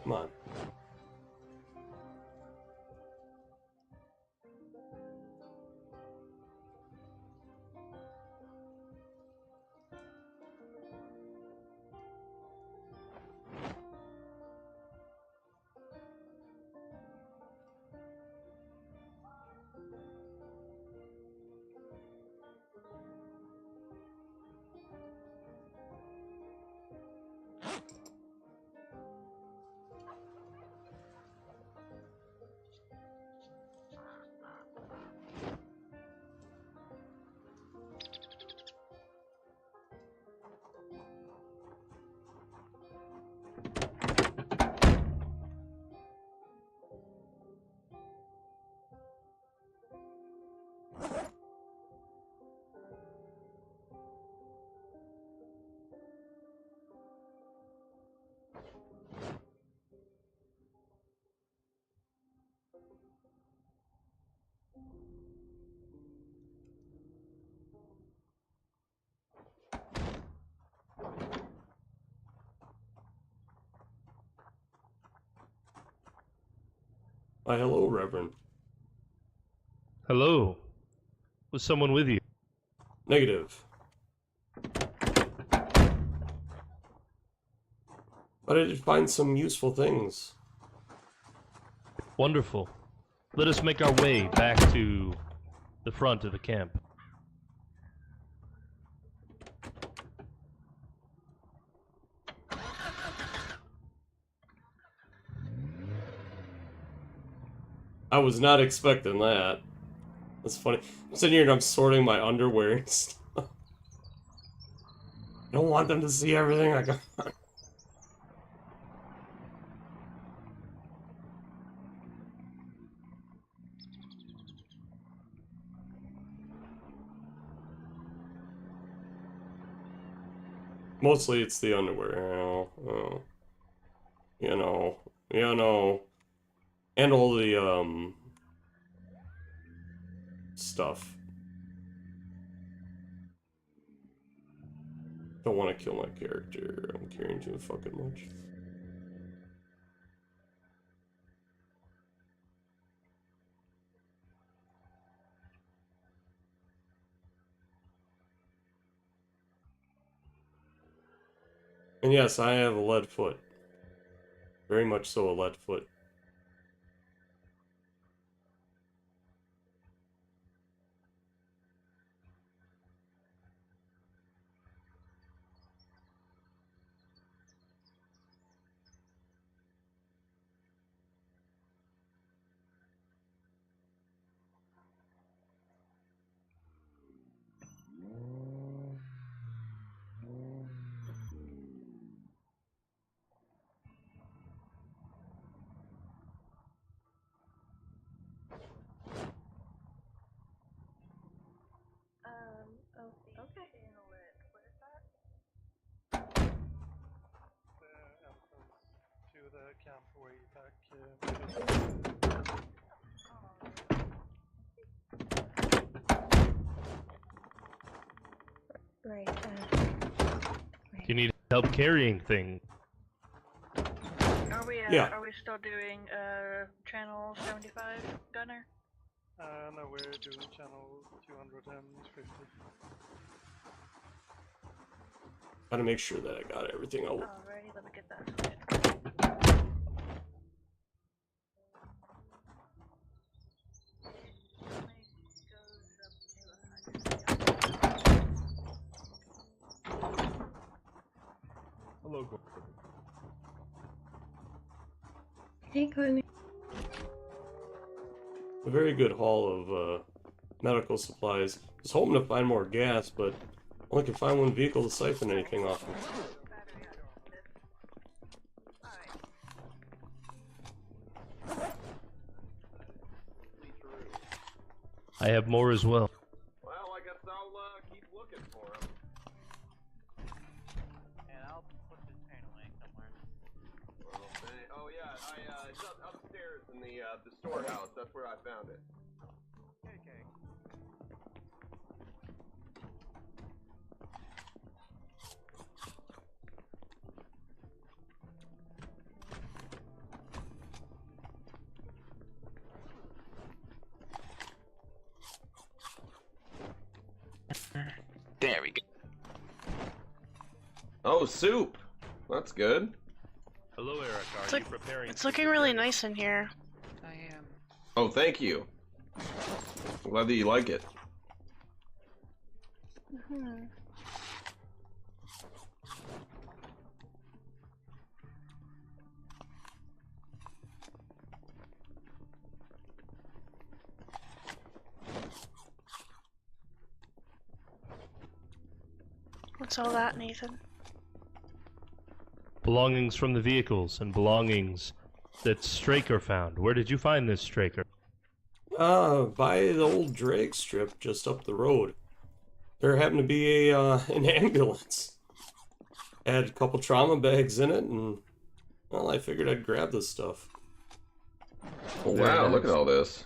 Come on. Why, hello, Reverend. Hello. Was someone with you? Negative. But I did find some useful things. Wonderful. Let us make our way back to the front of the camp. I was not expecting that. That's funny. I'm sitting here and I'm sorting my underwear and stuff. I don't want them to see everything I got. Mostly it's the underwear, you know, and all the, stuff. Don't want to kill my character. I'm caring too fucking much. And yes, I have a lead foot. Very much so a lead foot. Okay. To the camp way back. Right. Do you need help carrying things? Are we? Yeah. Are we still doing channel 75 gunner? No, we're doing channel 250. Gotta make sure that I got everything out. Alrighty, let me get that. Hello, Gordon. Hey, Courtney. A very good haul of medical supplies. Was hoping to find more gas, but only can find one vehicle to siphon anything off of. I have more as well. Well, I guess I'll keep looking for him. And I'll put this paint away somewhere. Oh yeah, it's upstairs in the storehouse. That's where I found it. Okay. There we go. Oh, soup. That's good. Hello, Eric. It's, Are you preparing? it's looking really nice in here. I am. Oh, thank you. I'm glad that you like it. Hmm. What's all that, Nathan? Belongings from the vehicles and belongings that Straker found. Where did you find this Straker? By the old drag strip just up the road. There happened to be a an ambulance. Had a couple trauma bags in it, and well, I figured I'd grab this stuff. Oh, wow, look at all this.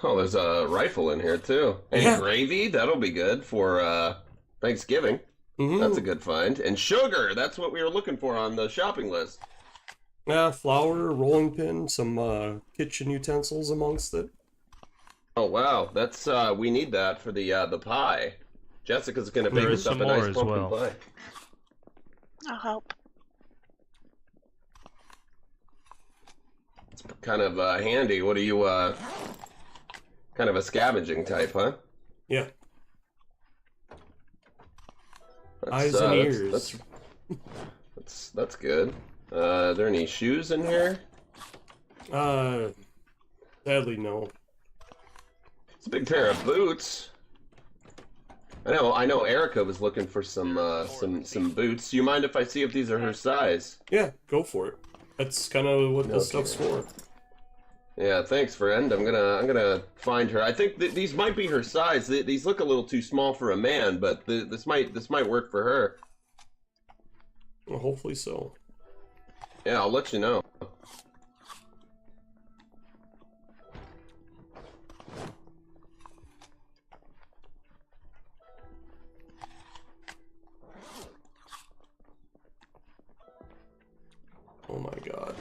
Oh, there's a rifle in here too. And gravy, that'll be good for Thanksgiving. That's a good find. And sugar, that's what we were looking for on the shopping list. Yeah, flour, rolling pin, some kitchen utensils amongst it. Oh wow, that's we need that for the pie. Jessica's gonna There bake is us up some a nice more as pumpkin well. pie. I'll help. It's kind of handy. What are you kind of a scavenging type, huh? Yeah. Eyes and ears. That's good. Are there any shoes in here? Sadly no. It's a big pair of boots. I know. Erica was looking for some boots. Do you mind if I see if these are her size? Yeah, go for it. That's kind of what this stuff's for. Yeah, thanks, friend. I'm gonna find her. I think these might be her size. These look a little too small for a man, but this might work for her. Well, hopefully so. Yeah, I'll let you know. Oh my god.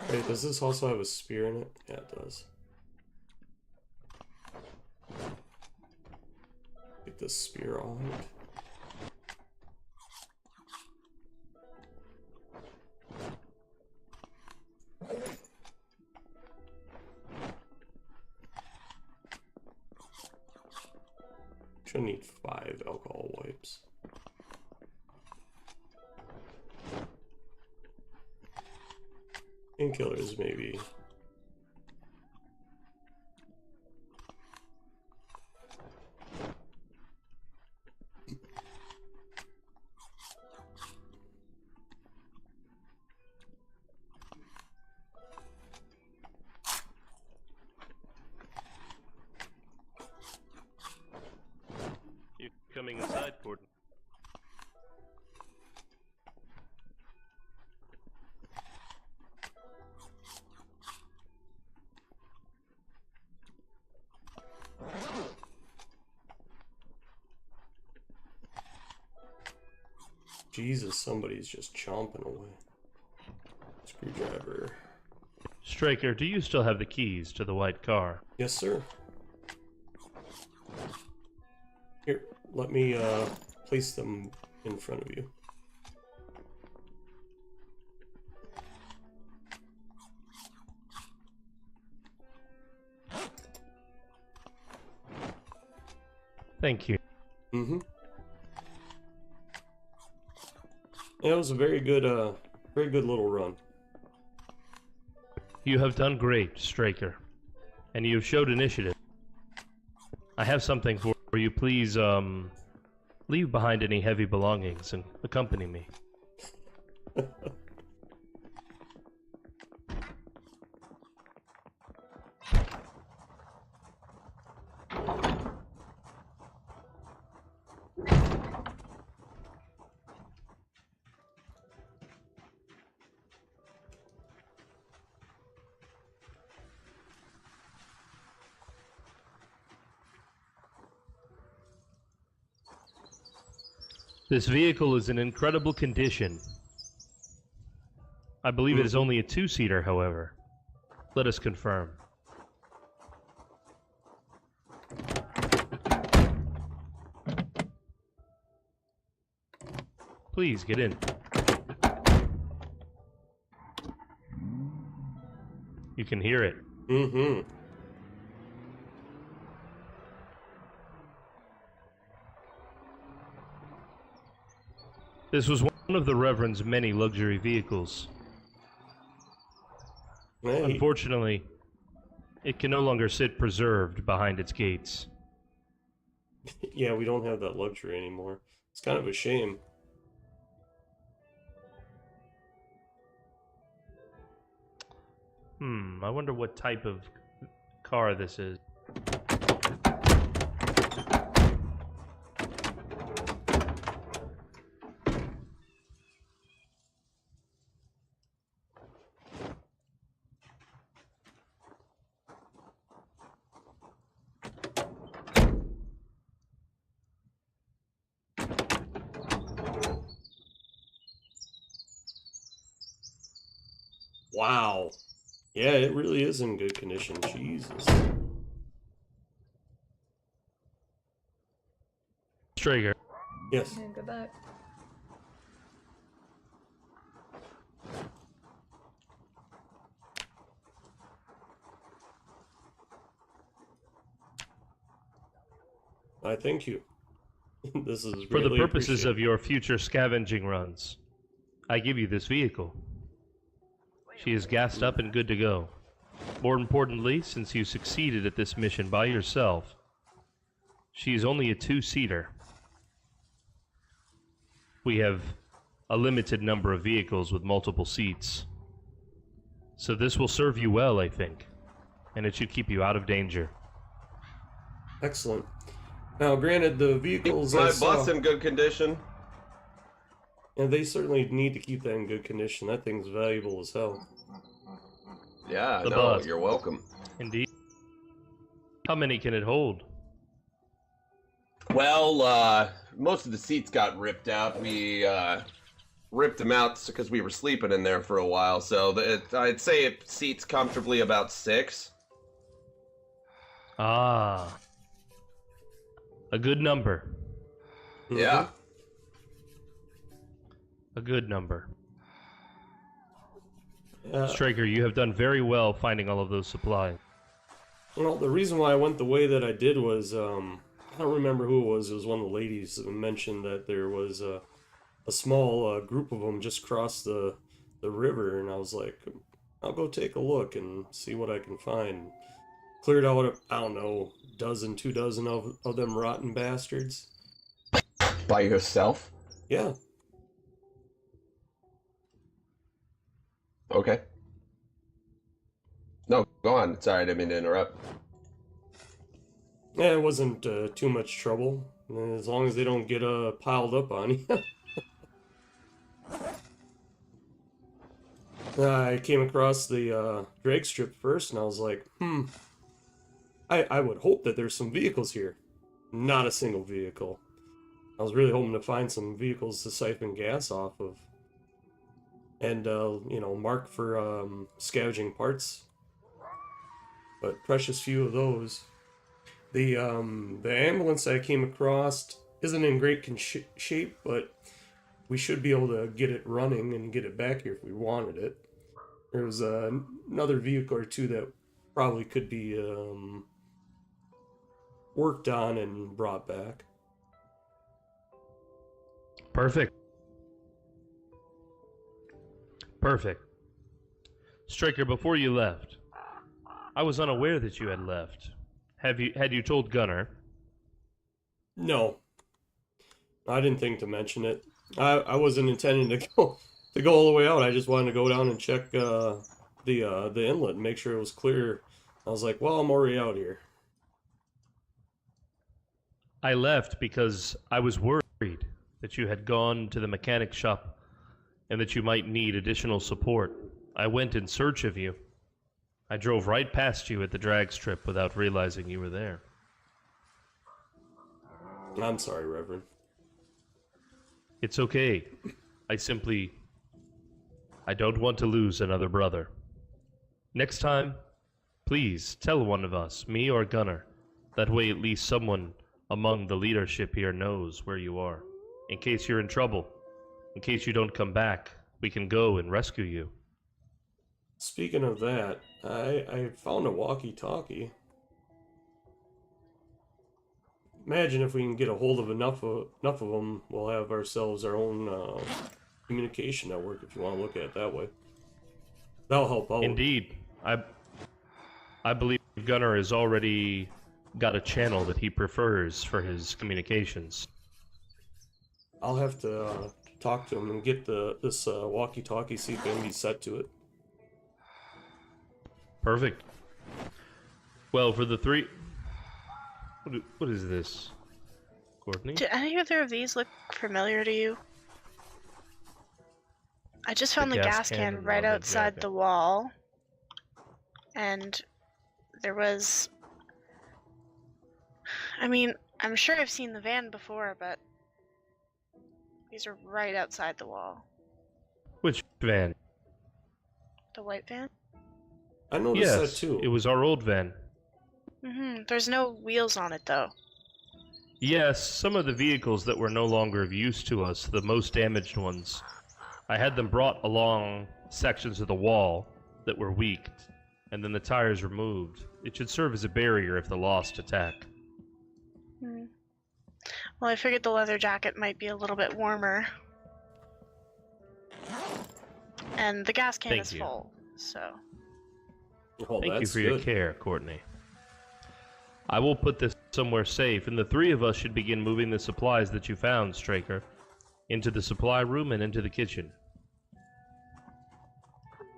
Wait, does this also have a spear in it? Yeah, it does. Get this spear on it. Should need 5 alcohol wipes. Painkillers, maybe. You coming inside, Gordon? Jesus, somebody's just chomping away. Screwdriver. Straker, do you still have the keys to the white car? Yes, sir. Here, let me place them in front of you. Thank you. Mm-hmm. Yeah, it was a very good little run. You have done great, Straker, and you have showed initiative. I have something for you. Please, leave behind any heavy belongings and accompany me. This vehicle is in incredible condition. I believe it is only a 2-seater, however. Let us confirm. Please, get in. You can hear it. Mm-hmm. This was one of the Reverend's many luxury vehicles. Hey. Unfortunately, it can no longer sit preserved behind its gates. Yeah, we don't have that luxury anymore. It's kind of a shame. I wonder what type of car this is. Wow. Yeah, it really is in good condition. Jesus. Strager. Yes. Yeah, go back. I thank you. This is For the greatly purposes appreciated. of your future scavenging runs, I give you this vehicle. She is gassed up and good to go. More importantly, since you succeeded at this mission by yourself, she is only a two-seater. We have a limited number of vehicles with multiple seats. So this will serve you well, I think, and it should keep you out of danger. Excellent. Now, granted, the vehicles My bus in good condition. And they certainly need to keep that in good condition. That thing's valuable as hell. Yeah, The no, bus. you're welcome. Indeed. How many can it hold? Well, most of the seats got ripped out. We ripped them out because we were sleeping in there for a while. So I'd say it seats comfortably about 6. Ah. A good number. Yeah. A good number. Striker, you have done very well finding all of those supplies. Well, the reason why I went the way that I did was, I don't remember who it was. It was one of the ladies that mentioned that there was a small group of them just crossed the river, and I was like, I'll go take a look and see what I can find. Cleared out, I don't know, 2 dozen of them rotten bastards. By yourself? Yeah. Okay. No, go on. Sorry, I didn't mean to interrupt. Yeah, it wasn't too much trouble, as long as they don't get piled up on you. I came across the drag strip first, and I was like, I would hope that there's some vehicles here. Not a single vehicle. I was really hoping to find some vehicles to siphon gas off of. And, mark for scavenging parts. But precious few of those. The ambulance I came across isn't in great shape, but we should be able to get it running and get it back here if we wanted it. There was another vehicle or two that probably could be worked on and brought back. Perfect. Perfect. Striker, before you left, I was unaware that you had left. Had you told Gunnar? No. I didn't think to mention it. I wasn't intending to go all the way out. I just wanted to go down and check the inlet and make sure it was clear. I was like, well, I'm already out here. I left because I was worried that you had gone to the mechanic shop and that you might need additional support. I went in search of you. I drove right past you at the drag strip without realizing you were there. I'm sorry, Reverend. It's okay. I don't want to lose another brother. Next time, please tell one of us, me or Gunnar. That way at least someone among the leadership here knows where you are. In case you're in trouble. In case you don't come back, we can go and rescue you. Speaking of that, I found a walkie-talkie. Imagine if we can get a hold of enough of them, we'll have ourselves our own communication network, if you want to look at it that way. That'll help out. Indeed. I believe Gunnar has already got a channel that he prefers for his communications. I'll have to talk to him and get this walkie-talkie, see if it can be set to it. Perfect. Well, for the three... What is this? Courtney? Do any other of these look familiar to you? I just found the gas can right outside the wall. And there was... I mean, I'm sure I've seen the van before, but... These are right outside the wall. Which van? The white van? I noticed that too. It was our old van. There's no wheels on it, though. Yes, some of the vehicles that were no longer of use to us, the most damaged ones, I had them brought along sections of the wall that were weak, and then the tires removed. It should serve as a barrier if the Lost attack. Well, I figured the leather jacket might be a little bit warmer. And the gas can is full, so... Oh, Thank you that's for your good. care, Courtney. I will put this somewhere safe, and the three of us should begin moving the supplies that you found, Straker, into the supply room and into the kitchen.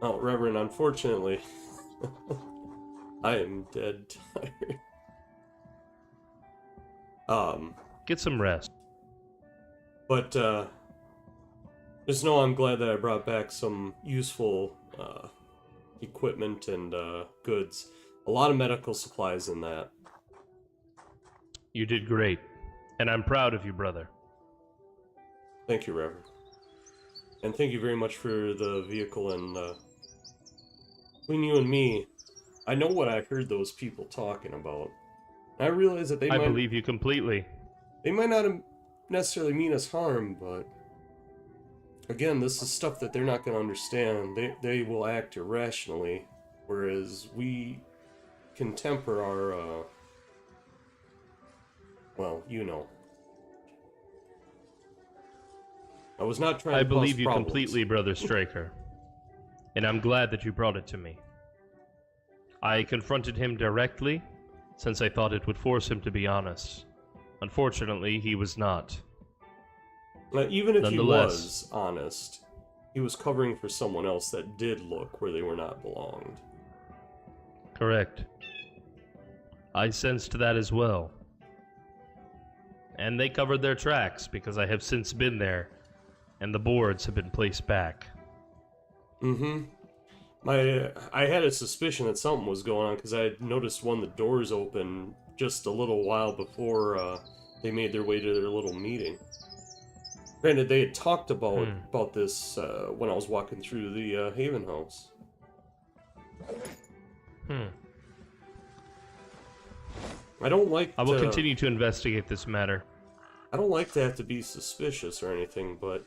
Oh, Reverend, unfortunately, I am dead tired. Get some rest. But, just know I'm glad that I brought back some useful, equipment and, goods. A lot of medical supplies in that. You did great, and I'm proud of you, brother. Thank you, Reverend. And thank you very much for the vehicle, and, between you and me, I know what I heard those people talking about. I realize that I believe you completely. They might not necessarily mean us harm, but again, this is stuff that they're not going to understand. They will act irrationally, whereas we can temper our, well, you know. I was not trying to I cause believe you problems. completely, Brother Straker, and I'm glad that you brought it to me. I confronted him directly, since I thought it would force him to be honest. Unfortunately, he was not. Even if he Nonetheless, was honest, he was covering for someone else that did look where they were not belonged. correct. I sensed that as well. And they covered their tracks, because I have since been there, and the boards have been placed back. Mm-hmm. I had a suspicion that something was going on, because I had noticed one of the doors open just a little while before they made their way to their little meeting. Granted, they had talked about this when I was walking through the Haven House. I don't like I will continue to investigate this matter. I don't like to have to be suspicious or anything, but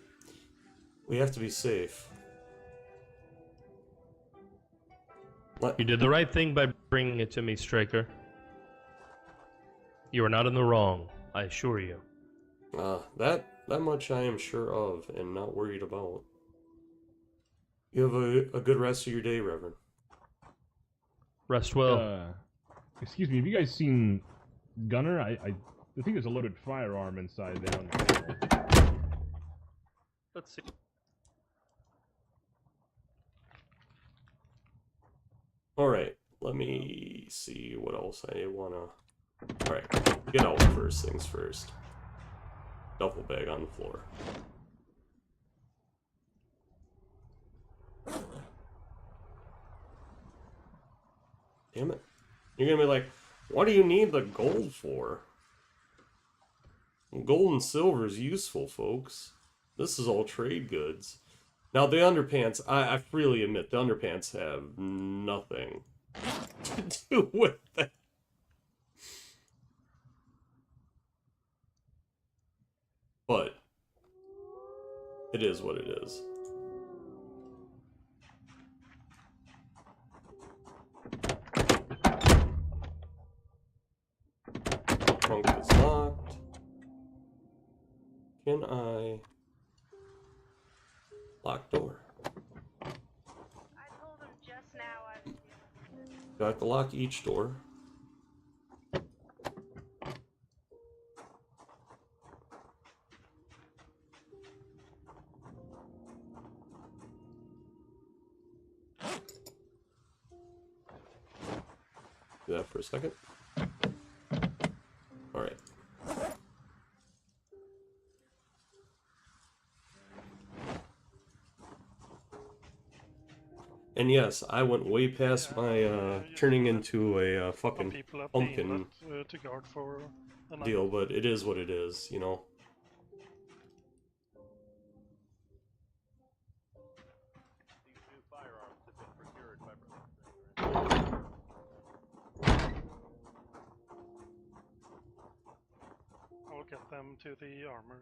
we have to be safe. You did the right thing by bringing it to me, Straker. You are not in the wrong, I assure you. That much I am sure of and not worried about. You have a good rest of your day, Reverend. Rest well. Excuse me, have you guys seen Gunner? I think there's a loaded firearm inside there. Let's see. Alright, let me see what else I wanna... Alright, get out first things first. Duffel bag on the floor. Damn it. You're gonna be like, what do you need the gold for? Gold and silver is useful, folks. This is all trade goods. Now, the underpants, I freely admit, the underpants have nothing to do with that. But it is what it is. Trunk is locked. Can I lock door? Do I have to lock each door? Do that for a second. Alright. And yes, I went way past my turning into a fucking pumpkin to guard for deal, but it is what it is, you know. I'll get them to the armory.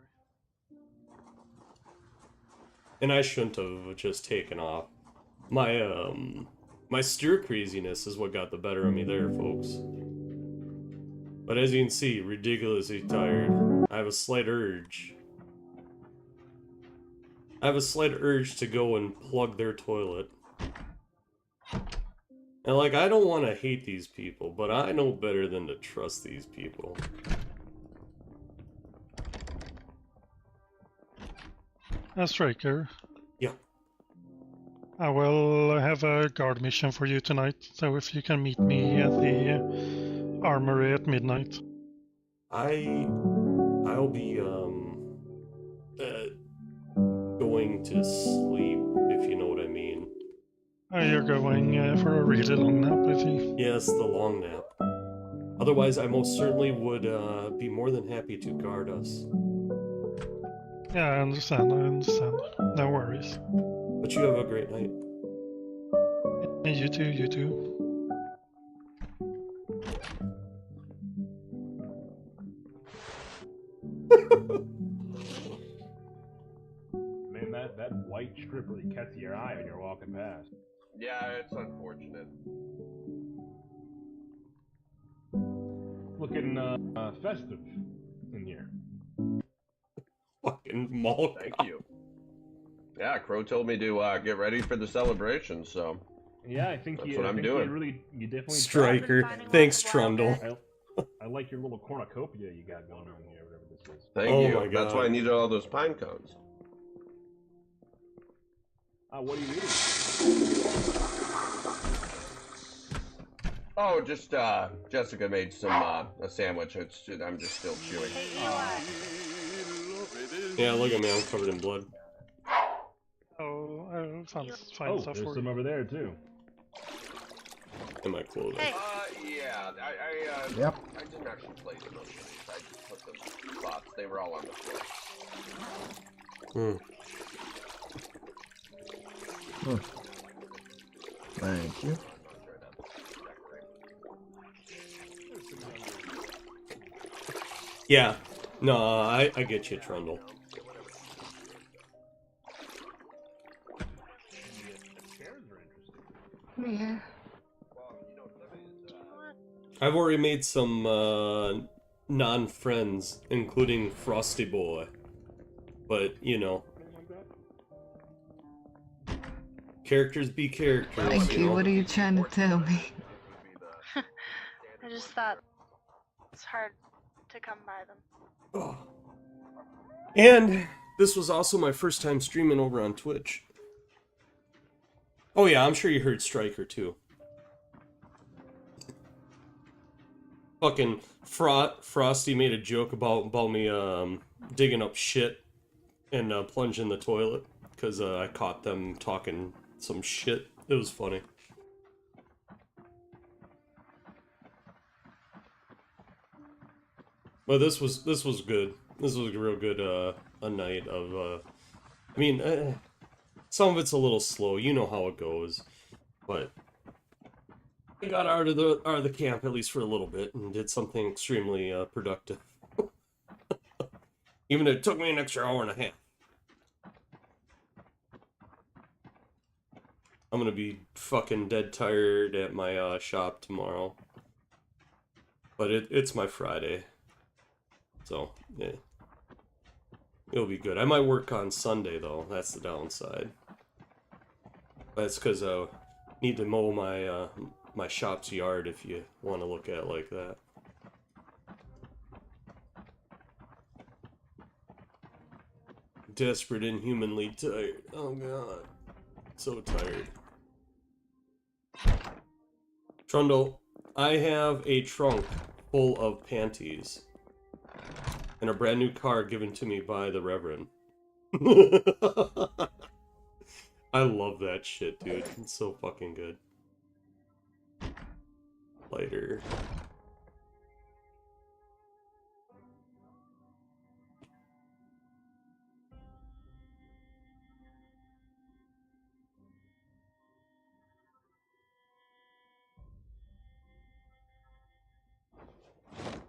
And I shouldn't have just taken off. My steer craziness is what got the better of me there, folks. But as you can see, ridiculously tired. I have a slight urge. to go and plug their toilet. And like, I don't want to hate these people, but I know better than to trust these people. Striker. Yeah. I will have a guard mission for you tonight, so if you can meet me at the armory at midnight. I'll be going to sleep, if you know what I mean. You're going for a really long nap, I think. Yes, the long nap. Otherwise, I most certainly would be more than happy to guard us. Yeah, I understand. No worries. But you have a great night. You too, you too. Man, that white strip really catches your eye when you're walking past. Yeah, it's unfortunate. Looking festive in here. Fucking mall. Thank you. Yeah, Crow told me to get ready for the celebration, so Yeah, I think that's what I'm doing. You definitely Striker. Thanks, Trundle. I like your little cornucopia you got going on here, whatever this is. Thank you. My God. That's why I needed all those pine cones. What are you eating? Oh, just Jessica made some a sandwich. I'm just still chewing. Yeah, look at me. I'm covered in blood. Oh, I found stuff There's for some you. over there too. In my clothing. Yeah, I Yep. I didn't actually place most of these. I just put them in spots. They were all on the floor. Thank you. Yeah. No, I get you, Trundle. Yeah. I've already made some non-friends, including Frosty Boy. But, you know. Characters be characters, Thank you. know? What are you trying to tell me? I just thought it's hard to come by them. Oh. And this was also my first time streaming over on Twitch. Oh yeah, I'm sure you heard Striker too. Fucking Frosty made a joke about me digging up shit and plunging the toilet because I caught them talking some shit. It was funny. But this was good. This was a real good a night of I mean some of it's a little slow, you know how it goes, but I got out of the camp at least for a little bit and did something extremely productive. Even if it took me an extra hour and a half. I'm gonna be fucking dead tired at my shop tomorrow. But it's my Friday. So, yeah. It'll be good. I might work on Sunday, though. That's the downside. That's because I need to mow my my shop's yard, if you want to look at it like that. Desperate, inhumanly tired. Oh, God. So tired. Trundle, I have a trunk full of panties. And a brand new car given to me by the Reverend. I love that shit, dude. It's so fucking good. Lighter.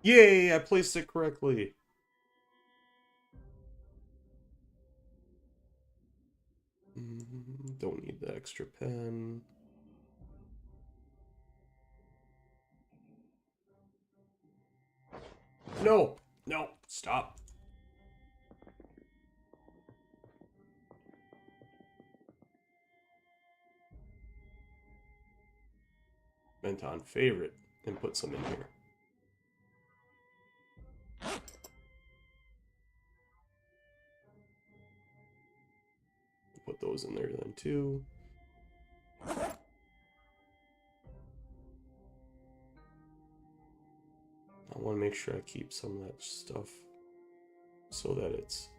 Yay, I placed it correctly. Don't need the extra pen. No, no, stop. meant on favorite and put some in here. Put those in there then too. I want to make sure I keep some of that stuff so that it's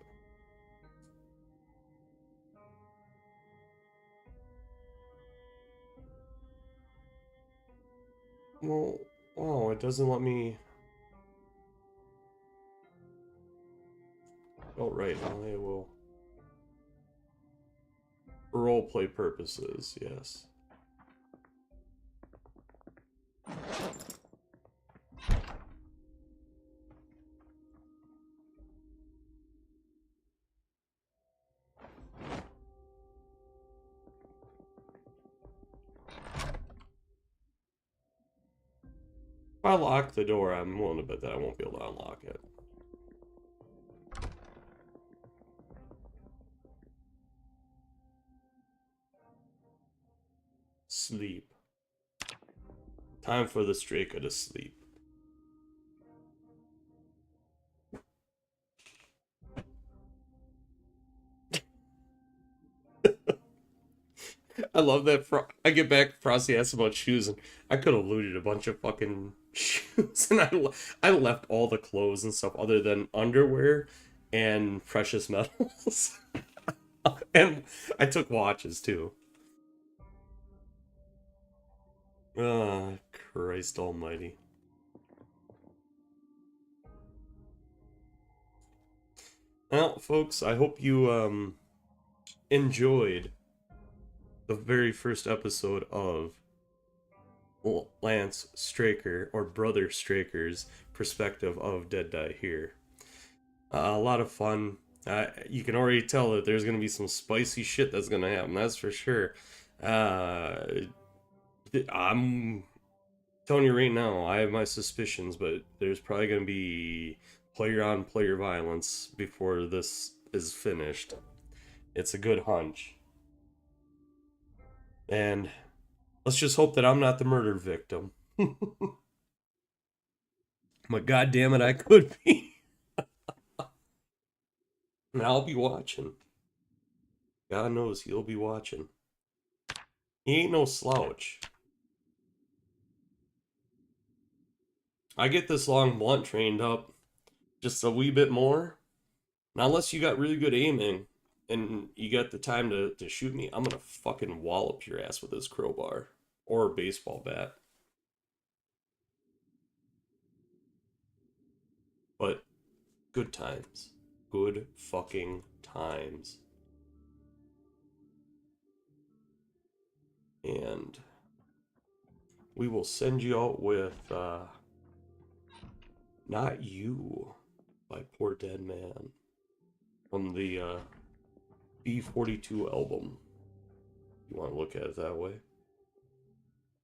well, oh, it doesn't let me. Oh, right, I will. For roleplay purposes, yes. If I lock the door, I'm willing to bet that I won't be able to unlock it. Sleep. Time for the Streka to sleep. I love that. I get back, Frosty asks about shoes, and I could have looted a bunch of fucking shoes, and I left all the clothes and stuff other than underwear and precious metals. And I took watches too. Ah, Christ almighty. Well, folks, I hope you enjoyed the very first episode of Lance Straker, or Brother Straker's perspective of Dead Die Here. A lot of fun. You can already tell that there's going to be some spicy shit that's going to happen, that's for sure. I'm telling you right now, I have my suspicions, but there's probably going to be player-on-player violence before this is finished. It's a good hunch. And let's just hope that I'm not the murder victim. But goddammit, I could be. And I'll be watching. God knows he'll be watching. He ain't no slouch. I get this long blunt trained up just a wee bit more. Now, unless you got really good aiming and you got the time to shoot me, I'm gonna fucking wallop your ass with this crowbar or a baseball bat. But good times. Good fucking times. And we will send you out with Not You by Poor Dead Man from the B42 album. You want to look at it that way?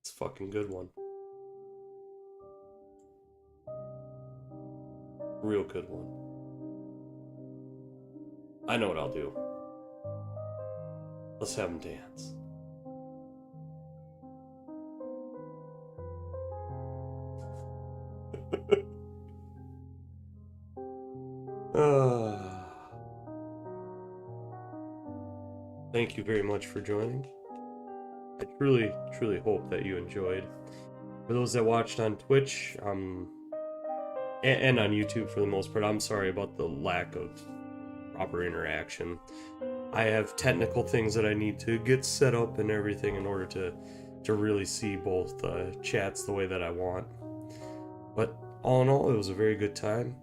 It's a fucking good one. Real good one. I know what I'll do. Let's have them dance. Thank you very much for joining. I truly, truly hope that you enjoyed. For those that watched on Twitch, and on YouTube for the most part, I'm sorry about the lack of proper interaction. I have technical things that I need to get set up and everything in order to really see both chats the way that I want. But all in all, it was a very good time.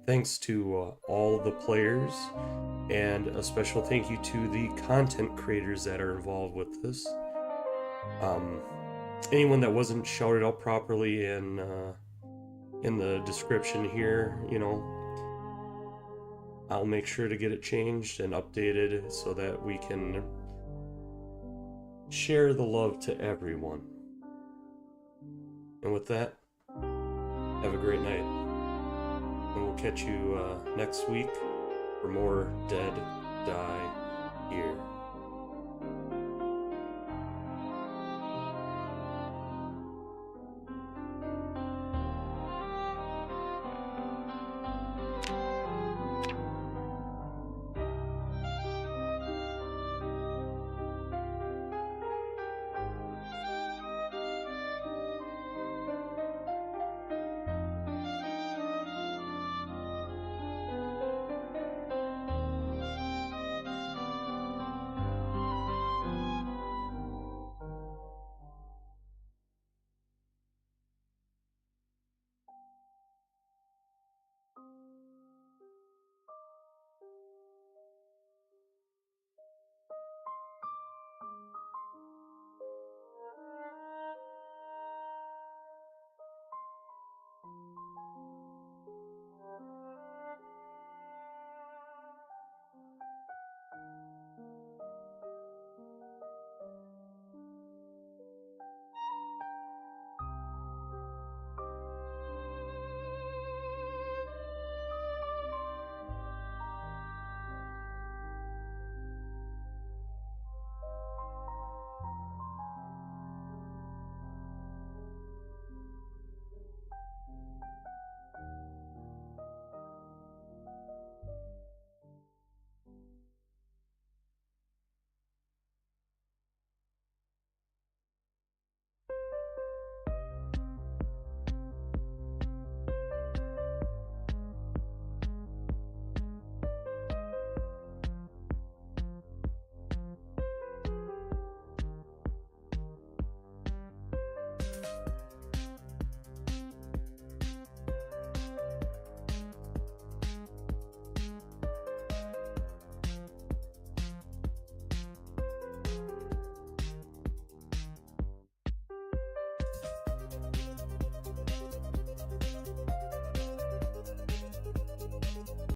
Thanks to all the players, and a special thank you to the content creators that are involved with this. Anyone that wasn't shouted out properly in the description here, you know, I'll make sure to get it changed and updated so that we can share the love to everyone. And with that, have a great night. And we'll catch you next week for more Dead Die Here.